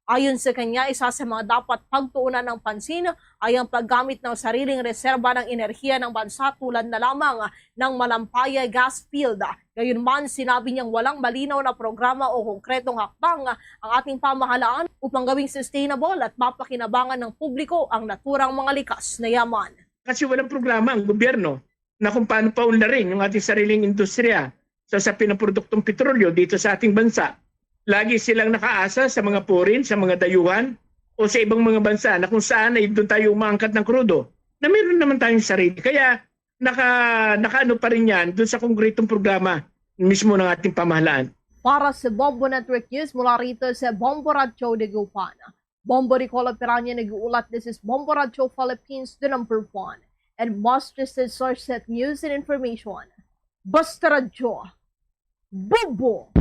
Ayon sa kanya, isa sa mga dapat pagtuunan ng pansin ay ang paggamit ng sariling reserba ng enerhiya ng bansa tulad na lamang ng Malampaya gas field. Gayunman, sinabi niyang walang malinaw na programa o konkretong hakbang ang ating pamahalaan upang gawing sustainable at mapakinabangan ng publiko ang naturang mga likas na yaman. Kasi walang programa ang gobyerno na kung paano paunlarin yung ating sariling industriya sa pinaproduktong petrolyo dito sa ating bansa. Lagi silang nakaasa sa mga purin, sa mga dayuhan o sa ibang mga bansa na kung saan ay doon tayo umaangkat ng krudo na meron naman tayong sarili. Kaya nakaano pa rin yan doon sa konkretong programa mismo ng ating pamahalaan. Para sa Bombo Network News, mula rito sa Bombo Radio de Gupan, Bombo Nicola Piranya nag-uulat. This is Bombo Radio Philippines, the number 1 and most trusted source of news and information. Basta Radio, Bombo!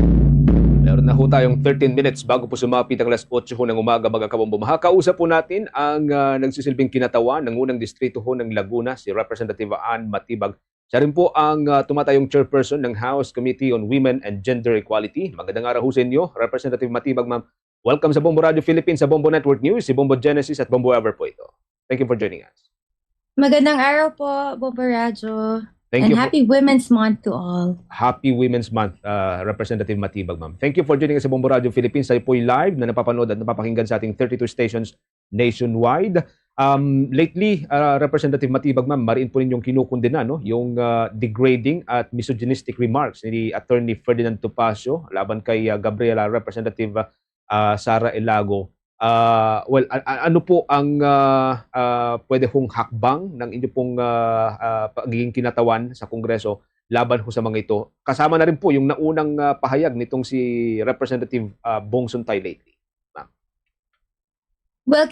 Meron na ho tayong 13 minutes bago po sumapit ang alas 8 ng umaga, mga kabombo. Makakausap po natin ang nagsisilbing kinatawan ng unang distrito ho ng Laguna, si Representative Ann Matibag. Siya rin po ang tumatayong chairperson ng House Committee on Women and Gender Equality. Magandang araw ho sa inyo, Representative Matibag, ma'am. Welcome sa Bombo Radio Philippines, sa Bombo Network News, si Bombo Genesis at Bombo Ever po ito. Thank you for joining us. Magandang araw po, Bombo Radio. Thank you. Happy Women's Month to all. Happy Women's Month, Representative Matibag, ma'am. Thank you for joining us sa Bombo Radio Philippines. Tayo po'y live na napapanood at napapakinggan sa ating 32 stations nationwide. Lately, Representative Matibag, ma'am, mariin po ninyong kinukundina yung degrading at misogynistic remarks ni Attorney Ferdinand Topacio laban kay Gabriela Representative Sara Elago. Ano po ang pwede hong hakbang ng inyo pong pagiging kinatawan sa Kongreso laban ho sa mga ito? Kasama na rin po yung naunang pahayag nitong si Representative Bong Suntay lately. Well,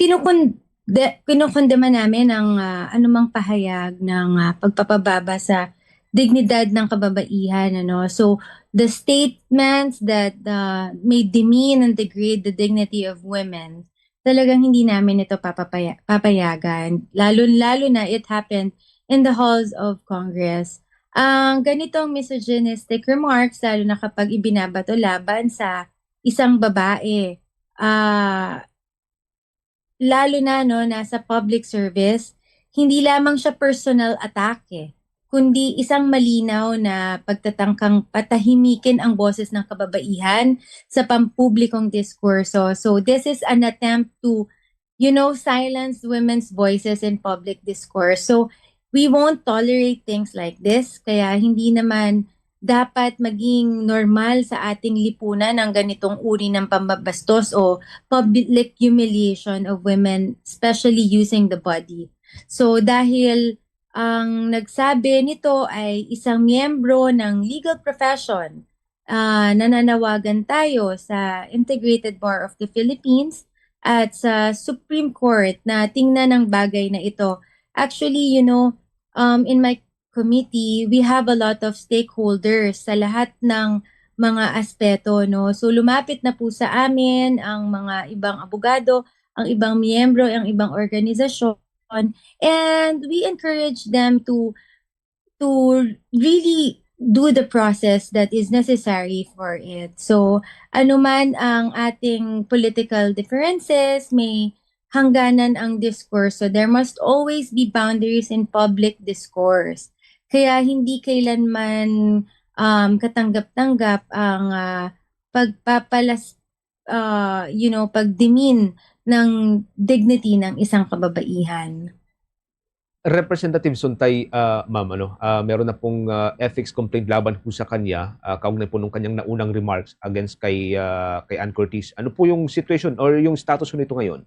kinukondema namin ang anumang pahayag ng pagpapababa sa dignidad ng kababaihan. So, the statements that may demean and degrade the dignity of women, talagang hindi namin ito papayagan. Lalo na it happened in the halls of Congress. Ang ganitong misogynistic remarks, lalo na kapag ibinabato laban sa isang babae, lalo na nasa public service, hindi lamang siya personal attack kundi isang malinaw na pagtatangkang patahimikin ang boses ng kababaihan sa pampublikong diskurso. So this is an attempt to, silence women's voices in public discourse. So we won't tolerate things like this. Kaya hindi naman dapat maging normal sa ating lipunan ang ganitong uri ng pambabastos o public humiliation of women, especially using the body. So dahil ang nagsabi nito ay isang miyembro ng legal profession, nananawagan tayo sa Integrated Bar of the Philippines at sa Supreme Court na tingnan ang bagay na ito. Actually, in my committee, we have a lot of stakeholders sa lahat ng mga aspeto. So lumapit na po sa amin ang mga ibang abogado, ang ibang miyembro, ang ibang organisasyon. And we encourage them to really do the process that is necessary for it. So, anuman ang ating political differences, may hangganan ang discourse. So, there must always be boundaries in public discourse. Kaya hindi kailanman katanggap-tanggap ang pagdimin ng dignity ng isang kababaihan. Representative Suntay, ma'am, meron na pong ethics complaint laban po sa kanya, kaugnay po nung kanyang naunang remarks against kay Ann Curtis. Ano po yung situation or yung status nito ngayon?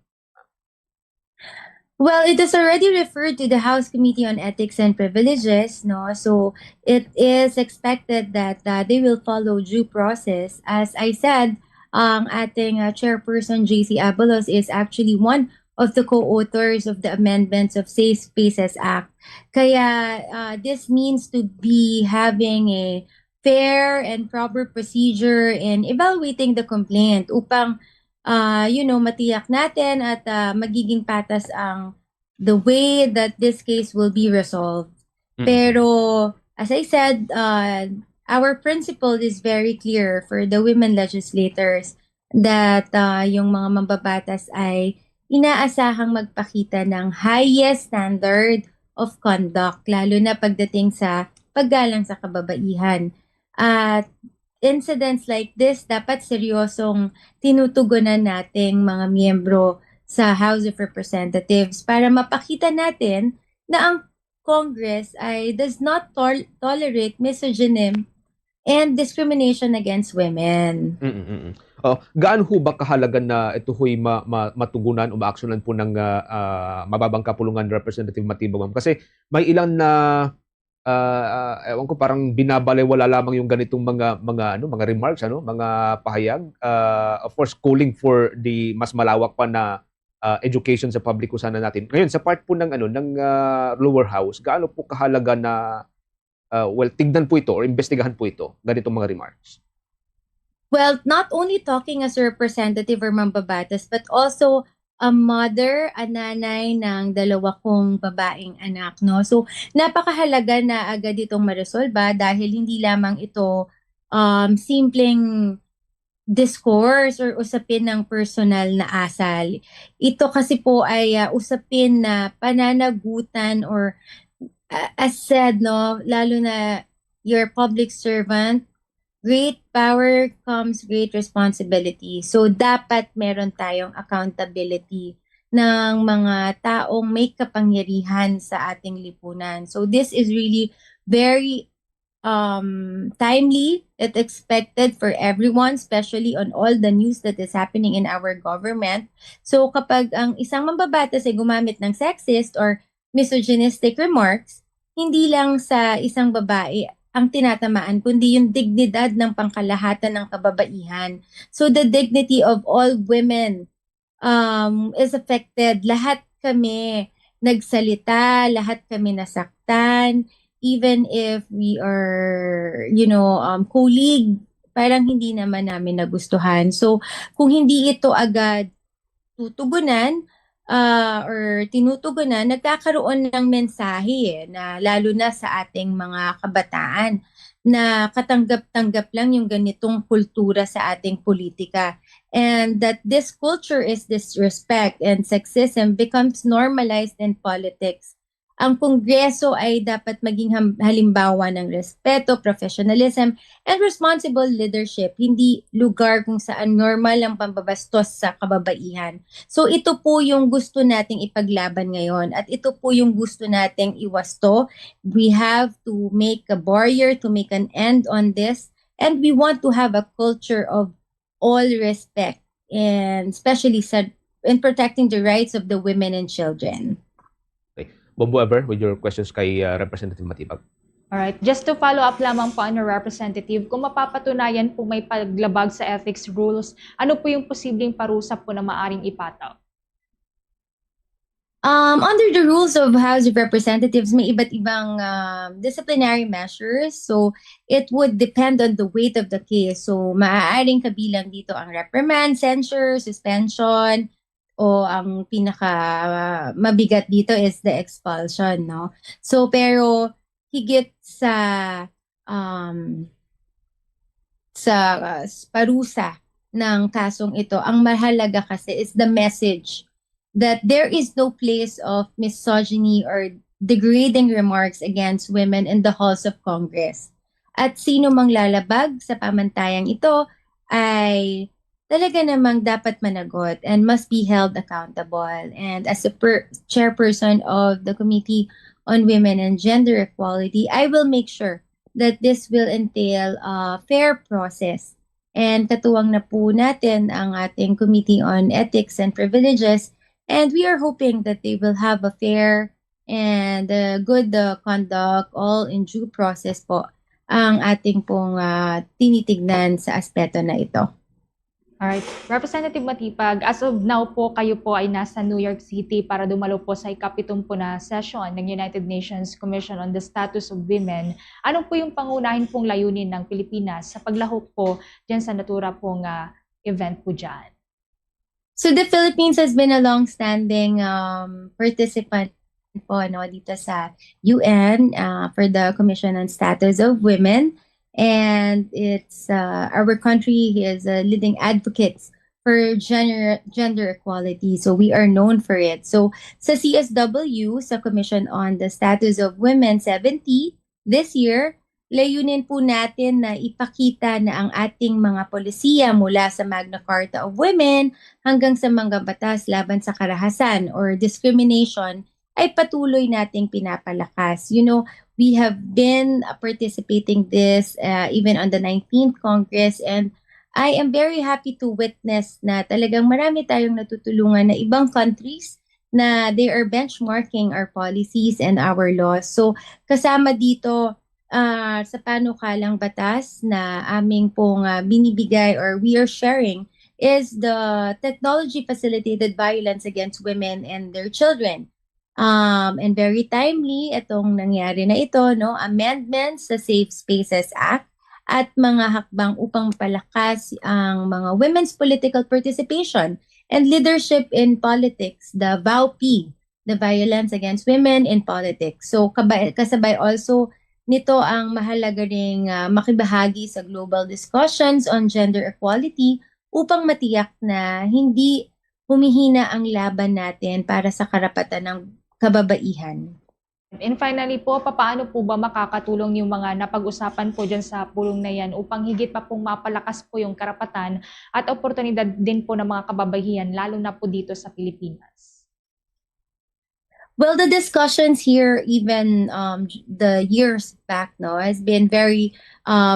Well, it is already referred to the House Committee on Ethics and Privileges, no? So it is expected that they will follow due process. As I said, ang ating chairperson JC Abalos is actually one of the co-authors of the amendments of Safe Spaces Act. Kaya this means to be having a fair and proper procedure in evaluating the complaint upang matiyak natin at magiging patas ang the way that this case will be resolved. Pero as I said, our principle is very clear for the women legislators that yung mga mambabatas ay inaasahang magpakita ng highest standard of conduct, lalo na pagdating sa paggalang sa kababaihan. At incidents like this, dapat seryosong tinutugunan nating mga miyembro sa House of Representatives para mapakita natin na ang Congress ay does not tolerate misogyny and discrimination against women. Gaano ho ba kahalaga na ito ho'y matugunan o maaksyonan po ng mababang kapulungan, Representative Matibag, ma'am? Kasi may ilan na ewan ko, parang binabalewala lamang yung ganitong mga remarks, mga pahayag. Of course, calling for the mas malawak pa na education sa publiko sana natin. Ngayon, sa part po ng lower house, gaano po kahalaga na tignan po ito or investigahan po ito, ganitong mga remarks? Well, not only talking as a representative or mambabatas, but also a mother, a nanay ng dalawa kong babaeng anak, no? So, napakahalaga na agad itong maresolba dahil hindi lamang ito simpleng discourse or usapin ng personal na asal. Ito kasi po ay usapin na pananagutan or as said, no, lalo na you're a public servant, great power comes great responsibility. So, dapat meron tayong accountability ng mga taong may kapangyarihan sa ating lipunan. So, this is really very timely. It's expected for everyone, especially on all the news that is happening in our government. So, kapag ang isang mambabatas ay gumamit ng sexist or misogynistic remarks, hindi lang sa isang babae ang tinatamaan, kundi yung dignidad ng pangkalahatan ng kababaihan. So the dignity of all women is affected. Lahat kami nagsalita, lahat kami nasaktan, even if we are, colleague, parang hindi naman namin nagustuhan. So kung hindi ito agad tutugunan, or tinutugunan, nagkakaroon ng mensahe na lalo na sa ating mga kabataan na katanggap-tanggap lang yung ganitong kultura sa ating politika. And that this culture is disrespect and sexism becomes normalized in politics. Ang Kongreso ay dapat maging halimbawa ng respeto, professionalism, and responsible leadership, hindi lugar kung saan normal ang pambabastos sa kababaihan. So ito po yung gusto nating ipaglaban ngayon at ito po yung gusto nating iwasto. We have to make a barrier, to make an end on this, and we want to have a culture of all respect, and especially in protecting the rights of the women and children. Bobo Ever, with your questions kay Representative Matibag. Alright, just to follow up lamang po, Representative, kung mapapatunayan po may paglabag sa ethics rules, ano po yung posibleng parusa po na maaring ipataw? Under the rules of House of Representatives, may iba't ibang disciplinary measures. So, it would depend on the weight of the case. So, maaaring kabilang dito ang reprimand, censure, suspension, o ang pinaka mabigat dito is the expulsion, no? So, pero higit sa parusa ng kasong ito, ang mahalaga kasi is the message that there is no place of misogyny or degrading remarks against women in the halls of Congress. At sino mang lalabag sa pamantayang ito ay talaga namang dapat managot and must be held accountable. And as a chairperson of the Committee on Women and Gender Equality, I will make sure that this will entail a fair process. And katuwang na po natin ang ating Committee on Ethics and Privileges, and we are hoping that they will have a fair and good conduct, all in due process po, ang ating pong tinitignan sa aspeto na ito. Alright. Representative Matipag, as of now po, kayo po ay nasa New York City para dumalo po sa ika-70 na session ng United Nations Commission on the Status of Women. Ano po yung pangunahin pong layunin ng Pilipinas sa paglahok po dyan sa natura pong event po dyan? So the Philippines has been a long-standing participant po dito sa UN for the Commission on Status of Women. And it's our country is leading advocates for gender equality. So we are known for it. So sa CSW, sa Commission on the Status of Women 70, this year, layunin po natin na ipakita na ang ating mga polisiya mula sa Magna Carta of Women hanggang sa mga batas laban sa karahasan or discrimination ay patuloy nating pinapalakas. You know, we have been participating this even on the 19th Congress, and I am very happy to witness na talagang marami tayong natutulungan na ibang countries na they are benchmarking our policies and our laws. So kasama dito sa panukalang batas na aming pong binibigay or we are sharing is the technology facilitated violence against women and their children. And very timely itong nangyari na ito, no? Amendments sa Safe Spaces Act at mga hakbang upang palakas ang mga women's political participation and leadership in politics, the VAUP, the Violence Against Women in Politics. So kasabay also nito ang mahalaga ring makibahagi sa global discussions on gender equality upang matiyak na hindi humihina ang laban natin para sa karapatan ng kababaihan. And finally po, paano po ba makakatulong yung mga napag-usapan po dyan sa pulong na yan upang higit pa pong mapalakas po yung karapatan at oportunidad din po ng mga kababaihan, lalo na po dito sa Pilipinas? Well, the discussions here, even the years back, has been very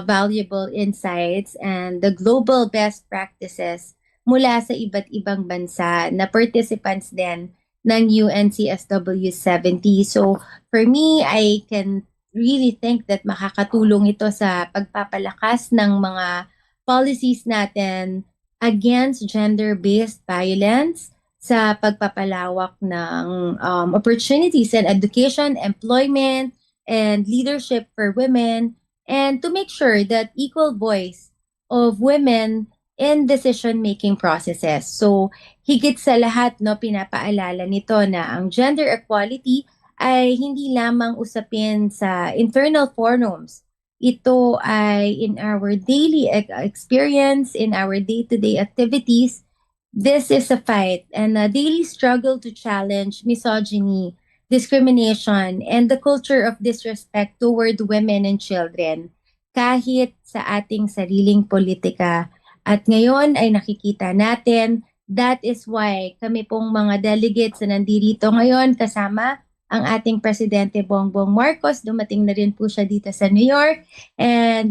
valuable insights and the global best practices mula sa iba't ibang bansa na participants din ng UNCSW 70. So for me, I can really think that makakatulong ito sa pagpapalakas ng mga policies natin against gender-based violence, sa pagpapalawak ng opportunities and education, employment, and leadership for women, and to make sure that equal voice of women in decision-making processes. So, higit sa lahat, pinapaalala nito na ang gender equality ay hindi lamang usapin sa internal forums. Ito ay in our daily experience, in our day-to-day activities. This is a fight and a daily struggle to challenge misogyny, discrimination, and the culture of disrespect toward women and children, kahit sa ating sariling politika. At ngayon ay nakikita natin, that is why kami pong mga delegates na nandito ngayon kasama ang ating Presidente Bongbong Marcos. Dumating na rin po siya dito sa New York. And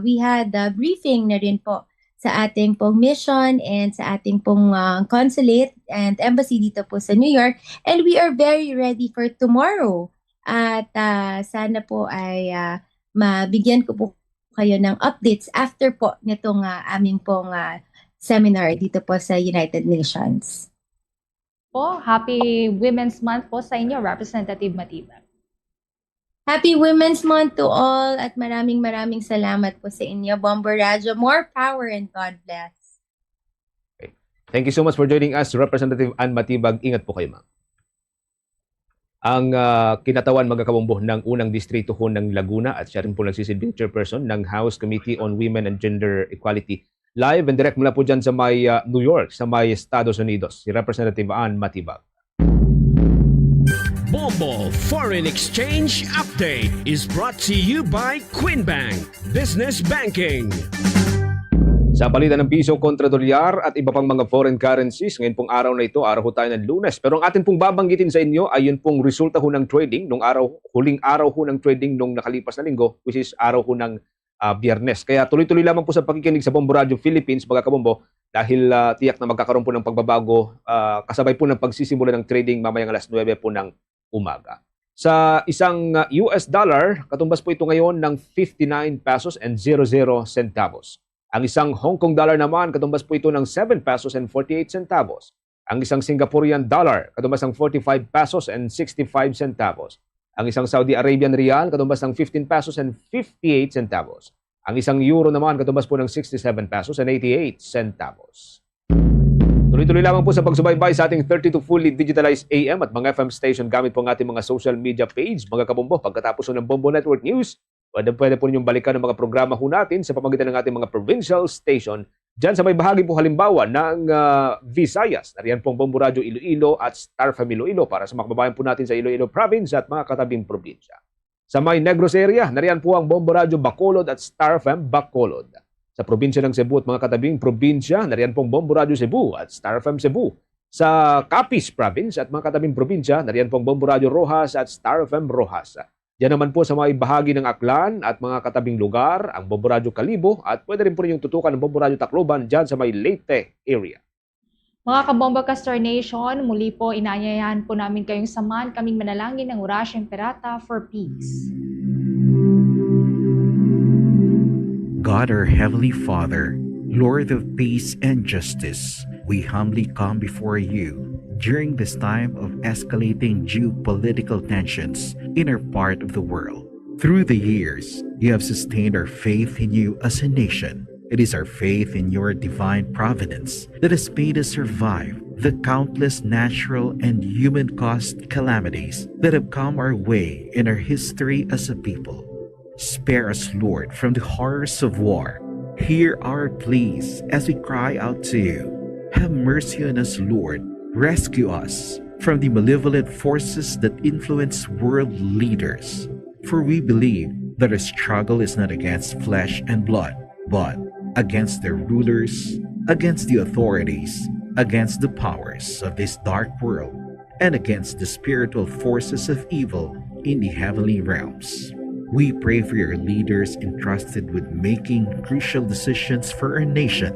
we had a briefing na rin po sa ating pong mission and sa ating pong consulate and embassy dito po sa New York. And we are very ready for tomorrow. At sana po ay mabigyan ko po kayo ng updates after po nitong aming pong seminar dito po sa United Nations. Happy Women's Month po sa inyo, Representative Matibag. Happy Women's Month to all at maraming salamat po sa inyo, Bombo Radyo. More power and God bless. Okay. Thank you so much for joining us, Representative Ann Matibag. Ingat po kayo, ma'am. Ang kinatawan magkakabombo ng unang distrito ho ng Laguna at siya rin po nagsisilbing chairperson ng House Committee on Women and Gender Equality. Live and direct mula po dyan sa may New York, sa may Estados Unidos, si Representative Ann Matibag. Bombo Bombo Foreign Exchange Update is brought to you by Quinbank Business Banking. Sa palitan ng piso kontra dolyar at iba pang mga foreign currencies, ngayon pong araw na ito, araw ho tayo ng Lunes. Pero ang atin pong babanggitin sa inyo ay yun pong resulta ho ng trading nung huling araw ho ng trading nung nakalipas na linggo, which is araw ho ng Biyernes. Kaya tuloy-tuloy lamang po sa pakikinig sa Bombo Radio Philippines, mga kabombo, dahil tiyak na magkakaroon po ng pagbabago kasabay po ng pagsisimula ng trading mamayang alas 9 po ng umaga. Sa isang US dollar, katumbas po ito ngayon ng 59 pesos and 00 centavos. Ang isang Hong Kong dollar naman, katumbas po ito ng 7 pesos and 48 centavos. Ang isang Singaporean dollar, katumbas ng 45 pesos and 65 centavos. Ang isang Saudi Arabian rial, katumbas ng 15 pesos and 58 centavos. Ang isang euro naman, katumbas po ng 67 pesos and 88 centavos. Tuloy-tuloy lamang po sa pagsubaybay sa ating 32 fully digitalized AM at mga FM station gamit po ang ating mga social media page, mga kabombo. Pagkatapos ng Bombo Network News, pwede po ninyong balikan ang mga programa ho natin sa pamamagitan ng ating mga provincial station. Diyan sa may bahagi po halimbawa ng Visayas. Nariyan pong Bombo Radio Iloilo at Star FM Iloilo para sa mga kababayan po natin sa Iloilo Province at mga katabing probinsya. Sa may Negros area, nariyan po ang Bombo Radio Bacolod at Star FM Bacolod. Sa probinsya ng Cebu at mga katabing probinsya, nariyan pong Bombo Radio Cebu at Star FM Cebu. Sa Capiz Province at mga katabing probinsya, nariyan pong Bombo Radio Rojas at Star FM Rojas. Diyan naman po sa mga bahagi ng Aklan at mga katabing lugar, ang Bombo Radio Kalibo at pwede rin po ninyong tutukan ng Bombo Radio Tacloban dyan sa may Leyte area. Mga kabombo Castor Nation, muli po inaanyayahan po namin kayong samahan kaming manalangin ng Orasyong Perata for Peace. God, our Heavenly Father, Lord of peace and justice, we humbly come before you during this time of escalating geopolitical tensions in our part of the world. Through the years, you have sustained our faith in you as a nation. It is our faith in your divine providence that has made us survive the countless natural and human-caused calamities that have come our way in our history as a people. Spare us, Lord, from the horrors of war. Hear our pleas as we cry out to you. Have mercy on us, Lord. Rescue us from the malevolent forces that influence world leaders. For we believe that our struggle is not against flesh and blood, but against the rulers, against the authorities, against the powers of this dark world, and against the spiritual forces of evil in the heavenly realms. We pray for your leaders entrusted with making crucial decisions for our nation.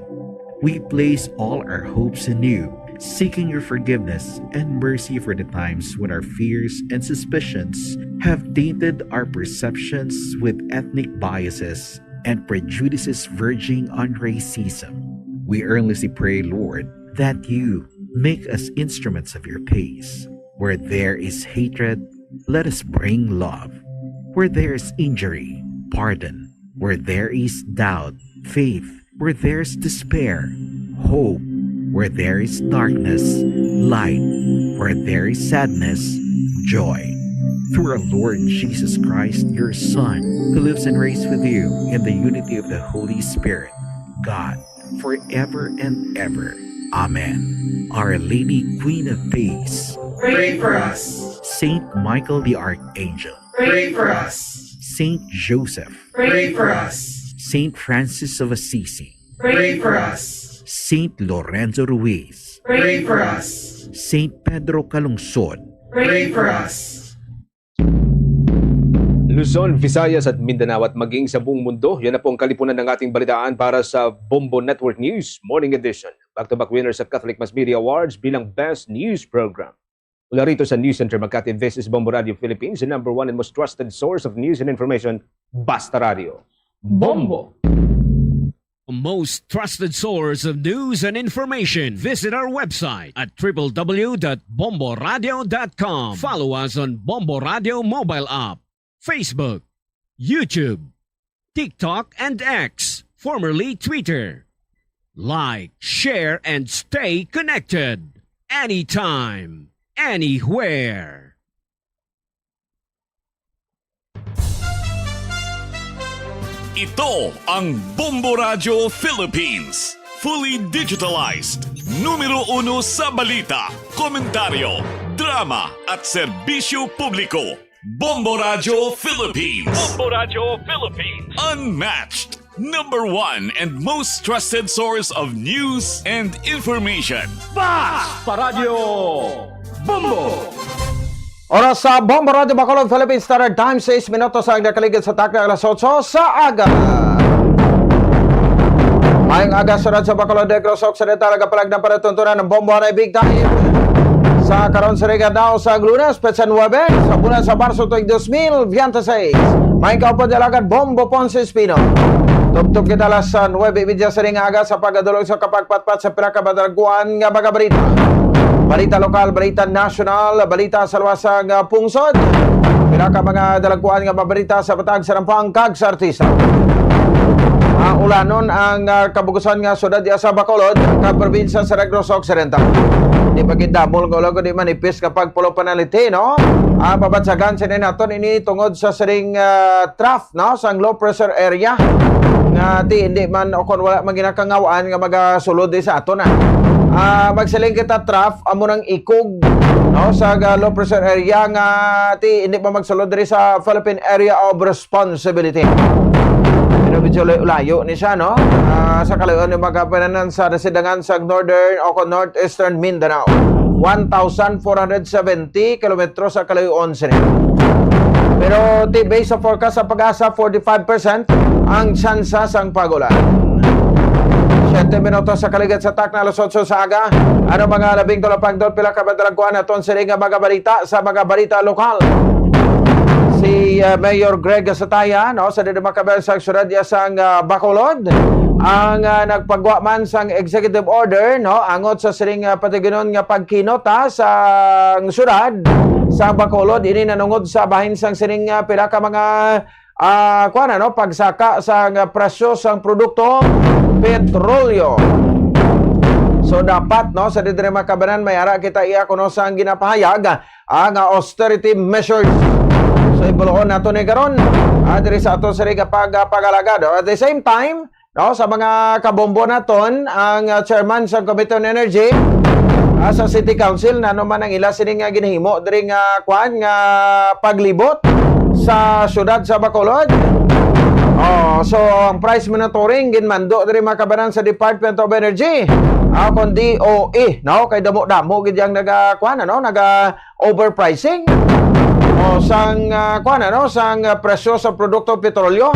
We place all our hopes in you, seeking your forgiveness and mercy for the times when our fears and suspicions have tainted our perceptions with ethnic biases and prejudices verging on racism. We earnestly pray, Lord, that you make us instruments of your peace. Where there is hatred, let us bring love. Where there is injury, pardon. Where there is doubt, faith. Where there is despair, hope. Where there is darkness, light. Where there is sadness, joy. Through our Lord Jesus Christ, your Son, who lives and reigns with you in the unity of the Holy Spirit, God, forever and ever. Amen. Our Lady, Queen of Peace, pray for us. Saint Michael the Archangel, Pray for us. Saint Joseph, Pray for us. Saint Francis of Assisi, Pray for us. Saint Lorenzo Ruiz, Pray for us. Saint Pedro Calungsod, Pray for us. Luzon, Visayas at Mindanao at maging sa buong mundo, yan na po ang kalipunan ng ating balitaan para sa Bombo Network News Morning Edition. Back-to-back winners sa Catholic Mass Media Awards bilang Best News Program. Mula rito sa News Center Makati, this is Bombo Radio Philippines, the #1 and most trusted source of news and information, Basta Radio. Bombo! Most trusted source of news and information. Visit our website at www.bomboradio.com. Follow us on Bombo Radio mobile app, Facebook, YouTube, TikTok, and X, formerly Twitter. Like, share, and stay connected. Anytime, anywhere. Ito ang Bombo Radio Philippines. Fully digitalized. Numero 1 sa balita, komentaryo, drama at serbisyo publiko. Bombo Radio Philippines. Bombo Radio Philippines. Unmatched. Number 1 and most trusted source of news and information. Sa Radyo Bombo. Oras sa Bombo Radio Bacolod, Philippine Standard Time, 6 minutos ang nakaligid sa takna alas 8 sa aga. Mayang aga sunod sa Bacolod, Negros Occidental, agapalag ng panatuntunan ng Bombo na Big Time. Sa karon sa Regadao sa Lunes, Petsa 9, sa bulan sa Marso tuwing 2026. Mayang kaupod nilagad Bombo Ponce Espino. Tugtog kita alas 9:30 sa ring aga sa pagadulog sa kapagpatpat sa pinakabadalaguan nga mga balita. Balita lokal, balita national, balita sa luwasang pungsod. Pinaka mga dalaguan nga mabalita sa Batag, Sarampang, kag sa artista. Ulanon ang kabugusan nga sudad sa Bacolod, kag probinsya sa Negros Occidental. Di pagindamol ng ulo di manipis kapag pulo panaliti, no? Pabatsagan sinin natin ini tungod sa siring trough, no? Sa low pressure area. Nga ti hindi man o kung wala maginakangawaan nga magasulod di sa ato na. Magsiling kita trough, amo ng ikog, no? Sa low pressure area nga ti hindi pa magsulod diri sa Philippine Area of Responsibility. Medyo layo ni siya, no? Sa kalayon ng magkapananan sa residangan sa northern o northeastern Mindanao. 1,470 kilometro sa kalayon siya. Pero based sa forecast sa pag-asa, 45% ang tsansa sang pagulan. 7 minutos sa kaligat sa takna alas 8 sa aga. Ano mga labing tulapang doon pila kabadalaguan aton sa ring mga balita sa mga balita lokal. Si Mayor Greg Sataya, no, sa Didamakabel sa syudad sang Bacolod, ang nagpagwa man sang executive order, no, angot sa siring patiginon nga pagkinota sa syudad sa Bacolod, ini nanungod sa bahin sang siring pila ka mga no, pagsaka sa presyo sang produkto petrolyo. So dapat, no, sa Didamakabel may ara kita iya kuno sang ginapahayag ang austerity measures. So ibuloon nato ni karon diri sa ato sa pagalagad. At the same time, no, sa mga kabombo naton ang chairman sa Committee on Energy sa City Council na naman ang ila sining nga ginahimo diri nga kwan nga paglibot sa syudad sa Bacolod. So ang price monitoring ginmando diri makabanan sa Department of Energy. Kon DOE, no, kay damo-damo gid yang naga kwan, no, naga overpricing. Sang sang presyo sa produkto petrolyo.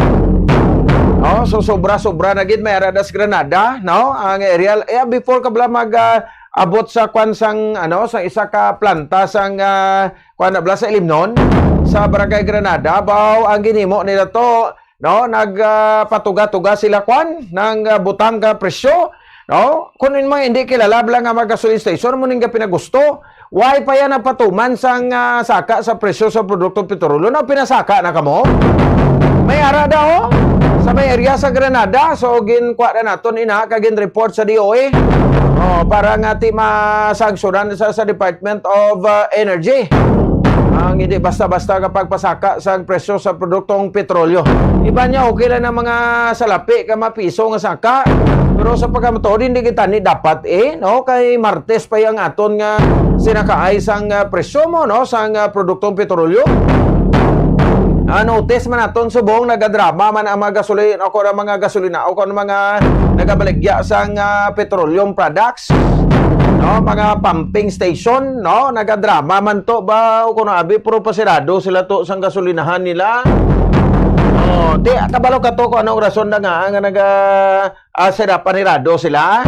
So sobra-sobra na gid may aradas Granada, no, ang aerial before kabla mag abot sa sang sa isa ka planta sang bla sa Ilimnon sa Barangay Granada, baw ang ginimo nila to, no, nagpatuga-tuga sila ng butang ka presyo, no, kun man hindi kilala bla nga mag gasoline station mo ning pinagusto. Why pa yan napatuman sang saka sa presyo sa produktong petrolyo na pinasaka na kamo? May ara daw sa may area sa Granada. So ginkuha na naton ina kagin report sa DOE. Para nga ti masangsunan sa Department of Energy. Ang hindi basta-basta kapag pasaka sa presyo sa produktong petrolyo. Iba niya okay lang na mga salapi ka mapiso nga saka. Pero sa pagkamatod, hindi kita ni dapat no? Kay Martes pa yung aton nga sinakaay sang presyo mo, no? Sang produktong petrolyo. Notice man aton subong nagadrama man ang mga gasolina o kung mga gasolina o kung mga nagabaligya sang petroleum products. No, mga pumping station, no, nagadrama man to ba o kung abi puro pasirado sila to sang gasolinahan nila. Di kabalo ka to kung anong rason na nga naga sila panirado sila.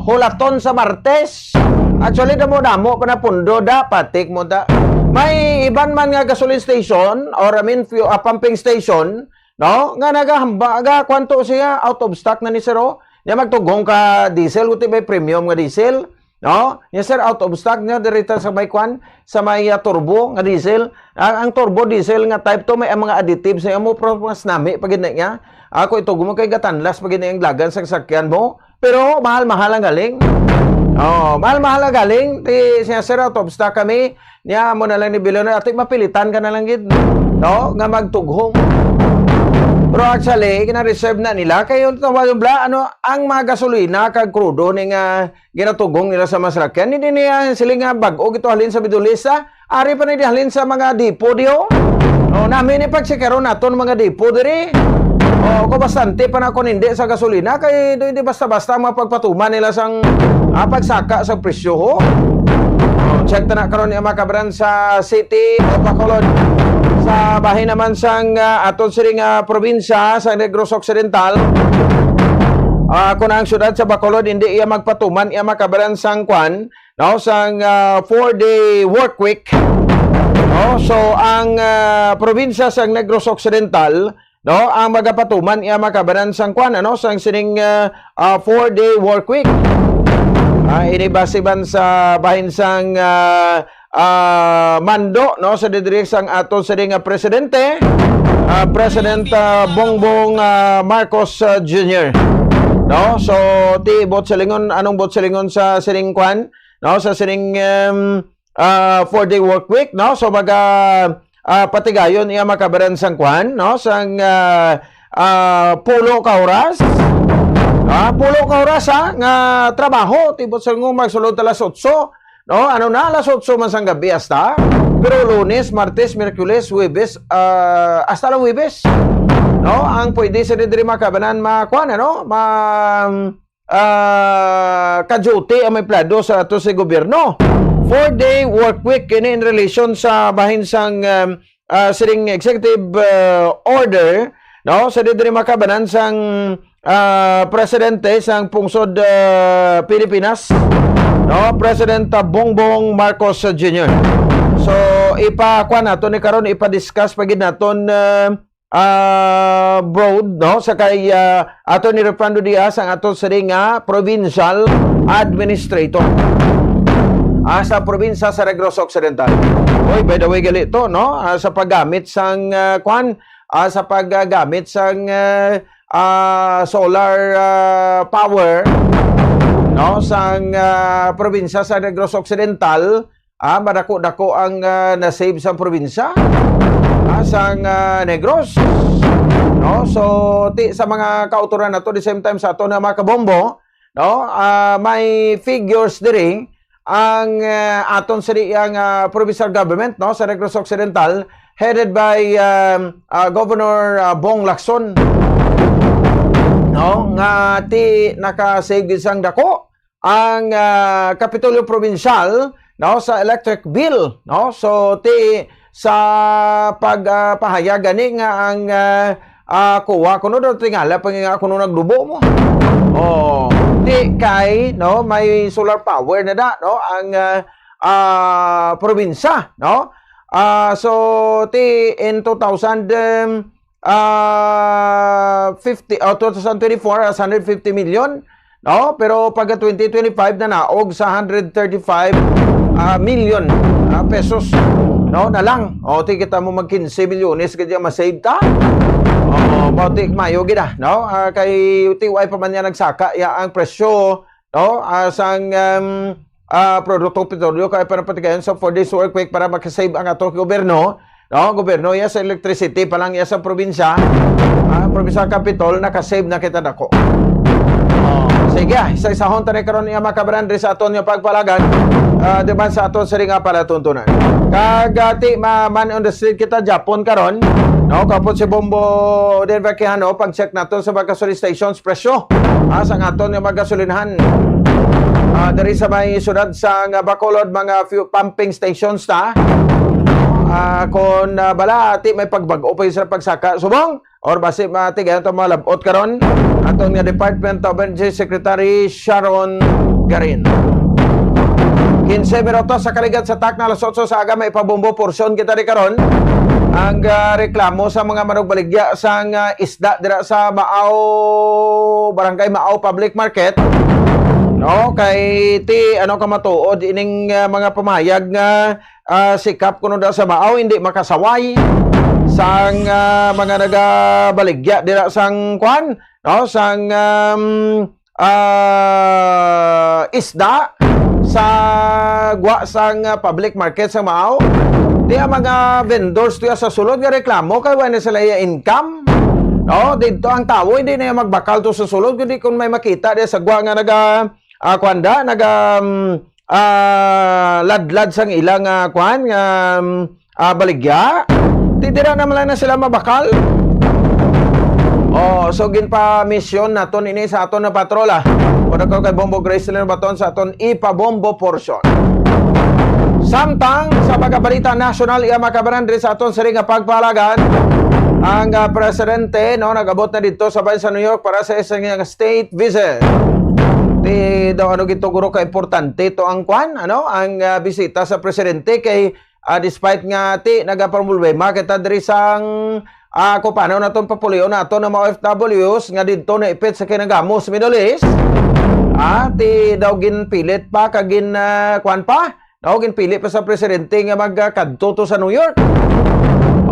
Hulaton sa Martes. Actually damo-damo pa na pundo patik mo ta. May iban man nga gasoline station or pumping station, no, nga nagahamba aga kwanto siya out of stock na ni siro. Nya magtugong ka diesel uti may premium nga diesel, no? Nya sir out of stock nya dirita sa may kwan sa may turbo nga diesel. Ang turbo diesel nga type to may mga additives sa mo pro mas nami pag niya. Ako ito gumo kay gatanlas pag ang lagan sa sakyan mo. Pero mahal-mahal ang galing. Mahal-mahal ang galing. Siya sir out of stock kami. Niya mo na lang ni Bilyoner at mapilitan ka na lang gid, no, nga magtughong. Pero actually, kina-reserve na nila. Kaya yung bla, ano, ang mga gasolina, kag krudo, ning ginatugong nila sa masakyan, hindi niya sila nga bag-o ito halin sa Bidulisa. Ari pa na halin sa mga depo diyo. O, namin ipagsikero naton mga depo diri. O, ko bastante pa na kung hindi sa gasolina, kaya hindi basta-basta mapagpatuman nila sang pagsaka sa presyo ho. O, check na karon ni Makabran sa City of Bacolod. Sa bahin naman sang aton siring probinsya sa Negros Occidental. Kung ang syudad sa Bacolod hindi iya magpatuman, iya makabaran sang kwan, no, sang 4-day work week. No, so ang probinsya sang Negros Occidental, no, ang magapatuman iya makabaran sang kwan, ano, sang sining 4-day work week. Ini basiban sa bahin sang mando, no, sa didirek sang ato sa presidente, President Bongbong Marcos Jr. No, so ti bot silingon, anong bot silingon sa sining kwan, no, sa sining 4-day work week, no, so patigayon iya makabaran sang kwan, no, sang pulo ka oras. Pulo ka oras nga trabaho, ti bot silingon magsulod alas 8. No, ano na, alas 8 man sang gabi hasta. Pero Lunes, Martes, Miyerkules, Huwebes, hasta lang Huwebes. No, ang pwede sa diri makabanan makuan, ano, ka-duty ang may plado sa ato sa gobyerno. 4-day work week in relation sa bahin sang siring executive order, no, sa diri makabanan sang presidente sang pungsod Pilipinas. No, President Bongbong Marcos Jr. So ipakuan naton ni karon ipa-discuss pagid naton broad, no, sa kay ato ni Refrando Diaz ang ato sa provincial administrator sa probinsya sa Negros Occidental. Oy, by the way galito, no, sa paggamit sang kwan, sa paggamit sang solar power, no, sang probinsya sa Negros Occidental, madako-dako ang na-save sa probinsya sang Negros. No, so sa mga kauturan nato, the same time sa ato na mga kabombo, no, may figures diri ang aton sa diyang provincial government, no, sa Negros Occidental, headed by Governor Bong Lacson. No, nga ti naka-save sang dako ang Kapitolyo Provincial, no, sa electric bill, no, so ti sa pagpahayag gani nga ang kuha kuno do tingala pag kuno nagdubo mo. Ti kay, no, may solar power na da, no, ang probinsya, no. So ti in 2024 as 150 million, no, pero pagka 2025 na naog sa 135 million pesos, no, na lang. Ti kita mo mag 15 milyones kaya ma-save ta. Bautik mayo gida, no, kay TY pa man niya nagsaka ya ang presyo, no, sang produkto petrolyo kay para patigayon sa 4 days work week para makasave ang ato gobyerno. No, gobyerno ya sa electricity pa lang ya sa probinsya, provincial capital nakasave na kita dako. Sige, isa-isahon tani karon niya makabaran sa aton nga pagpalagan, diban sa aton sa ringa para tuntunan. Kagati man on the street kita Japon karon, no, kapot si Bombo Denver Quijano, pag-check naton sa mga gasoline stations presyo sa aton nga magasolinahan. Dari sa may syudad sa Bacolod, mga few pumping stations ta. Kung bala ati may pagbag-o pa sa pagsaka subong or basi matigayon to malabot karon aton nga Department of Energy Secretary Sharon Garin. 15 minutos sa kaligat sa tak na alas 8 sa aga, may pabombo porsyon kita rin karon ang reklamo sa mga manugbaligya sang isda dira sa Maaw, Barangay Maaw Public Market. No, kay ti ano ka matuod ining mga pamayag nga sikap kuno daw sa Maaw hindi makasaway sang mga nagabaligya dira sang kwan, no, sang isda sa gwa sang public market sa Maaw. Di mga vendors tuya sa sulod nga reklamo kay wala sila income. No, dito ang tao hindi na yung magbakal to sa sulod kundi kung may makita di sa gwa nga ladlad sang ilang baligya. Tidira naman lang na sila mabakal. So ginpa mission naton ini sa aton na patrola. Wala ko kay Bombo Grace na baton sa aton ipabombo portion. Samtang sa pagkabalita national iya makabaran diri sa aton sari nga pagpalagan ang presidente nagabot na dito sa bayan sa New York para sa isang state visit. Di daw gituguro ka importante to ang ang bisita sa presidente kay despite nga nagaproblema kita diri sang kung paano naton papulion nato ng mga OFWs nga dito na ipit sa kinagamo sa Middle East. Daw ginpilit pa kagin ginpilit pa sa presidente nga magkadto to sa New York.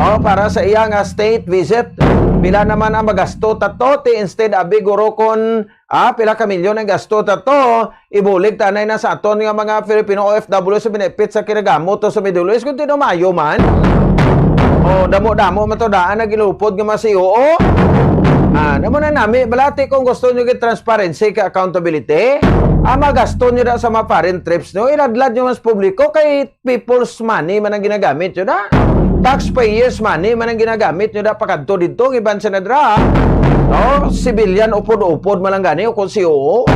Para sa iya nga state visit. Pila naman ang magasto tato instead abiguro kon pila ka milyon ang gasto tato ibulig tanay na sa aton nga mga Filipino OFW sa binipit sa kinagamo to sa Middle East kung tinumayo man. Damo-damo matodaan na gilupod nga masioo. Namo na nami balati kung gusto nyo transparency ka accountability. Magasto nyo sa mga foreign trips nyo, iladlad nyo mas publiko kay people's money man ang ginagamit nyo da. Taxpayers money man ang ginagamit nyo da pakadto dito iban sa nadra. Civilian upod-upod man lang gani o kung CEO.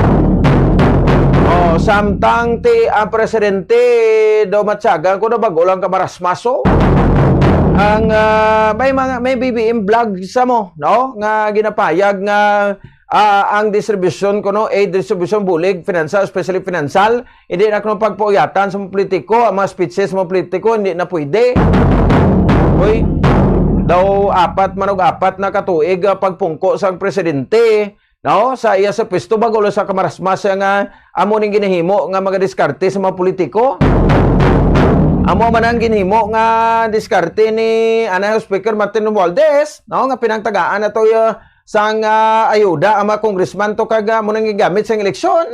Samtang ang presidente daw matsagan ko na bago lang kamarasmaso. Ang may BBM vlog sa mo nga ginapayag nga ang distribution aid distribution bulig financial especially financial hindi na kuno pagpauyatan sa mga politiko ang mga speeches sa mga politiko hindi na pwede. Daw apat na katuig pagpungko sa presidente sa iya sa pwesto bago sa kamarasmas nga amo ning ginahimo nga mga diskarte sa mga politiko. Amo man ang ginhimo nga diskarte ni Speaker Martin Romualdez nga pinangtagaan nato sang ayuda ang mga congressman to kag mo nang gigamit sa eleksyon.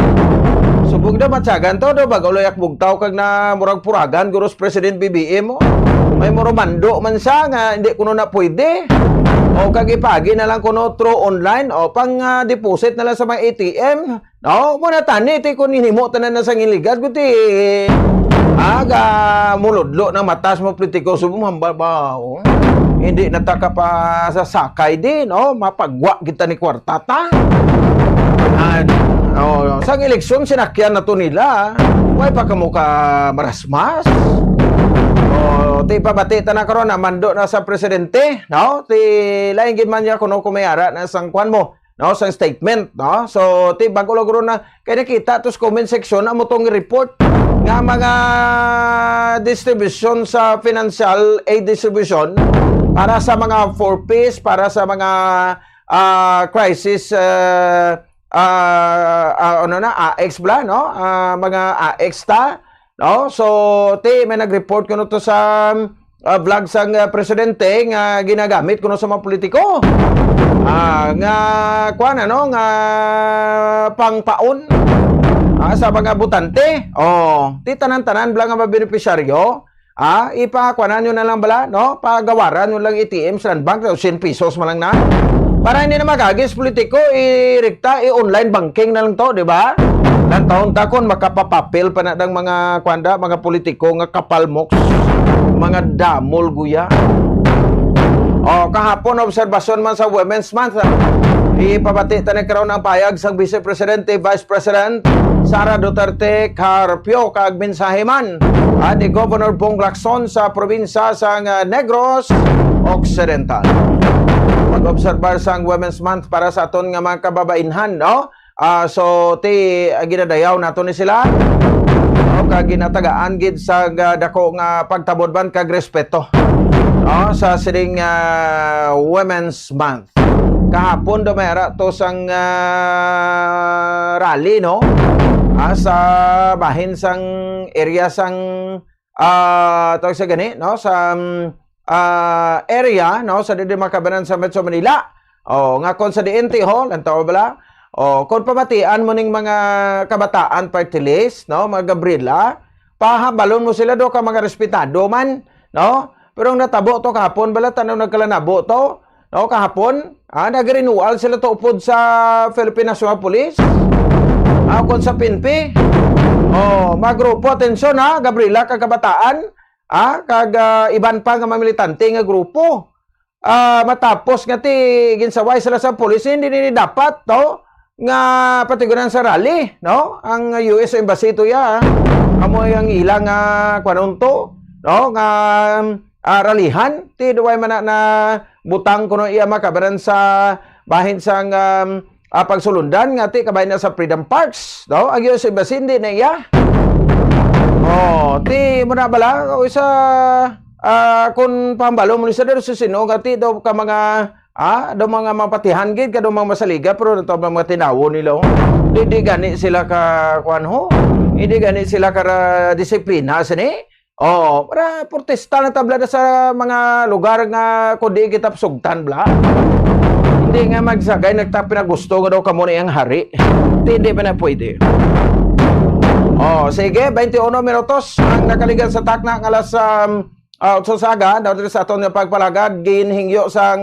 Subog daw matsagan to do bago loyak bugtaw kag na murag puragan guros President BBM mo. May murumando man siya nga hindi kuno na pwede. Kag ipagi na lang kuno through online pang deposit na lang sa mga ATM. Mo na tani ti kun hinimo tanan na sang iligat guti. Muludlo ng matas mo politiko subong hambabaw. Hindi nataka pa sa sakay din, mapagwa kita ni kwartata. Sa eleksyon sinakyan na to nila. Way pa kamo ka marasmas. Ti pabatita na karon na mando na sa presidente, ti lain gid man niya kuno kumayara na sang kwan mo. Sa statement, So, bago lang na kaya nakita tos comment section amo tong report nga mga distribution sa financial aid distribution para sa mga 4Ps, para sa mga crisis AX bla, mga AX ta, So, may nag-report kuno to sa vlog sang presidente nga ginagamit kuno sa mga politiko. Nga nga pangpaon sa mga butante. Ti tanan-tanan blang nga beneficiaryo. Ipakwanan nyo na lang bala, pagawaran nyo lang ATM sa bank, 100 pesos man lang na. Para hindi na magagis politiko, i-rekta, i-online banking na lang to, di ba? Lang taon takon makapapapil pa na ng mga mga politiko nga kapalmoks, mga damol guya. Kahapon obserbasyon man sa Women's Month. Ipabati tanig karon ang payag sa Vice Presidente, Vice President Sara Duterte Carpio kag mensahe man ni Governor Bong Lacson sa probinsya sa Negros Occidental. Mag-obserbar sa Women's Month para sa aton nga mga kababainhan, so ginadayaw nato ni sila. Kag ginatagaan gid sa dako nga pagtabodban kag respeto. Sa siring Women's Month. Kahapon daw mayara to sang rally sa bahin sang area sang tawag sa gani sa area sa didi makabanan sa Metro Manila. Nga kon sa DNT hall lantaw bala. Kon pamatian mo ning mga kabataan party list, mga Gabriela, pahabalon mo sila ka mga respetado man, Pero ang natabo to kahapon bala tanaw nagkalanabo to no, kahapon, nag-renewal sila to upod sa Philippine National Police. Kung sa PNP. Magrupo, atensyon ha, Gabriela, kagabataan, kag iban pa nga mga militante nga grupo. Matapos nga ti ginsaway sila sa police, hindi nini dapat, no, nga patiguran sa rally, no? Ang US Embassy to ya, amo yang ilang kwanunto, no, nga ralihan, ti duway man na butang kuno iya makabaran sa bahin sang pagsulundan nga ti kabay na sa Freedom Parks, no? Ang US Embassy hindi na iya. Ti mo na bala sa kung pambalo mo sa dero susino nga ti daw ka mga daw mga mapatihan gid ka daw mga masaliga pero daw mga tinawo nila. Hindi gani sila ka kuan ho. Hindi gani sila ka disiplina sini. Para protesta na tablada sa mga lugar nga kundi kita sugtan bla. Hindi nga magsagay nagtapi na gusto nga daw kamo na yung hari. Hindi pa na pwede. Sige, 21 minutos ang nakaligan sa takna ng alas Saga, daw sa aton nga pagpalagad, ginhingyo sa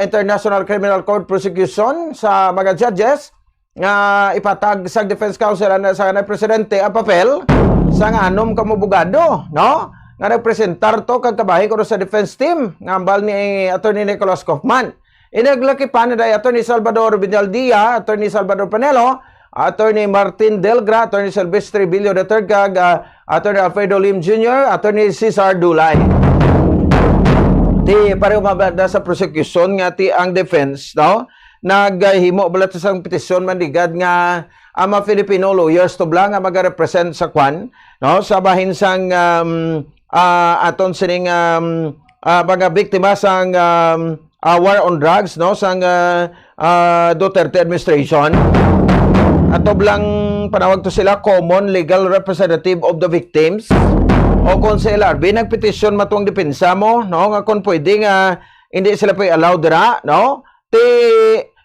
International Criminal Court Prosecution sa mga judges nga ipatag sa Defense Counsel sa Presidente ang papel sa anom kamubugado, no? Nga nagpresentar to kag kabahin ko sa defense team nga ambal ni Attorney Nicholas Kaufman. Inaglaki pa ni Attorney Salvador Vinaldia, Attorney Salvador Panelo, Attorney Martin Delgra, Attorney Silvestre Bilio III, kag Attorney Alfredo Lim Jr., Attorney Cesar Dulay. Ti pareho mabada sa prosecution nga ti ang defense, no? Naghimo balat sa petisyon mandigad nga ama Filipino lawyers to blang nga mag-represent sa kwan, no? Sa bahin sang aton sining mga biktima sang war on drugs, no? Sang Duterte administration. Ato blang panawag to sila common legal representative of the victims o kung sa LRB nagpetisyon matuang depensa mo, no, nga kung pwede nga hindi sila pa allowed dira, no, ti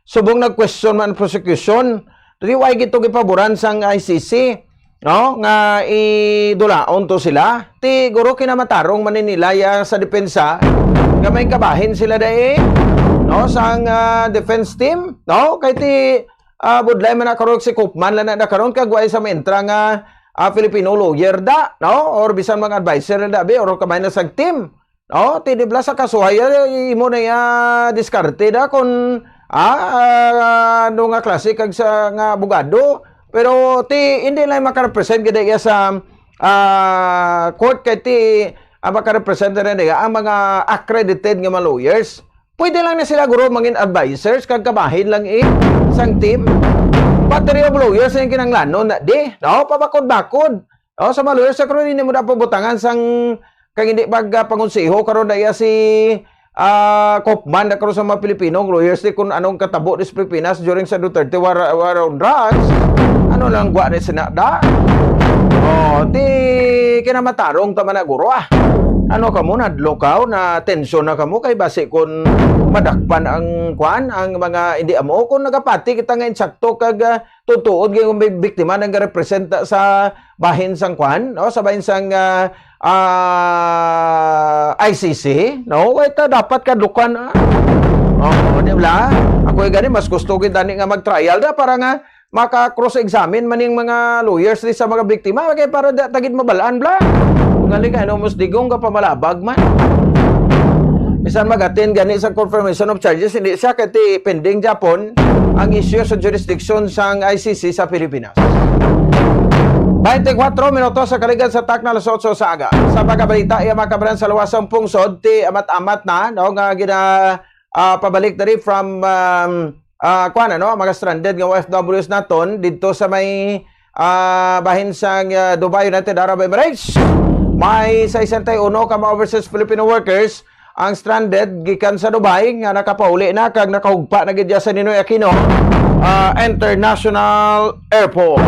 subong nag-question man prosecution, ti why gito gipaboran sang ICC, no, nga idulaon to sila, ti guro kinamatarong maninilaya sa depensa nga may kabahin sila dai, no, sang defense team, no, kay ti budlay man nakaroon si Koopman lang na nakaroon kagway sa mentra nga Filipino lawyer da, no? Or bisan mga advisor na dabi, or kamay na sag team, no? Tidibla sa kasuhaya, imo na diskarte da kung ano nga klase kag sa nga abogado. Pero ti hindi lang makarepresent gida sa court kay ti makarepresent na niya ang mga accredited nga mga lawyers. Pwede lang na sila guro mangin advisors kag kabahin lang sang team. Battery of lawyers yung kinanglanon na di, no? Pabakod-bakod. No? Sa mga lawyers, sa karoon hindi mo na pabutangan sang kang hindi pangunsiho karoon na si Kaufman na karoon sa mga Pilipino lawyers di kung anong katabo sa Pilipinas during sa Duterte war on drugs. Ano lang gwa ni sinada? Di kinamatarong tama na guro Ano kamo nadlokaw na tensyon na kamo kay base kun madakpan ang kwan ang mga hindi amo kung nagapati kita nga insakto kag tutuod gyud may biktima nang representa sa bahin sang kwan, no, sa bahin sang ICC, no, ito dapat kadlukan di ba? Ako gani mas gusto gid ani nga mag-trial da para nga maka-cross-examine maning mga lawyers di sa mga biktima kay para tagid mabalaan bla. Ngali ka, mas digong ka pamalabag man. Bisan magatin gani sa confirmation of charges, hindi siya kati pending Japon ang issue sa jurisdiction sang ICC sa Pilipinas. 24 minutos sa kaligan sa takna alas 8 sa aga. Sa pagkabalita, iya makabaran sa luwasang pungsod, ti amat-amat na, no, nga pabalik na rin from mga stranded nga OFWs naton dito sa may bahin sang Dubai United Arab Emirates. May 61 ka mga overseas Filipino workers ang stranded gikan sa Dubai nga nakapauli na kag nakahugpa na gid sa Ninoy Aquino International Airport.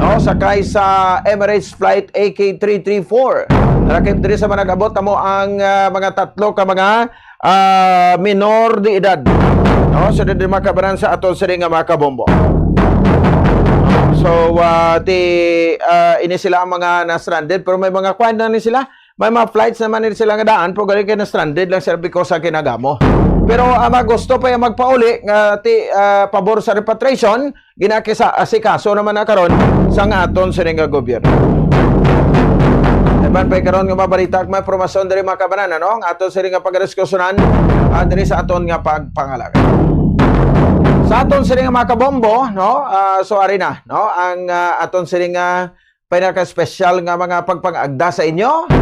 No, sakay sa Emirates flight AK334. Nakip diri sa managabot kamo ang mga tatlo ka mga minor de edad. No, so di makabaran sa aton sa nga makabombo. So, ini sila ang mga na-stranded pero may mga kwan na ni sila. may mga flights naman nila sila nga daan, pero gali kayo na stranded lang sila because sa kinagamo. Pero gusto pa yung magpauli nga pabor sa repatriation, ginakasikaso naman na karon sa aton sining gobyerno. Eban pa karon nga mabalita may promotion diri mga kabanan, no? Ang aton sining nga pagdiskusyonan diri sa aton nga pagpangalaga. Sa aton sining nga mga kabombo, no? So ari na, no? Ang aton sining nga pinaka-special nga mga pagpangagda sa inyo.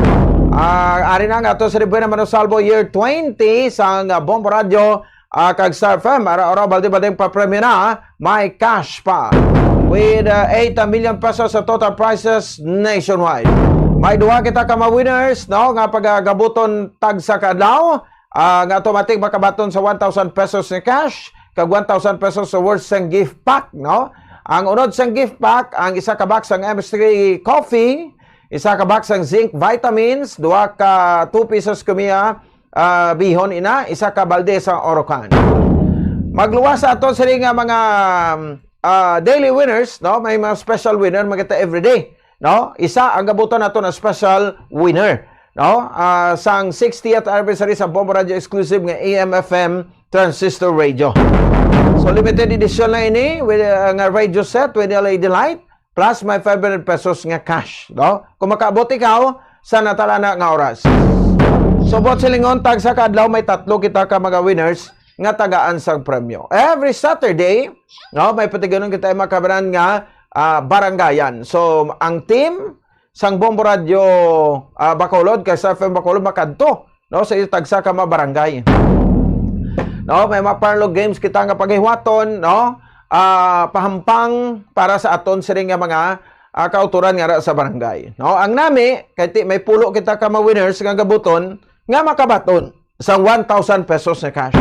Ari na nga aton sining Buena Manosalvo Year 20 sa Bombo Radio kag Star FM. Ara balde-baldeng pa-premyo na, may cash pa with 8 million pesos sa total prizes nationwide. May duha kita ka winners, no, nga pagagabuton tag sa kadlaw, nga automatic makabaton sa 1,000 pesos na cash kag 1,000 pesos sa worth sang gift pack, no. Ang unod sang gift pack, ang isa ka box sang MS3 coffee, isa ka box sang zinc vitamins, duha ka 2 pesos kumiya bihon ina, isa ka balde sa Orocan. Magluwas sa aton sila nga mga daily winners, no, may mga special winner magita everyday. No, isa ang gabuton nato na special winner, no, sang 60th anniversary sa Bombo Radio exclusive nga AM/FM transistor radio. So limited edition na ini with nga radio set with LED light plus may 500 pesos nga cash, no. Kung makaabot ikaw sa natalana nga oras. So bot silingon tag sa kadlaw may tatlo kita ka mga winners nga tagaan sa premyo. Every Saturday, no, may patiganon kita makabaran nga barangayan. So, ang team sang Bombo Radio Bacolod, kay Star FM Bacolod, makadto, no, sa tagsa ka barangay. No, may mga parlor games kita nga paghiwaton, no, pahampang para sa aton siring nga mga kauturan nga sa barangay. No, ang nami, kay may pulo kita ka winners nga gabuton, nga makabaton sa 1,000 pesos na cash.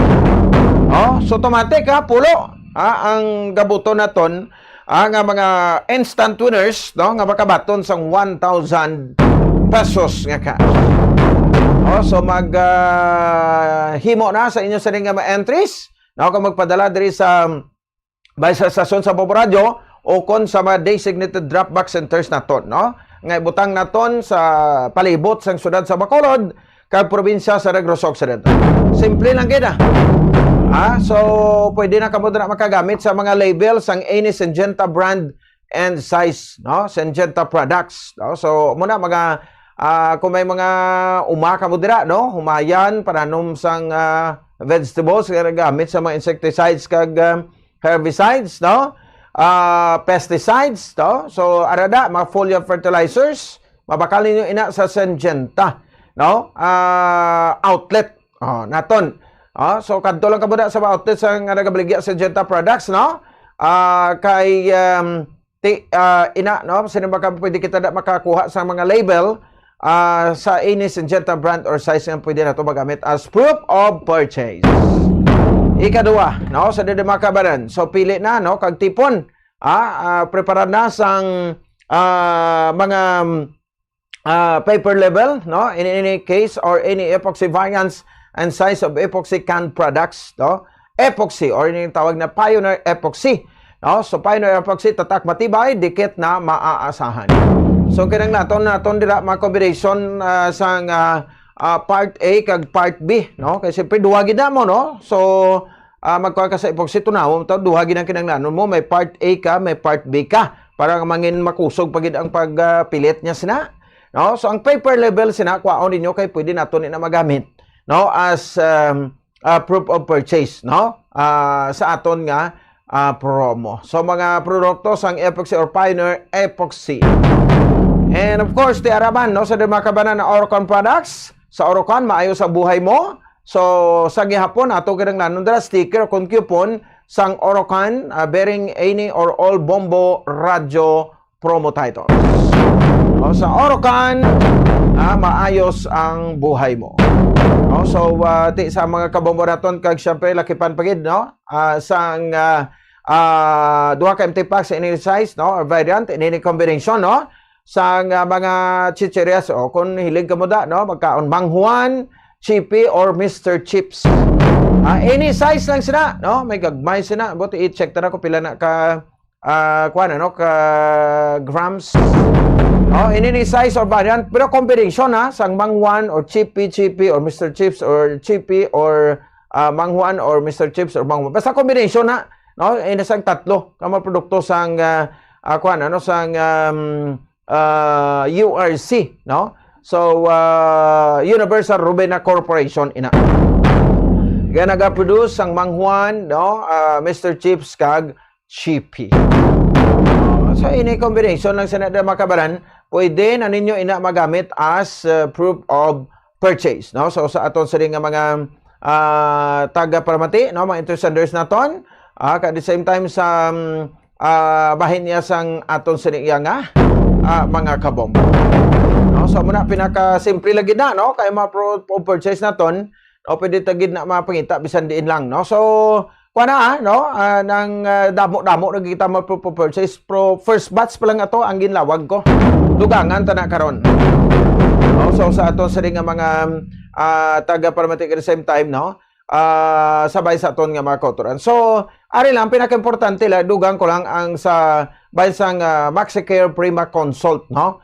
No, so automatic pulo ang gabuton naton ang mga instant winners, no, nga makabaton sang 1,000 pesos nga cash. So himo na sa inyo sa nga entries, no, kung magpadala diri sa sa stasyon sa Bombo Radio o kon sa mga designated drop-box centers naton, no, nga ibutang naton sa palibot sang syudad sa Bacolod kag probinsya sa Negros Occidental. Simple lang gid. So pwede na kamo na makagamit sa mga labels ang any Syngenta brand and size, no, Syngenta products, no. So muna mga kung may mga umaka mo dira, no, humayan pananom sang vegetables nga gamit sa mga insecticides kag herbicides, no, pesticides, no. So arada mga foliar fertilizers mabakal ninyo ina sa Syngenta, no, outlet naton. So kadto lang kabuda sa outlet sa nga nagabaligya sa Syngenta products, no. Kay ina, no, sino ba pwede kita makakuha sa mga label sa any Syngenta brand or size nga pwede na ito magamit as proof of purchase. Ikaduwa, no, sa dede makabaran. So pili na, no, kag tipon, prepare na sang mga paper label, no, in any case or any epoxy variants and size of epoxy can products, no, epoxy or yung tawag na Pioneer Epoxy, no. So Pioneer Epoxy tatak matibay, dikit na maaasahan. So kinang naton dira mga combination sang part A kag part B, no, kasi siyempre duha gid mo, no. So magkuha ka sa epoxy tunawon to duha gid ang kinahanglan mo, may part A ka, may part B ka para mangin makusog pagid ang pagpilit niya sina, no. So ang paper label sina kuhaon ninyo kay pwede naton ina magamit, no, as proof of purchase, no, sa aton nga promo. So mga produkto sang epoxy or Pioneer Epoxy. And of course, di araban, no, sa makabanan na Orocan products. Sa Orocan, maayos ang buhay mo. So sa gihapon ato kadang nanundra sticker kung coupon sang Orocan bearing any or all Bombo Radio promo titles. So, sa Orocan, maayos ang buhay mo. No, so sa mga kabomboraton kag syempre lakipan pagid, no, sang duha ka empty pack sa any size, no, or variant in any combination, no, sang mga chicherias o kung hilig ka mo da, no, magkaon Mang Juan, Chippy or Mr. Chips. Any size lang sila, no, may gagmay sila. Buti i-check ta na ko pila na ka kuan, no, ka grams. Oh, in any size or variant, pero combination ha, sang Mang Juan or Chippy or Mr. Chips or Chippy or Mang Juan or Mr. Chips or Mang Juan. Basta combination ha, no? Sang tatlo ka mga produkto sang sang URC, no? So Universal Rubena Corporation ina. Kaya nag-produce sang Mang Juan, no? Mr. Chips kag Chippy. So ini combination ng Senador Makabaran, pwede na ninyo ina magamit as proof of purchase, no? So sa aton sa nga mga taga-paramati, no, mga interesanders naton, at the same time sa bahin niya sang aton sa nga mga kabombo. No? So muna pinaka-simple lagi na, no? Kaya mga proof of purchase naton, o pwede tagid na mapangita bisan diin lang, no? So kuana no, nang damo-damo na kita mag-purchase pro first batch pa lang ato ang ginlawag ko. Dugangan ta na karon. No, so sa aton sa nga mga taga-paramati at the same time, no, sabay sa aton nga mga kauturan. So ari lang pinaka-importante la dugang ko lang ang sa bansang Maxicare Prima Consult, no.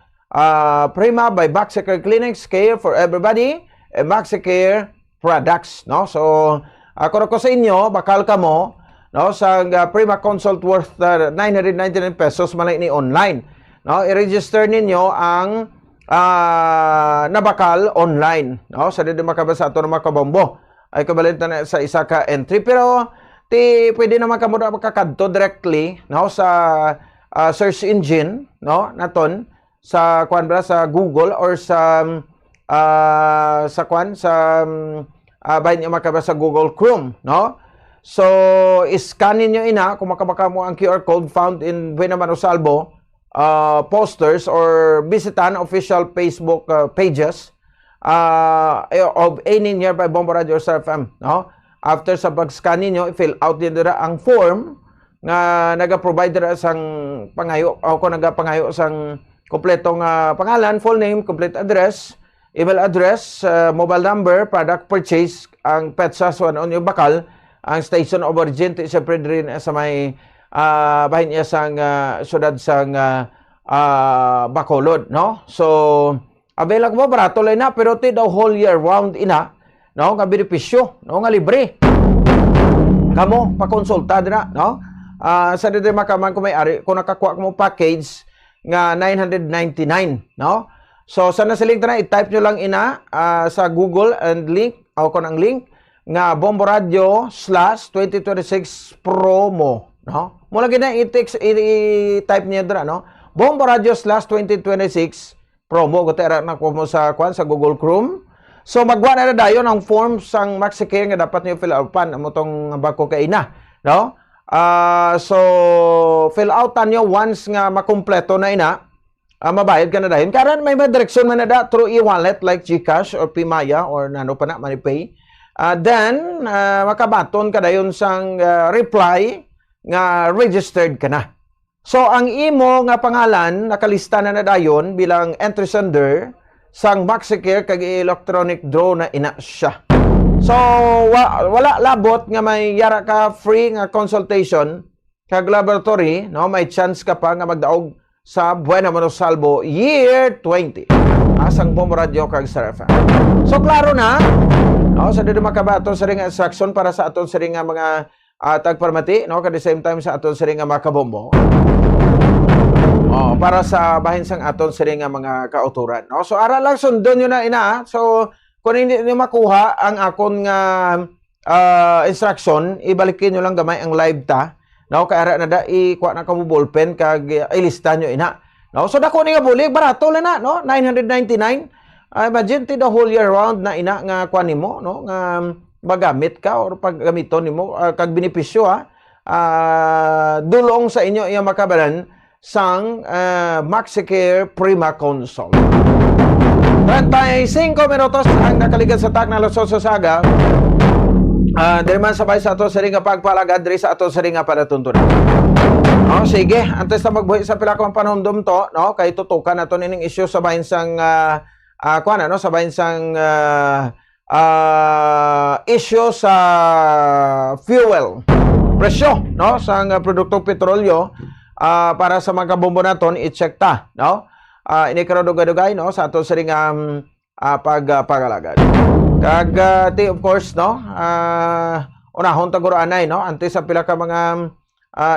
Prima by Maxicare Clinics, care for everybody, Maxicare products, no. So ako sa inyo, bakal ka mo, no, sa Prima Consult worth 999 pesos malay ni online. No, i-register ninyo ang nabakal online, no, sa dito makabasa ato ng mga kabombo. Ay kabalita na sa isa ka entry, pero pwede naman kamo na makakadto directly, no, sa search engine, no, naton sa sa Google or sa bahin niyo makabasa sa Google Chrome, no? So, iscanin niyo ina kung makabaka mo ang QR code found in Buena Manosalvo posters or visitan official Facebook pages of any nearby Bombo Radio or Star FM, no? After sa pag-scan niyo, i-fill out din dira ang form nga naga-provide dira sang pangayo o kung naga-pangayo sang kompletong pangalan, full name, complete address, email address, mobile number, product purchase, ang petsa so on yung bakal, ang station of origin, siyempre rin sa may bahin niya sang syudad sang Bacolod, no? So, available mo, barato lang na, pero ti daw whole year round ina, no? Nga benepisyo, no? Nga libre. Kamo, pakonsulta na, no? Sa dito makaman kung may ari, kung nakakuha mo package nga 999, no? So, sana sa link na, i-type nyo lang ina sa Google and link, o kung ang link, nga Bombo Radio /2026 promo, no? Mula gina, i-type niya doon, no? Bombo Radio /2026 promo. Gutera na ko mo sa Google Chrome. So, magwa na dayon ang form sang Maxicare nga dapat niyo fill out pan mo tong bako kay ina, no? So, fill out nyo once nga makumpleto na ina. Mabayad ka na dahil. Karan may direksyon man na da through e-wallet like GCash or Pimaya or nano pa na, MoneyPay. Then, makabaton ka dayon sang reply nga registered ka na. So, ang imo nga pangalan, nakalista na dayon bilang entry sender sang Maxicare kag electronic draw na ina siya. So, wala labot nga may yara ka free nga consultation kag laboratory, no? May chance ka pa nga magdaog sa Buena Manosalvo year 20 asang Bombo Radio kag Star FM. So klaro na, no, sa dito makabato sa ring instruction para sa aton sa ring mga tagparmati, no, at the same time sa aton sa ring mga kabombo. Para sa bahin sang aton sa ring mga kauturan, no. So ara lang sundon nyo na ina. So kung hindi niyo makuha ang akon nga instruction, ibalikin nyo lang gamay ang live ta. No, kaya ara na da ikuha na kamo ballpen kag ilista nyo ina. No, so dako ni nga buli, barato lang na, no, 999. Imagine ti the whole year round na ina nga kuan nimo, no, nga magamit ka or paggamiton nimo kag benepisyo dulong sa inyo iya makabalan sang Maxicare Prima Consult. 35 minutos ang nakaligan sa tak na Luzon sa Saga. Diri man sabay sa ato sa ring pagpalagad diri sa ato sa ring panatuntunan. No, sige, antes na magbuhi sa pila ka panahon to, no, kay tutukan nato ning issue sa bahin sang kuan no, sa bahin sang issue sa fuel presyo, no, sang produktong petrolyo para sa mga kabombo naton i-check ta, no. inikarudugay-dugay no sa ato sa ring pagpagalagad. Kag ti of course no unahon taguro anay no antes sa pila ka mga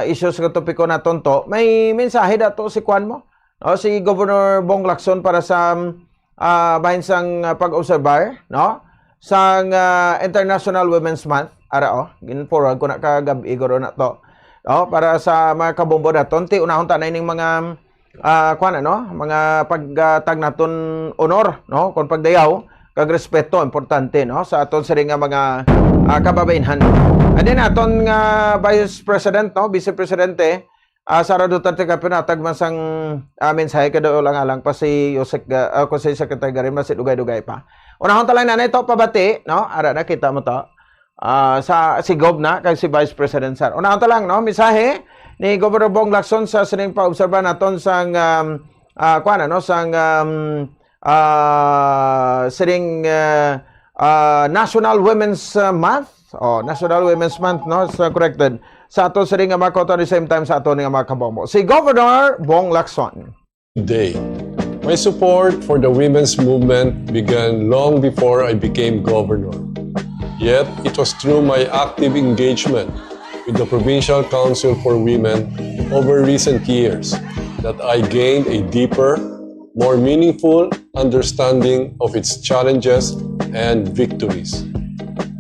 issues nga topiko na tonto, may mensahe dato si Kwan mo no si Governor Bong Lacson para sa bahin sang pag-obserbar no sang International Women's Month ara gin-forward ko na kagabi guro na to no para sa mga kabombo daton ti unahon tanay ning mga kuan ano mga pagtag naton honor no kon pagdayaw kag respeto importante no sa aton sa nga mga kababayenhan. And then aton nga Vice President no Vice Presidente Sara Duterte kapinatag man sang mensahe kada lang pa si Secretary Garin mas dugay-dugay pa. Unahon ta lang na ito pabati no ara nakita mo to sa si Gob na kag si Vice President Sar. Unahon ta lang no mensahe ni Governor Bong Lacson sa sining pa-obserba naton sang kuan ano sang sining National Women's Month. National Women's Month no so corrected sa ato sining nga mga at the same time sa ato nga mga kabombo. Si Governor Bong Lacson. Today, my support for the women's movement began long before I became governor. Yet, it was through my active engagement with the Provincial Council for Women over recent years that I gained a deeper, more meaningful understanding of its challenges and victories.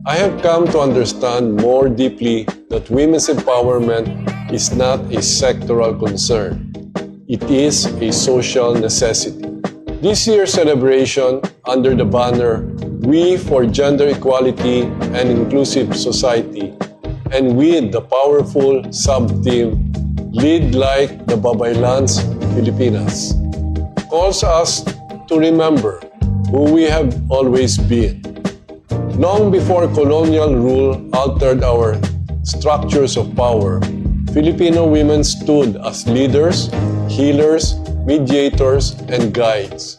I have come to understand more deeply that women's empowerment is not a sectoral concern. It is a social necessity. This year's celebration under the banner We for Gender Equality and Inclusive Society and with the powerful sub-team Lead Like the Babaylans Filipinas calls us to remember who we have always been. Long before colonial rule altered our structures of power, Filipino women stood as leaders, healers, mediators, and guides.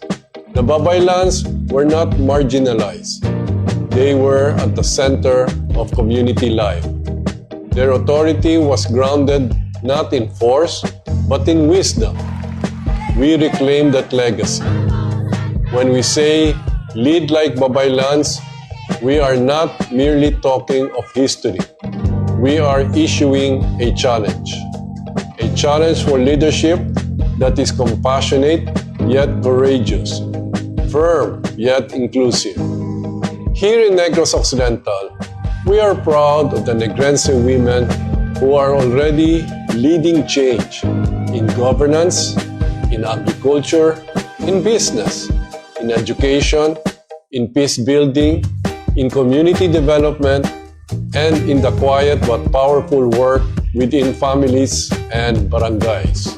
The Babaylans were not marginalized. They were at the center of community life. Their authority was grounded not in force, but in wisdom. We reclaim that legacy. When we say, lead like Babaylans, we are not merely talking of history. We are issuing a challenge. A challenge for leadership that is compassionate yet courageous, firm yet inclusive. Here in Negros Occidental, we are proud of the Negrense women who are already leading change in governance, in agriculture, in business, in education, in peace building, in community development, and in the quiet but powerful work within families and barangays.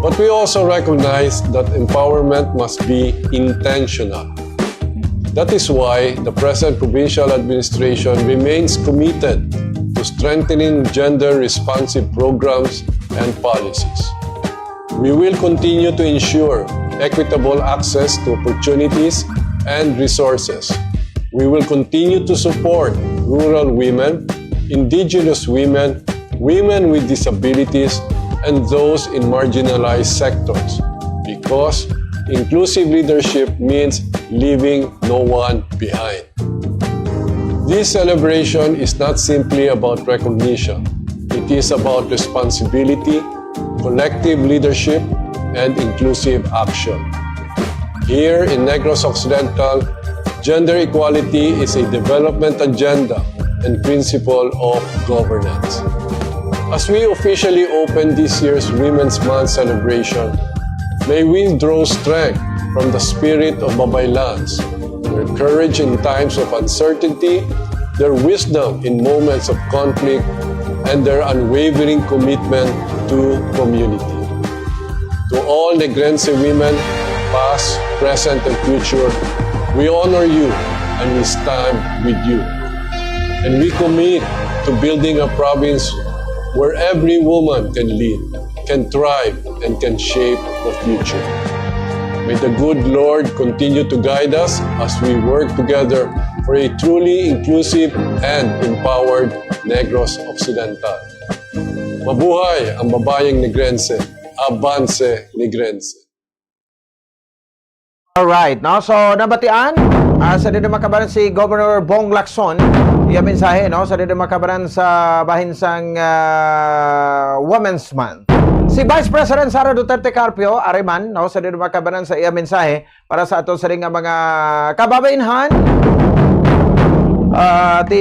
But we also recognize that empowerment must be intentional. That is why the present provincial administration remains committed to strengthening gender-responsive programs and policies. We will continue to ensure equitable access to opportunities and resources. We will continue to support rural women, indigenous women, women with disabilities, and those in marginalized sectors, because inclusive leadership means leaving no one behind. This celebration is not simply about recognition. It is about responsibility, collective leadership, and inclusive action. Here in Negros Occidental, gender equality is a development agenda and principle of governance. As we officially open this year's Women's Month celebration, may we draw strength from the spirit of Babaylans, their courage in times of uncertainty, their wisdom in moments of conflict, and their unwavering commitment to community. To all Negrense women, past, present, and future, we honor you and we stand with you. And we commit to building a province where every woman can lead, can thrive, and can shape the future. May the good Lord continue to guide us as we work together for a truly inclusive and empowered Negros Occidental. Mabuhay ang babayang Negrense, Avance Negrense. Alright, no? So nabatian sa dito makabaran si Governor Bong Lacson. Iya mensahe no sa dito makabaran sa bahinsang Women's Month. Si Vice President Sara Duterte Carpio Ariman no sa dito makabaran sa iya mensahe para sa ato sa nga mga kababainhan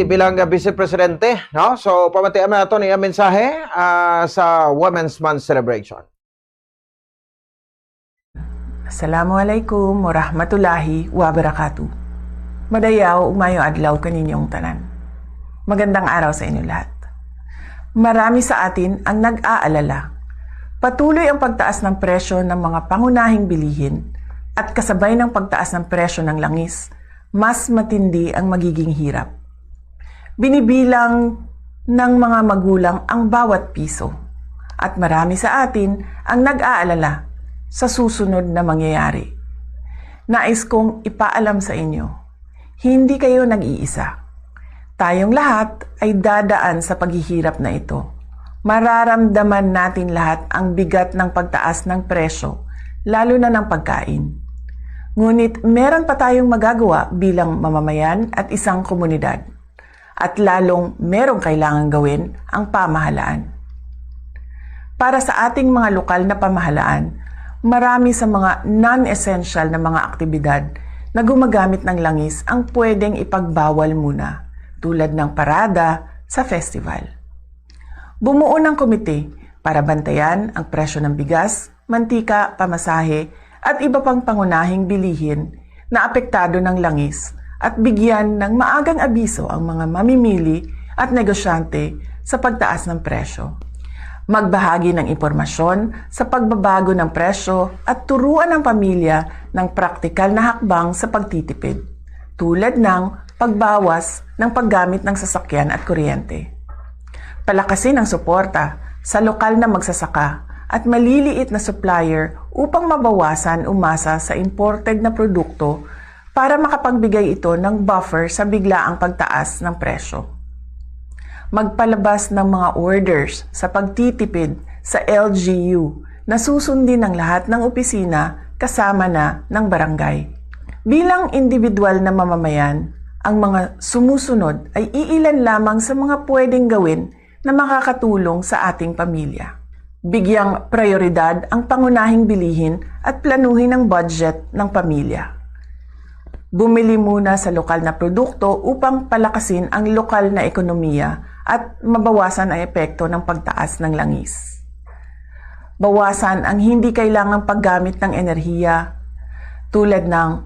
bilang Vice Presidente, no? So pamatian na nato niya mensahe sa Women's Month celebration. Assalamualaikum warahmatullahi wabarakatuh. Madayaw umayo adlaw kaninyong tanan. Magandang araw sa inyo lahat. Marami sa atin ang nag-aalala. Patuloy ang pagtaas ng presyo ng mga pangunahing bilihin at kasabay ng pagtaas ng presyo ng langis, mas matindi ang magiging hirap. Binibilang ng mga magulang ang bawat piso at marami sa atin ang nag-aalala sa susunod na mangyayari. Nais kong ipaalam sa inyo, hindi kayo nag-iisa. Tayong lahat ay dadaan sa paghihirap na ito. Mararamdaman natin lahat ang bigat ng pagtaas ng presyo, lalo na ng pagkain. Ngunit meron pa tayong magagawa bilang mamamayan at isang komunidad. At lalong merong kailangan gawin ang pamahalaan. Para sa ating mga lokal na pamahalaan, marami sa mga non-essential na mga aktibidad na gumagamit ng langis ang pwedeng ipagbawal muna, tulad ng parada sa festival. Bumuo ng komite para bantayan ang presyo ng bigas, mantika, pamasahe at iba pang pangunahing bilihin na apektado ng langis at bigyan ng maagang abiso ang mga mamimili at negosyante sa pagtaas ng presyo. Magbahagi ng impormasyon sa pagbabago ng presyo at turuan ang pamilya ng praktikal na hakbang sa pagtitipid, tulad ng pagbawas ng paggamit ng sasakyan at kuryente. Palakasin ang suporta sa lokal na magsasaka at maliliit na supplier upang mabawasan umasa sa imported na produkto para makapagbigay ito ng buffer sa biglaang pagtaas ng presyo. Magpalabas ng mga orders sa pagtitipid sa LGU na susundin ng lahat ng opisina kasama na ng barangay. Bilang individual na mamamayan, ang mga sumusunod ay iilan lamang sa mga pwedeng gawin na makakatulong sa ating pamilya. Bigyang prioridad ang pangunahing bilihin at planuhin ang budget ng pamilya. Bumili muna sa lokal na produkto upang palakasin ang lokal na ekonomiya at mabawasan ang epekto ng pagtaas ng langis. Bawasan ang hindi kailangang paggamit ng enerhiya tulad ng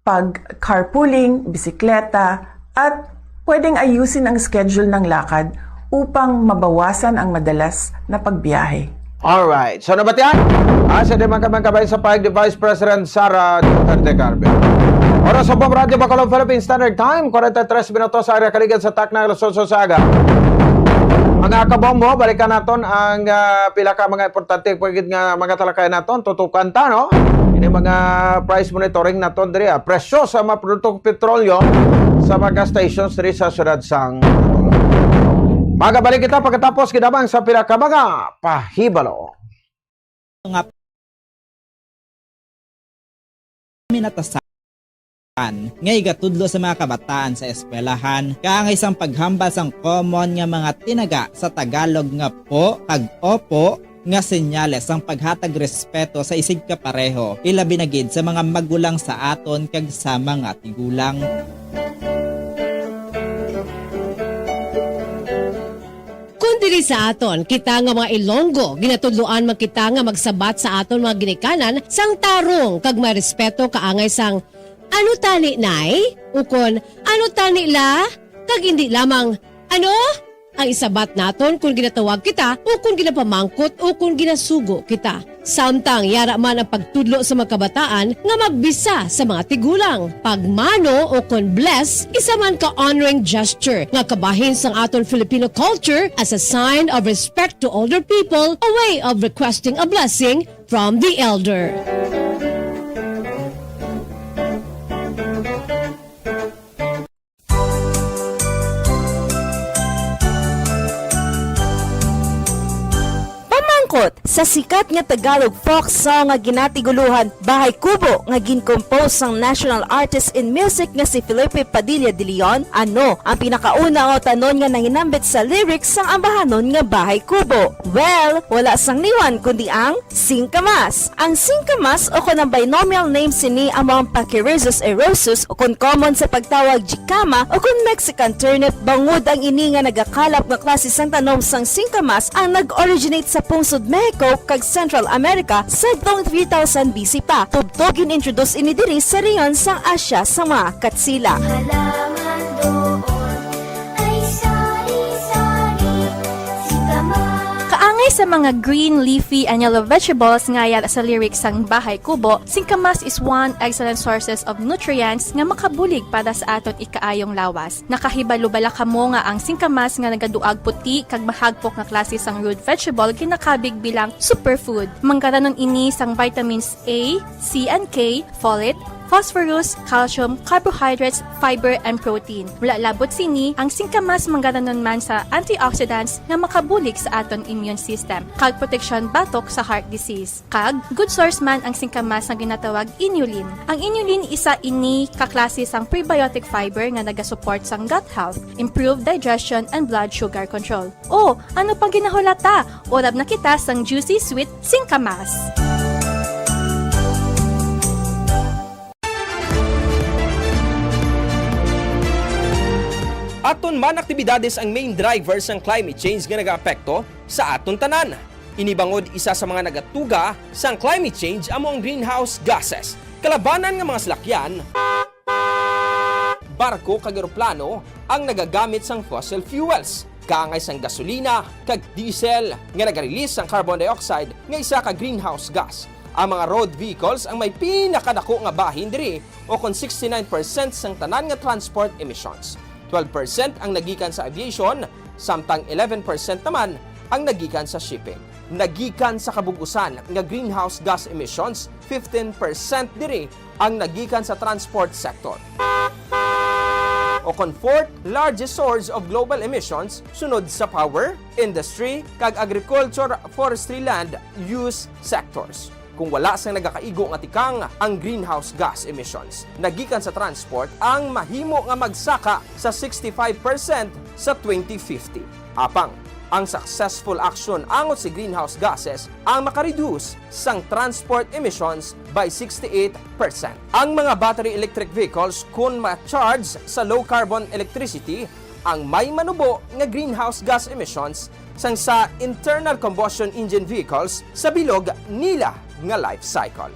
pag-carpooling, bisikleta at pwedeng ayusin ang schedule ng lakad upang mabawasan ang madalas na pagbiyahe. Alright, so nabatian? Sa di magkabay sa pahig ni Vice President Sara Duterte Carpio. Oras sa Bomb Radio Bacolod Philippine Standard Time, 43 minutos sa area kaligid sa Tacna, Luzon, Saga. Mga kabombo, balikan naton ang pila ka mga importante pagid nga mga talakay naton, tutukan ta no. Ini mga price monitoring naton diri, presyo sa mga produktong petrolyo sa mga stations diri sa syudad sang magabalik kita pagkatapos gidabang sa pila ka mga pahibalo. Nga minatasan ngay gatudlo sa mga kabataan sa eskwelahan kaangay sang paghambal sang common nga mga tinaga sa Tagalog nga po kag opo nga senyales sang paghatag respeto sa isig kapareho ilabi na gid sa mga magulang sa aton kag sa mga tigulang. Diri sa aton, kita nga mga Ilonggo, ginatudloan man kita nga magsabat sa aton mga ginikanan sang tarong kag may respeto kaangay sang ano tani nay? Ukon, ano tani la? Kag hindi lamang, ano? Ang isabat naton kung ginatawag kita o kung ginapamangkot o kung ginasugo kita. Samtang yara man ang pagtudlo sa mga kabataan nga magbisa sa mga tigulang. Pagmano o kung bless, isa man ka honoring gesture nga kabahin sang aton Filipino culture as a sign of respect to older people, a way of requesting a blessing from the elder. sangkot sa sikat nga Tagalog folk song nga ginatiguluhan Bahay Kubo nga gincompose sang national artist in music nga si Felipe Padilla de Leon. Ano ang pinakauna o tanon nga nanginambit sa lyrics sang ambahanon nga Bahay Kubo? Well, wala sang niwan kundi ang singkamas. Ang singkamas o kun ang binomial name sini among Pachyrhizos erosus o kun common sa pagtawag jicama o kun Mexican turnip. Bangod ang ini nga nagakalap nga klase sang tanom sang singkamas ang nag-originate sa pungsod Mexico kag Central America sa dong 3000 BC pa. Tubtog in-introduce ini diri sa reyon sang Asya sa mga Katsila. Kaangay sa mga green, leafy, and yellow vegetables nga yara sa lyrics sang Bahay Kubo, singkamas is one excellent sources of nutrients nga makabulig para sa aton ikaayong lawas. Nakahibalo-bala kamo nga ang singkamas nga nagaduag puti kag mahagpok nga klase sang root vegetable kinakabig bilang superfood. Mangkaranon ini sang vitamins A, C, and K, folate, phosphorus, calcium, carbohydrates, fiber, and protein. Mula labot sini, ang singkamas manggaranon man sa antioxidants nga makabulig sa aton immune system, kag protection batok sa heart disease. Kag, good source man ang singkamas na ginatawag inulin. Ang inulin isa ini kaklase sang prebiotic fiber nga nagasupport sang gut health, improve digestion, and blood sugar control. O, ano pang ginahulata? Orab na kita sang juicy sweet singkamas. Aton man aktibidades ang main drivers ng climate change nga nagaapekto sa aton tanan. Inibangod isa sa mga nagatuga sa climate change amo ang greenhouse gases. Kalabanan nga mga salakyan, barko kag eroplano ang nagagamit sang fossil fuels. Kaangay sang gasolina kag diesel nga nagarelease sang carbon dioxide nga isa ka greenhouse gas. Ang mga road vehicles ang may pinakadako nga bahin diri o kon 69% sang tanan nga transport emissions. 12% ang nagikan sa aviation, samtang 11% naman ang nagikan sa shipping. Nagikan sa kabugusan nga greenhouse gas emissions, 15% diri ang nagikan sa transport sector. O kon fourth largest source of global emissions sunod sa power, industry, kag agriculture, forestry, land use sectors. Kung wala sang nagakaigo nga tikang ang greenhouse gas emissions, nagikan sa transport ang mahimo nga magsaka sa 65% sa 2050. Apang, ang successful action angot si greenhouse gases ang makareduce sang transport emissions by 68%. Ang mga battery electric vehicles kung ma-charge sa low carbon electricity ang may manubo nga greenhouse gas emissions sang sa internal combustion engine vehicles sa bilog nila nga life cycle.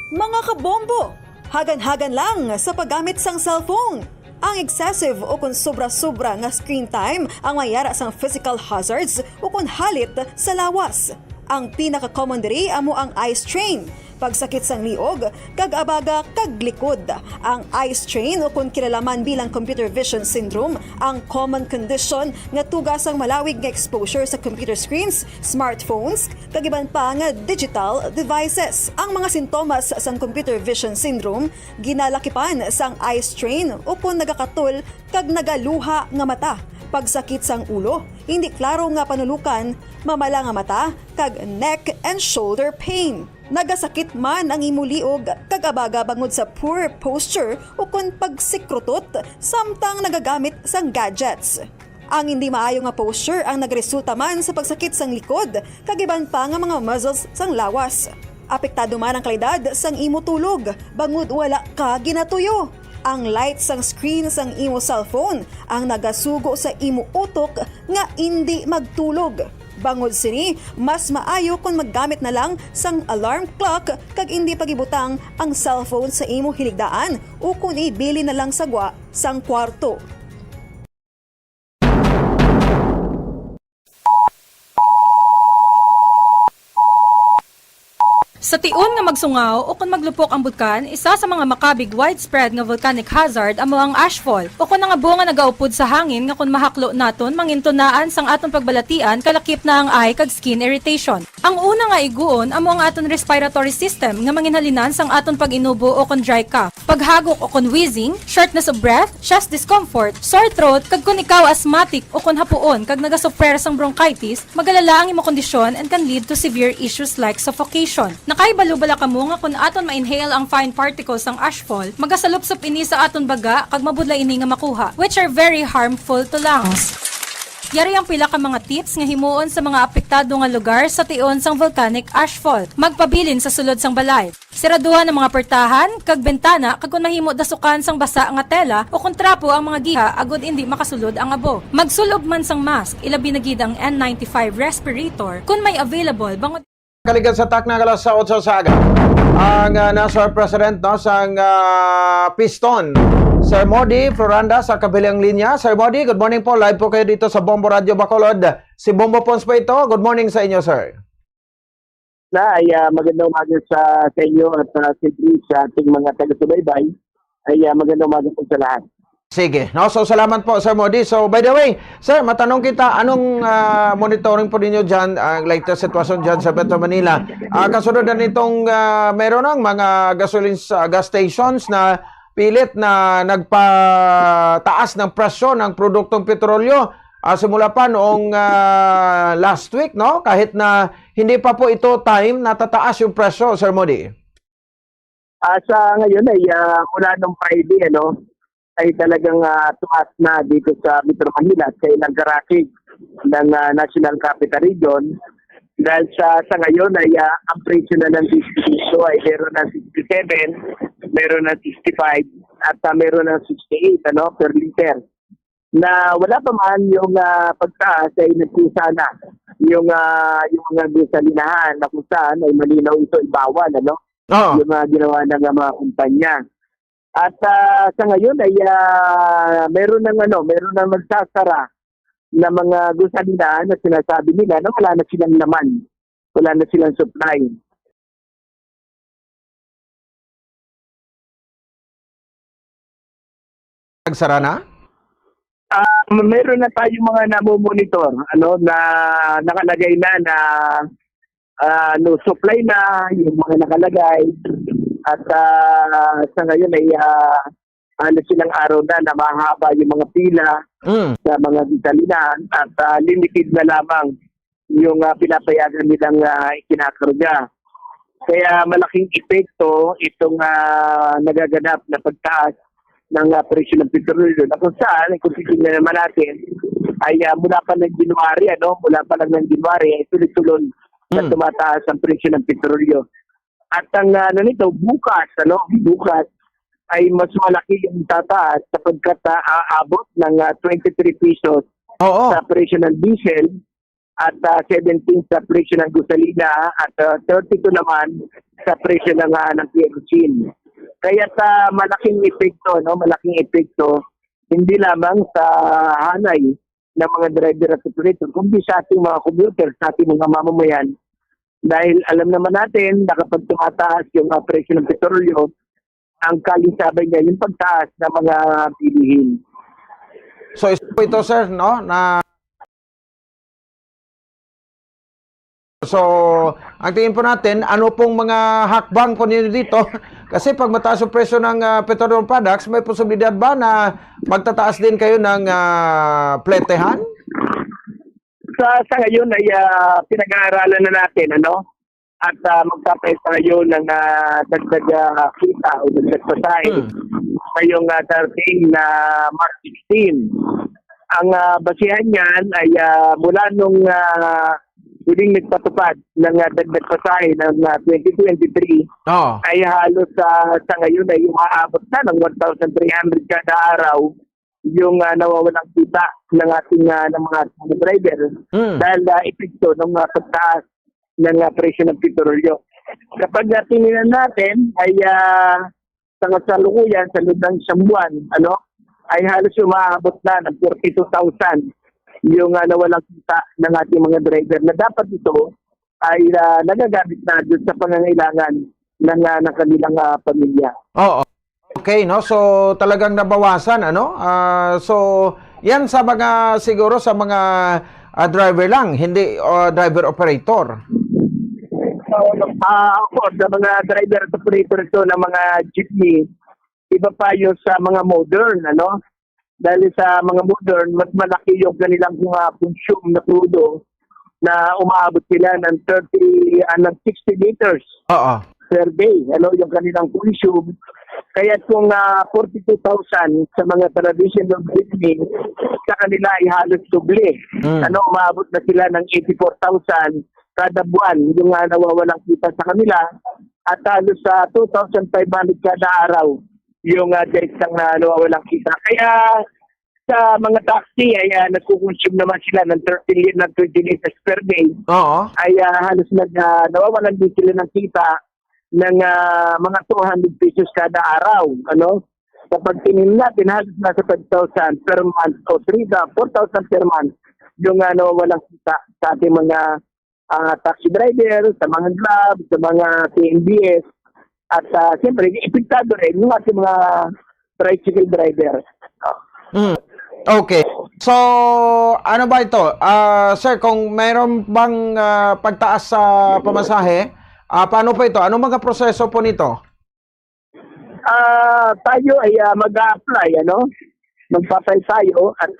Mga kabombo, hagan-hagan lang sa paggamit sang cellphone. Ang excessive o kung sobra-sobra nga screen time ang mayara sang physical hazards o kung halit sa lawas. Ang pinaka-common diri amo ang eye strain, pagsakit sang liog, kag abaga kag likod. Ang eye strain o kung kilalaman bilang computer vision syndrome, ang common condition nga tugas ang malawig nga exposure sa computer screens, smartphones, kag iban pa nga digital devices. Ang mga sintomas sang computer vision syndrome ginalakipan sang eye strain o kung nagakatul kag nagaluha nga mata, pagsakit sang ulo, hindi klaro nga panulukan, mamala nga mata, kag neck and shoulder pain. Nagasakit man ang imuliog kag abaga bangod sa poor posture o kun pagsikrutot samtang nagagamit sang gadgets. Ang hindi maayo nga posture ang nagresulta man sa pagsakit sang likod kag iban pa nga mga muscles sang lawas. Apektado man ang kalidad sang imo tulog bangod wala ka ginatuyo. Ang light sang screen sang imo cellphone ang nagasugo sa imo utok nga hindi magtulog. Bangod sini, mas maayo kung maggamit na lang sang alarm clock kag hindi pagibutang ang cellphone sa imo hiligdaan o kung ibili na lang sagwa sang kwarto. Sa tion nga magsungaw o kung maglupok ang bulkan, isa sa mga makabig widespread nga volcanic hazard amo ang ashfall o kung nga bunga nagaupod sa hangin nga kung mahaklo naton mangintunaan sang atong pagbalatian kalakip na ang eye kag skin irritation. Ang una nga iguon amo ang aton respiratory system nga manginhalinan sang aton pag-inubo o kon dry cough, paghagok o kon wheezing, shortness of breath, chest discomfort, sore throat, kag kun ikaw asthmatic o kon hapuon kag nagasuprer sang bronchitis, magalala ang imo kondisyon and can lead to severe issues like suffocation. Nakaibalo bala kamo nga kun aton ma-inhale ang fine particles sang ashfall, magasalupsop ini sa aton baga kag mabudlay ini nga makuha, which are very harmful to lungs. Yari ang pila ka mga tips nga himuon sa mga apektado nga lugar sa tion sang volcanic ashfall. Magpabilin sa sulod sang balay. Siraduhan ang mga pertahan, kag bentana, kag kung mahimo dasukan sang basa nga tela o kung trapo ang mga giha agud hindi makasulod ang abo. Magsulob man sang mask, ilabi na gid ang N95 respirator kung may available bangod Kaligan sa tak na kalas sa 8 sa aga. Ang National President no, sang Piston, Sir Modi Floranda sa kabilang linya. Sir Modi, good morning po. Live po kayo dito sa Bombo Radio Bacolod. Si Bombo Pons po ito. Good morning sa inyo, sir. Magandang umaga sa inyo at sa ating mga taga-subaybay. Magandang umaga po sa lahat. Sige. No, so salamat po, Sir Modi. So, by the way, sir, matanong kita, anong monitoring po ninyo dyan, ang latest sitwasyon dyan sa Metro Manila? Kasunod na nitong meron ng mga gas stations na pilit na nagpataas ng presyo ng produktong petrolyo simula pa noong last week, no? Kahit na hindi pa po ito time na tataas yung presyo, Sir Modi. Sa ngayon ay mula nung Friday, ay talagang tumaas na dito sa Metro Manila sa ilang garahe ng National Capital Region. Dahil sa ngayon ay ang presyo na ng diesel ay meron ng 67, meron ng 65, at meron ng 68 per liter. Na wala pa man yung pagtaas ay nagkusa na yung mga gasolinahan na kung saan ay malinaw ito ibawal, yung ginawa ng mga kumpanya. At sa ngayon ay meron ng magsasara na mga gasolina na sinasabi nila na wala na silang laman, wala na silang supply. Nagsara na? Meron na tayong mga namomonitor na nakalagay na no supply na yung mga nakalagay. At sa ngayon ay silang araw na mahaba yung mga pila sa mga gasolinahan at limited na lamang yung pinapayagan nilang ikinakarga. Kaya malaking epekto itong nagaganap na pagtaas ng presyo ng petrolyo na kung saan, kung titignan naman natin, ay mula pa ng January, mula pa lang ng January ay tuloy-tuloy na tumataas ang presyo ng petrolyo. At ang bukas ay mas malaki yung tataas sapagkat aabot ng 23 pesos sa presyo ng diesel at 17 sa presyo ng gasolina at 32 naman sa presyo ng kerosene. Kaya malaking epekto hindi lamang sa hanay ng mga driver at operator kundi sa ating mga commuter, sa ating mga mamamayan. Dahil alam naman natin na kapag tumataas yung presyo ng petrolyo, ang kalisabay niya yung pagtaas ng mga bilihin. So ito sir, no, na ang tingin po natin, ano pong mga hakbang po ninyo dito? Kasi pag mataas yung presyo ng petroleum products, may posibilidad ba na magtataas din kayo ng pletehan? Sa ngayon ay pinag-aaralan na natin, at magpapay tayo ng dagdag kita o dagdag pasahe ngayong darating na March 16. Ang basihan niyan ay mula nung huling nagpatupad ng dagdag pasahe ng 2023 ay halos sa ngayon ay umaabot na ng 1,300 kada araw yung nawawalang kita ng ating ng mga driver dahil epekto ng pagtaas ng presyo ng petrolyo. Kapag tingnan natin ay sa kasalukuyan sa loob ng isang buwan, ay halos umaabot na ng 42,000 yung nawalang kita ng ating mga driver na dapat ito ay nagagamit na doon sa pangangailangan ng kanilang pamilya. Oo. Okay, no? So talagang nabawasan, so yan sa mga siguro sa mga driver lang, hindi driver operator. Ako, sa mga driver at operator ito ng mga jeepney, iba pa yung sa mga modern, ano? Dahil sa mga modern, mas malaki yung kanilang consume na crudo na umaabot sila ng 60 liters per day, ano, yung kanilang consume. Kaya kung 42,000 sa mga traditional jeepney, sa kanila ay halos doble. Ano, umaabot na sila ng 84,000 kada buwan yung nawawalang kita sa kanila at halos sa 2,500 kada araw yung direktang nawawalang kita. Kaya sa mga taxi ay nagkukonsume naman sila ng 20 liters per day. Ay halos nawawalan din sila ng kita ng mga 200 pesos kada araw. Ano? Kapag tingin natin, halos nasa 5,000 per month o 4,000 per month yung nawawalang kita sa ating mga taxi driver, sa mga Grab, sa mga TNBS, at siyempre, ipiktado rin yung ating mga tricycle driver. Okay. So, ano ba ito? Sir, kung mayroon bang pagtaas sa pamasahe, paano pa ito? Anong mga proseso po nito? Tayo ay mag-a-apply, ano? Magpapay tayo at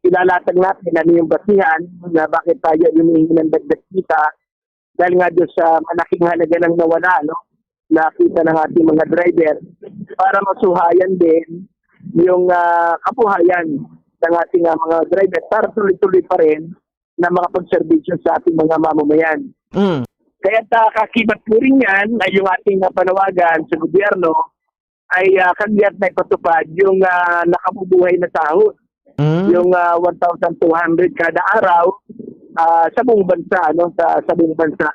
ilalatag natin ano yung basihan na bakit tayo humihingi ng dagdag kita dahil nga doon sa malaking halaga ng nawala, no? Nakita ng ating mga driver para masuhayan din yung kabuhayan ng ating mga driver para tuloy-tuloy pa rin na makapagservisyo sa ating mga mamamayan. Kaya kakibat po rin yan ay yung ating panawagan sa gobyerno ay kagiyat na ipatupad yung nakabubuhay na sahod. Yung 1,200 kada araw sa buong bansa, no? Sa buong bansa.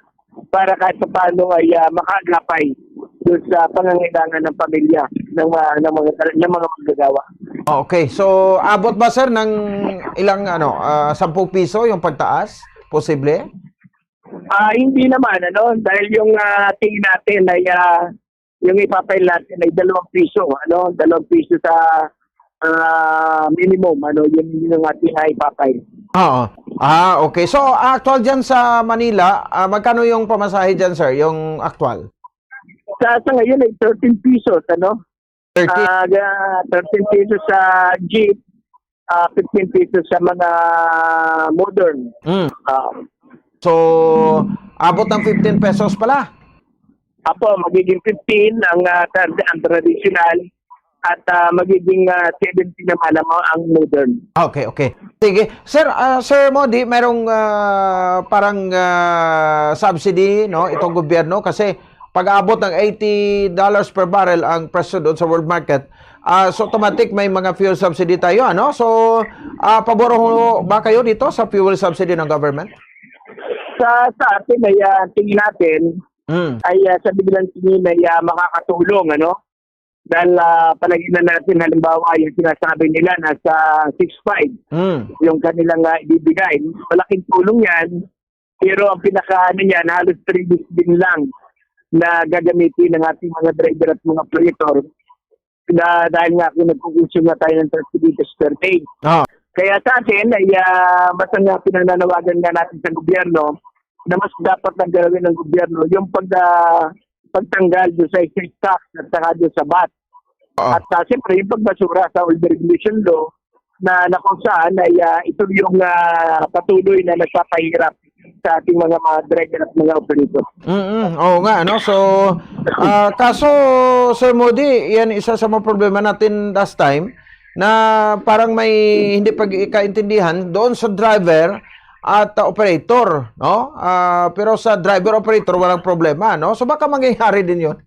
Para kahit paano ay makaagapay doon sa pangangailangan ng pamilya ng mga manggagawa. Okay. So, abot ba sir ng ilang 10 piso yung pagtaas? Posible? Hindi naman, ano? Dahil yung tingin natin ay yung ipapay natin ay 2 piso, ano? 2 piso sa minimum, ano, yun yung ating ipapay. Okay. So, actual dyan sa Manila, magkano yung pamasahe dyan, sir? Yung actual? Sa ngayon ay 13 pesos, ano? 13 pesos sa jeep, 15 pesos sa mga modern. So, abot ng 15 pesos pala? Apo, magiging 15 ang traditional at magiging 70 naman ang modern. Okay. Sige. Sir Modi, merong parang subsidy, no, itong gobyerno kasi pag-abot ng $80 per barrel ang presyo doon sa world market, so automatic may mga fuel subsidy tayo, ano? So, pabor ba kayo dito sa fuel subsidy ng government? Sa atin ay tingin natin ay sa biglang tingin ay makakatulong, ano? Dahil palagi na natin halimbawa yung sinasabi nila nasa 6.5 yung kanilang ibibigay. Malaking tulong yan, pero ang pinaka-ano niyan, halos 3 weeks din lang na gagamitin ng ating mga driver at mga operator na dahil nga kung nagkukonsume na tayo ng 30 liters per day. Kaya sa atin ay mas nga pinananawagan nga natin sa gobyerno na mas dapat na gawin ng gobyerno yung pagtanggal doon sa excise tax at saka doon sa VAT. At siyempre yung pagbasura sa old regulation law na kung saan ay ito yung patuloy na nagpapahirap sa ating mga driver at mga operator. Oo nga, no? So, kaso, Sir Modi, yan isa sa mga problema natin last time na parang may hindi pagkakaintindihan doon sa driver at operator, no? Pero sa driver-operator walang problema, no? So, baka mangyayari din yun?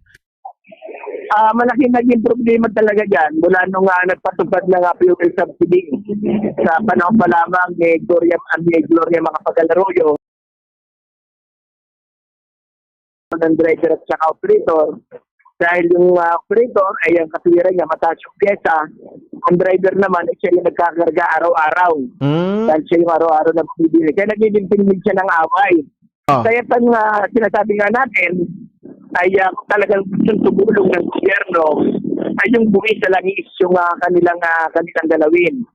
Malaking naging problema talaga dyan mula nung nagpatupad ng fuel subsidy sa panahon pa lamang ni Gloria Macapagal-Arroyo ng driver at saka operator. Dahil yung operator ay ang katwiran niya mataas yung pyesa, ang driver naman ay siya yung nagkakarga araw-araw. Dahil siya yung araw-araw na bumibili. Kaya nagiging pinimig siya ng away. Kaya pang sinasabi nga natin ay talagang gustong tumulong ng gobyerno ay yung buwi sa langis yung kanilang galawin.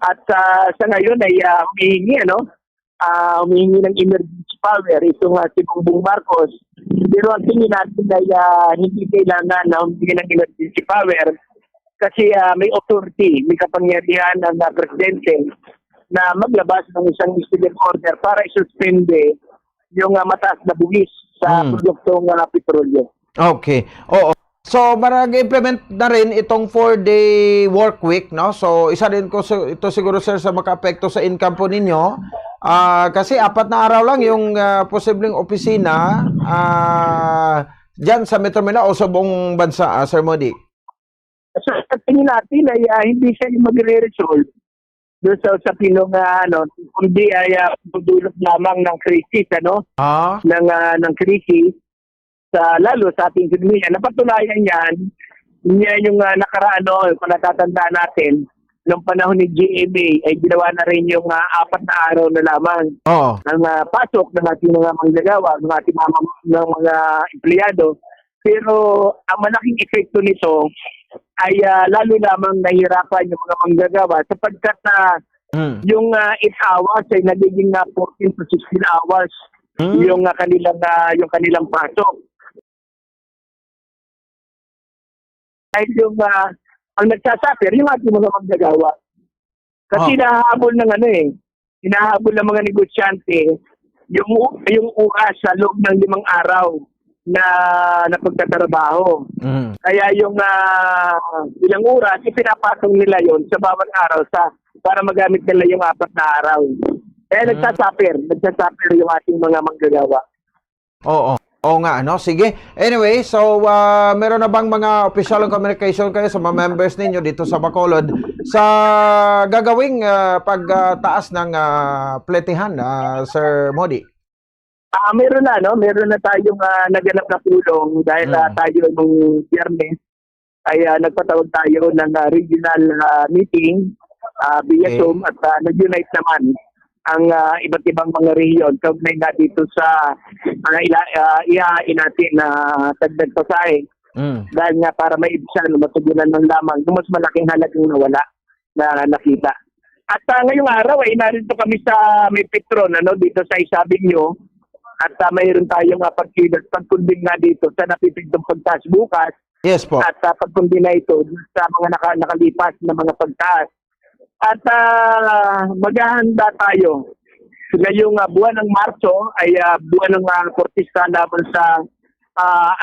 At sa ngayon ay humihingi ng emergency power, itong si Bongbong Marcos. Pero ang tingin natin ay hindi kailangan na humingi ng emergency power kasi may authority, may kapangyarihan ng presidente na maglabas ng isang executive order para isuspende yung mataas na buwis sa produktong petrolyo. Okay. Oo. So, marag-implement na rin itong 4-day work week, no? So, isa rin ko ito siguro, sir, sa maka-apekto sa income po ninyo. Kasi 4 na araw lang yung posibleng opisina dyan sa Metro Manila o sa buong bansa, Sir Modi. So, sa tingin natin ay hindi siya magre-resolve doon sa usapin ng kundi ay dudulot lamang ng krisis, ng krisis. Lalo sa ating ekonomiya. Napatunayan yan yung nakaraan kung natatandaan natin, noong panahon ni GMA ay ginawa na rin yung 4 na araw na lamang ang pasok ng ating mga manggagawa, ng ating mga empleyado. Pero ang malaking epekto nito ay lalo lamang nahihirapan yung mga manggagawa sapagkat yung 8 hours ay nagiging 14 to 16 hours yung kanilang pasok. Dahil yung ang nagsasuffer, yung ating mga manggagawa. Kasi hinahabol ng mga negosyante yung oras sa loob ng 5 araw na pagtatrabaho. Kaya yung ilang oras, ipinapasok nila yon sa bawat araw para magamit nila yung 4 na araw. Kaya nagsasuffer yung ating mga manggagawa. Oo. Oo nga, Sige. Anyway, so meron na bang mga official communication kayo sa mga members ninyo dito sa Bacolod sa gagawing pagtaas ng pletihan, Sir Modi? Meron na tayong naganap na tulong dahil tayo nung Biyernes ay nagpatawag tayo ng regional meeting via Zoom at nag-unite naman ang iba't ibang mga rehiyon kaugnay na dito sa ihain natin na tagdag pasahe dahil nga para maibsan matugunan ng lamang yung mas malaking halagang nawala na nakita. At ngayong araw ay narito kami sa may Petron dito sa Isabinyo at mayroon tayong pagkunding na dito sa napipigdong pagtaas bukas. Yes po. At pagkunding na ito sa mga nakalipas na mga pagtaas. At maghahanda tayo. Ngayong buwan ng Marso ay buwan ng protesta laban sa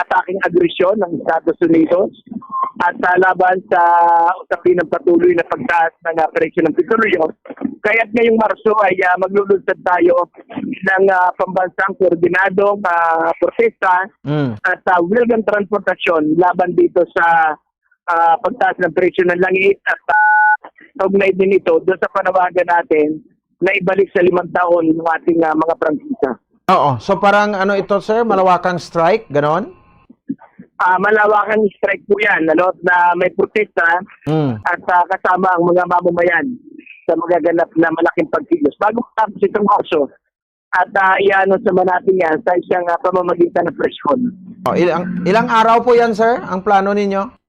ataking agresyon ng Estados Unidos at laban sa usapin ng patuloy na pagtaas ng presyo ng petrolyo. Kaya't ngayong Marso ay maglulunsad tayo ng pambansang koordinadong protesta at wilgang transportasyon laban dito sa pagtaas ng presyo ng langis at kaugnay din ito doon sa panawagan natin na ibalik sa 5 taon yung ating mga prangkisa. Oo. So parang ito, sir? Malawakang strike? Ganon? Malawakang strike po yan na may protesta at kasama ang mga mamamayan sa magaganap na malaking pagkilos. Bago matapos itong Marso at i-announce natin yan sa isang pamamagitan ng presyon. Ilang araw po yan, sir? Ang plano ninyo?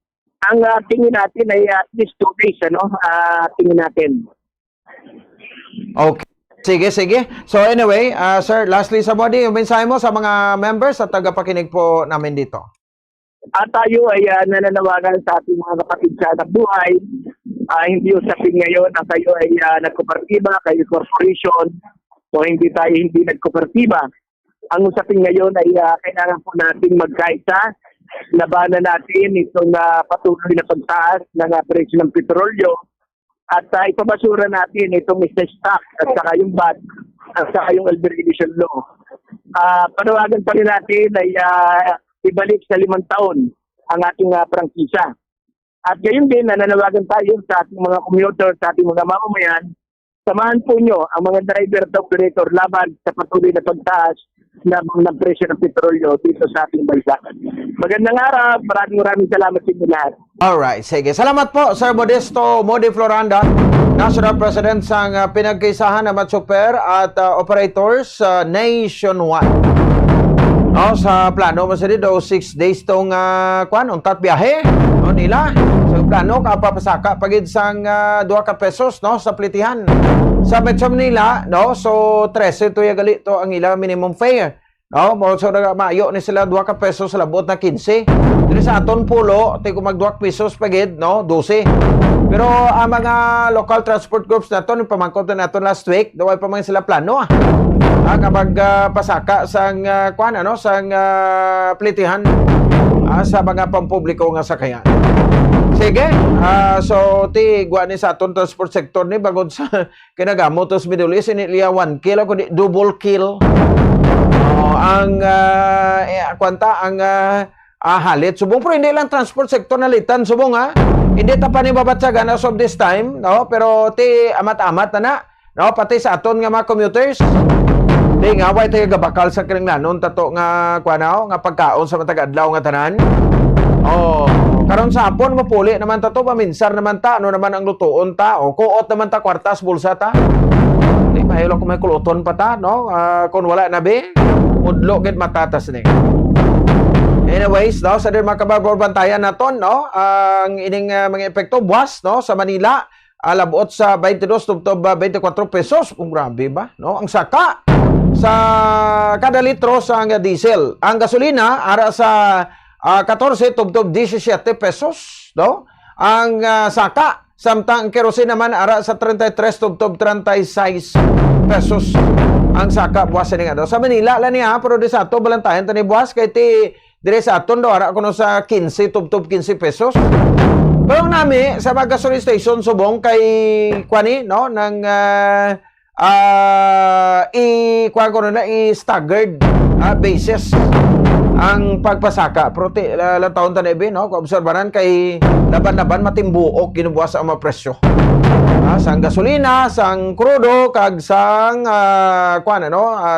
Ang tingin natin ay at least 2 days, tingin natin. Okay. Sige. So anyway, sir, lastly sa Modi, yung mensahe mo sa mga members at tagapakinig po namin dito. At tayo ay nananawagan sa ating mga kapatid sa anak buhay. Hindi usapin ngayon na kayo ay nagkooperatiba, kayo corporation, o hindi nagkooperatiba. Ang usapin ngayon ay kailangan po nating magkaisa. Labanan natin itong patuloy na pagtaas ng presyo ng petrolyo at ipabasura natin itong stock at saka yung VAT at saka yung arbitration law. Panawagan pa rin natin ay ibalik sa 5 taon ang ating prangkisa. At gayon din, nananawagan tayo sa ating mga commuter, sa ating mga mamamayan, samahan po nyo ang mga driver at operator laban sa patuloy na pagtaas ng presyo ng petrolyo dito sa ating bansa. Magandang araw, maraming salamat sa inyo lahat. Alright, sige. Salamat po, Sir Modesto Modi Floranda, National President sa pinagkaisahan ng Matsuper at operators nationwide. Sa plano mo sa dito, 6 days tong untat biyahe nila. So plano kapapasaka pagid sang 2 ka pesos sa plitihan. sa Metro Manila, no? So 13 to gali to ang ilang minimum fare. No, mo so maayo ni sila 2 ka pesos sa labot na 15. Diri sa aton pulo, tay kung mag 2 pesos pagid, no, 12. Pero ang mga local transport groups naton pamangkot naton last week, daway pa man sila plano kapag pasaka sang kuan ano sang plitihan sa mga pampubliko nga sakayan. Sige, so ti guan ni sa aton transport sector ni bagod sa kinagamot tos Middle East ini liya 1 kill kundi double kill. Ang kwanta ang halit subong pero hindi lang transport sector nalitan subong hindi ta pa ni babatsagan as of this time, no, pero ti amat-amat na no, pati sa aton nga mga commuters di nga way tayo gabakal sa kinanglanon tato nga kuanaw nga pagkaon sa matag adlaw nga tanan. Karon sa hapon mapuli naman tato paminsar naman ta ano naman ang lutuon ta o kuot naman ta kwartas bulsa ta. Di mahilo ko may kuluton pa ta, no? Kung wala na be udlo gid matatas ni. Anyways, no, sa din makababantayan naton, no, ang ining mga epekto buwas, no, sa Manila, labot sa 22 tubtob 24 pesos. Grabe ba, no? Ang saka sa kada litro sa diesel. Ang gasolina ara sa 14 tubtob 17 pesos, no? Ang saka samtang kerosene naman ara sa 33 tubtob 36 pesos. Ang saka buwas ni nga. Sa Manila la niya pero di sa ato balantayan tani buwas kay ti dire sa aton do ara kuno sa 15 tubtob 15 pesos. Pero nami sa mga gasoline station subong kay kwani no nang i-staggered basis ang pagpasaka. Pero taon tanibi, no? Kung obserbaran kay laban-laban matimbuok ginubuwas ang mga presyo. Sang gasolina, sang crudo, kag sang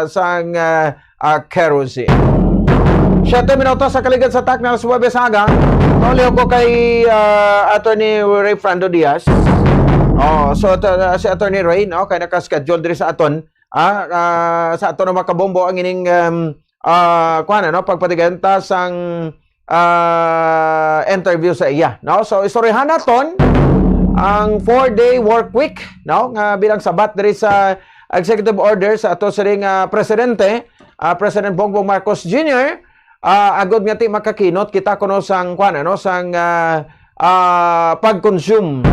sang kerosene. 7 minutos sa kaligid sa Taknal sa Webes Haga. Tuloy ko kay Attorney Ray Frando Diaz. So si Attorney Ray, no, kay naka-schedule diri sa aton sa aton na makabombo ang ining pagpatiganta sang interview sa iya, no? So istoryahan naton ang 4-day work week, no, nga bilang sabat diri sa executive order sa ato sa ring presidente, President Bongbong Marcos Jr. Agod nga ti makakinot kita kuno sang sang pag-consume.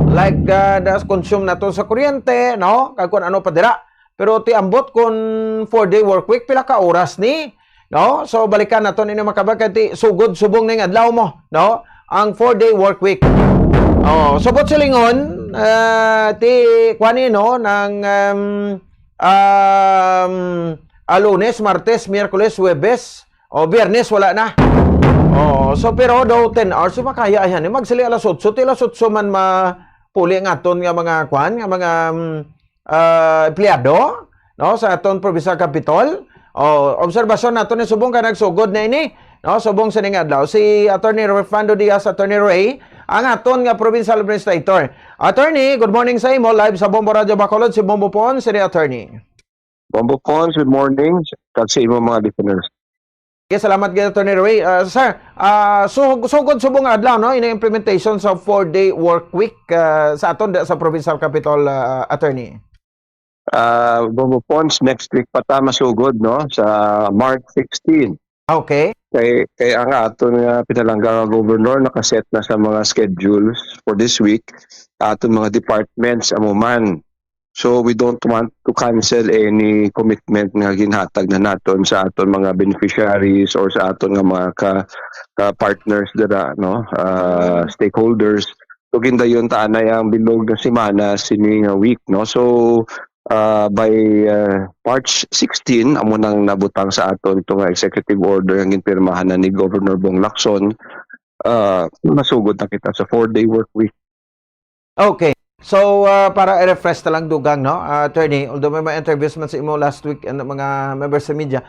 Like das consume nato sa kuryente, no? Kag kun ano pa dira. Pero ti ambot kun 4-day work week pila ka oras ni, no? So balikan naton ini makabag ti sugod subong ning adlaw mo, no? Ang 4-day work week. Subot silingon ti kwani no nang Lunes, Martes, Miyerkules, Huwebes, Biyernes wala na. So pero daw 10 hours makaya yan. Magsili alas 8, ti alas 8 man mapuli ang aton nga mga kwan, nga mga empleyado, no, sa aton provincial capital. Obserbasyon naton ni subong ka nagsugod na ini, no, subong sa ning adlaw si Attorney Fernando Diaz, Attorney Ray, ang aton nga provincial administrator. Attorney, good morning sa imo live sa Bombo Radio Bacolod, si Bombo Pon, si Attorney. Bombo Pons, good morning. Kag sa imo mga listeners. Okay, salamat gid Attorney Ray. Sir, sugod subong adlaw no in implementation sa 4-day work week sa aton sa provincial capital, Attorney. Bombo Pons, next week pa ta masugod no sa March 16. Okay. Kay ang aton nga pinalangga nga governor nakaset na sa mga schedules for this week aton mga departments amuman. So we don't want to cancel any commitment nga ginhatag na naton sa aton mga beneficiaries or sa aton nga mga ka-partners dira no, stakeholders. So gindayon ta anay ang bilog nga semana sini nga week no. So by March 16 amo nang nabutang sa aton ito nga executive order nga ginpirmahan na ni Governor Bong Lacson. Masugod na kita sa 4-day work week. Okay. So, para i-refresh na lang dugang, no, Attorney, although may mga interviews man sa imo last week and mga members sa media.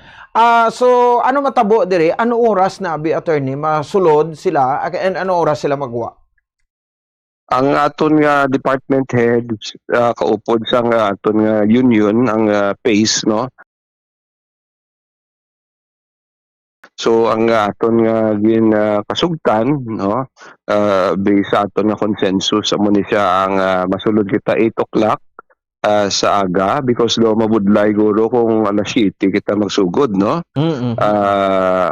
So, ano matabo dire? Ano oras na abi, Attorney, masulod sila and ano oras sila magwa? Ang aton nga department heads kaupod sa aton nga union ang PACE no. So ang aton nga kasugtan, no, based sa aton nga consensus amo ni siya ang masulod kita 8 o'clock sa aga, because do mabudlay guro kung alas 7 kita magsugod, no.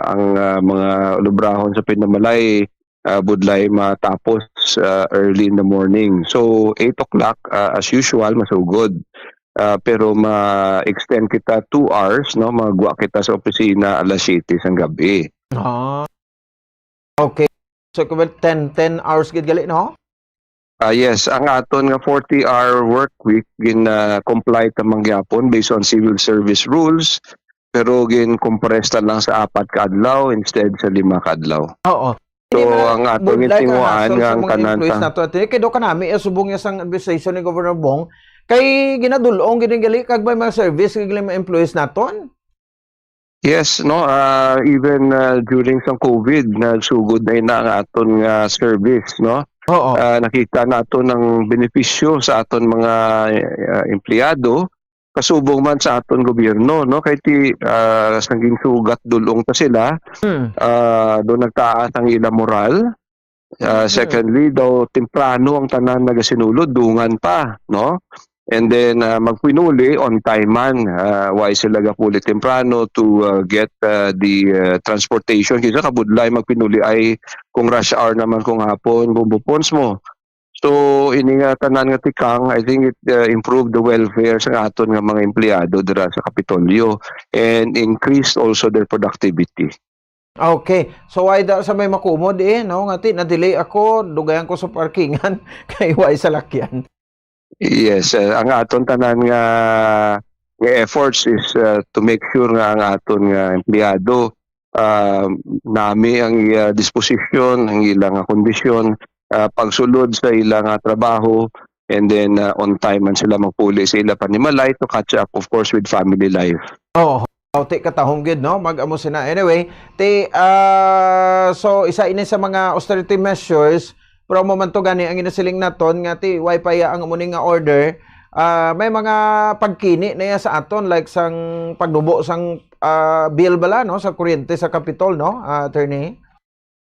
Ang mga lubrahon sa Pinamalay budlay matapos early in the morning. So 8 o'clock as usual masugod. Pero ma-extend kita 2 hours, no, magwa kita sa opisina alas 7 sang gabi. Okay. So 10 hours gid gali, no? Yes, ang aton nga 40-hour work week comply ta mangyapon based on civil service rules, pero compress lang sa 4 ka adlaw instead sa 5 ka adlaw. Oo. So ang aton gitinguan nga ang tanan nato kay do kanami subong ya sang administration ni Governor Bong kay ginadulong ginigali kag may mga service kag mga employees naton. Yes, no, even during sa COVID nagsugod na ang aton nga service, no. Oo. Nakita nato ng benepisyo sa aton mga empleyado kasubong man sa aton gobyerno, no, kay ti naging sugat dulong ta sila. Do nagtaas ang ila moral. Secondly, daw temprano ang tanan nagasinulod dungan pa, no. And then magpinuli on time man, why sila gapuli temprano to get the transportation kisa kabudlay magpinuli ay kung rush hour naman kung hapon bubupons mo. So ini nga tanan nga tikang, I think it improved the welfare sa aton nga mga empleyado dira sa Kapitolyo and increased also their productivity. Okay. So why sa may makumod no, ngati na delay ako, dugayan ko sa parkingan kay why sa lakyan. Yes, ang aton tanan nga efforts is to make sure nga ang aton nga empleyado nami ang disposition, ang ilang kondisyon, pagsulod sa ilang trabaho, and then on time man sila magpuli sa ilang panimalay to catch up of course with family life. Oh, ti katahom gid, no, mag-amo sina. Anyway, so isa ini sa mga austerity measures. Pero momento gani ang inasiling naton nga ti wifi ang amuning nga order, may mga pagkini na sa aton like sang pagnubo sang bill bala, no, sa kuryente sa Capitol, no, attorney?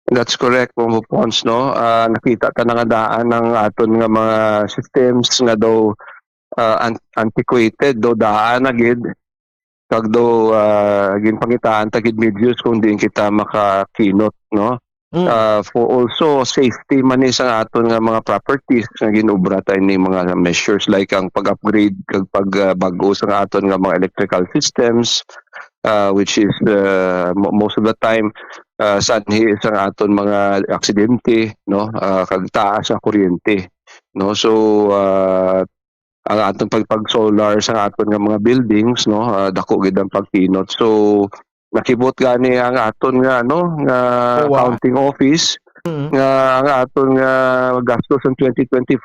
That's correct, Pombo Pons, no. Nakita ta nga daan ng aton nga mga systems nga daw antiquated, daw daan na gid kag daw ginpangitaan ta gid medios kung di kita makakinot, no. For also safety man sa aton nga mga properties nga ginobra ta ni mga measures like ang pag-upgrade kag pagbago sa aton nga mga electrical systems, which is most of the time sanhi sa aton mga aksidente, no, kag taas sa kuryente, no. So ang aton pag-solar sa aton nga mga buildings, no, dako gid ang pagkinot. So nakibot gani ang aton nga nga accounting office nga ang aton nga gastos sa 2025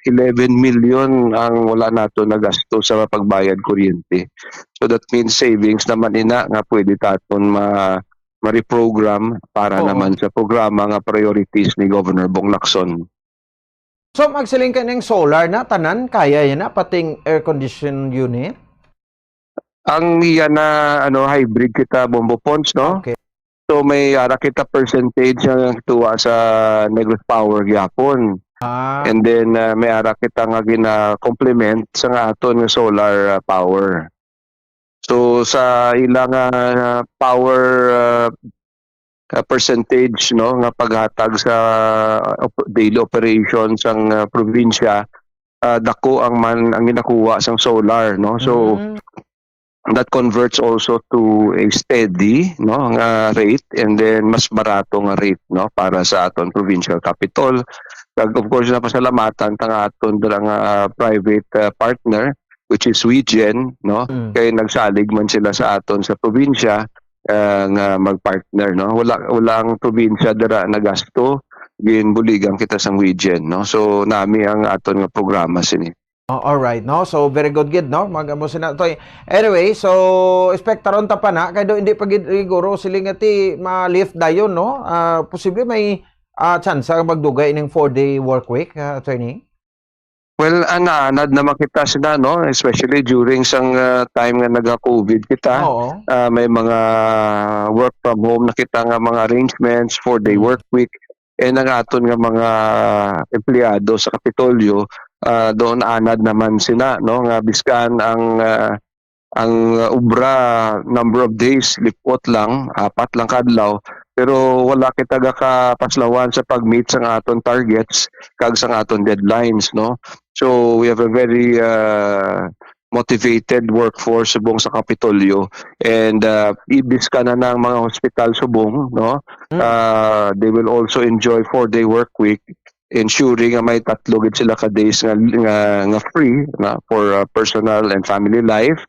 11 million ang wala nato na gasto sa pagbayad kuryente. So that means savings naman ina nga pwede taton ma-reprogram para naman sa programa nga priorities ni Governor Bong Lacson. So magsiling ka ng solar na tanan kaya yan na pating air condition unit? Ang iyan na hybrid kita, Bombo Pons, no? Okay. So may ara kita percentage nga tuwa sa Negros Power gyapon. And then may ara kita nga gina-complement sa nga aton nga solar power. So sa ilang power percentage, no, nga paghatag sa daily operations ang probinsya, dako ang ginakuha sang solar, no. So that converts also to a steady, no, nga rate, and then mas barato nga rate, no, para sa aton provincial capital. Of course napasalamatan tang aton nga private partner which is WeGen, no, kay nagsalig man sila sa aton sa probinsya nga magpartner, no. Walang probinsya dira nagasto, ginbuligan kita sang WeGen, no. So nami ang aton nga programa sini. All right, no? So very good, no? Magamo sina toy. Anyway, so expectaron ta pa na kay do hindi pa gid siguro siling ati ma-lift dayon, no? Posible may chance magdugay ning 4-day work week, attorney. Well, anaanad naman kita sila, no? Especially during sang time nga naga-COVID kita. Oo. May mga work from home na kita nga mga arrangements, 4-day work week. And ang aton nga mga empleyado sa Kapitolyo, doon anad naman sila, no? Nga biskan ang ubra number of days lipot lang, 4 lang kadlaw. Pero wala kita kapaslawan sa pag-meet sa aton targets kag sa aton deadlines, no? So we have a very motivated workforce subong sa Kapitolyo, and ibis ka na ng mga hospital subong, no? They will also enjoy 4-day work week, ensuring nga may 3 gid sila ka days nga free na for personal and family life.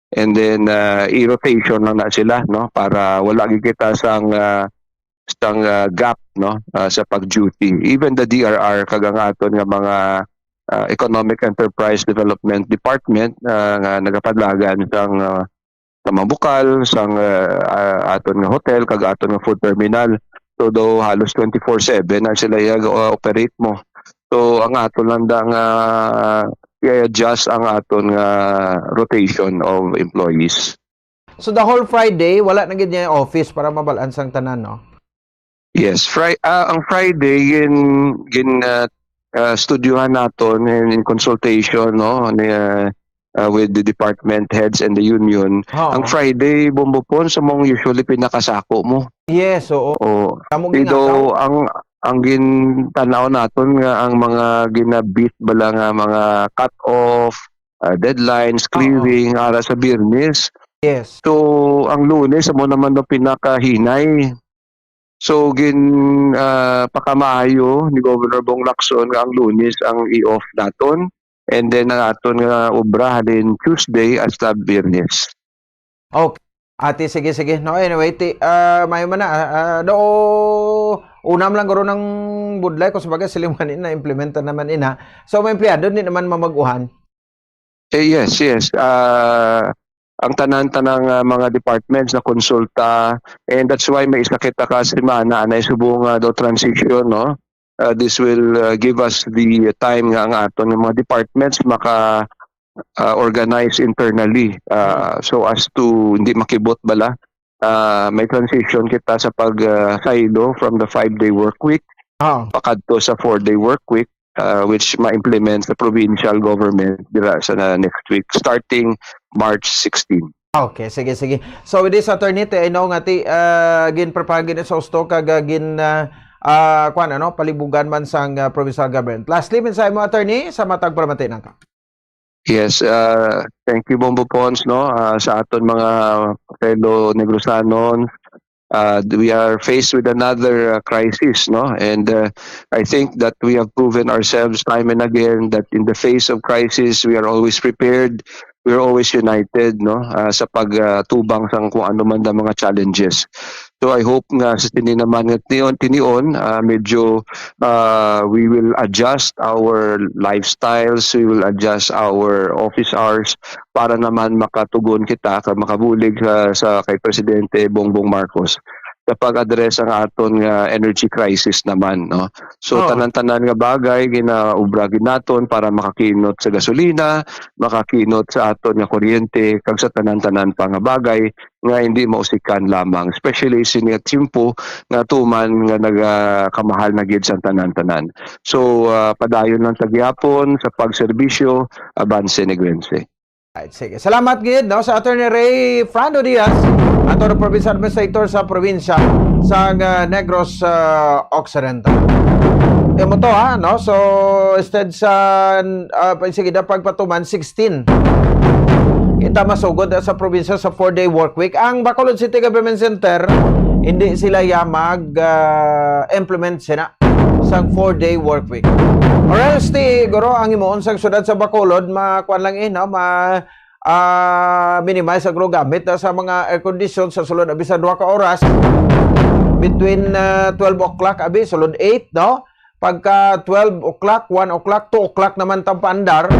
And then i-rotation lang na sila, no, para wala gid kita sang gap, no, sa pag-duty. Even the DRR kag ang aton nga mga Economic Enterprise Development Department nga nagapadlagan sang mabukal sang aton nga hotel kag aton nga food terminal. So do halos 24/7 na sila operate mo. So ang aton lang nga i-adjust ang aton nga rotation of employees. So the whole Friday, wala na gid niya office para mabalance ang tanan, no? Yes, ang Friday gin studyohan naton in consultation, no, with the department heads and the union. Ang Friday bombopon sa mong usually pinakasako mo. Yes, oo. Pero ang gintanaw naton nga ang mga ginabit bala nga mga cut off, deadlines, clearing ara sa Biyernes. Yes. So ang Lunes amo naman no pinakahinay. So pakamaayo ni Governor Bong Lacson nga ang Lunes ang i-off naton, and then ang aton nga obra halin Tuesday hasta Biyernes. Okay. Ate, sige. No, anyway, may man na. Unam lang garo ng budlay ko sabaga silimanin na implementa naman ina. So may empleyado din naman mamaguhan. Yes. Ang tanan-tanang mga departments na konsulta, and that's why may isa kita ka semana na isubong do transition, no. This will give us the time nga ang aton ng mga departments maka organize internally, so as to hindi makibot bala. May transition kita sa pag-silo from the 5-day work week pakadto sa 4-day work week, which ma-implement sa provincial government dira sa next week starting March 16. Okay, sige. So with this, attorney, I know nga gin-prepare sa usto kag palibugan man sang provincial government. Lastly, mensahe mo, attorney, sa matag paramatin ka. Yes, thank you Bombo Pons, no, sa aton mga fellow Negrosanon. We are faced with another crisis, no, and I think that we have proven ourselves time and again that in the face of crisis we are always prepared, we are always united, no, sa pagtubang sang kung ano man da mga challenges. So I hope nga sa naman tinion medyo we will adjust our lifestyles, we will adjust our office hours para naman makatugon kita kag makabulig sa kay Presidente Bongbong Marcos sa pag-address ang aton nga energy crisis naman, no. So tanan-tanan nga bagay ginaubragin naton para makakinot sa gasolina, makakinot sa aton nga kuryente kag sa tanan-tanan pa nga bagay nga hindi mausikan lamang, especially sinia timpo nga tuman nga nagakamahal na gid sa tanan-tanan. So padayon lang tagyapon sa pagserbisyo, Avance Negrense. Right, sige. Salamat gid, no, sa Attorney Ray Frando Diaz, Attorney Provincial Administrator sa probinsya sa Negros Occidental. Mo to, no? So instead sa sige na pagpatuman 16. Kita masugod sa probinsya sa 4-day work week. Ang Bacolod City Government Center, hindi sila mag-implement sina sa 4-day work week. Or else, guro, ang imoon sa syudad sa Bacolod, makuan lang minimize ang gamit sa mga air condition sa sulod abi sa 2 ka oras between 12 o'clock abi sulod 8, no? Pagka 12 o'clock, 1 o'clock, 2 o'clock naman tampandar,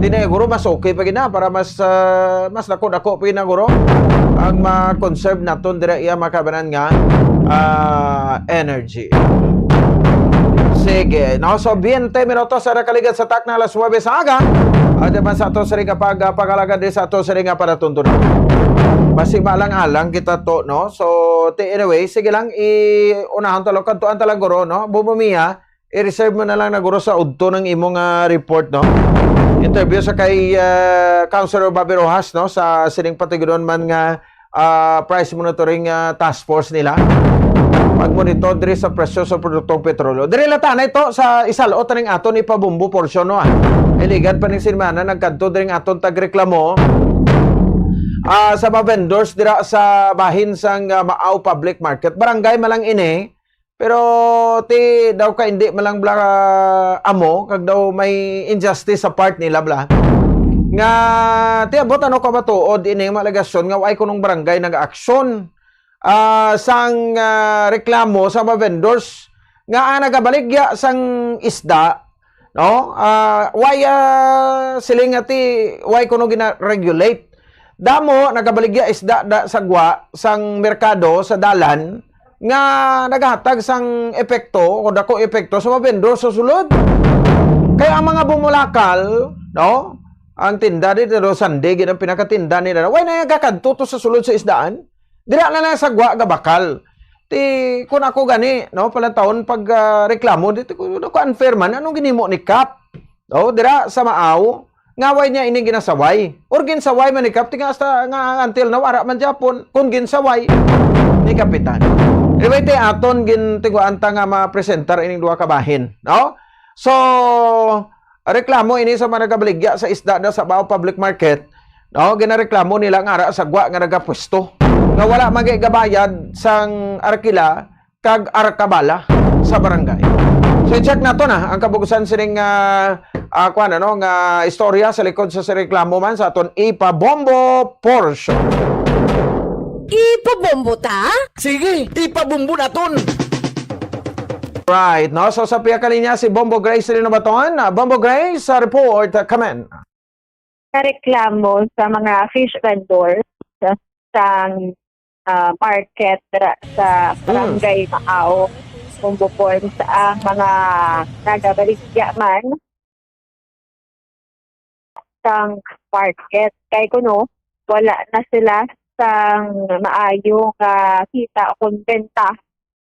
guro mas okay pa gina para mas dako pa gina guro ang ma-conserve naton dira iya makabanan nga energy. Sige. No, so 20 minutos sa nakaligat sa tak na alas 9 sa aga. At naman sa ato sa ring pagalaga din sa ato sa ring para tuntunan. Basi malang-alang kita to, no? So, anyway, sige lang, unahan talo, kantuan talang guro, no? Bumumiya, i-reserve mo na lang na guro sa udto ng imong report, no? Interview sa kay Councilor Bobby Rojas, no? Sa sining patiguron man nga price monitoring task force nila. Pag-monitor diri sa presyo sa produktong petrolyo. Diri lata na ito sa isalot ning aton ipabumbu porsyon, no? Iligan pa ning sinmana nagkadto diri aton tagreklamo sa mga vendors dira sa bahin sang Maaw Public Market. Barangay malang ini, pero ti daw ka hindi malang bla amo kag daw may injustice sa part nila bla. Nga ti abot ano ka matuod ini malagasyon nga way kunong barangay nag-aksyon sang reklamo sa mga vendors nga nagabaligya sang isda, no? Why siling ati why kuno gina-regulate damo nagabaligya isda da sagwa sang merkado sa dalan nga nagahatag sang epekto o dako epekto sa mga vendor sa sulod. Kaya ang mga bumulakal, no? Ang tinda dito Sunday gid ang pinakatinda nila. Why na gakadto to sa sulod sa isdaan? Dira na lang sagwa ga bakal. Ti kun ako gani, no, palantawon pag reklamo dito ko unfair man anong ginimo ni Kap. No, dira sa Maaw ngaway niya ini ginasaway. Or ginsaway man ni Kap tinga hasta nga until now ara man Japon kun ginsaway ni kapitan. Anyway, ti aton gin tiguanta nga ma-presentar ining duha ka bahin, no? So reklamo ini sa mga nagabaligya sa isda na sa Maaw Public Market, no? Ginareklamo nila nga ara sagwa nga nagapwesto. Nga wala magigabayad sang arkila kag arkabala sa barangay. So check na to na ang kabugusan sining kuan ano nga istorya sa likod sa reklamo man sa aton ipabombo portion. Ipabombo ta? Sige, ipabombo naton. Right, no? So sa piya kalinya si Bombo Grace rin na baton. Bombo Grace, report, comment. Reklamo sa mga fish vendors sa market sa barangay Maaw, Bumbupon, sa mga nagabaligya man sang market. Kay kuno, wala na sila sang maayong kita o benta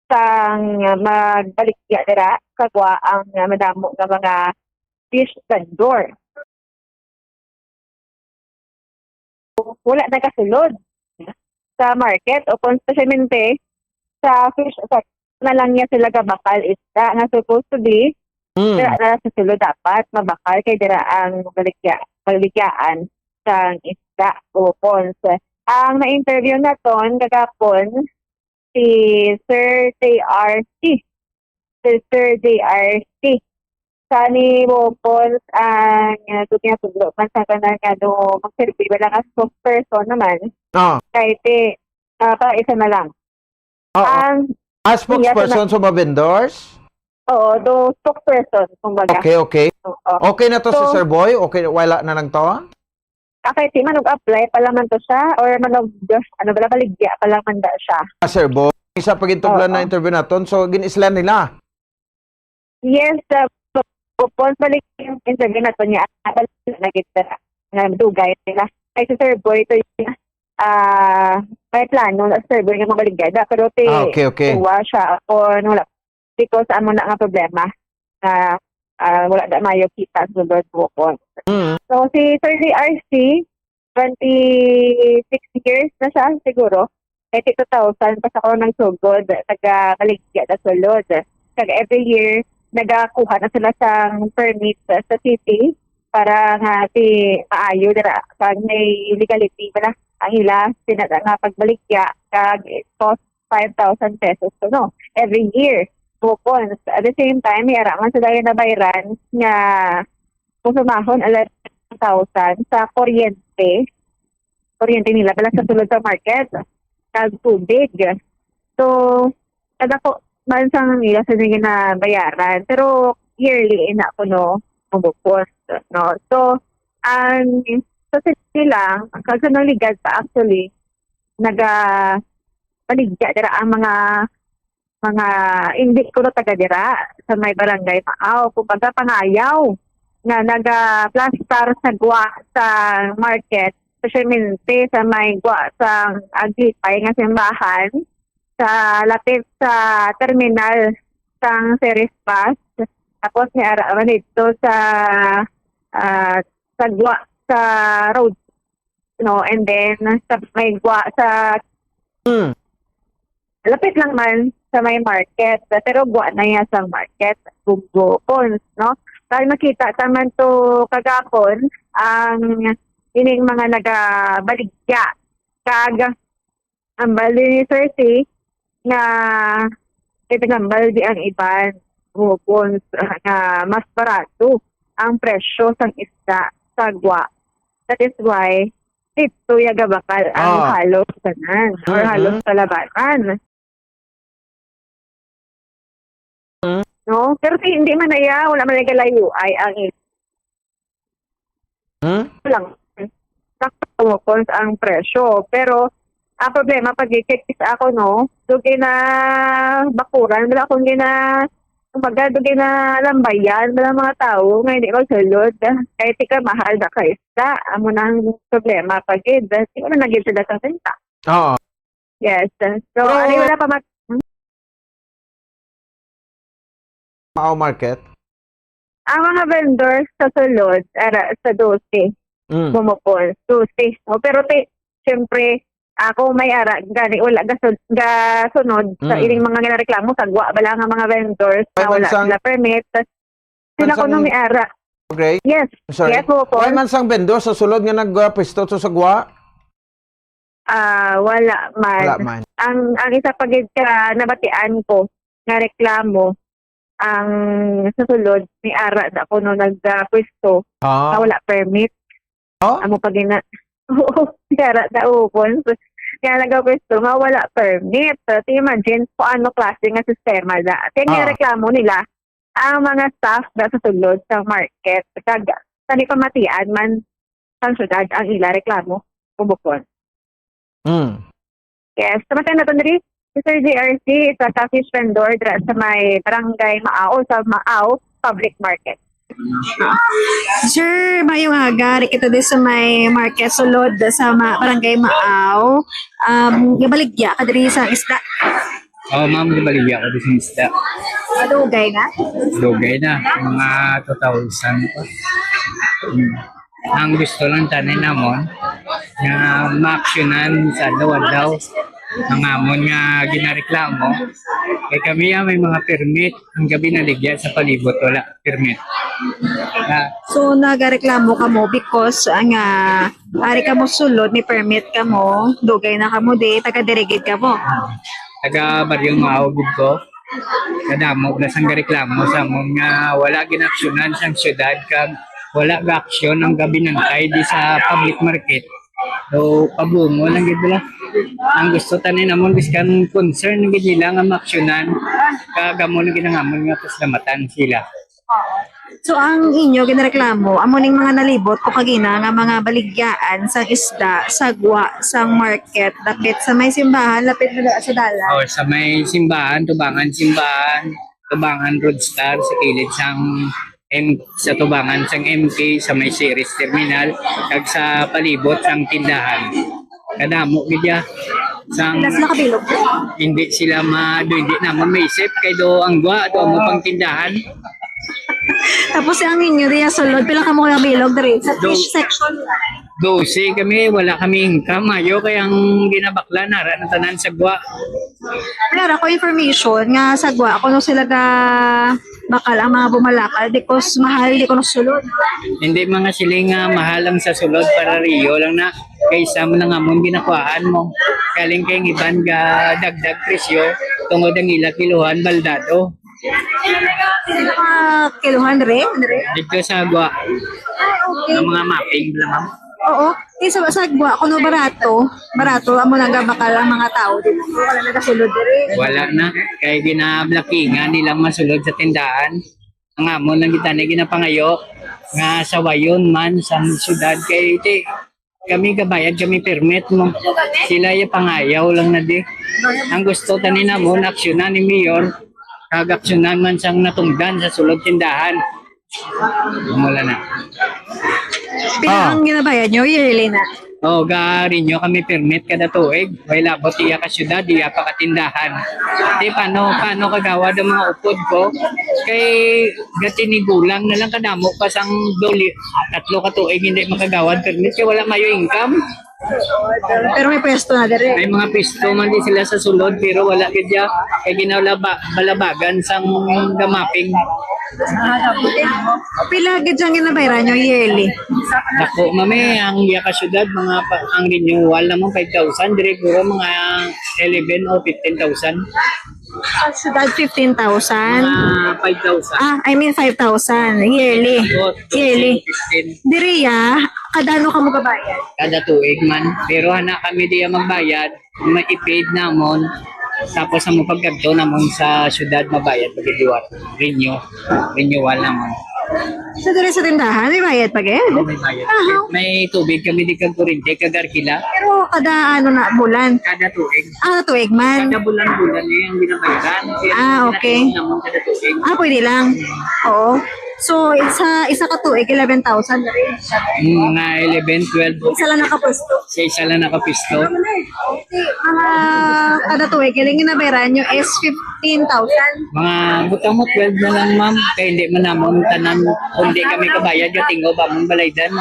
sang magbaligya dira kagwa ang madamo nga mga fish vendor. Wala na kasulod sa market o especially sa fish na lang niya sila gabakal isda nga supposed to be dira na sa sulod dapat mabakal kay dira ang baligyaan sang isda o pons. Ang na-interview na ton kagapon si Sir JRC Sani Bopons ang dunya tudlo man sa kanang mag-serve ba lang as spokesperson naman. Kahit para isa na lang. As spokesperson sa mga vendors? Oo, do spokesperson kumbaga. Okay. Okay na to si Sir Boy? Okay, wala na lang to? Okay, si manog apply pala man to siya or manog baligya pala man da siya. Sir Boy, isa pagintublan na interview naton so ginislan nila. Yes, upon balik yung interview na ito niya, nagkita nga dugay nila. Ay si Sir Boy, ito yung may plano na Sir Boy nga mabaligada. Pero okay. Uwa siya o wala. Because amo na nga problema na wala na mayo kita sa Lord Bukon. So si Sir DRC, 26 years na siya siguro. 20,000 pa sa ko ng sugod, taga-baligya na sulod. Kag every year, nagakuha na sila sang permit sa city para nga maayo dira kag may legality pala ang ila nga pagbaligya kag it cost 5,000 pesos to no every year coupons. At the same time may araman sila na bayran nga pusumahon 11,000 sa kuryente nila pala sa sulod sa market kag tubig. So kada ko man sa nila sa na bayaran pero yearly ina ko no bukos no. So sa sila kasi nang ligad pa actually paligya dira ang mga mga hindi ko taga dira sa may barangay Maaw. Kumbaga pangayaw na naga-plastar sa gwa sa market, especially sa may gwa sa Aglipay nga simbahan sa lapit sa terminal sang Ceres Pass. Tapos may arawan dito sa gwa sa road, and then sa may gwa sa lapit lang man sa may market, pero gwa na yan sa market, Bugpons, no? Dahil makita taman to kagapon ang ining mga nagabaligya kag ang bali ni Cersei na itinambal di ang iban Bugpons na mas barato ang presyo sang isda sa gwa. That is why dito yagabakal ang halos tanan or halos sa labanan. No? Pero hindi man na wala man nagalayo ay ang lang sakto ang presyo. Pero ang problema pag i-check ako, no, dugay na bakuran, wala akong kumbaga dugay na lambayan, wala mga tao nga hindi magsulod. Kahit ika mahal na ka isda, amo nang problema pag hindi ko na naging sila sa senta. Oo. Yes. So, wala pa Maaw Market? Ang mga vendors sa sulod, sa 12, bumupol, 12. No? Pero siyempre, ako may gani, wala gasunod sa ining mga ginareklamo, sagwa, bala nga mga vendors na wala sila permit. Sila ko nung may ara. Okay. Yes. Sorry. Yes, bumupol. Why man sang vendor sa sulod nga nagpwesto sa sagwa? Wala man. Ang isa pagid ka nabatian ko na reklamo, ang susulod ni ara na ako nung nagpwesto na wala permit. Amo pag ara na upon. Kaya nagpwesto nga wala permit. So, imagine kung ano klase nga sistema na. Kaya reklamo nila ang mga staff na susulod sa market. Tani pamatian man sa syudad ang ila reklamo bubukon. Yes, tamatay na ito nari. Sir JRC, sa fish vendor sa may barangay Maaw, sa Maaw Public Market. Sir, mayong aga, kita din sa may market sulod sa barangay Maaw. Gabaligya ka diri sa isda. Ma'am, gabaligya ko din sa isda. Dugay na? Dugay na, mga 2,000 po. Ang gusto lang tanin namon na ma-actionan sa daw ang amon nga ginareklamo kay kami may mga permit ang gabi naligya sa palibot wala permit. So nagareklamo ka mo because ang ari ka mo sulod ni permit ka mo, dugay na ka mo di taga-delegate ka mo. Taga Baryong Maaw ko. Kadamo na sang reklamo sa amon nga wala ginaksyonan sang syudad kag wala ga-aksyon ang gabi nantay di sa public market. So, pabungo lang gid nila. Ang gusto tanin namon biskan concern gid nila nga maaksyonan kagamon ginangamon nga paslamatan sila. So ang inyo ginareklamo amo ning mga nalibot o kagina nga mga baligyaan sa isda, sagwa, sa market, lapit sa may simbahan, lapit na sa dalan. O sa may simbahan, Tubangan Roadstar sa kilid sang sa Tubangan sang MK sa may Ceres Terminal kag sa palibot sang tindahan. Kadamo gid ya sang hindi sila hindi naman may isip kay do ang gwa do mo pang tindahan. Tapos ang inyo diya sulod pila ka mo kaya bilog diri sa fish section. 12 kami, wala kami income. Ayaw kayang ginabakla na rin tanan sa gwa. Wala ko information nga sa gwa. Kung sila ka bakal ang mga bumalakal, di ko mahal, di ko sulod. Hindi mga siling mahal lang sa sulod para riyo lang na kaysa mo na nga mong ginakuhaan mo. Kaling kayong iban ga dagdag presyo, tungod ang ila kiluhan, baldado. Kiluhan rin? Dito sa gwa. Okay. Ang mga mapping lang ma'am. Oo. Sa sagwa, kuno barato, amo nang bakal ang mga tao dito. Wala na kasulod diri. Wala na. Kaya ginablakingan nilang masulod sa tindahan. Ang amon lang kita na ginapangayo nga sa wayon man sa syudad kay iti. Kami kabayad, kami permit mo. Sila yung pangayaw lang na di. Ang gusto tanina mo, aksyonan ni Mayor, kag-aksyonan man siyang natungdan sa sulod tindahan. Mula na. Pinang ginabayad nyo, yearly na. O, gari nyo kami permit kada tuig. Wala labot iya ka syudad, iya pa katindahan. Di, paano kagawa ng mga upod ko? Kay gatinigulang na lang kadamo pa sang doli. 3 ka tuig hindi makagawad permit kaya wala mayo income. Pero may pwesto na dire. May mga pisto man di sila sa sulod pero wala kadya. Kay ginawla balabagan sang gamaping. Pila gid ang ginabayaran nyo yearly? Dako mami ang iya ka syudad mga ang renewal naman 5,000 dire puro mga 11 o 15,000. Sa syudad 15,000. Mga 5,000. I mean 5,000 yearly. Yearly. Diriya, kadano ka mo kabayad? Kada tuig man. Pero hana kami diya magbayad, may i-paid namon. Tapos ang mapagkanto namon sa syudad mabayad pag-idiwat. Renewal namon. Sa dire sa tindahan, may bayad pa gaya? May bayad. May tubig kami di kag kuryente, kag arkila. Pero kada bulan? Kada tuig. Tuig man? Kada bulan-bulan yung ginabayaran. Okay. Namon kada tuig. Pwede lang. Oo. So, isa ka tuig, 11,000 na rin. Mga 11, 12. Isa lang nakapwesto. Isa lang nakapisto. Mga kada tuig, yung ginabayaran nyo is 15,000. Mga butang mo 12 na lang ma'am. Kaya hindi man namon tanan. Kung hindi kami kabayad, yung tingo ba mong balaydan.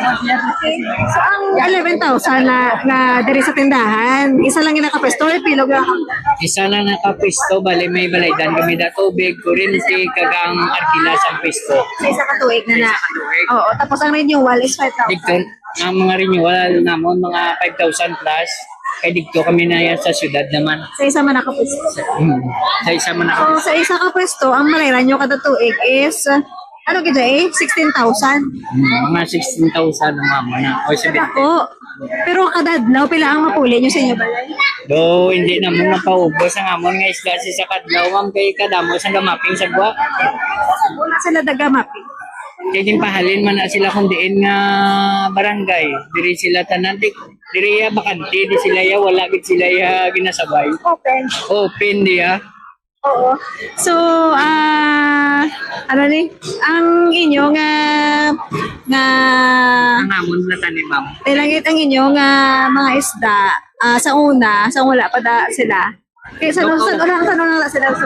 So, ang 11,000 na dari sa tindahan, isa lang yung nakapwesto, pilog lang. Isa lang nakapisto, bali may balaydan kami na tubig, kuryente, kagang arkila sa pisto. So, isa ka tuig na na. Oo, tapos ang renewal is 5,000. Dito, ang mga renewal namon, mga 5,000 plus. Kaya dito kami na yan sa syudad naman. Sa isa man nakapwesto. Sa isa man So, nakapisto. sa isa ka pwesto, ang malayaran nyo kada tuig is, 16,000. Mga 16,000 ang mama na. O 17. Ako. Pero kada adlaw, pila ang mapuli nyo sa inyo balay? Do, hindi naman napaubos ang amon nga isla sa kadlaw. Ang kay kadamo sa gamaping sagwa. Wala sila dagamapin. Kaya din pahalin man na sila kung diin nga barangay. Diri sila tanan. Diri ya bakante. Di sila ya. Wala gid sila ya ginasabay. Open. Open diya. Oo. So, ang inyo nga ang amon na tanim ma'am. tilangit ang inyo nga mga isda sa wala pa da sila. Kaya sa na sila so.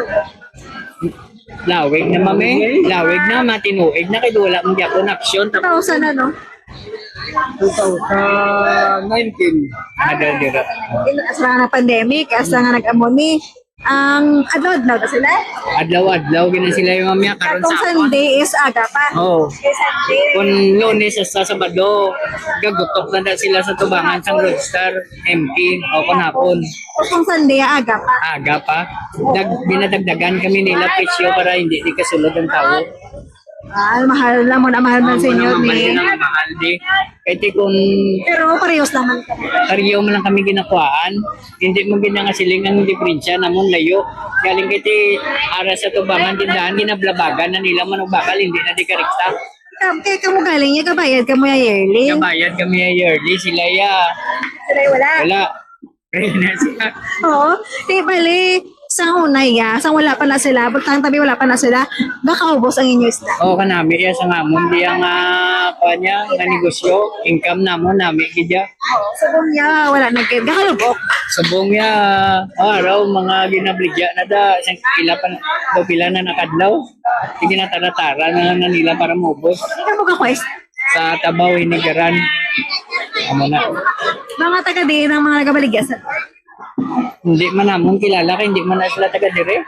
Lawig na mami. Lawig na, matinuig na. Kaya wala mong Japon action. 2,000 ano? 2019. Nadaldira. Asa nga pandemic, asa nga nag-amoni. Ang adlaw-adlaw na sila? Adlaw-adlaw, gina sila yung mamaya. Karon Kung sa Sunday is aga pa. Oo. Sunday. Kung Lunes sa Sabado, gagutok na sila sa tubangan sa Roadstar, MP, o kanapon. Kung Sunday, aga pa. Aga pa. Binadagdagan kami nila presyo para hindi di kasulod ang tao. Mahal lang mo na mahal man sa inyo. Mahal di. Kaya kung Pero parehos naman kami. karyo mo lang kami ginakuhaan, hindi mo ginangasiling ang diferensya, namon layo. Galing kiti ara sa tubangan tindahan, ginablabagan na nila manong bakal, hindi na di karikta. Kaya kamo galing niya, kabayad ka mo ya yearly. Kabayad kami ya yearly, sila ya. Sila wala. Wala. Kaya na siya. Oo. Bali, sa unay sa wala pa na sila, butang tabi wala pa na sila, baka ubos ang inyo isda. Oo, kanami ya sa ngamon, di ang kanya, na negosyo, income namon, nami kidya. Sabong niya, wala nagkid. Kakalubok. Sabong ya, araw, mga ginabligya na da, isang pila na nakadlaw. Sige na tara-tara na nila para maubos. Hindi ka mo ka-quest? Sa Tabaw, Hinigaran. Amo na. Mga taga-din ang mga nagabaligyasan. Hindi man namon kilala kay hindi man na sila taga dire.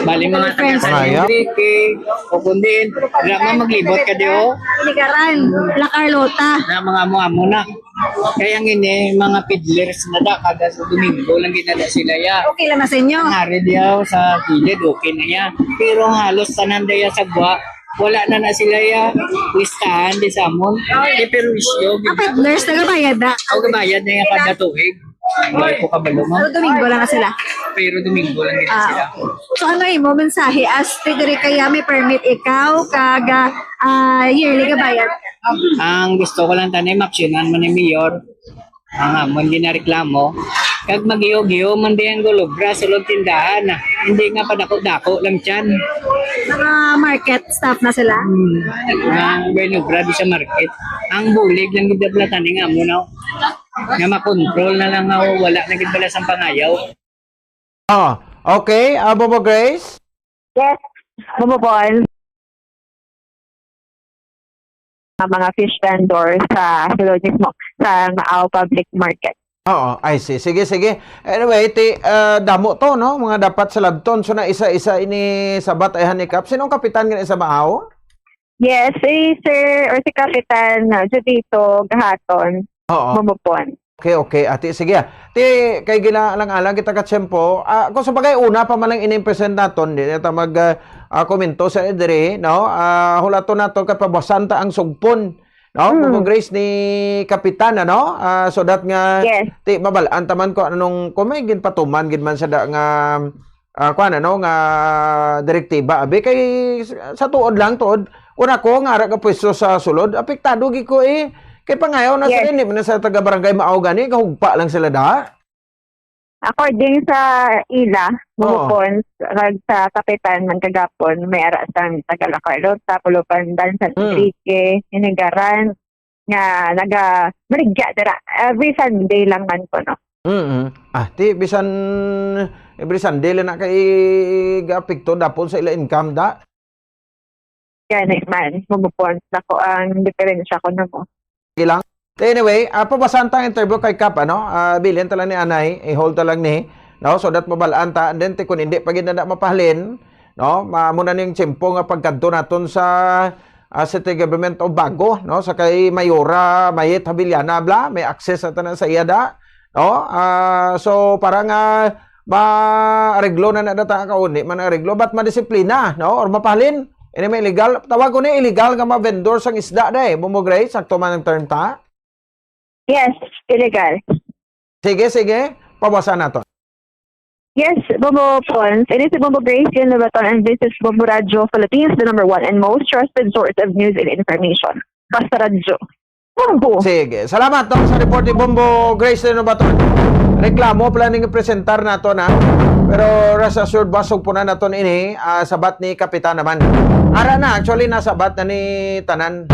Bali mga taga San Enrique o kundi drama maglibot ka dio. Hinigaran, La Carlota. Na mga amo na. Kaya ang ini mga peddlers na da kada sa Domingo lang ginala sila ya. Okay lang na sa inyo. Hari diyaw sa kilid okay na ya. Pero halos tanan daya sa gwa wala na sila ya listahan di samon. Di perwisyo. Ang peddlers nagabayad na. O gabayad na yung kada tuig. Wala ko kabalo mo. Pero Domingo lang na sila. Pero Domingo lang din sila. So ano mo mensahe as tigre kaya may permit ikaw kaga yearly ka bayad? Ang gusto ko lang tanim, aksyonan man ni Mayor. Ang amon ginareklamo. Kag magiyo-giyo man din ang gulubra sulod tindahan. Hindi nga pa dako-dako lang tiyan. Mga market staff na sila? Ang gulubra di sa market. Ang bulig lang gidablatan ni nga mo na. Nga makontrol na lang ako, wala na gidbalas ang pangayaw. Okay, Bobo Grace? Yes, bumubol. Mga fish vendor sa sulod mismo sa Maaw Public Market. Oo, I see. Sige. Anyway, damo to, no? Mga dapat sa labton. So na isa-isa ini sabat ay hanikap. Sinong kapitan nga sa Maaw? Yes, si Sir or si Kapitan Judito Gahaton. Oo. Bumupon. Okay. Ati, sige. Ti, kay ginalang-alang kita katsempo. Kung sa bagay, una pa man lang inimpresent naton, di nata komento sa edere, no? Hulato nato kay pabasanta ang sugpon. No? Kung Grace ni Kapitan, no? So that nga, ti, mabalaan taman ko, anong, kung may ginpatuman, ginman sa da nga, nga direktiba. Abi, kay, sa tuod lang, una ko, nga ara ka pwesto sa sulod, apektado gi ko kay pangayaw na sila, hindi man sa taga-barangay Maaw gani, kahugpa lang sila da. According sa ila, bumupon, sa Kapitan, man kagapon, may ara sang Tagala Carlos, Tapulupan, Dan San Enrique, Hinigaran, nga maligya dira. Every Sunday lang man po, no? Ti, bisan every Sunday lang na kay gapikto dapon sa ila income da. Yan man, bumupon. Ako ang diferensya ko na mo. Ilang. Anyway, pabasan tang interview kay Kap, bilhin talang ni Anay, i-hold talang ni, no? So that mabalaan ta, and then kung hindi pagid na mapahalin, no? Muna ning tiyempo nga pagkanto naton sa City Government of Bago, no? Sa kay Mayora, Mayet Habiliana, bla, may access na tanan sa iyada, no? So parang ma-areglo na data kauni, man-areglo, ba't madisiplina, no? Or mapahalin, ini may illegal, tawag ko ni illegal nga ma-vendor sang isda da bumugray, sakto man ang term ta? Yes, illegal. Sige, pabasan nato. Yes, Bobo Pons. It is Bobo Grace, yun na baton, and this is Bobo Radio Philippines, the #1 and most trusted source of news and information. Basta radyo. Bombo. Sige, salamat to sa report ni Bombo Grace, yun na baton. Reklamo, planning i-presentar nato na. Pero rest assured, basog po na nato ini, sabat ni Kapitan naman. Ara na, actually, nasabat na ni Tanan.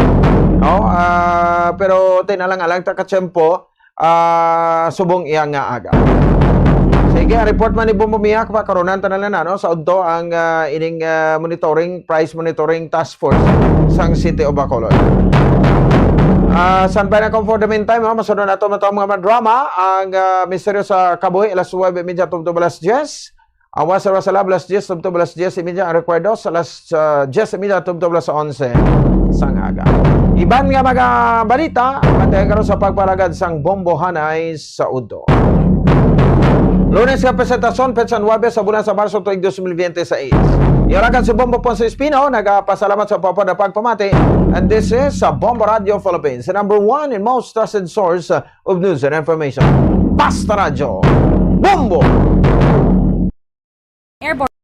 No? Pero tinalang-alang takatsempo, subong iya nga aga. Sige, report man ni Bumumiyak, karonan tanan na, no? Sa udto ang ining price monitoring task force sang City of Bacolod. San pa na kung for the meantime, masunod na ito mga drama. Ang misteryo sa Kabuhi, alas 9:30 tumto balas 10. Awas sa Rasala, balas 10 tumto balas 10:30 ang recuerdo. Sa alas 10:30 tumto balas 11 sang aga. Iban nga mga balita, pantay karon sa pagparagad sang Bombo Hanay sa Udo. Lunes nga presentasyon, Petsan Wabes sa bulan sa Marso tuig 2026. Iaragan si Bombo Ponce Espino, nagpasalamat sa papa na pagpamati. And this is sa Bombo Radio Philippines, the #1 and most trusted source of news and information. Basta Radio, Bombo! Airborne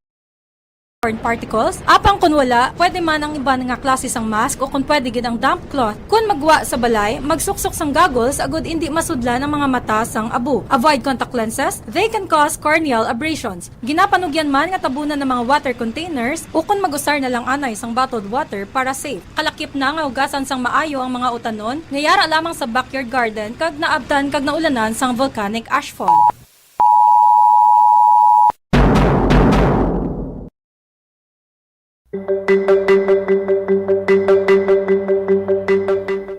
particles. Apang kun wala, pwede man ang iba nga klase sang mask o kung pwede gid ang damp cloth. Kung magwa sa balay, magsuksok sang goggles agud indi masudlan ang mga mata sang abo. Avoid contact lenses, they can cause corneal abrasions. Ginapanugyan man nga tabunan ng mga water containers o kung mag-usar na lang anay sang bottled water para safe. Kalakip na nga hugasan sang maayo ang mga utanon, ngayara lamang sa backyard garden kag naabtan kag naulanan sang volcanic ashfall.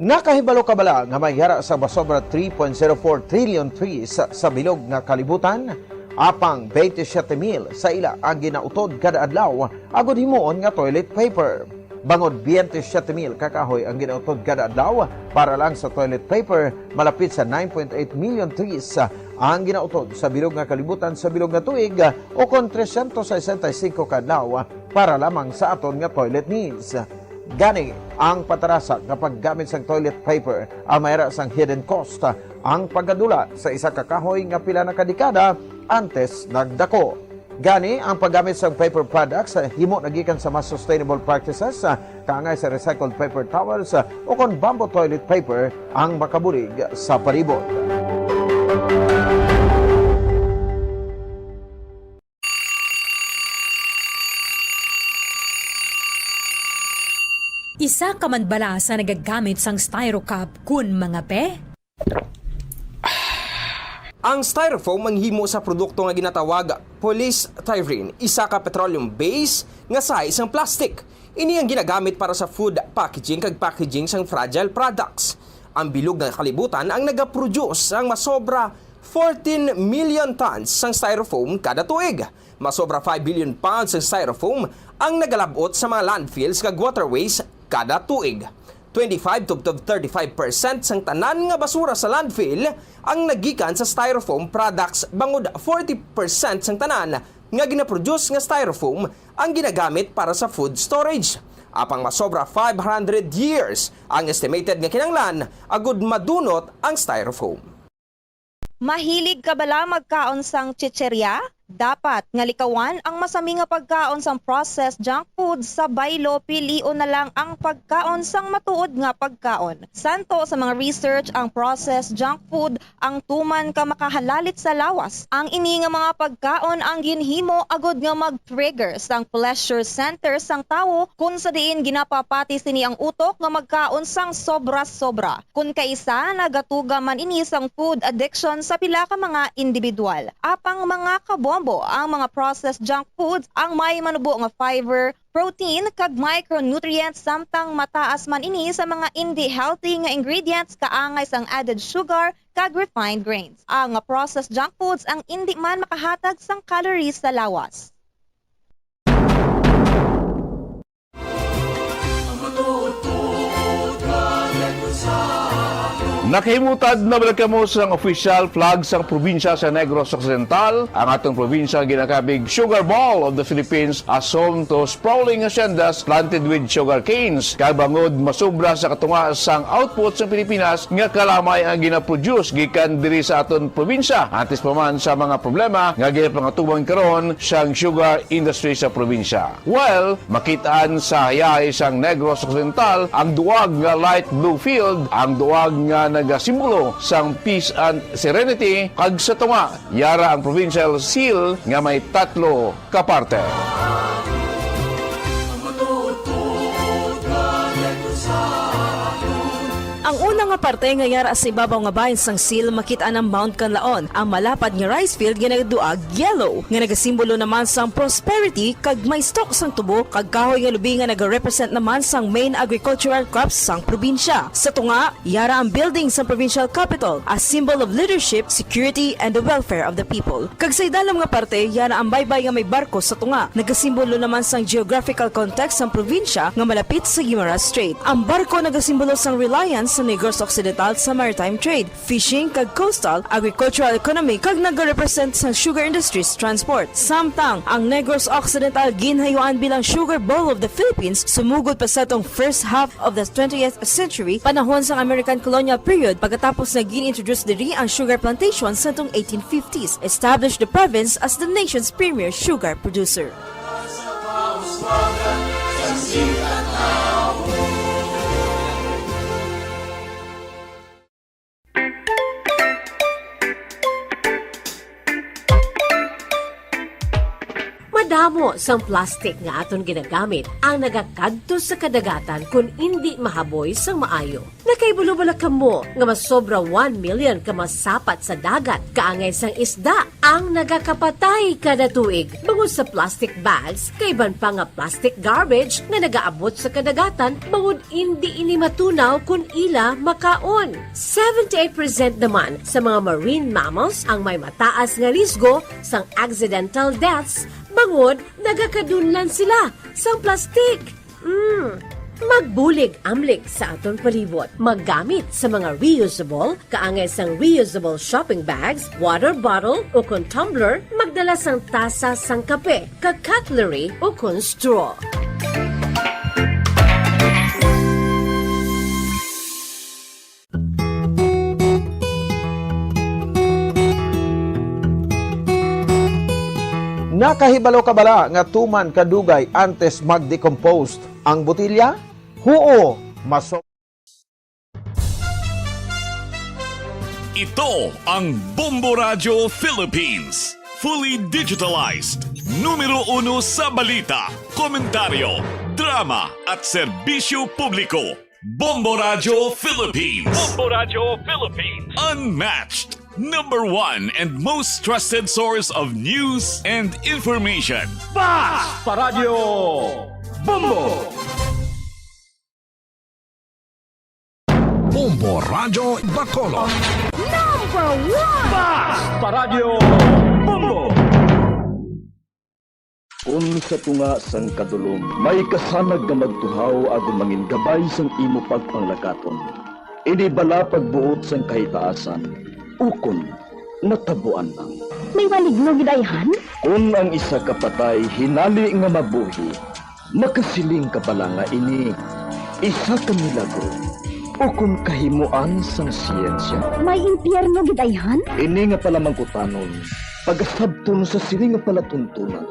Nakahibalo ka bala nga may yara sa basobra 3.04 trillion trees sa bilog nga kalibutan? Apang 27,000 sa ila ang ginautod kada adlaw agud himuon nga toilet paper. Bangod 27,000 kakahoy ang ginautod kada adlaw para lang sa toilet paper, malapit sa 9.8 million trees ang ginautod sa bilog nga kalibutan sa bilog nga tuig o kon 365 kadlaw para lamang sa aton nga toilet needs. Gani ang patarasa nga paggamit sa toilet paper ang mayra sang hidden cost ang paggadula sa isa ka kahoy nga pila na kadekada antes nagdako. Gani ang paggamit sa paper products himo nagikan sa mas sustainable practices kaangay sa recycled paper towels o kon bamboo toilet paper ang makabulig sa palibot. Isa ka man bala sa nagagamit sang styro cup kun mga pe? Ang styrofoam manghimo sa produkto nga ginatawag polystyrene, isa ka petroleum base nga sa isang plastic. Ini ang ginagamit para sa food packaging kag packaging sang fragile products. Ang bilog na kalibutan ang nagaproduce ang masobra 14 million tons sang styrofoam kada tuig. Masobra 5 billion pounds sang styrofoam ang nagalabot sa mga landfills kag waterways kada tuig. 25 to 35% sang tanan nga basura sa landfill ang nagikan sa styrofoam products, bangod 40% sang tanan nga ginaproduce nga styrofoam ang ginagamit para sa food storage. Apang masobra 500 years ang estimated nga kinahanglan agud madunot ang styrofoam. Mahilig ka bala magkaon sang chicherya? Dapat nga likawan ang masami nga pagkaon sang processed junk food sa baylo, pilion na lang ang pagkaon sang matuod nga pagkaon. Santo sa mga research ang processed junk food ang tuman ka makahalalit sa lawas. Ang ini nga mga pagkaon ang ginhimo agud nga mag-trigger sang pleasure center sang tawo kung sa diin ginapapati sini ang utok nga magkaon sang sobra-sobra. Kung kaisa nagatuga man ini sang food addiction sa pila ka mga individual. Apang mga kabombo ang mga processed junk foods ang may manubo nga fiber, protein kag micronutrients samtang mataas man ini sa mga hindi healthy nga ingredients kaangay sang added sugar kag refined grains. Ang mga processed junk foods ang hindi man makahatag sang calories sa lawas. Nakahimutad na balik mo sa official flag sa probinsya sa Negros Occidental. Ang atong probinsya ginakabig Sugar Bowl of the Philippines as home to sprawling haciendas planted with sugar canes. Kabangod masubra sa katunga sang output sa Pilipinas nga kalamay ang ginaproduce gikan diri sa aton probinsya. Antes pa man sa mga problema nga ginapangatuban karon sang sugar industry sa probinsya. Well, makitaan sa hayay sang Negros Occidental ang duwag nga light blue field, ang duwag nga nagasimbolo sang peace and serenity kag sa tunga yara ang provincial seal nga may 3 ka parte. Ang una nga parte nga yara sa ibabaw nga bahin sang seal makita ang Mount Canlaon. Ang malapad nga rice field nga nagduag yellow nga nagasimbolo naman sang prosperity kag may stock sang tubo kag kahoy nga lubi nga nagarepresent naman sang main agricultural crops sang probinsya. Sa tunga, yara ang building sang provincial capital as symbol of leadership, security and the welfare of the people. Kag sa idalam nga parte, yara ang baybay nga may barko sa tunga. Nagasimbolo naman sang geographical context sang probinsya nga malapit sa Guimaras Strait. Ang barko nagasimbolo sang reliance sa Negros Occidental sa maritime trade, fishing kag coastal, agricultural economy kag nagarepresent sa sugar industries transport. Samtang ang Negros Occidental ginhayuan bilang Sugar Bowl of the Philippines sumugod pa sa tong first half of the 20th century, panahon sa American colonial period pagkatapos na gin-introduce diri ang sugar plantation sa tong 1850s, established the province as the nation's premier sugar producer. Madamo sang plastic nga aton ginagamit ang nagakadto sa kadagatan kung hindi mahaboy sang maayo. Nakaibulubala kamo nga masobra 1 million ka masapat sa dagat kaangay sang isda ang nagakapatay kada tuig. Bangod sa plastic bags, kaiban pa nga plastic garbage nga nagaabot sa kadagatan bangod hindi ini matunaw kung ila makaon. 78% naman sa mga marine mammals ang may mataas nga risgo sang accidental deaths bangod nagakadunlan sila sang plastic. Magbulig amlik sa aton palibot. Maggamit sa mga reusable, kaangay sang reusable shopping bags, water bottle o kon tumbler, magdala sang tasa sang kape, kag cutlery o kon straw. Nakahibalo ka bala nga tuman kadugay antes mag-decompose ang botilya? Huo, maso. Ito ang Bombo Radio Philippines. Fully digitalized. Numero 1 sa balita, komentaryo, drama at serbisyo publiko. Bombo Radio Philippines. Bombo Radio Philippines. Unmatched. Number 1 and most trusted source of news and information. Basta Radio Bombo! Bombo Radio Bacolod. Number 1! Basta Radio Bombo! Kung sa tunga sang kadulom, may kasanag nga magtuhaw agong mangin gabay sang imo pagpanglakaton. Ini bala pagbuot sang kahitaasan. Ukon, natabuan lang. May maligno gidayhan? Kung ang isa kapatay hinali nga mabuhi, makasiling ka pala nga ini, isa ka milagro. Ukon kahimuan sang siyensya. May impyerno gidayhan? Ini nga pala mangkutanon, pagasabton sa siling nga palatuntunan.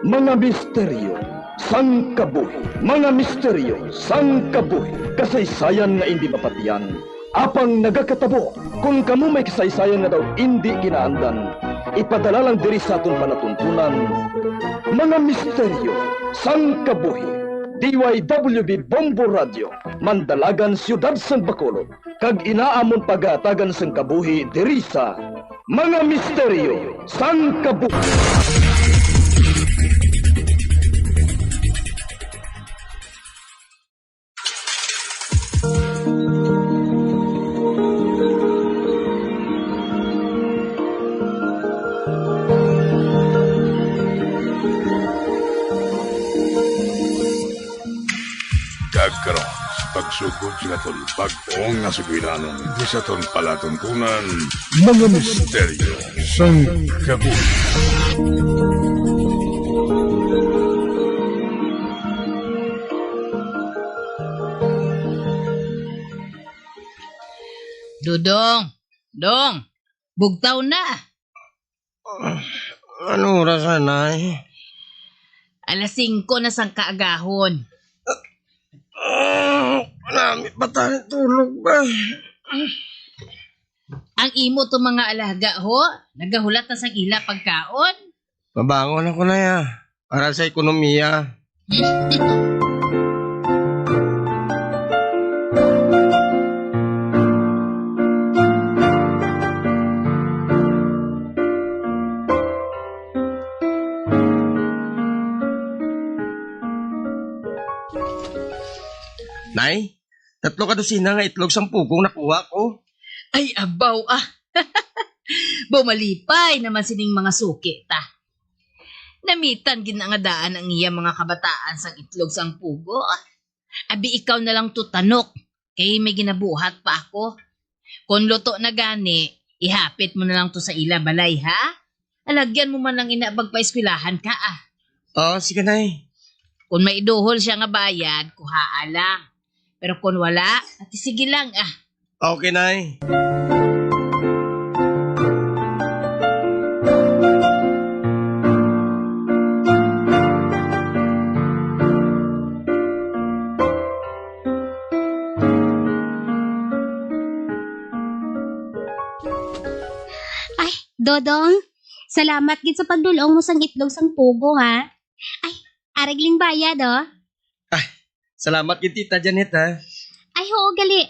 Mga misteryo, sang kabuhi. Mga misteryo, sang kabuhi. Kasaysayan nga hindi mapatiyan. Apang nagakatabo, kung kamo may kasaysayan nga daw hindi ginaandan, ipadala lang diri sa atong panatuntunan. Mga misteryo, sang kabuhi. DYWB Bombo Radio, Mandalagan, Siyudad San Bacolod. Kag inaamon pagatagan sang kabuhi diri sa Mga Misteryo, sang kabuhi. Karon sa pagsugod sa aton bag-ong nga sugiranon di sa aton palatuntunan mga misteryo sang kabuhi. Dong, bugtaw na. Ano oras na eh? Alas 5 na sang kaagahon. Marami pa tayo tulog ba? Ang imo to mga alaga ho, nagahulat na sang ila pagkaon. Mabangon ako na ya, para sa ekonomiya. Nay, 3 kadusina nga itlog sang pugong nakuha ko. Ay, abaw ah. Bumalipay naman sining mga suki ta. Namitan ginangadaan ang iya mga kabataan sang itlog sang pugo. Abi ikaw na lang tutanok, kay may ginabuhat pa ako. Kung luto na gani, ihapit mo na lang to sa ila balay ha? Alagyan mo man lang inabag pa eskwilahan ka ah. Oo, sige nay. Kung may iduhol siya nga bayad, kuhaa lang. Pero kung wala, ati sige lang ah. Okay, nay. Ay, Dodong, salamat gid sa pagdulong mo sang itlog sang pugo ha. Ay, aragling bayad oh. Salamat kay Tita Janet ha. Ay, oo, gali.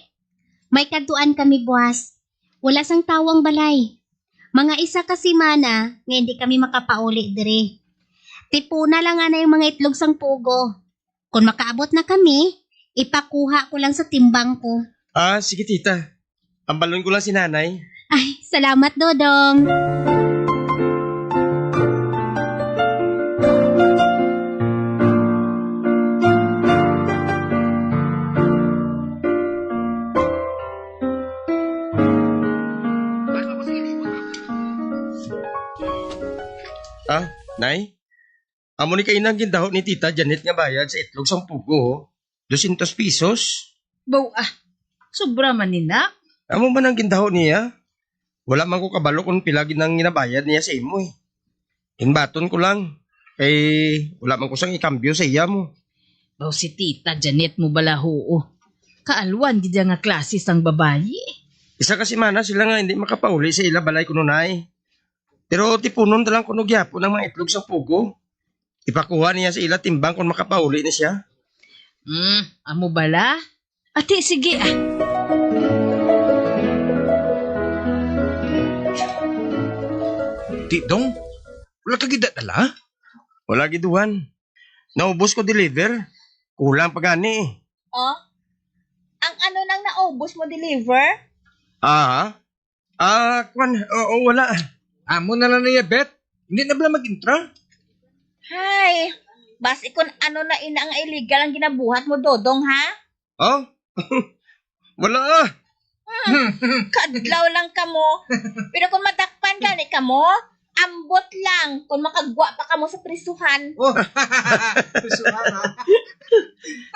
May kaduan kami, buwas. Wala sang tawang balay. Mga isa kasi mana, nga hindi kami makapauli dire. Tipuna lang nga na yung mga itlog sang pugo. Kung makaabot na kami, ipakuha ko lang sa timbang ko. Ah, sige tita. Ambalon ko lang si nanay. Ay, salamat, Dodong. Ah, nay? Amo ni kainang gindahot ni Tita Janet nga bayad sa itlog sang pugo. 200 pesos. Baw ah, sobra man nina. Amo man ang gindahot niya? Wala man ko kabalo kung pila ginang ginabayad niya sa imo eh. Inbaton ko lang. Wala man ko sang ikambyo sa iya mo. Baw si Tita Janet mo balaho. Kaalwan di nga klase sang babayi. Isa kasi mana sila nga hindi makapauli sa ila balay kuno nay. Pero tipunon talang kuno gyapon ng mga itlog sa pugo. Ipakuha niya sa ila timbang kung makapauli na siya. Amo bala? Ati, sige ah. Dong, wala ka gida tala? Wala giduhan. Naubos ko deliver. Kulang pa gani. Oh? Ang ano nang naubos mo deliver? Wala. Amo na lang niya, Bet. Hindi na bala mag-intra. Hay, basi kung ano na ina ang illegal ang ginabuhat mo, Dodong, ha? Oh? Wala. Kadlaw lang ka mo. Pero kung madakpan gani ka mo, ambot lang kung makagwa pa ka mo sa prisuhan.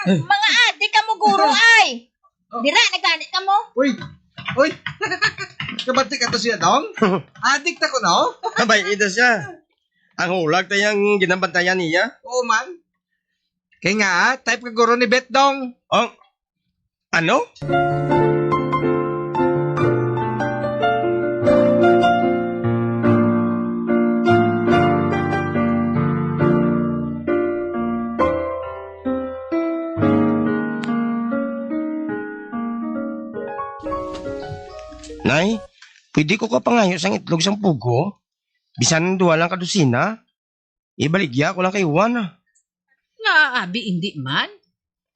Mga adik ka mo, guro ay. Dira, nagani ka mo. Uy! Kabati ka to siya, Dong? Adik ta ko, no? Abay, ito siya. Ang hulag tayang ginabantayan niya. Oo, man. Kaya nga, type ka guro ni Bet, Dong. Oh, ano? Nay, pwede ko ka pangayos ang itlog sang pugo? Bisan duwa lang kadusina? Ibaligya ko lang kay Juan. Nga, abi, hindi man.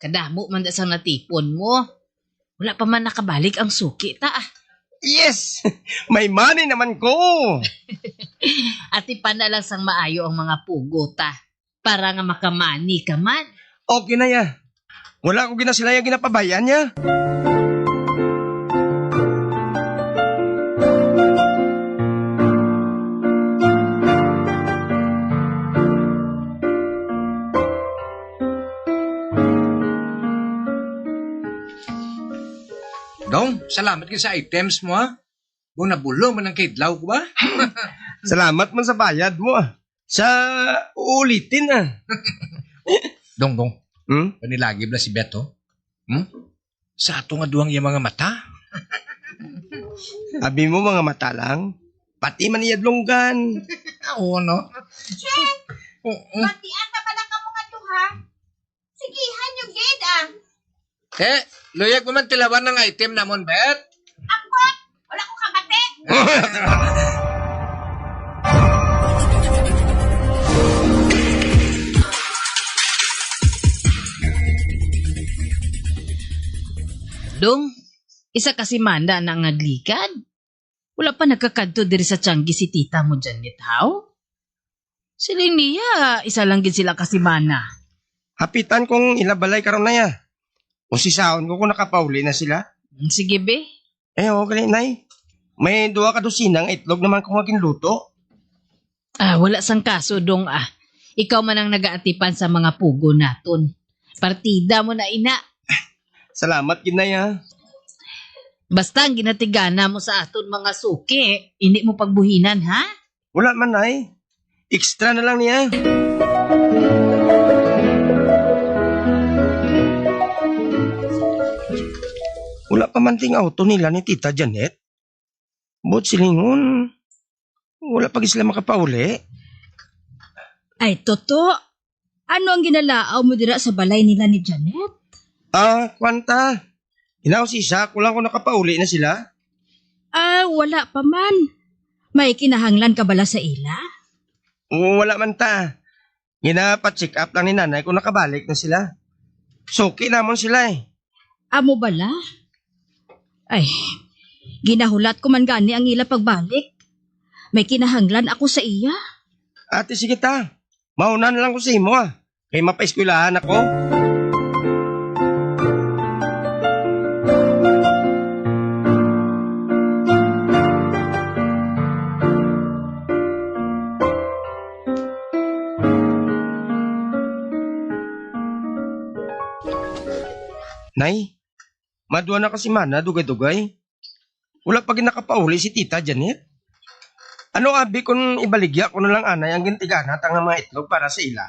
Kadamo man da sang natipon mo. Wala pa man nakabalik ang suki ta ah. Yes! May money naman ko! Ati pa na lang sang maayo ang mga pugo ta. Para nga makamani ka man. Okay na ya. Wala ko ginasilaya ginapabayan niya. Dong, salamat ka sa items mo, ha? Kung nabulo man ang kidlaw ko ba? Salamat man sa bayad mo. Sa uulitin ah. Dong. Panilagi bla si Beto? Sa ato nga duwang yung mga mata? Abi mo mga mata lang. Pati man iyadlonggan. Oo, no? Batian pa pala ka mo nga to, ha? Sigihan yung gate, ah. Luyag mo man tilawan ng item namon, Bet. Akbot! Wala ko kabate! Dong, isa kasi manda na ang naglikad. Wala pa nagkakadto diri sa Tianggi si tita mo Janet, how? Sila niya, isa lang gid sila kasi mana. Hapitan kong ilabalay karon na ya. O si Saon ko kung nakapauli na sila. Sige be. Okay, nay. May duwa ka dosinang itlog naman kung ginluto. Wala sang kaso dong ah. Ikaw man ang nagaatipan sa mga pugo naton. Partida mo na ina. Salamat gid na ya. Basta ang ginatigana mo sa aton mga suki, hindi mo pagbuhinan ha? Wala man nay. Extra na lang niya. Wala pa man ting auto nila ni Tita Janet. Bot silingon. Wala pa sila makapauli. Ay, Toto, ano ang ginalaaw mo dira sa balay nila ni Janet? Kwanta. Inausisa, kulang ko nakapauli na sila. Wala pa man. May kinahanglan ka bala sa ila? Wala man ta. Ginapacheck up lang ni nanay kung nakabalik na sila. Suki namon sila eh. Amo bala? Ay, ginahulat ko man gani ang ila pagbalik. May kinahanglan ako sa iya. Ate, sige ta. Mauna na lang ko sa imo ah. Kaya mapaeskulahan ako. Nay, maduwa na kasi mana, dugay-dugay. Wala pa ginakapauli si Tita Janet. Ano abi kung ibaligya ko na lang anay ang gintigana tang mga itlog para sa ila?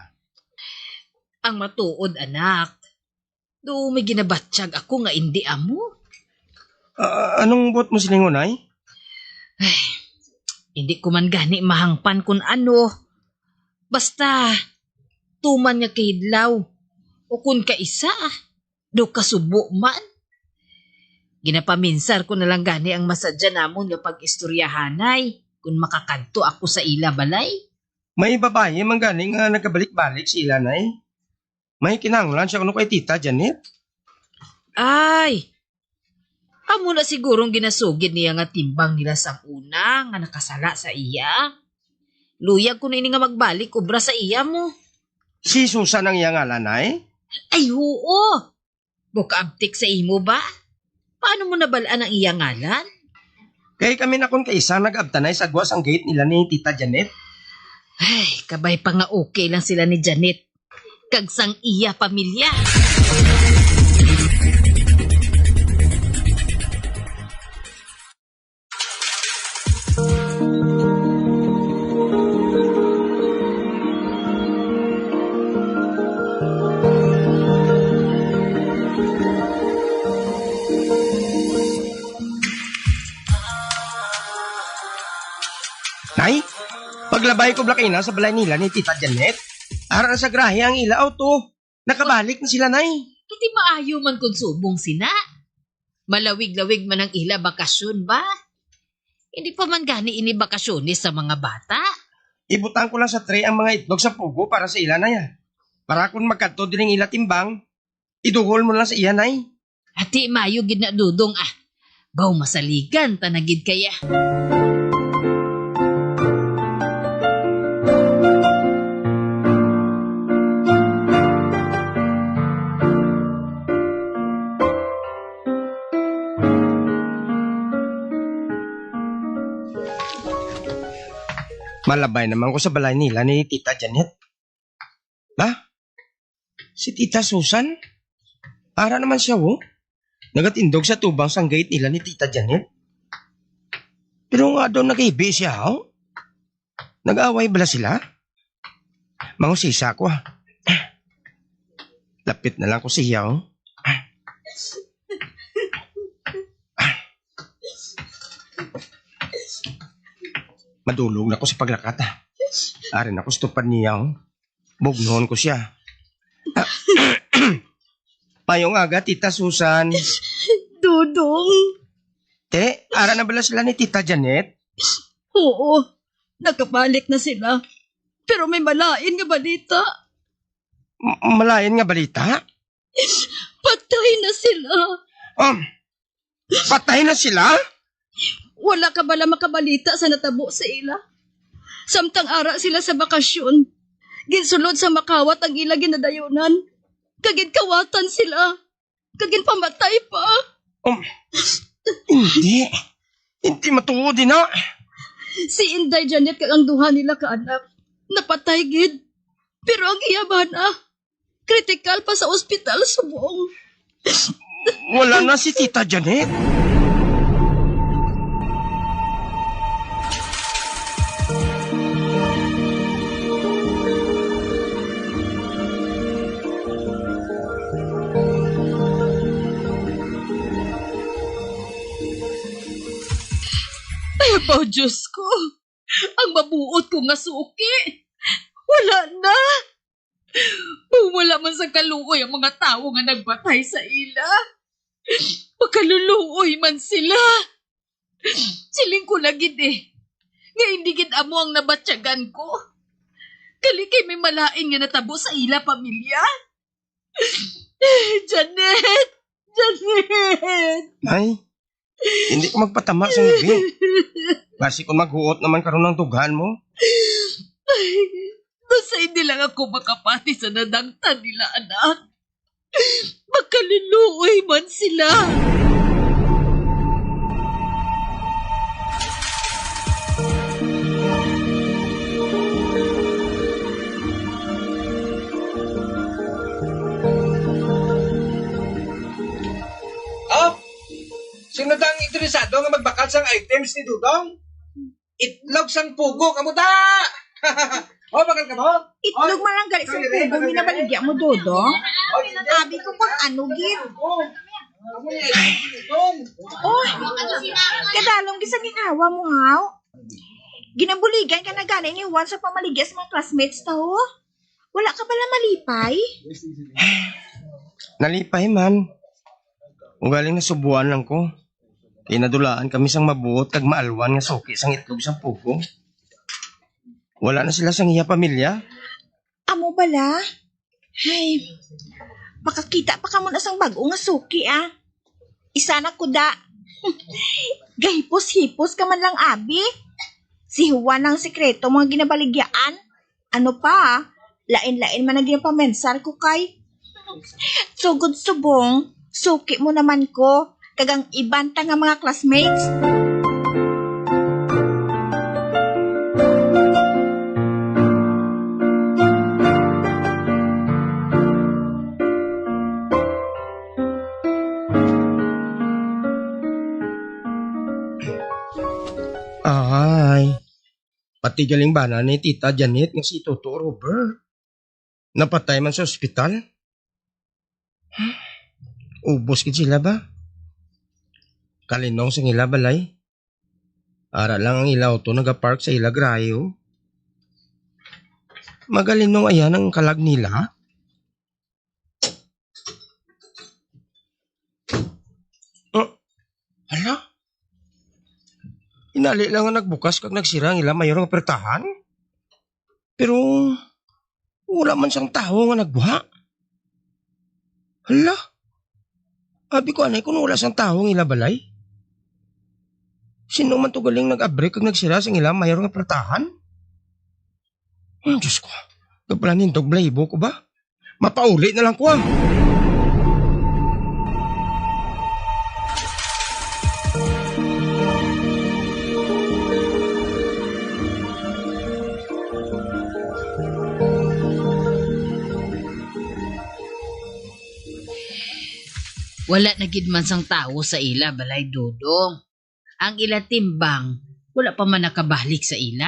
Ang matuod, anak. Do may ginabatsyag ako nga hindi amo. Anong buot mo siningunay? Hindi ko man gani mahangpan kung ano. Basta, tuman nga kahidlaw. O kung kaisa, do kasubo man. Ginapaminsar ko na lang gani ang masadya namon nga pag-istoryahanay kung makakanto ako sa ila balay. May babae man gani nga nagkabalik-balik si ila nay. May kinanglan siya kuno kay Tita Janet. Ay, amo na sigurong ginasugid niya nga timbang nila sa una nga nakasala sa iya. Luyag ko na ini nga magbalik obra sa iya mo. Si Susan ang iya ngalan ay? Ay, oo. Buka-abtik sa imo ba? Paano mo nabalaan ang iya ngalan? Kay kami na kung kaisa nag-abtanay sa gwas ang gate nila ni Tita Janet. Ay, kabay pa nga okay lang sila ni Janet. Kagsang iya pamilya. Nay, paglabay ko blakina sa balay nila ni Tita Janet, ara sa grahe ang ilaw to. Nakabalik na sila, Nay. Kiti maayo man kung subong sina. Malawig-lawig man ang ila bakasyon ba? Hindi pa man gani ini bakasyonis sa mga bata. Ibutang ko lang sa tray ang mga itlog sa pugo para sa ila, Nay. Para kung magkanto din ang ila timbang, iduhol mo lang sa iya, Nay. Ati maayo gid na dudong baw masaligan tanagid kaya. Malabay naman ko sa balay nila ni Tita Janet. Ba? Si Tita Susan? Para naman siya, oh. Nagatindog sa tubang sang gate nila ni Tita Janet. Pero nga daw nag-ibi siya, oh. Nag-away bala sila? Mangusisa ko, ah. Lapit na lang ko siya, oh. Madulog na ko sa paglakat. Arin ako sa tupad niya. Bugnoon ko siya. Payong aga, Tita Susan. Dudong. Te, ara na bala sila ni Tita Janet? Oo, nakabalik na sila. Pero may malain nga balita. Malayan nga balita? Patay na sila. Patay na sila? Wala ka bala makabalita sa natabo sa ila. Samtang ara sila sa bakasyon. Ginsulod sa makawat ang ila ginadayunan. Kagin kawatan sila. Kagin pamatay pa. Hindi. Hindi matuod na. Si Inday Janet kag ang duha nila ka anak. Napatay gid. Pero ang iya bana, kritikal pa sa ospital subong. Wala na si Tita Janet. Ay, abaw, Diyos ko. Ang mabuot ko nga suki. Wala na. Wala man sa kaluoy ang mga tao nga nagbatay sa ila. Pagkaluluoy man sila. Siling ko lagid nga hindi gid amo ang nabatsyagan ko. Kalikay may malain nga natabo sa ila pamilya. Janet! Janet! Ay, hindi ko magpatama sa gabi. Basi kung maghuot naman karon ng tugan mo. Ay, basta hindi lang ako makapati sa nadangtan nila, anak. Magkaluluoy man sila. Sino dang interesado nga magbakal sang items ni Dudong? Itlog sang pugo, kamuta! O, bakal ka mo? Itlog man lang galit sa pugo, minabaligya mo, Dodong. Abi ko pang ano, Gid. Oy, kadalong di sa ginawa mo, haw. Ginabuligan ka na gani ni Juan sa pamaligya sa mga classmates tao. Wala ka pala malipay? Nalipay man. Ugaling na subuan lang ko. Inadulaan kami sang mabuot kag maalwan nga suki sang itlog sang pugo. Wala na sila sang iya pamilya. Amo bala? Ay, makakita pa ka mo na sang bago nga suki, ah. Isa na kuda. Gahipos-hipos ka man lang, abi. Si Juan ang sekreto mga ginabaligyaan. Ano pa, lain-lain man ang ginapamensar ko kay. Sugod subong, suki mo naman ko, kagang ibanta nga mga classmates. Ay, pati galing bana ni Tita Janet nga si Toto Robert. Napatay man sa ospital. Ubos kid sila ba? Kalinong sa ila balay. Ara lang ang ilaw to nagapark sa ila grayo. Magalinong ayan ang kalag nila. Hala? Inali lang ang nagbukas kag nagsira ang ila mayor nga pertahan. Pero wala man sang tao nga nagbuha. Hala? Abi ko anay kung wala sang tao nga ila balay. Sino man to galing nag-abre kag nagsira sang ila mayor nga pertahan? Diyos ko. Gaplanin dog blayibo ko ba? Mapauli na lang ko. Wala na gid man sang tawo sa ila, balay Dodong. Ang ila timbang, wala pa man nakabalik sa ila.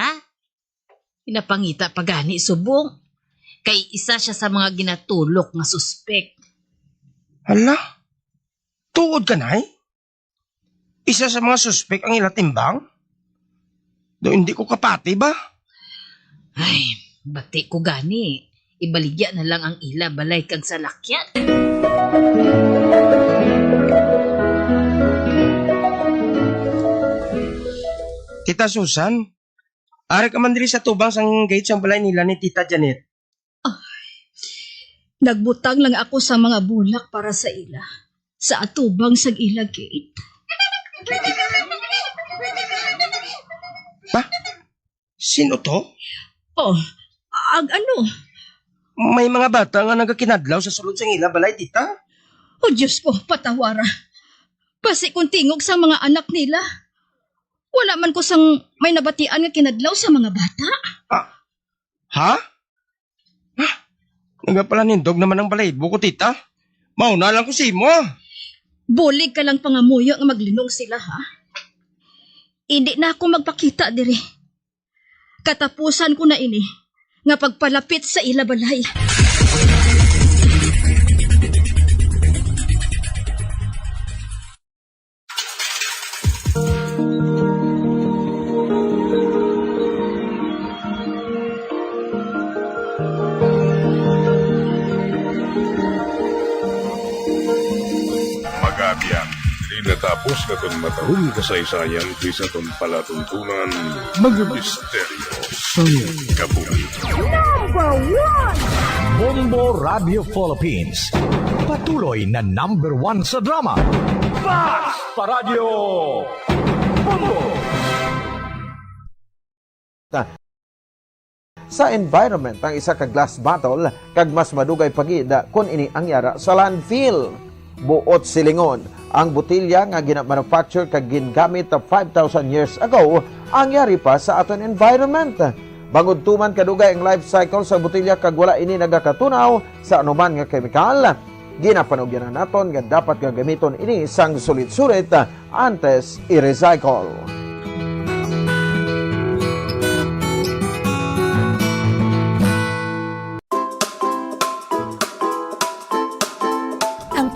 Pinapangita pa gani subong. Kay isa siya sa mga ginatulok nga suspek. Hala? Tuod ka na Isa sa mga suspek ang ila timbang? Do hindi ko kapati ba? Ay, bati ko gani. Ibaligya na lang ang ila balay kag salakyan. Tita Susan, ari ka man diri sa tubang sang gate sang balay nila ni Tita Janet. Nagbutang lang ako sa mga bulak para sa ila. Sa atubang sa ila gate. Ha? Sino to? Oh, ano? May mga bata nga nagakinadlaw sa sulod sang ila balay, tita. Oh, Diyos ko, patawara. Basi kung tingog sa mga anak nila. Wala man ko sang may nabatian nga kinadlaw sa mga bata. Ha? Nagapala nindog naman ang balaybo ko, tita. Mauna lang ko si mo. Bulig ka lang pangamuyo nga maglinong sila, ha? Hindi na ako magpakita diri. Katapusan ko na ini nga pagpalapit sa ila balay. Magabiyang, di natapos na itong matahong kasaysayan di sa itong palatuntunan, mga misteryo sa kabuhi. Number 1! Bombo Radio Philippines. Patuloy na number 1 sa drama. Basta Radio Bombo! Sa environment ang isa ka glass bottle kag mas madugay pagida kun ini ang yara sa landfill. Buot silingon ang botilya nga gina-manufacture kag gingamit 5,000 years ago ang yari pa sa aton environment. Bangod tuman kadugay ang life cycle sa botilya kag wala ini nagakatunaw sa anuman nga kemikal. Ginapanugyan na naton nga dapat gagamiton ini sang sulit-sulit antes i-recycle.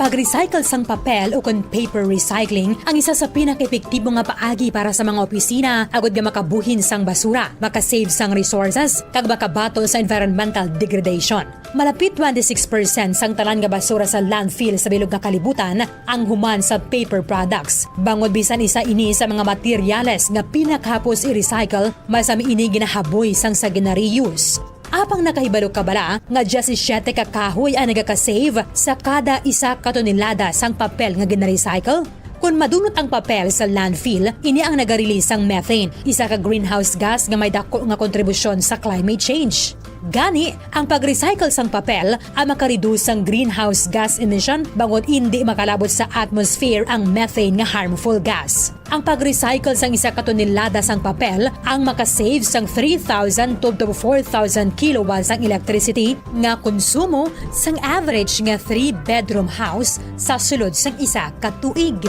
pag-recycle sang papel o kon paper recycling ang isa sa pinaka-epektibo nga paagi para sa mga opisina agud nga makabuhin sang basura, makasave sang resources, kag makabato sa environmental degradation. Malapit 26% sang tanan nga basura sa landfill sa bilog nga kalibutan ang human sa paper products. Bangod bisan isa ini sa mga materyales nga pinakahapos i-recycle, masami ini ginahaboy sang sa gina-reuse. Apang nakahibalo ka bala nga 17 ka kahoy ang nagaka-save sa kada isa ka tonelada sang papel nga gina-recycle? Kung madunot ang papel sa landfill, ini ang nagarelease ang methane, isa ka greenhouse gas nga may dako nga kontribusyon sa climate change. Gani, ang pag-recycle sang papel ay makareduce ang greenhouse gas emission bangod hindi makalabot sa atmosphere ang methane nga harmful gas. Ang pag-recycle sang isa ka tonelada sang papel ang makasave sang 3,000 to 4,000 kilowatts ang electricity nga konsumo sang average nga 3-bedroom house sa sulod sang isa ka tuig.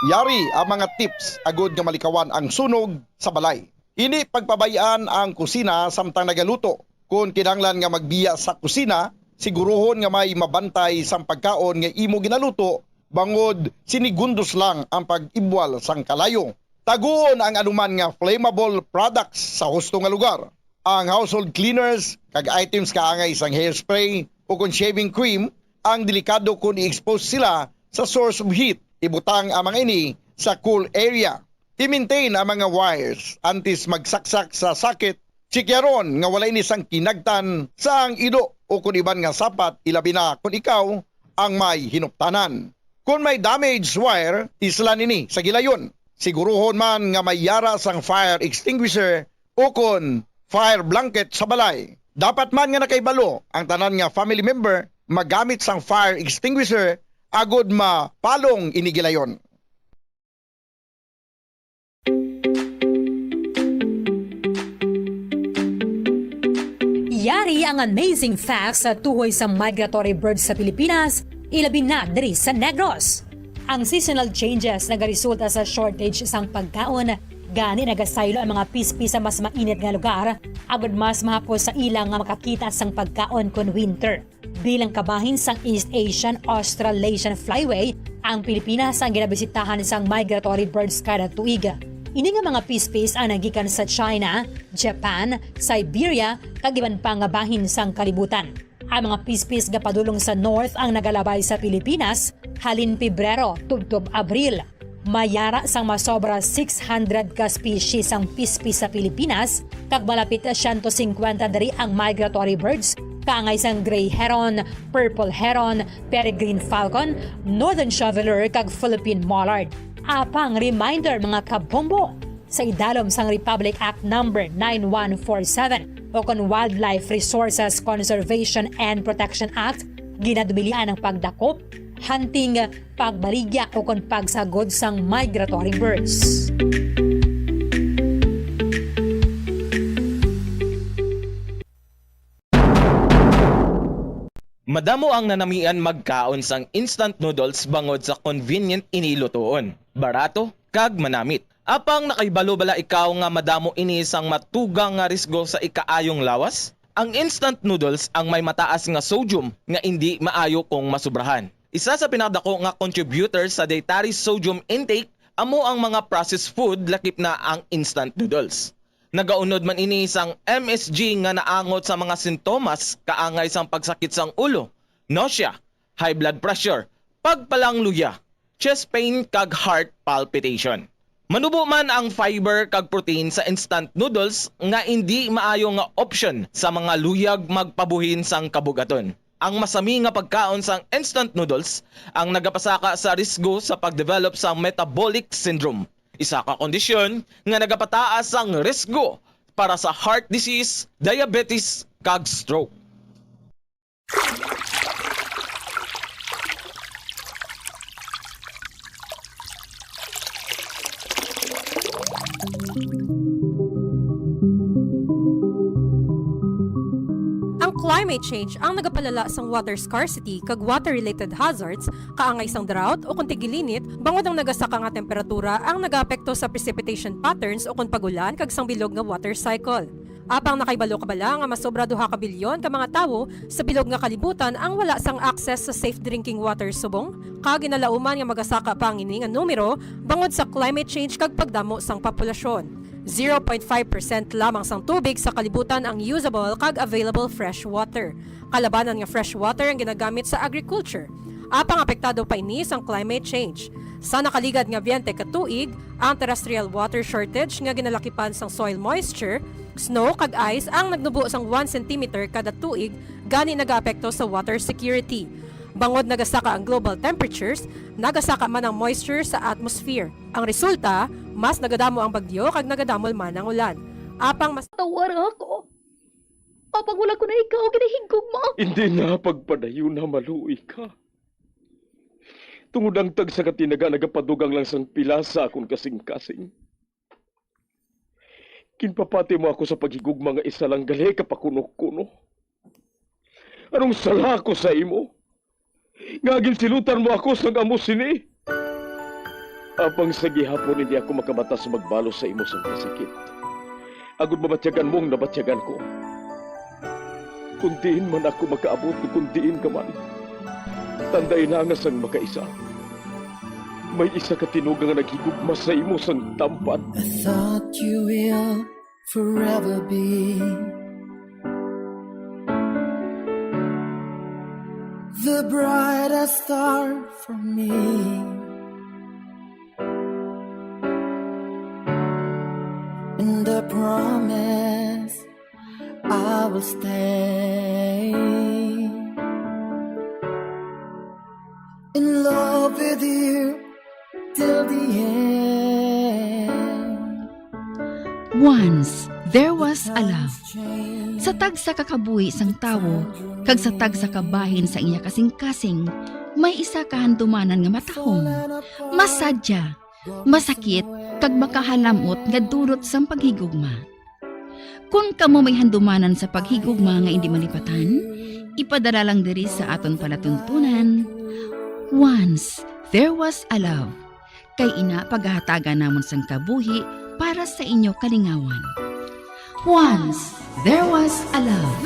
Yari ang mga tips agud nga malikawan ang sunog sa balay. Ini pagpabayaan ang kusina samtang nagaluto. Kung kinahanglan nga magbiya sa kusina, siguruhon nga may mabantay sang pagkaon nga imo ginaluto bangod sinigundos lang ang pag-ibwal sang kalayo. Taguon ang anuman nga flammable products sa husto nga lugar. Ang household cleaners kag items kaangay sang hairspray o kung shaving cream ang delikado kung i-expose sila sa source of heat. Ibutang ang mga ini sa cool area. I-maintain ang mga wires antes magsaksak sa sakit. Sikyaron nga wala ini sang kinagtan sa ang ido o kung iban nga sapat ilabi na kung ikaw ang may hinuptanan. Kung may damaged wire, islan ini sa gilayon. Siguruhon man nga may yara sang fire extinguisher o kung fire blanket sa balay. Dapat man nga nakaibalo ang tanan nga family member magamit sang fire extinguisher agod mapalong inigilayon. Yari ang amazing facts sa tuhoy sa migratory birds sa Pilipinas, ilabi na diri sa Negros. Ang seasonal changes nagaresulta sa shortage sang pagkaon, gani nagasaylo ang mga pispis sa mas mainit nga lugar, agod mas mahapos sa ilang nga makakita sang pagkaon kon winter. Bilang kabahin sang East Asian Australasian Flyway, ang Pilipinas ang ginabisitahan sang migratory birds kada tuig. Ini nga mga pispis ang nagikan sa China, Japan, Siberia, kag iban pa nga bahin sang kalibutan. Ang mga pispis nga padulong sa North ang nagalabay sa Pilipinas halin Pebrero tubtob Abril. Mayara sang masobra 600 ka species ang pispis sa Pilipinas, kag malapit 150 dari ang migratory birds, kaangay sang gray heron, purple heron, peregrine falcon, northern shoveler kag Philippine mallard. Apang reminder mga kabombo, sa idalom sang Republic Act No. 9147 o kon Wildlife Resources Conservation and Protection Act, ginadumilian ang pagdakop, hunting, pagbaligya o kon pagsagod sang migratory birds. Madamo ang nanamian magkaon sang instant noodles bangod sa convenient inilutoon, barato kag manamit. Apang nakaibalo bala ikaw nga madamo ini sang matugang nga risgo sa ikaayong lawas? Ang instant noodles ang may mataas nga sodium nga hindi maayo kung masubrahan. Isa sa pinakadako nga contributor sa dietary sodium intake amo ang mga processed food lakip na ang instant noodles. Nagaunod man ini sang MSG nga naangot sa mga sintomas kaangay sang pagsakit sang ulo, nausea, high blood pressure, pagpalangluya, chest pain kag heart palpitation. Manubo man ang fiber kag protein sa instant noodles nga hindi maayo nga option sa mga luyag magpabuhin sang kabugaton. Ang masami nga pagkaon sang instant noodles ang nagapasaka sa risgo sa pagdevelop sa metabolic syndrome. Isa ka kondisyon nga nagapataas ang risgo para sa heart disease, diabetes, kag stroke. climate change ang nagapalala sang water scarcity kag water-related hazards, kaangay sang drought o kung tigilinit, bangod ang nagasaka nga temperatura ang nagaapekto sa precipitation patterns o kung pagulan kag sang bilog nga water cycle. Apang nakaibalo kabala nga masobra 2 ka bilyon ka mga tawo sa bilog nga kalibutan ang wala sang access sa safe drinking water subong, kag ginalauman nga magasaka pa ang ini nga numero bangod sa climate change kag pagdamo sang populasyon. 0.5% lamang sang tubig sa kalibutan ang usable kag available fresh water. Kalabanan nga fresh water ang ginagamit sa agriculture. Apang apektado pa ini sang climate change. Sa nakaligad nga 20 ka tuig, ang terrestrial water shortage nga ginalakipan sang soil moisture, snow kag ice ang nagnubo sang 1 cm kada tuig gani nagaapekto sa water security. Bangod nagasaka ang global temperatures, nagasaka man ang moisture sa atmosphere. Ang resulta, mas nagadamo ang bagyo kag nagadamol man ang ulan. Apang mas tawar ako. Apang wala ko na ikaw ginahigog mo. Hindi na pagpadayon na maluoy ka. Tungod ang tag sa katinaga nagapadugang lang sang pilasa akong kasing-kasing. Kinpapati mo ako sa paghigugma nga isa lang gali kapakuno-kuno. Anong sala ko sa imo? Ngagin silutan mo ako sa amos sini. Apang sa gihapon hindi ako makabatas magbalo sa imo sa kasikit. Agud mabatyagan mong nabatyagan ko. Kundiin man ako makaabot, kundiin ka man. Tanday na nga sang makaisa. May isa ka tinugang nga naghigugma sa imo sang tampat. I thought you will forever be the brightest star for me. And I promise I will stay in love with you till the end. Once, there was a love. Sa tag sa kakabuhi sang tawo, kag sa tag sa kabahin sa iya kasing-kasing, may isa kahandumanan nga matahong. Masadya, masakit, kag makahalamot nga durot sang paghigugma. Kung kamo may handumanan sa paghigugma nga hindi malipatan, ipadala lang diri sa aton palatuntunan. Once, there was a love. Kay ina paghahatagan namon sang kabuhi para sa inyo kalingawan. Once, there was a love.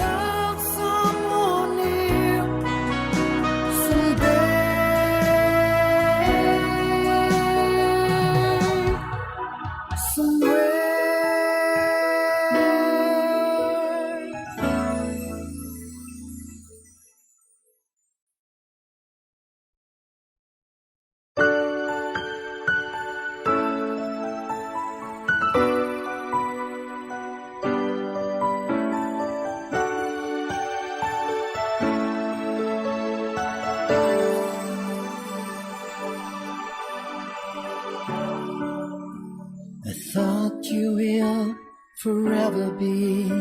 I thought you will forever be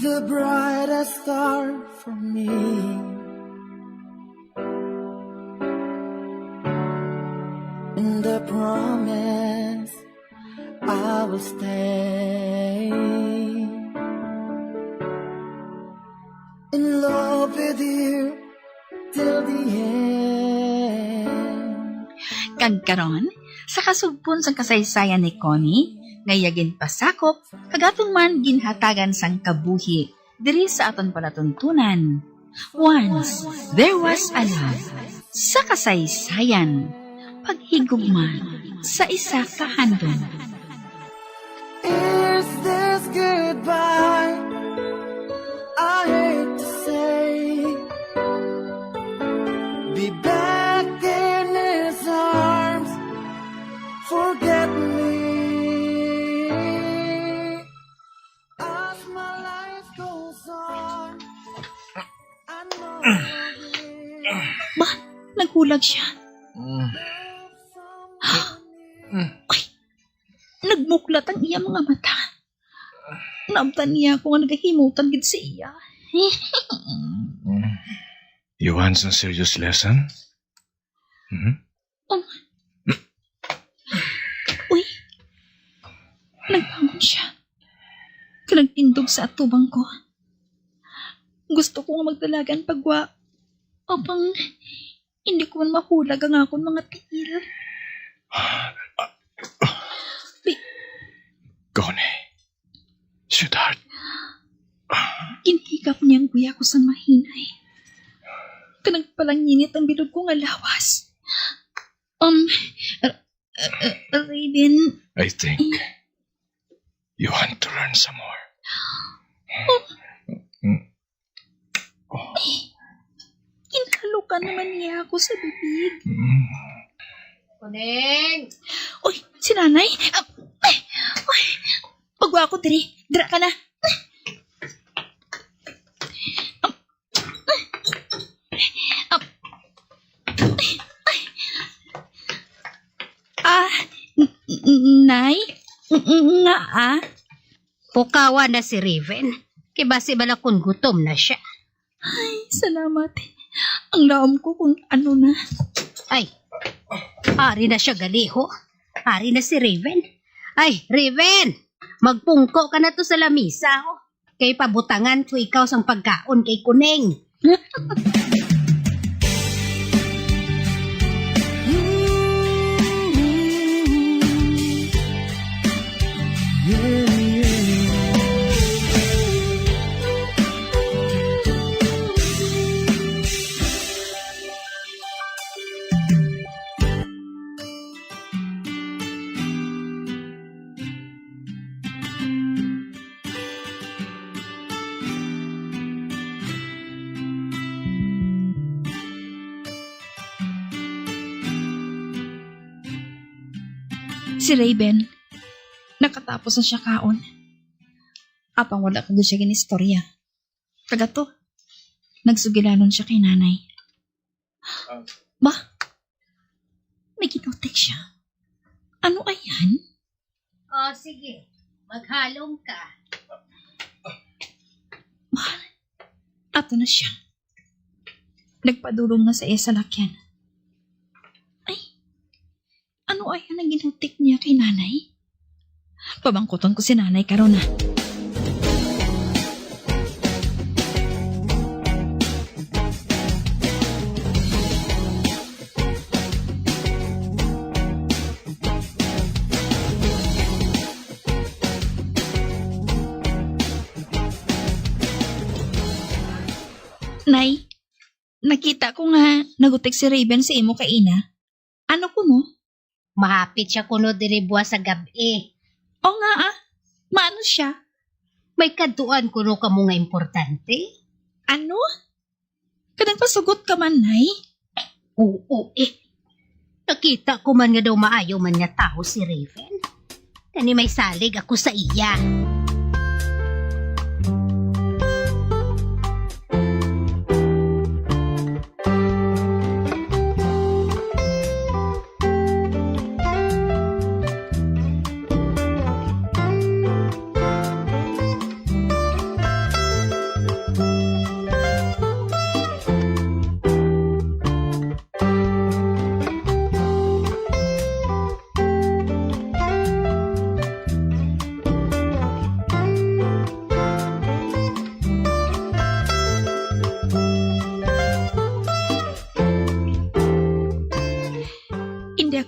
the brightest star for me. And I promise I will stay in love with you till the end. Kagkaron, sa kasugpon sang kasaysayan ni Connie, ngayagin pasakop, kagatong man ginhatagan sang kabuhi, diri sa aton palatuntunan. Once, there was a love. Sa kasaysayan, paghigugma sa isa ka handom. Is this goodbye? I hate to say, be back in his arms, forget me. As my life goes on, I know Ba, naghulag siya. Ay, nagmuklat ang iya mga mata. Naamtan niya kung nagahimutan gid sa iya. You want some serious lesson? Uy, nagbangon siya. nagtindog sa atubang ko. Gusto ko nga magdalagan pagwa apang hindi ko man mahulag ang akong mga tiil. Connie, sweetheart. Kinhikap niyang kuya ko sang mahinay. Kanang palang init ang bilog ko nga lawas. Raven. I think you want to learn some more. Kinhalukan naman niya ako sa bibig. Kuneng! Uy, si nanay. Uy, pagwa ako, diri. Dira ka na. Nay? Nga Pukawa na si Raven. Kibasi bala kung gutom na siya. Ay, salamat. Ang laom ko kung ano na. Ay, hari na siya galiho. Hari na si Raven. Ay, Raven! Magpungko ka na to sa lamisa. Oh. Kay pabutangan ko ikaw sang pagkaon kay Kuneng. Si Raven, nakatapos na siya kaon. Apang wala kong siya ginistorya. Kagato, nagsugilanon siya kay nanay. Ba? May ginotek siya. Ano ayan? Oh, sige. Maghalong ka. Ato na siya. Nagpadulong na sa iya sa lakyan. Ano ay ang ginutik niya kay nanay? Pabangkuton ko si nanay karon na. Nay, nakita ko nga nagutik si Raven sa imo kay ina. Ano ko no? Mahapit siya kuno diri buwas sa gabi. O nga maano siya? May kaduan kuno ka mo nga importante. Ano? Kadang pasugot ka man, nay? Oo, Nakita ko man nga daw maayo man nga tao si Raven. Kani may salig ako sa iya.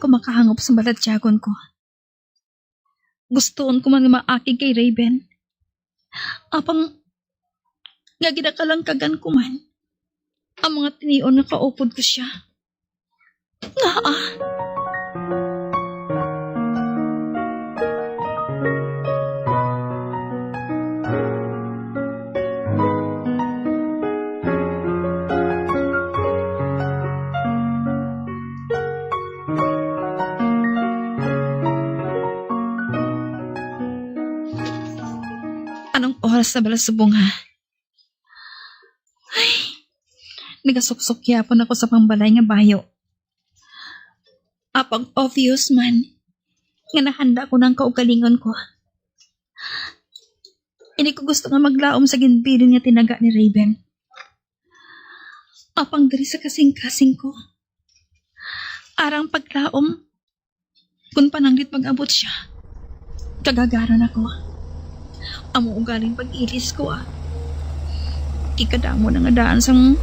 Ako makahangop sa baladyagon ko. Gustoon ko man maakig kay Raven. Apang nga ginakalang-kagan ko man. Ang mga tinion na kaupod ko siya. Nga oras na balasubong ha. Ay, nagasuksok yapon ako sa pambalay nga bayo. Apang obvious man, nga nahanda ko ng kaugalingon ko. Hindi ko gusto nga maglaom sa ginbilin nga tinaga ni Raven. Apang diri sa kasing-kasing ko. Arang paglaom, kung pananglit pag-abot siya, kagagaron ako. Amo ugaling pag-ilis ko Kikadamo na nga daan sang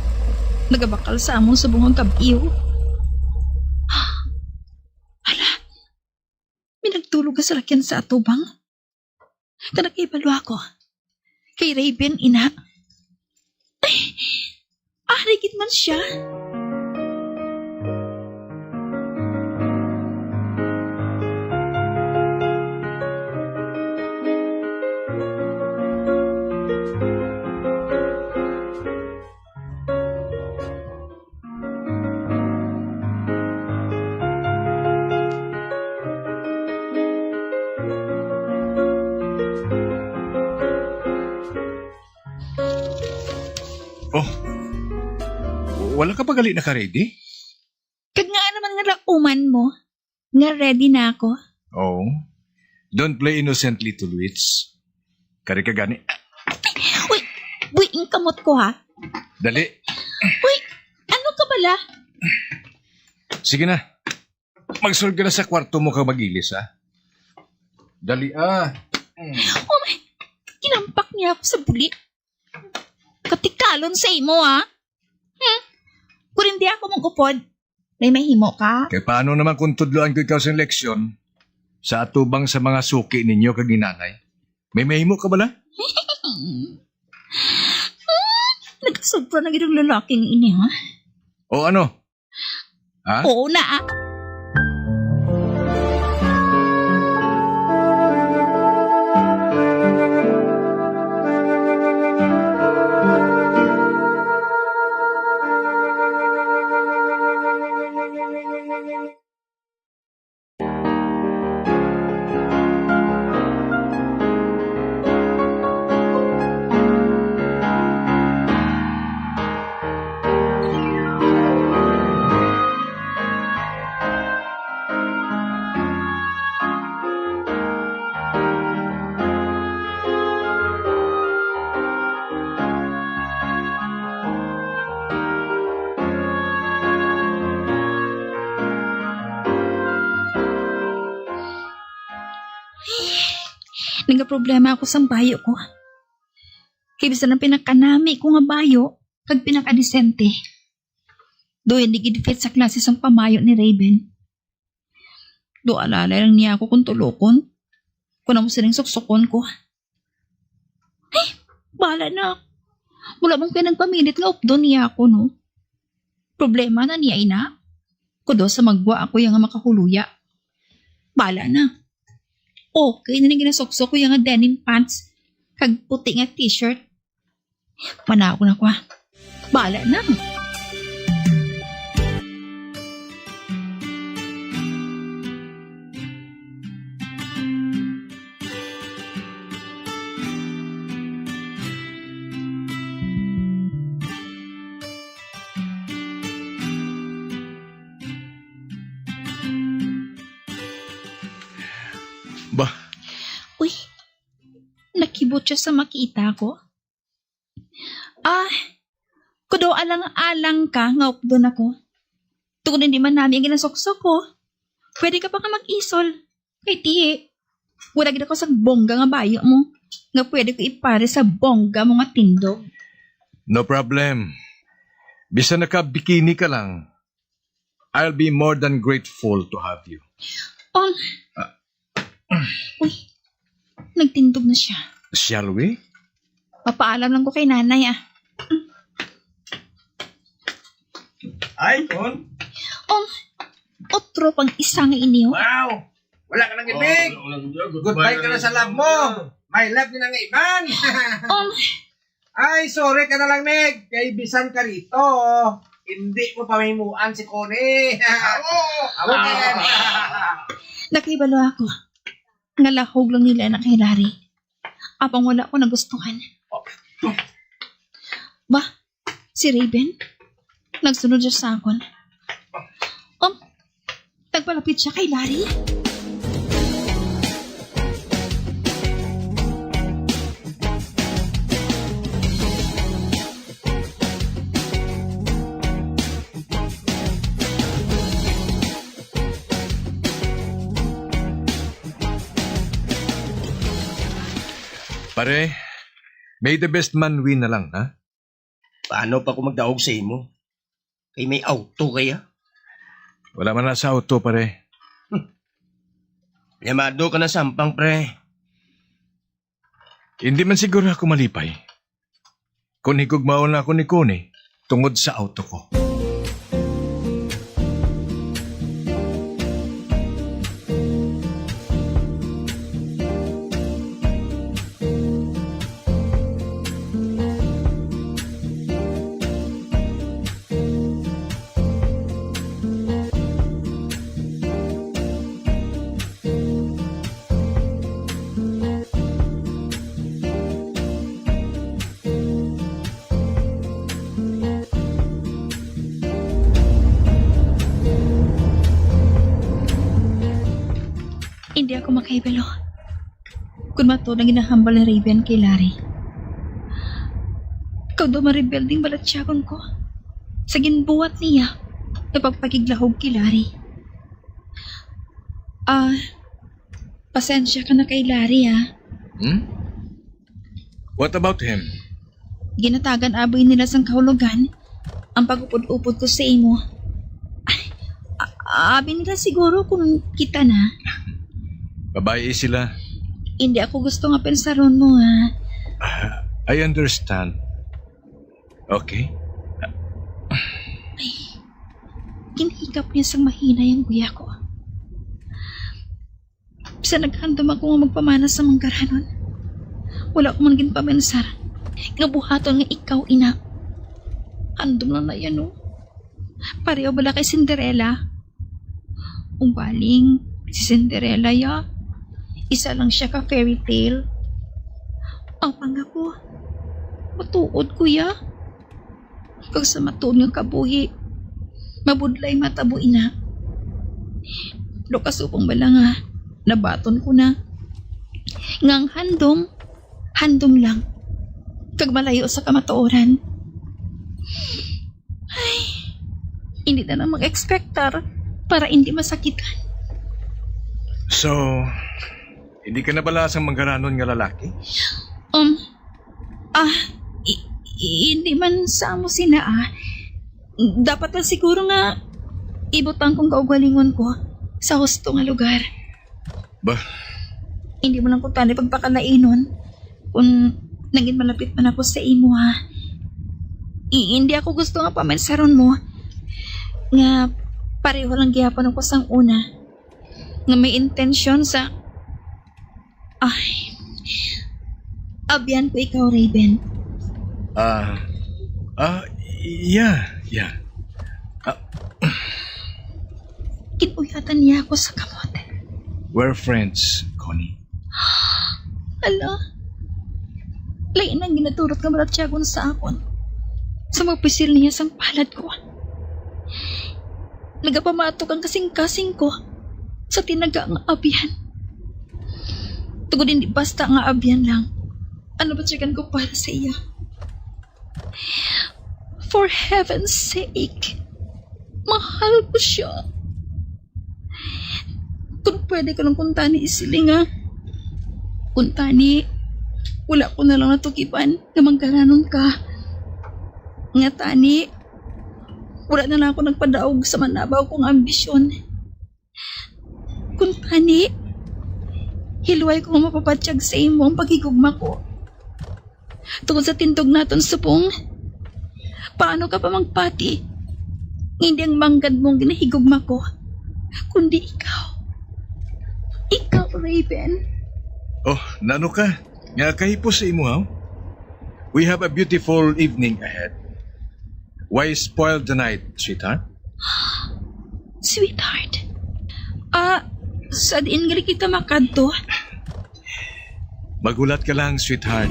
nagabakal sa among subong kabiyo. Hala, may nagtulog ka sa lakyan sa atubang. Kanakibalo ako. Kay Raven, ina. Ay, arigid man siya. Oh, wala ka pa gali na ka-ready? Kag nga naman nga lauman mo. Nga ready na ako. Oh, don't play innocent little wits. Kari ka gani. Uy, buing kamot ko ha. Dali. Uy, ano ka bala? Sige na. Mag-solve ka na sa kwarto mo ka mag-ilis, ha? Dali, Oh my, kinampak niya ako sa buli. Katikalon sa imo, Kung hindi ako magupod, may mahimo ka? Kaya paano naman kung tudloan ko ikaw sa leksyon sa atubang sa mga suki ninyo kag ninanay? May mahimo ka bala? Nagsobra na gitong lalaking ini, ha? O ano? Ha? Oo na, Nagka-problema ako sa bayo ko. Kaya bisa na pinakanami ko nga bayo, kag pinakadisente. Do hindi gid-fit sa klase sang pamayo ni Raven. Do alala lang niya ako kung tulokon. Kung na mo silang suksokon ko. Ay, bahala na. Wala mong kayo nagpamilit nga updo niya ako, no? Problema na niya, ina. Kudo sa magwa ako yung nga makahuluya. Bahala na. Okay na nang ginasokso ko yung nga denim pants kag puti nga t-shirt. Manako na ko. Bala na. Ba? Uy, nakibot siya sa makita ko. Kudo alang-alang ka nga updon ako. Tungkol hindi man namin ang ginasokso ko. Pwede ka pa ka mag-isol. Kay tiye, wala gina ko sa bongga nga bayo mo. Nga pwede ko ipare sa bongga mo nga tindog. No problem. Bisa naka-bikini ka lang. I'll be more than grateful to have you. Uy, nagtindog na siya. Shall we? Papaalam lang ko kay nanay Ay, Ton. Otro pang isang iniyo. Wow! Wala ka nang ibig. Goodbye ka na sa love mo. My love na nga iban. Ay, sorry ka na lang, Meg. Kay bisan ka rito. Hindi mo pamimuan si Connie. Awag ka yan. Nakibalo ako. Ngalahog lang nila na kay Larry. Apang wala ko nagustuhan. Ba, si Raven? Nagsunod siya sa akin. Nagpalapit siya kay Larry? Pare, may the best man win na lang, ha? Paano pa kung magdaog sa imo? Kay may auto kaya? Wala man na sa auto, pare. Yamado ka na sampang, pre. Hindi man siguro ako malipay. Kung higugmaon na ako ni Connie, tungod sa auto ko. Hindi ako makaibalo. Kung mato na ginahambal ni Raven kay Larry. Ikaw daw ma-rebuilding balatsyagon ko. Sa ginbuhat niya, napagpagiglahog kay Larry. Pasensya ka na kay Larry, What about him? Ginatagan aboy nila sang kahulugan ang pag-upod-upod ko sa imo. Abi nila siguro kung kita na. Babae sila. Hindi ako gusto nga pensaron mo, I understand. Okay. Kinhikap niya sang mahina yung kuya ko. Sa naghandom ako nga magpamana sa manggaranon. Wala ko man ginpamensar. Nga buhaton nga ikaw, ina. Handom lang na yan, no? Pareho bala kay Cinderella. Umbaling, si Cinderella, ya. Isa lang siya ka fairy tale. Ang panga ko. Matuod, kuya. Kag sa matuod nga kabuhi. Mabudlay matabo, ina. Lokasupong bala nga. Nabaton ko na. Ngang handom lang. Kag malayo sa kamatuoran. Ay, hindi na lang mag-expectar para hindi masakitan. So, hindi ka na bala sa manggaranon nga lalaki? Hindi man sa amo sina, Dapat na siguro nga ibutang kong kaugalingon ko sa husto nga lugar. Ba? Hindi mo lang kung tani pagpakanainon kung naging malapit man ako sa imo, Hindi ako gusto nga pamensaron mo nga pareho lang gihapon ako sang una nga may intensyon sa abyan ko ikaw, Raven. Yeah. Kinuyatan niya ako sa kamot. We're friends, Connie. Ala, lain ang ginaturot ka malatyagon sa akon. Sa magpisil niya sang palad ko. Nagapamatok ang kasing-kasing ko sa tinaga nga abyan. Tugod hindi basta nga abyan lang. Ano ba tsagan ko para sa iya? For heaven's sake, mahal ko siya. Kung pwede ka lang kuntani isiling, Kuntani, wala ko na lang natukipan na manggaranon ka. Nga tani, wala na lang ako nagpadaog sa manabaw kong ambisyon. Kuntani, hilway ko mapapatyag sa imo ang paghigugma ko. Tungkol sa tindog naton supong, paano ka pa magpati? Hindi ang manggad mong ginahigugma ko, kundi ikaw. Ikaw, Raven. Oh, nano ka? Nga kahipos sa imo, We have a beautiful evening ahead. Why spoil the night, sweetheart? Sweetheart? Sa diin gali kita makadto? Magulat ka lang, sweetheart.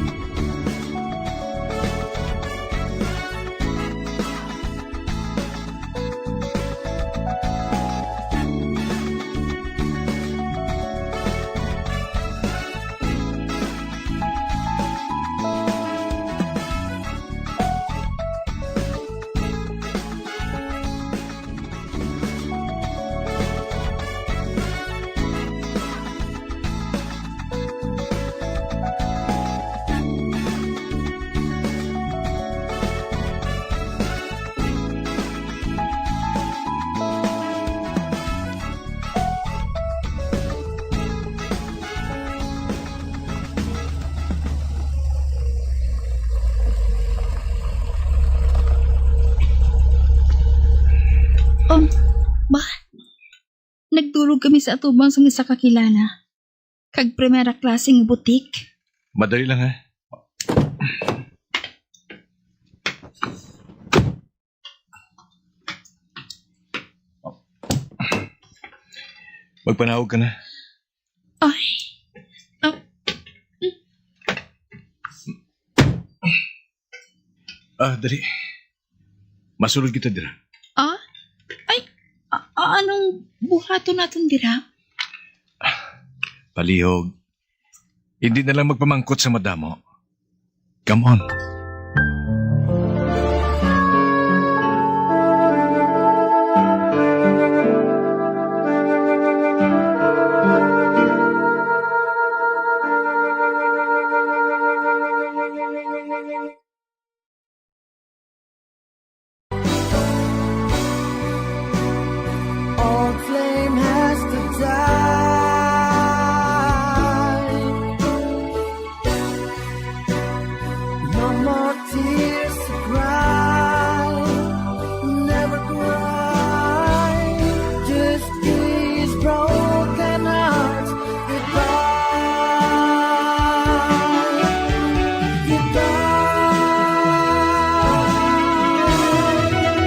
Ba? Nagdulog kami sa atubang sa isa kakilala. Kag primera klaseng butik. Madali lang ha. Magpanahog ka na. Ay. Dali. Masulod kita dira. Anong buhato natin dira? Palihog. Hindi na lang magpamangkot sa madamo. Come on. Old flame has to die. No more tears to cry. Never cry. Just these broken hearts goodbye. Goodbye.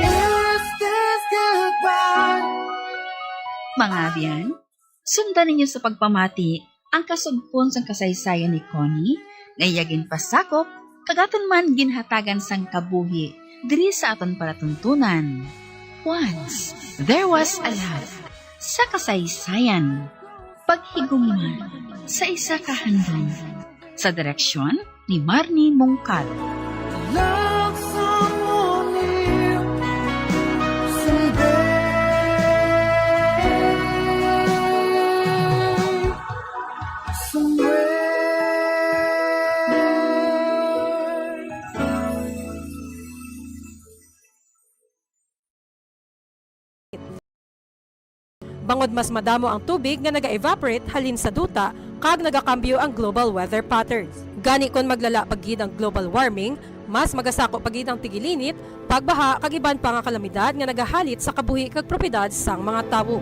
Is this goodbye? Mga abyan, sundan ninyo sa pagpamati ang kasugpon sang kasaysayan ni Connie, ngayagin pasakop, kagaton man ginhatagan sang kabuhi, diri sa aton palatuntunan. Once, there was a love sa kasaysayan, paghigugma sa isa ka handom, sa direksyon ni Marnie Mongcal. Love someone new someday. Bangod mas madamo ang tubig nga naga-evaporate halin sa duta kag nagakambyo ang global weather patterns. Gani kon maglala paggid ang global warming, mas magasako paggid ang tigilinit, pagbaha kag iban pa nga kalamidad nga nagahalit sa kabuhi kag propiedad sang mga tawo.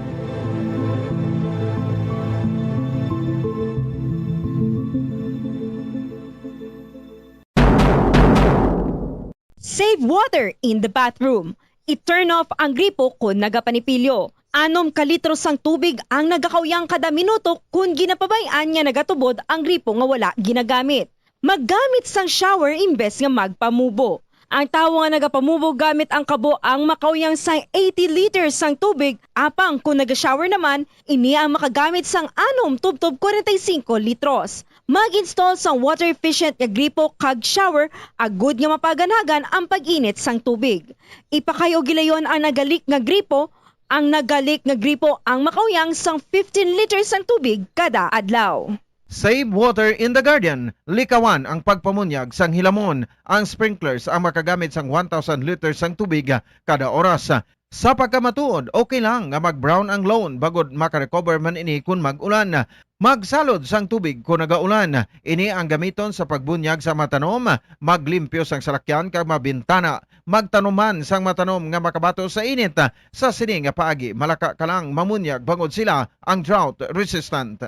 Save water in the bathroom. I-turn off ang gripo kung nagapanipilyo. 6 kalitro sang tubig ang nagakawyang kada minuto kung ginapabayaan nga nagatubod ang gripo nga wala ginagamit. Maggamit sang shower imbes nga magpamubo. Ang tawo nga nagapamubo gamit ang kabo ang makawyang sang 80 liters sang tubig, apang kung naga-shower naman, ini ang makagamit sang 6 tubtob 45 litros. Mag-install sang water efficient nga gripo kag shower, agud nga mapaganagan ang pag-init sang tubig. Ipakayo gilayon ang nagalik nga gripo, ang nagalik nga gripo ang makawyang sang 15 liters sang tubig kada adlaw. Save water in the Guardian. Likawan ang pagpamunyag sang hilamon. Ang sprinklers ang makagamit sang 1,000 liters sang tubig kada oras. Sa pagkamatuod, okay lang nga mag-brown ang lawn bagod makarecover man ini kung mag-ulan. Magsalod sang tubig kung nagaulan. Ini ang gamiton sa pagbunyag sa matanom, maglimpyo sang salakyan kag mabintana. Magtanuman sang matanom nga makabato sa init. Sa sini nga paagi, malaka ka lang mamunyag bangod sila ang drought resistant.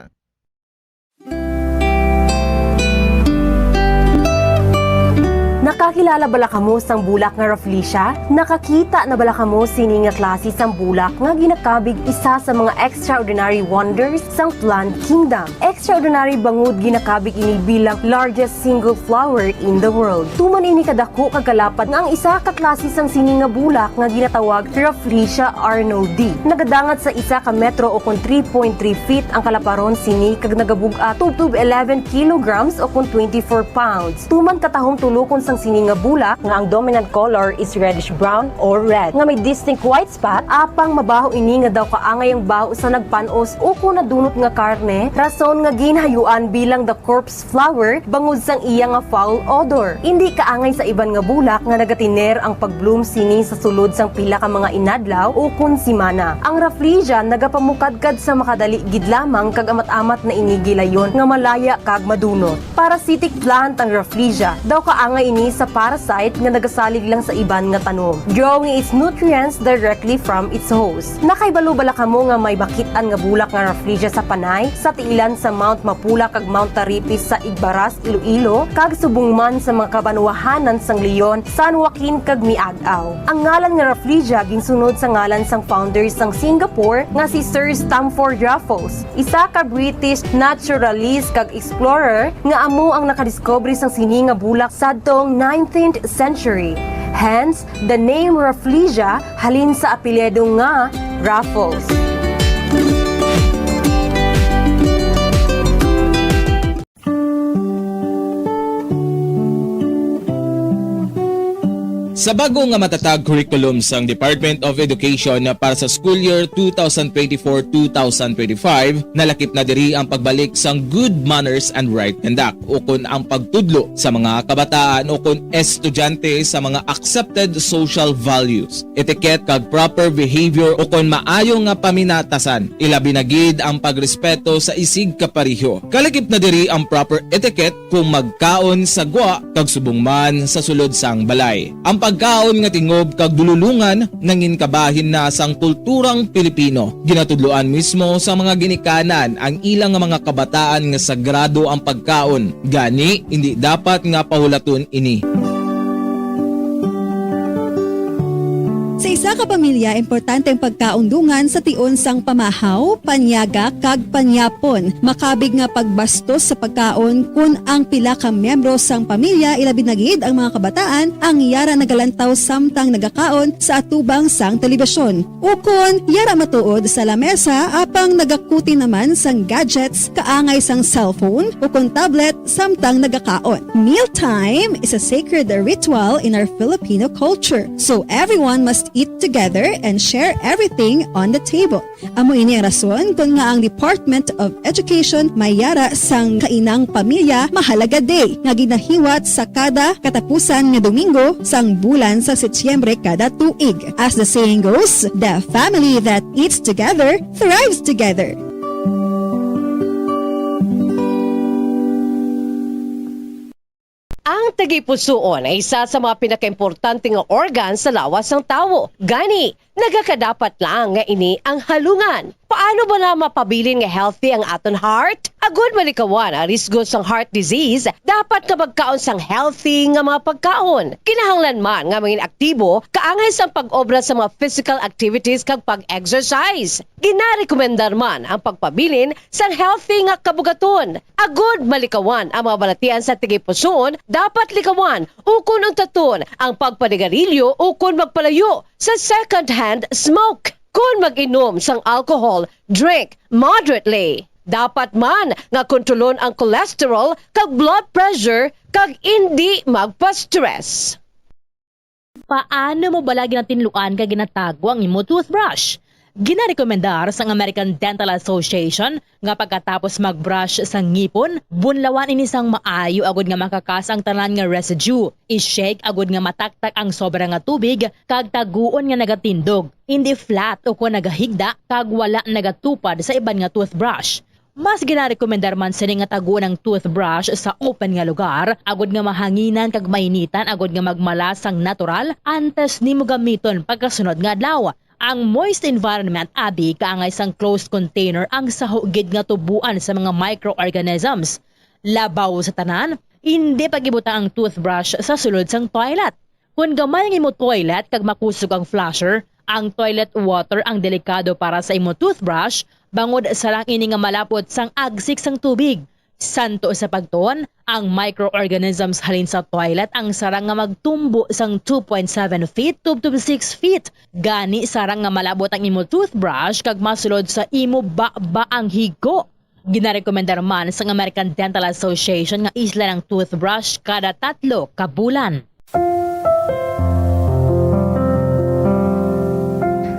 Nakakilala bala kamo sang bulak nga Rafflesia? Nakakita na bala kamo sini nga klase sang bulak nga ginakabig isa sa mga extraordinary wonders sang plant kingdom. Extraordinary bangud ginakabig ini bilang largest single flower in the world. Tuman ini kadako kagalapat nga ang isa ka klase sang sini nga bulak nga ginatawag Rafflesia arnoldii. Nagadangat sa isa ka metro o kung 3.3 feet ang kalaparon sini kag nagabuga tubtub 11 kilograms o kung 24 pounds. Tuman katahong tulokon sang sini nga bulak nga ang dominant color is reddish brown or red nga may distinct white spot, apang mabaho ini nga daw kaangay ang baho sa nagpanos o kung nadunot nga karne, rason nga ginhayuan bilang the corpse flower bangod sang iya nga foul odor. Hindi kaangay sa iban nga bulak nga nagatiner ang pagbloom sini sa sulod sang pila ka mga inadlaw o kun simana. Ang Rafflesia nagapamukadkad sa makadali gid lamang kag amat-amat na inigilayon nga malaya kag madunot. Parasitic plant ang Rafflesia, daw kaangay ini sa sa parasite nga nagasalig lang sa iban nga tanom, drawing its nutrients directly from its host. Nakaibalo-bala kamo nga may bakitan nga bulak nga Rafflesia sa Panay, sa tiilan sa Mount Mapula kag Mount Taripis sa Igbaras, Iloilo, kag subungman sa mga kabanwahanan sang Leon, San Joaquin kag Miagaw. Ang ngalan nga Rafflesia ginsunod sa ngalan sang founder sang Singapore nga si Sir Stamford Raffles, isa ka British naturalist kag explorer nga amo ang nakadiscovery sang sini nga bulak sadtong 19th century. Hence, the name Rafflesia halin sa apelyido nga Raffles. Sa bago nga matatag curriculum sang Department of Education para sa school year 2024-2025, nalakip na diri ang pagbalik sang good manners and right conduct o kun ang pagtudlo sa mga kabataan o kun estudyante sa mga accepted social values, etiquette kag proper behavior o kun maayo nga paminatasan, ilabi na gid ang pagrespeto sa isig kapareho. Kalakip na diri ang proper etiquette kung magkaon sa gwa kag subongman sa sulod sang balay. Ang pagkaon nga tingob kag dululungan nangin kabahin na sang kulturang Pilipino. Ginatudloan mismo sa mga ginikanan ang ilang mga kabataan nga sagrado ang pagkaon. Gani hindi dapat nga pahulaton ini. Sa isa ka pamilya, importante ang pagkaundungan sa tion sang pamahaw, panyaga, kag panyapon. Makabig nga pagbastos sa pagkaon kun ang pila ka miyembro sang pamilya ilabi na gid ang mga kabataan ang yara nagalantaw samtang nagakaon sa atubang sang telebisyon. Ukon yara matuod sa lamesa apang nagakuti naman sang gadgets kaangay sang cellphone ukon tablet samtang nagakaon. Mealtime is a sacred ritual in our Filipino culture. So everyone must eat together and share everything on the table. Amo ini ang rason kung nga ang Department of Education mayara sang kainang pamilya mahalaga day nga ginahiwat sa kada katapusan nga Domingo sang bulan sa Setyembre kada tuig. As the saying goes, the family that eats together thrives together. Ang tagipusoon ay isa sa mga pinakaimportanteng organ sa lawas ng tao. Gani, nagakadapat lang nga ini ang halungan. Paano ba na mapabilin nga healthy ang aton heart? Agud malikawan ang risgo sang heart disease, dapat nga magkaon sang healthy nga mga pagkaon. Kinahanglan man nga maging aktibo, kaangay sang pag-obra sa mga physical activities kag pag-exercise. Ginarekomendar man ang pagpabilin sang healthy nga kabugaton. Agud malikawan ang mga balatian sa tigipusoon, dapat likawan ukon ang taton ang pagpanigarilyo ukon magpalayo sa second-hand smoke. Kung mag-inom sang alcohol, drink moderately. Dapat man nga kontrolon ang cholesterol kag blood pressure kag hindi magpa-stress. Paano mo bala ginatinluan kag ginatago ang imo toothbrush? Ginarekomendar sang American Dental Association nga pagkatapos magbrush sa ngipon, bunlawan ini sang maayo agud nga makakas ang tanan nga residue. I-shake agud nga mataktak ang sobra nga tubig kag taguon nga nagatindog. Hindi flat o kung nagahigda kag wala nagatupad sa iban nga toothbrush. Mas ginarekomendar man sini nga taguon ang toothbrush sa open nga lugar, agud nga mahanginan kag mainitan agud nga magmalas sang natural antes nimo gamiton pagkasunod nga adlaw. Ang moist environment abi kaangay sang closed container ang sahugid nga tubuan sa mga microorganisms. Labaw sa tanan, hindi pagibuta ang toothbrush sa sulod sang toilet. Kung gamay ang imo toilet kag makusog ang flusher, ang toilet water ang delikado para sa imo toothbrush bangod sa lang ini nga malapot sang agsik sang tubig. Santo sa pagtuon, ang microorganisms halin sa toilet ang sarang nga magtumbo sang 2.7 feet to 6 feet. Gani sarang nga malabot ang imo toothbrush kag masulod sa imo ba ang higo. Ginarekomendar man sa American Dental Association nga isla ng toothbrush kada 3 ka bulan.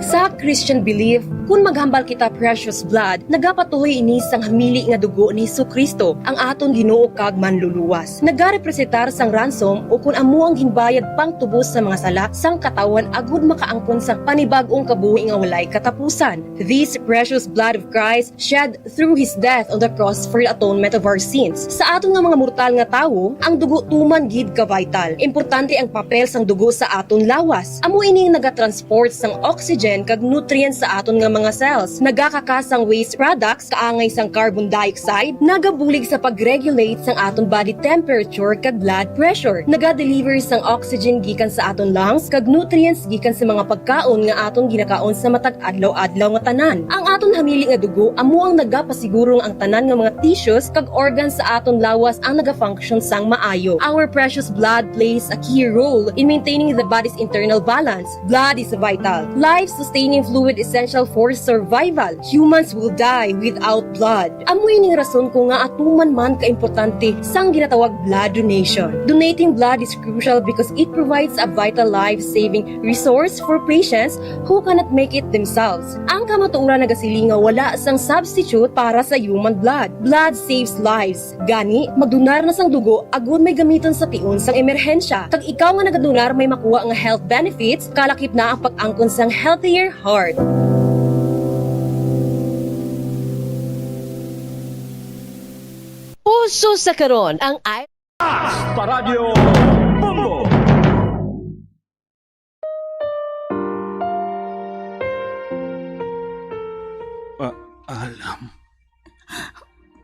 Sa Christian belief, Kung maghambal kita precious blood, nagapatuloy ini sang hamili nga dugo ni Jesucristo, ang aton Ginoo kag manluluwas. Nagarepresentar sang ransom o kung amo ang ginbayad pang tubos sa mga sala sang katawan agud makaangkon sang panibag-ong kabuhi nga walay katapusan. This precious blood of Christ shed through His death on the cross for the atonement of our sins. Sa aton nga mga mortal nga tawo, ang dugo tuman gid ka vital. Importante ang papel sang dugo sa aton lawas. Amo ining nagatransport sang oxygen kag nutrients sa aton nga mga cells. Nagakakasang waste products kaangay sang carbon dioxide, nagabulig sa pag-regulate sang aton body temperature kag blood pressure. Naga-deliver sang oxygen gikan sa aton lungs kag nutrients gikan sa mga pagkaon nga aton ginakaon sa matag adlaw-adlaw nga tanan. Ang aton hamili nga dugo amo ang nagapasiguro ang tanan nga mga tissues kag organs sa aton lawas ang naga-function sang maayo. Our precious blood plays a key role in maintaining the body's internal balance. Blood is vital, life-sustaining fluid essential for survival. Humans will die without blood. Amoy ning rason ko nga atuman man ka-importante sang ginatawag blood donation. Donating blood is crucial because it provides a vital life-saving resource for patients who cannot make it themselves. Ang kamatuoran nagasilinga wala sang substitute para sa human blood. Blood saves lives. Gani, magdonar na sang dugo agud may gamiton sa tion sang emerhensya. Kag ikaw nga nagadonar may makuha nga health benefits, kalakip na ang pag-angkon sang healthier heart. Puso sa karon ang Paradyo Bongo. Alam,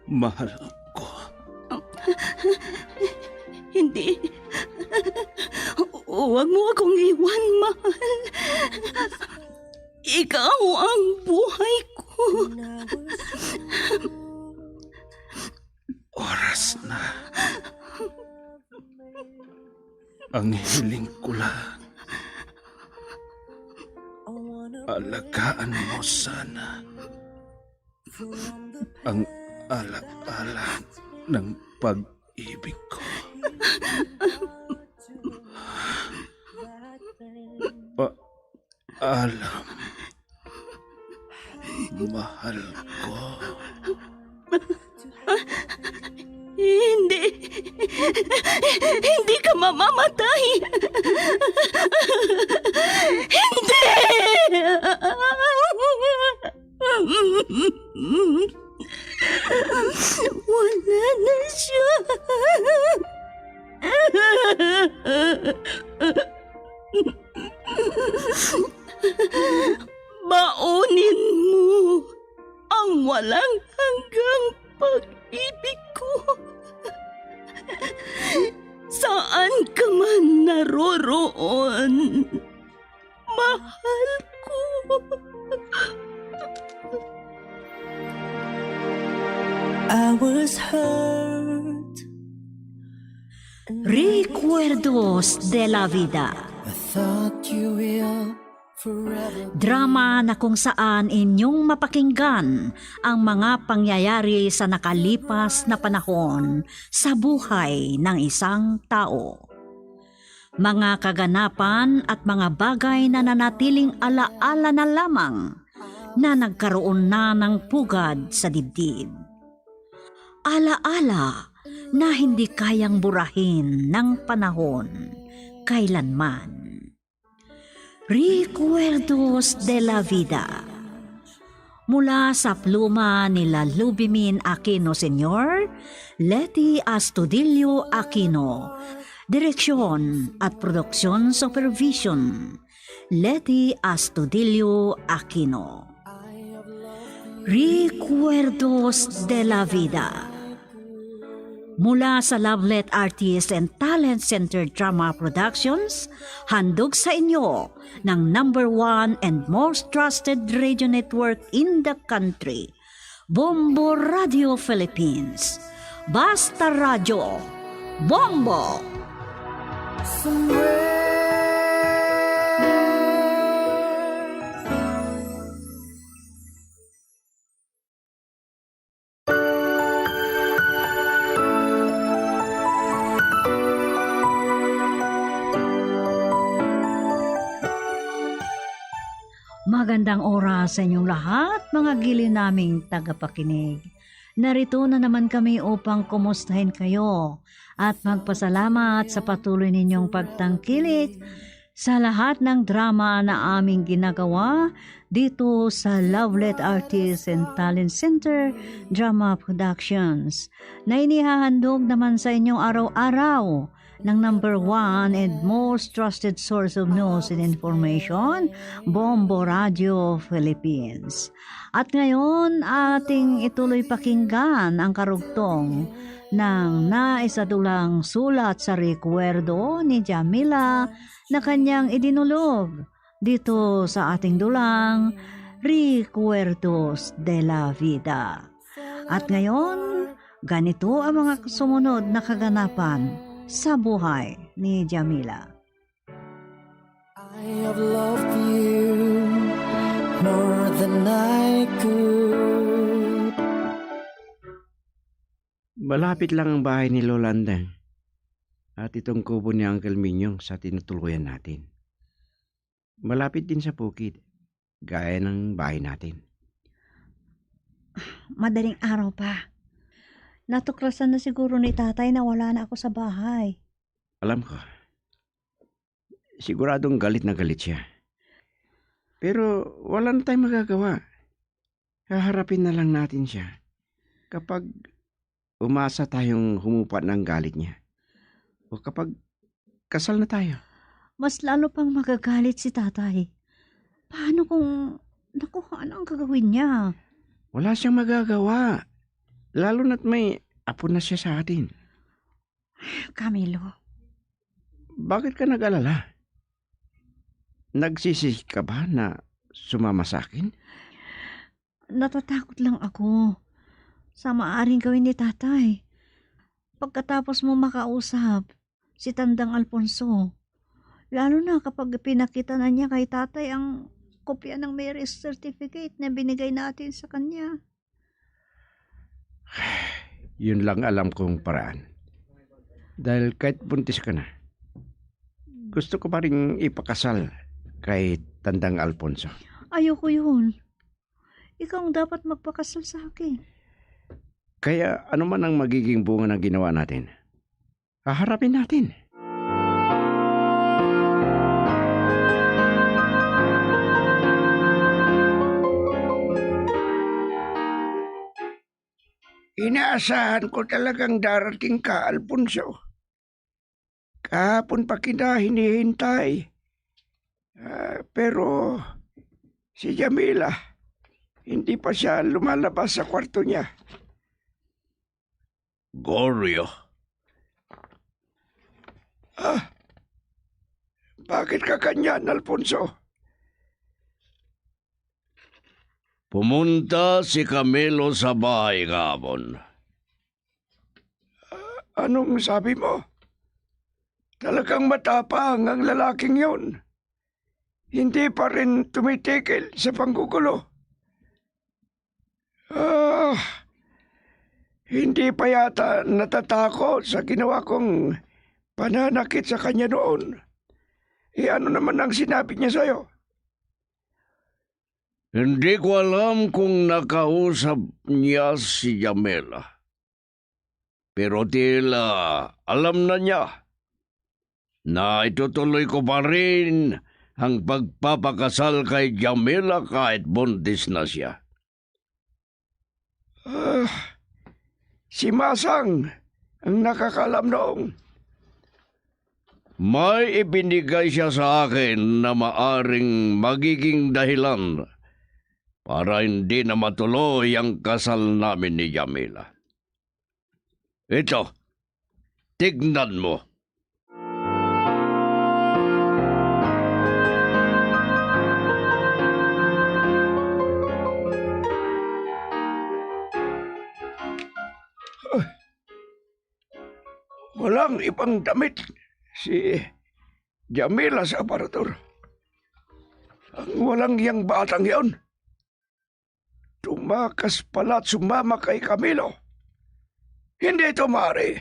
mahal ko. Hindi. Huwag mo akong iwan, mahal. Ikaw ang buhay ko. Oras na. Ang hiling ko lang. Alagaan mo sana ang ala-ala ng pag-ibig ko. Alam, mahal ko. Hindi. Hindi ka mamamatay. Hindi! Wala na siya. Baunin mo ang walang hanggang pag-ibig ko. Saan ka man naroroon, mahal ko. I was hurt. Recuerdos de la Vida. I thought you will forever. Drama na kung saan inyong mapakinggan ang mga pangyayari sa nakalipas na panahon sa buhay ng isang tao. Mga kaganapan at mga bagay na nanatiling alaala na lamang na nagkaroon na ng pugad sa dibdib. Alaala na hindi kayang burahin ng panahon kailanman. Recuerdos de la Vida. Mula sa pluma nila Lubimin Aquino Sr., Leti Astudillo Aquino, Direksyon at Produksyon Supervision, Leti Astudillo Aquino. Recuerdos de la Vida. Mula sa Lovelet Artist and Talent Center Drama Productions, handog sa inyo ng #1 and most trusted radio network in the country, Bombo Radio Philippines. Basta Radio, Bombo! Magandang oras sa inyong lahat, mga gili naming tagapakinig. Narito na naman kami upang kumustahin kayo at magpasalamat sa patuloy ninyong pagtangkilik sa lahat ng drama na aming ginagawa dito sa Lovelet Artists and Talent Center Drama Productions na inihahandog naman sa inyong araw-araw ng number 1 and most trusted source of news and information, Bombo Radio Philippines. At ngayon, ating ituloy pakinggan ang karugtong ng naisadulang sulat sa rekwerdo ni Jamila na kanyang idinulog dito sa ating dulang Recuerdos de la Vida. At ngayon, ganito ang mga sumunod na kaganapan sa buhay ni Jamila. I have loved you more than I could. Malapit lang ang bahay ni Lolandang at itong kubo ni Uncle Minyong sa tinutuluyan natin. Malapit din sa bukid, gaya ng bahay natin. Madaling araw pa. Natuklasan na siguro ni tatay na wala na ako sa bahay. Alam ko, siguradong galit na galit siya. Pero wala na tayong magagawa. Haharapin na lang natin siya kapag umasa tayong humupa ng galit niya. O kapag kasal na tayo. Mas lalo pang magagalit si tatay. Paano kung nakuhaan ang gagawin niya? Wala siyang magagawa. Lalo na't may apo na siya sa atin. Camilo. Bakit ka nag-alala? Nagsisisi ka ba na sumama sa akin? Natatakot lang ako sa maaring gawin ni tatay. Pagkatapos mo makausap si Tandang Alfonso, lalo na kapag pinakita na niya kay tatay ang kopya ng marriage certificate na binigay natin sa kanya. Yun lang alam kong paraan. Dahil kahit buntis ka na, gusto ko pa rin ipakasal kay Tandang Alfonso. Ayoko yun. Ikaw ang dapat magpakasal sa akin. Kaya ano man ang magiging bunga ng ginawa natin, haharapin natin. Inaasahan ko talagang darating ka, Alfonso. Kahapon pa kita hinihintay. Pero si Jamila, hindi pa siya lumalabas sa kwarto niya. Goryo. Bakit ka kanyan, Alfonso? Pumunta si Camilo sa bahay kahapon. Anong sabi mo? Talagang matapang ang lalaking yun. Hindi pa rin tumitigil sa panggugulo. Hindi pa yata natatakot sa ginawa kong pananakit sa kanya noon. Ano naman ang sinabi niya sa'yo? Hindi ko alam kung nakausap niya si Jamila. Pero tila alam na niya na itutuloy ko pa rin ang pagpapakasal kay Jamila kahit buntis na siya. Si Masang ang nakakalam noong. May ibinigay siya sa akin na maaring magiging dahilan para hindi na matuloy ang kasal namin ni Jamila. Ito, tignan mo. Walang ibang damit si Jamila sa aparador. Ang walang yang batang yon. Tumakas pala at sumama kay Camilo. Hindi ito maaari.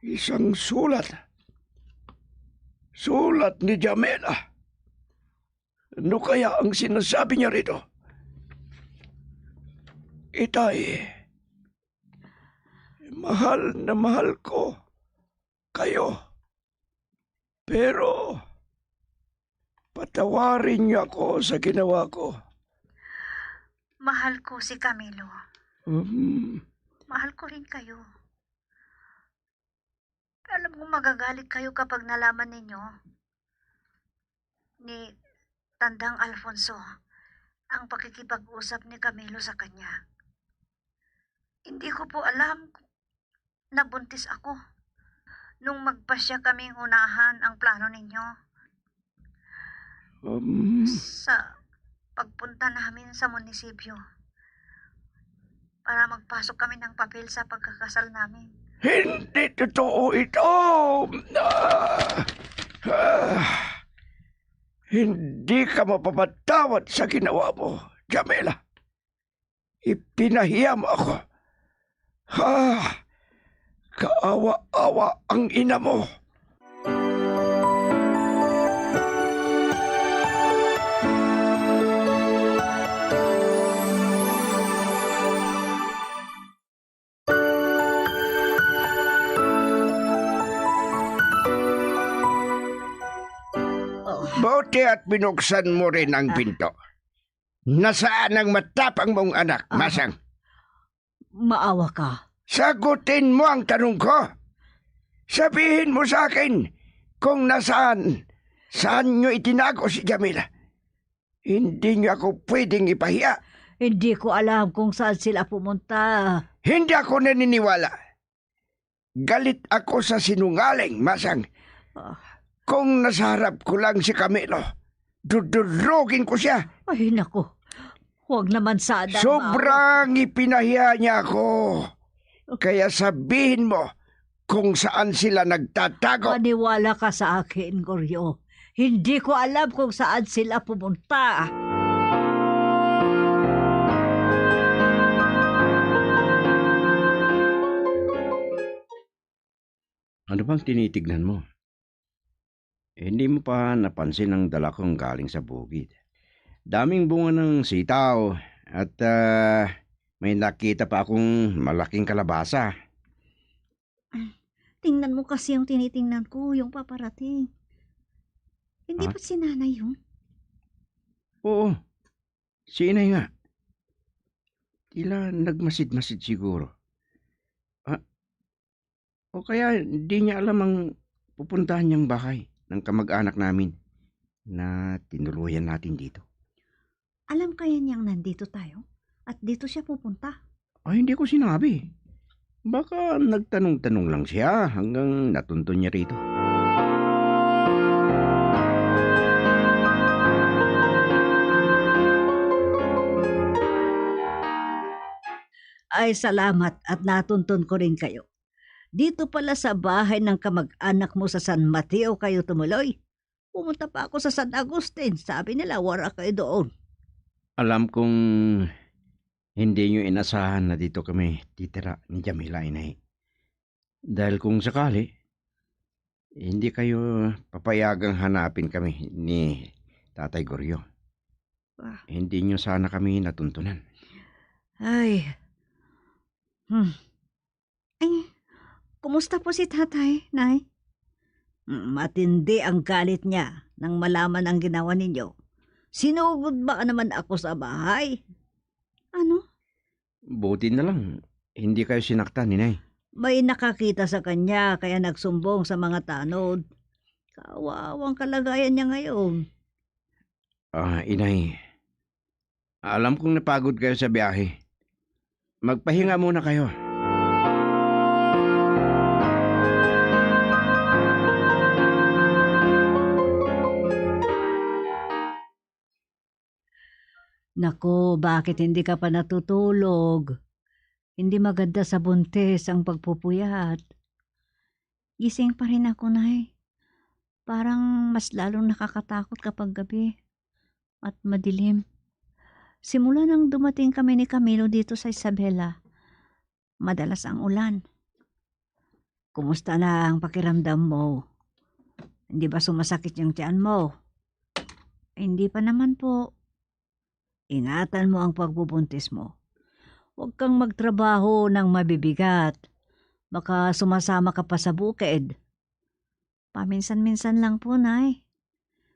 Isang sulat. Sulat ni Jamela. Ano kaya ang sinasabi niya rito? Itay, mahal na mahal ko kayo. Pero patawarin niyo ako sa ginawa ko. Mahal ko si Camilo. Hmm, Mahal ko rin kayo. Alam ko magagalit kayo kapag nalaman ninyo ni Tandang Alfonso ang pakikipag-usap ni Camilo sa kanya. Hindi ko po alam na buntis ako nung magpasya kaming unahan ang plano ninyo. Sa pagpunta namin sa munisipyo para magpasok kami ng papel sa pagkakasal namin. Hindi totoo ito. Hindi ka mapapatawad sa ginawa mo, Jamela. Ipinahiya mo ako. Kaawa-awa ang ina mo. Buti at binuksan mo rin ang pinto. Nasaan ang matapang mong anak, Masang? Maawa ka. Sagutin mo ang tanong ko. Sabihin mo sa akin kung saan nyo itinago si Jamila. Hindi nyo ako pwedeng ipahiya. Hindi ko alam kung saan sila pumunta. Hindi ako naniniwala. Galit ako sa sinungaling, Masang. Kung nasa harap ko lang si Camilo, dudurugin ko siya. Ay, naku. Huwag naman sana. Sobrang ipinahiya niya ako. Kaya sabihin mo kung saan sila nagtatago. Maniwala ka sa akin, Goryo. Hindi ko alam kung saan sila pumunta. Ano bang tinitignan mo? Hindi mo pa napansin ang dala kong galing sa bukid. Daming bunga ng sitaw at may nakita pa akong malaking kalabasa. Tingnan mo kasi yung tinitingnan ko, yung paparating. Hindi ba si nanay yun? Oo, si inay nga. Tila nagmasid-masid siguro. O kaya hindi niya alam ang pupuntahan niyang bahay ng kamag-anak namin na tinuluyan natin dito. Alam kaya niyang nandito tayo at dito siya pupunta? Ay, hindi ko sinabi. Baka nagtanong-tanong lang siya hanggang natuntun niya rito. Ay, salamat at natuntun ko rin kayo. Dito pala sa bahay ng kamag-anak mo sa San Mateo kayo tumuloy. Pumunta pa ako sa San Agustin. Sabi nila, wala kayo doon. Alam kong hindi nyo inasahan na dito kami titira ni Jamila, inay. Dahil kung sakali, hindi kayo papayagang hanapin kami ni Tatay Goryo. Hindi nyo sana kami natuntunan. Ay. Ay, kumusta po si tatay, nay? Matindi ang galit niya nang malaman ang ginawa ninyo. Sinugod ba naman ako sa bahay? Ano? Buti na lang, hindi kayo sinaktan, inay. May nakakita sa kanya kaya nagsumbong sa mga tanod. Kawawang kalagayan niya ngayon. Inay, alam kong napagod kayo sa biyahe. Magpahinga muna kayo. Naku, bakit hindi ka pa natutulog? Hindi maganda sa buntis ang pagpupuyat. Gising pa rin ako, nay. Parang mas lalong nakakatakot kapag gabi at madilim. Simula nang dumating kami ni Camilo dito sa Isabela, madalas ang ulan. Kumusta na ang pakiramdam mo? Hindi ba sumasakit yung tiyan mo? Hindi pa naman po. Ingatan mo ang pagbubuntis mo. Huwag kang magtrabaho ng mabibigat. Baka sumasama ka pa sa bukid. Paminsan-minsan lang po, Nay.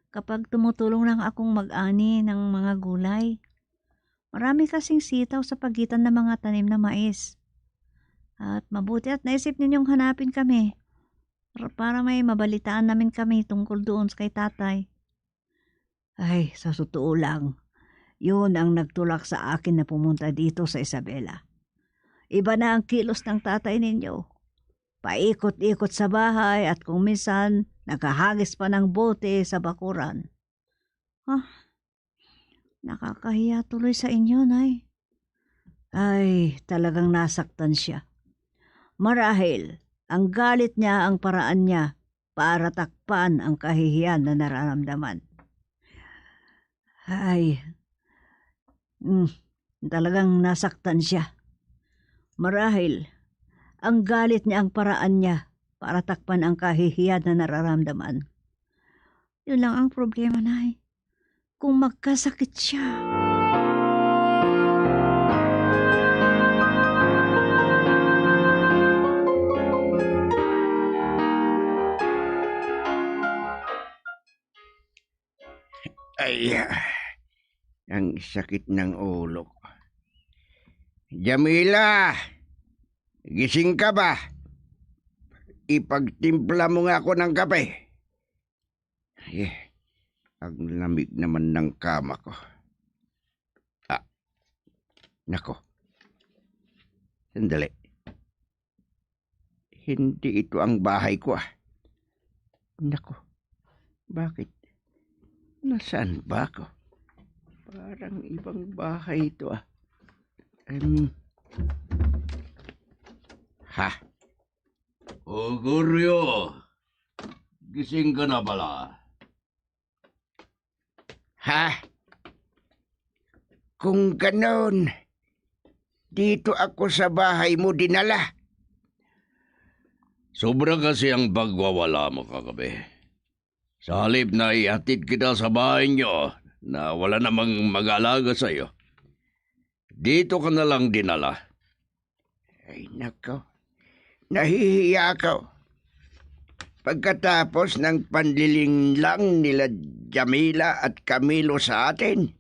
Kapag tumutulong lang akong mag-ani ng mga gulay. Marami kasing sitaw sa pagitan ng mga tanim na mais. At mabuti at naisip ninyong hanapin kami. Para may mabalitaan namin kami tungkol doon kay tatay. Ay, sa totoo lang, yun ang nagtulak sa akin na pumunta dito sa Isabela. Iba na ang kilos ng tatay ninyo. Paikot-ikot sa bahay at kung minsan, nakahagis pa ng bote sa bakuran. Nakakahiya tuloy sa inyo, Nay. Ay, talagang nasaktan siya. Marahil, ang galit niya ang paraan niya para takpan ang kahihiyan na nararamdaman. Ay, talagang nasaktan siya. Marahil, ang galit niya ang paraan niya para takpan ang kahihiyan na nararamdaman. Yun lang ang problema, Nay. Kung magkasakit siya. Ay, ang sakit ng ulo ko. Jamila, gising ka ba? Ipagtimpla mo nga ako ng kape. Ang lamig naman ng kama ko. Nako. Sandali. Hindi ito ang bahay ko. Nako. Bakit? Nasaan ba ako? Parang ibang bahay ito Guryo, gising ka na pala. Kung ganon, dito ako sa bahay mo dinala. Sobra kasi ang pagwawala mo kagabi. Sa halip na ihatid kita sa bahay niyo na wala namang mag-alaga sa'yo, dito ka na lang dinala. Ay nako, nahihiya ako. Pagkatapos ng panliling lang nila Jamila at Camilo sa atin.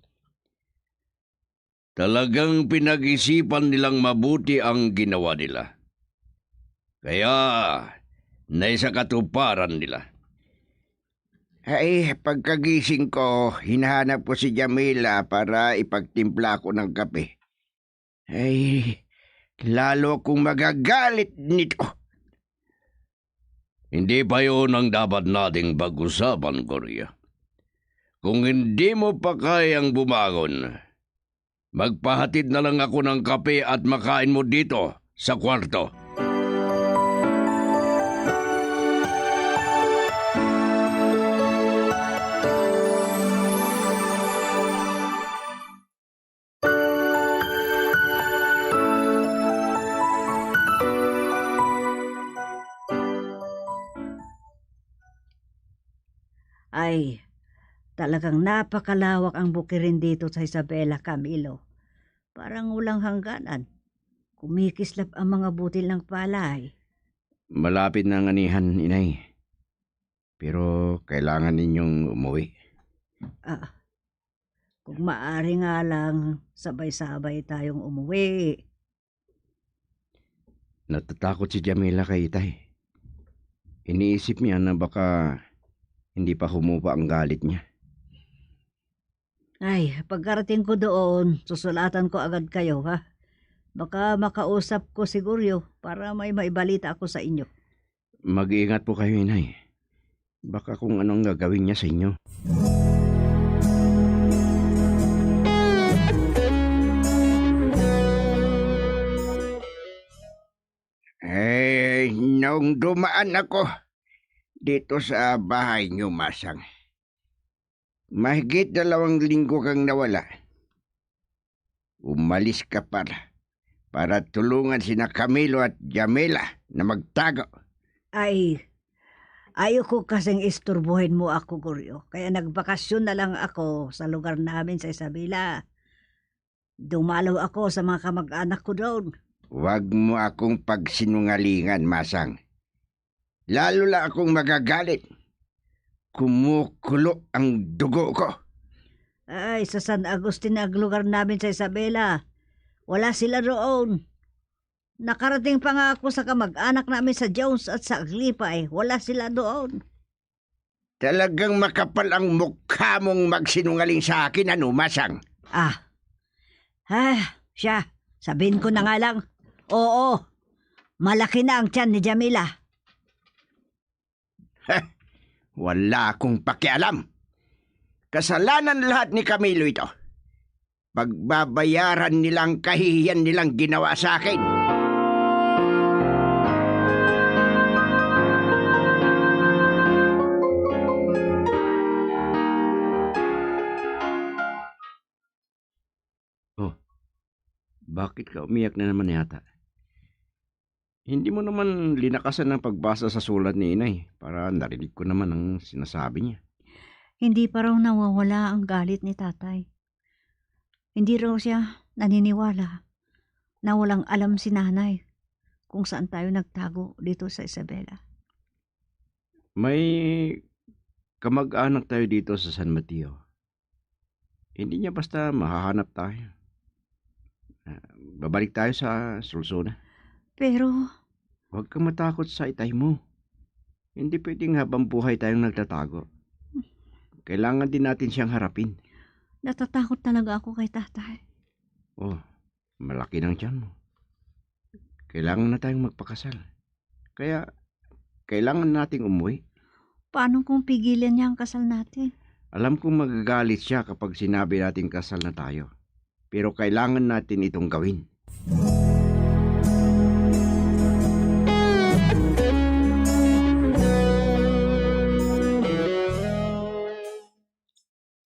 Talagang pinag-isipan nilang mabuti ang ginawa nila. Kaya, naisakatuparan nila. Ay, pagkagising ko, hinahanap ko si Jamila para ipagtimpla ko ng kape. Ay, lalo akong magagalit nito. Hindi pa yun ang dapat nating pag-usapan, Korea. Kung hindi mo pa kayang bumangon, magpahatid na lang ako ng kape at makain mo dito sa kwarto. Ay, talagang napakalawak ang bukirin dito sa Isabela, Camilo. Parang walang hangganan. Kumikislap ang mga butil ng palay. Malapit na ang anihan, inay. Pero kailangan ninyong umuwi. Kung maaari nga lang, sabay-sabay tayong umuwi. Natatakot si Jamila kay Itay. Iniisip niya na baka hindi pa humupa ang galit niya. Ay, pagkarating ko doon, susulatan ko agad kayo, ha? Baka makausap ko siguro para may maibalita ako sa inyo. Mag-iingat po kayo, inay. Baka kung anong gagawin niya sa inyo. Eh, nung dumaan ako dito sa bahay niyo, Masang, mahigit 2 linggo kang nawala. Umalis ka para tulungan sina Camilo at Jamila na magtago. Ay, Ayoko kasing isturbuhin mo ako, Guryo. Kaya nagbakasyon na lang ako sa lugar namin sa Isabela. Dumalaw ako sa mga kamag-anak ko doon. Huwag mo akong pagsinungalingan, Masang. Lalo lang akong magagalit. Kumukulo ang dugo ko. Ay, sa San Agustin ang lugar namin sa Isabela. Wala sila roon. Nakarating pa nga ako sa kamag-anak namin sa Jones at sa Aglipay. Wala sila doon. Talagang makapal ang mukha mong magsinungaling sa akin, ano, Masang? Siya, sabihin ko na nga lang. Oo, malaki na ang tiyan ni Jamila. Wala akong pakialam. Kasalanan lahat ni Camilo ito. Pagbabayaran nilang kahihiyan nilang ginawa sa akin. Oh, bakit ka umiyak na naman yata? Hindi mo naman linakasan ng pagbasa sa sulat ni Inay para narinig ko naman ang sinasabi niya. Hindi pa raw nawawala ang galit ni tatay. Hindi raw siya naniniwala na walang alam si nanay kung saan tayo nagtago dito sa Isabela. May kamag-anak tayo dito sa San Mateo. Hindi niya basta mahahanap tayo. Babalik tayo sa Sulsuna. Pero huwag kang matakot sa itay mo. Hindi pwedeng habang buhay tayong nagtatago. Kailangan din natin siyang harapin. natatakot talaga ako kay tatay. Oh, malaki ng tiyan mo. Kailangan na tayong magpakasal. Kaya, kailangan nating umuwi. Paano kung pigilan niya ang kasal natin? Alam kong magagalit siya kapag sinabi natin kasal na tayo. Pero kailangan natin itong gawin.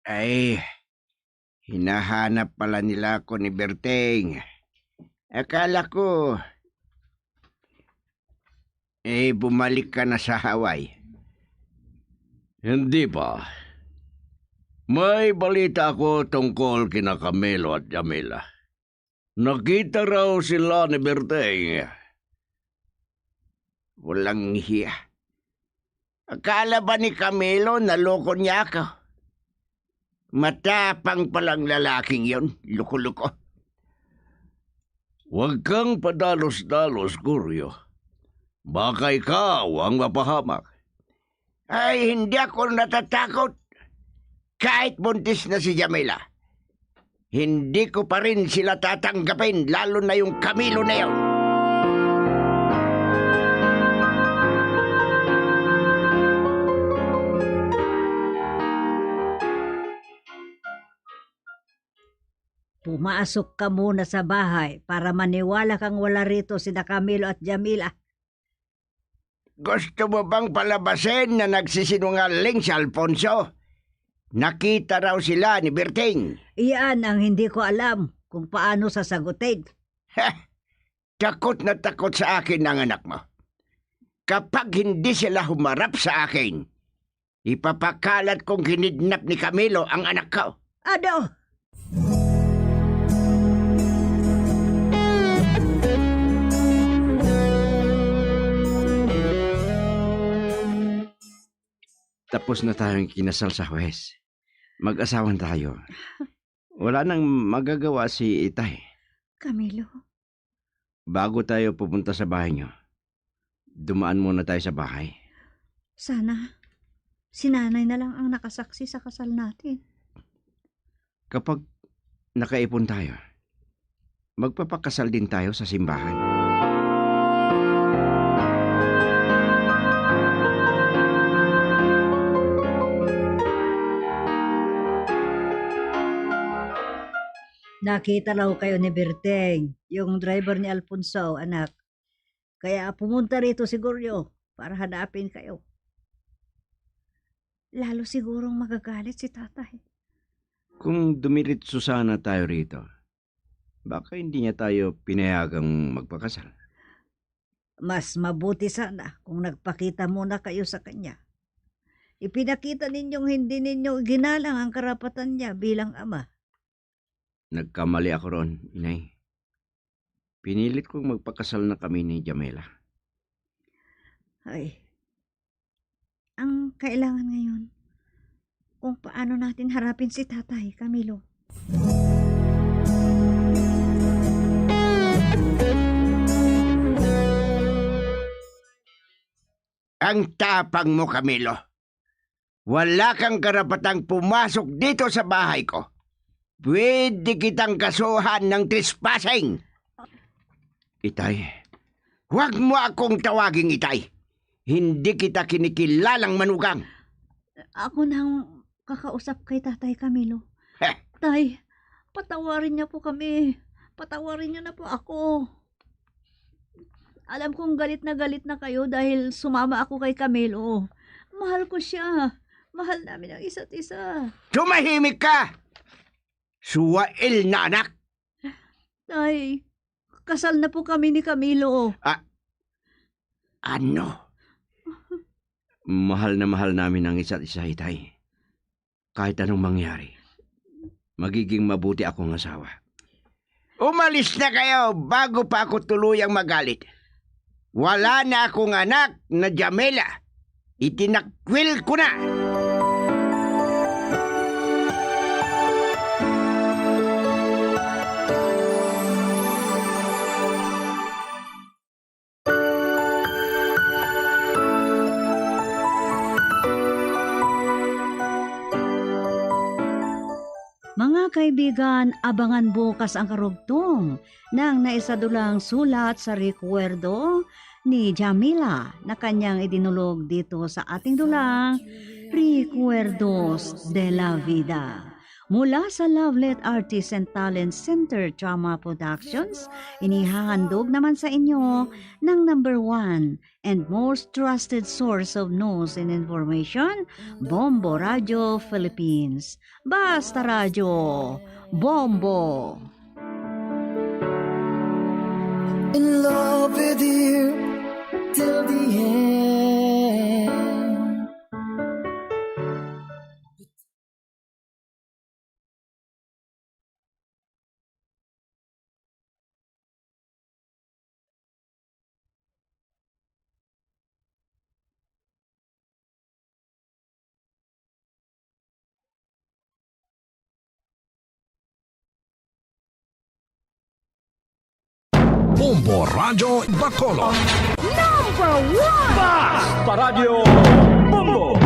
Ay, hinahanap pala nila ako ni Berteng. Akala ko, bumalik ka na sa Hawaii. Hindi pa. May balita ako tungkol kina Camilo at Jamila. Nakita raw sila ni Berteng. Walang hiya. Akala ba ni Camilo naloko niya ako? Matapang palang lalaking yon, luko-luko. Huwag kang padalos-dalos, Guryo. Baka ikaw ang mapahamak. Ay, hindi ako natatakot. Kahit buntis na si Jamila, hindi ko pa rin sila tatanggapin, lalo na yung Camilo na yun. Pumasok ka muna sa bahay para maniwala kang wala rito sina Camilo at Jamila. Gusto mo bang palabasin na nagsisinungaling si Alfonso? Nakita raw sila ni Berteng. Iyan ang hindi ko alam kung paano sasagutin. Takot na takot sa akin ang anak mo. Kapag hindi sila humarap sa akin, ipapakalat kong kinidnap ni Camilo ang anak ko. Ano? Tapos na tayong kinasal sa Huwes. Mag-asawan tayo. Wala nang magagawa si Itay. Camilo? Bago tayo pupunta sa bahay niyo, dumaan muna tayo sa bahay. Sana si nanay na lang ang nakasaksi sa kasal natin. Kapag nakaipon tayo, magpapakasal din tayo sa simbahan. Nakita raw kayo ni Berteng, yung driver ni Alfonso, anak. Kaya pumunta rito siguro para hanapin kayo. Lalo sigurong magagalit si tatay. Kung dumiritso sana tayo rito, baka hindi niya tayo pinayagang magpakasal. Mas mabuti sana kung nagpakita muna kayo sa kanya. Ipinakita ninyong hindi ninyo ginalang ang karapatan niya bilang ama. Nagkamali ako ron, inay. Pinilit kong magpakasal na kami ni Jamela. Ay, ang kailangan ngayon, kung paano natin harapin si Tatay Camilo. Ang tapang mo, Camilo. Wala kang karapatang pumasok dito sa bahay ko. Pwede kitang kasuhan ng trespassing. Itay, Huwag mo akong tawaging itay. Hindi kita kinikilalang manugang. Ako nang kakausap kay Tatay Camilo. Tay, patawarin niya po kami. Patawarin niyo na po ako. Alam kong galit na kayo dahil sumama ako kay Camilo. Mahal ko siya. Mahal namin ang isa't isa. Tumahimik ka! Suwail na anak! Tay, kasal na po kami ni Camilo. Ano? mahal na mahal namin ang isa't isa, itay. Kahit anong mangyari, magiging mabuti akong asawa. Umalis na kayo bago pa ako tuluyang magalit. Wala na akong anak na Jamela. Itinakwil ko na. Mga kaibigan, abangan bukas ang karugtong ng naisadulang sulat sa rekwerdo ni Jamila na kanyang idinulog dito sa ating dulang Recuerdos de la Vida. Mula sa Lovelet Artists and Talent Center Drama Productions, inihahandog naman sa inyo ng number 1 and most trusted source of news and information, Bombo Radio Philippines. Basta Radio, Bombo! In love with you till the end. Bombo Radio Bacolod. Number 1! Basta Radio Bombo!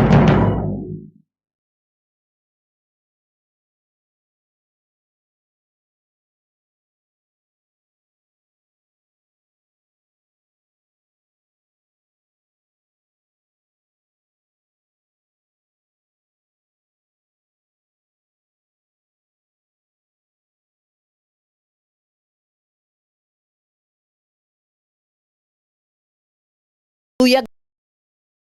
Tuyag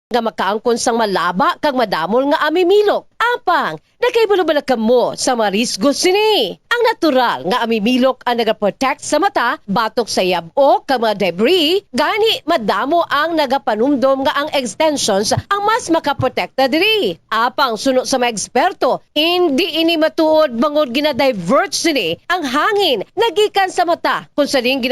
nga makaangkon sang malaba kag madamol nga amimilok. Apang, nakaibalo-bala mo sa marisgo sini. Ang natural nga amimilok ang nagaprotect sa mata, batok sa yabo kag mga debris, gani madamo ang nagapanumdom nga ang extensions ang mas makaprotekta diri. Apang suno sa mga eksperto, hindi ini matuod bangod gina-divert sini ang hangin nagikan sa mata kung saling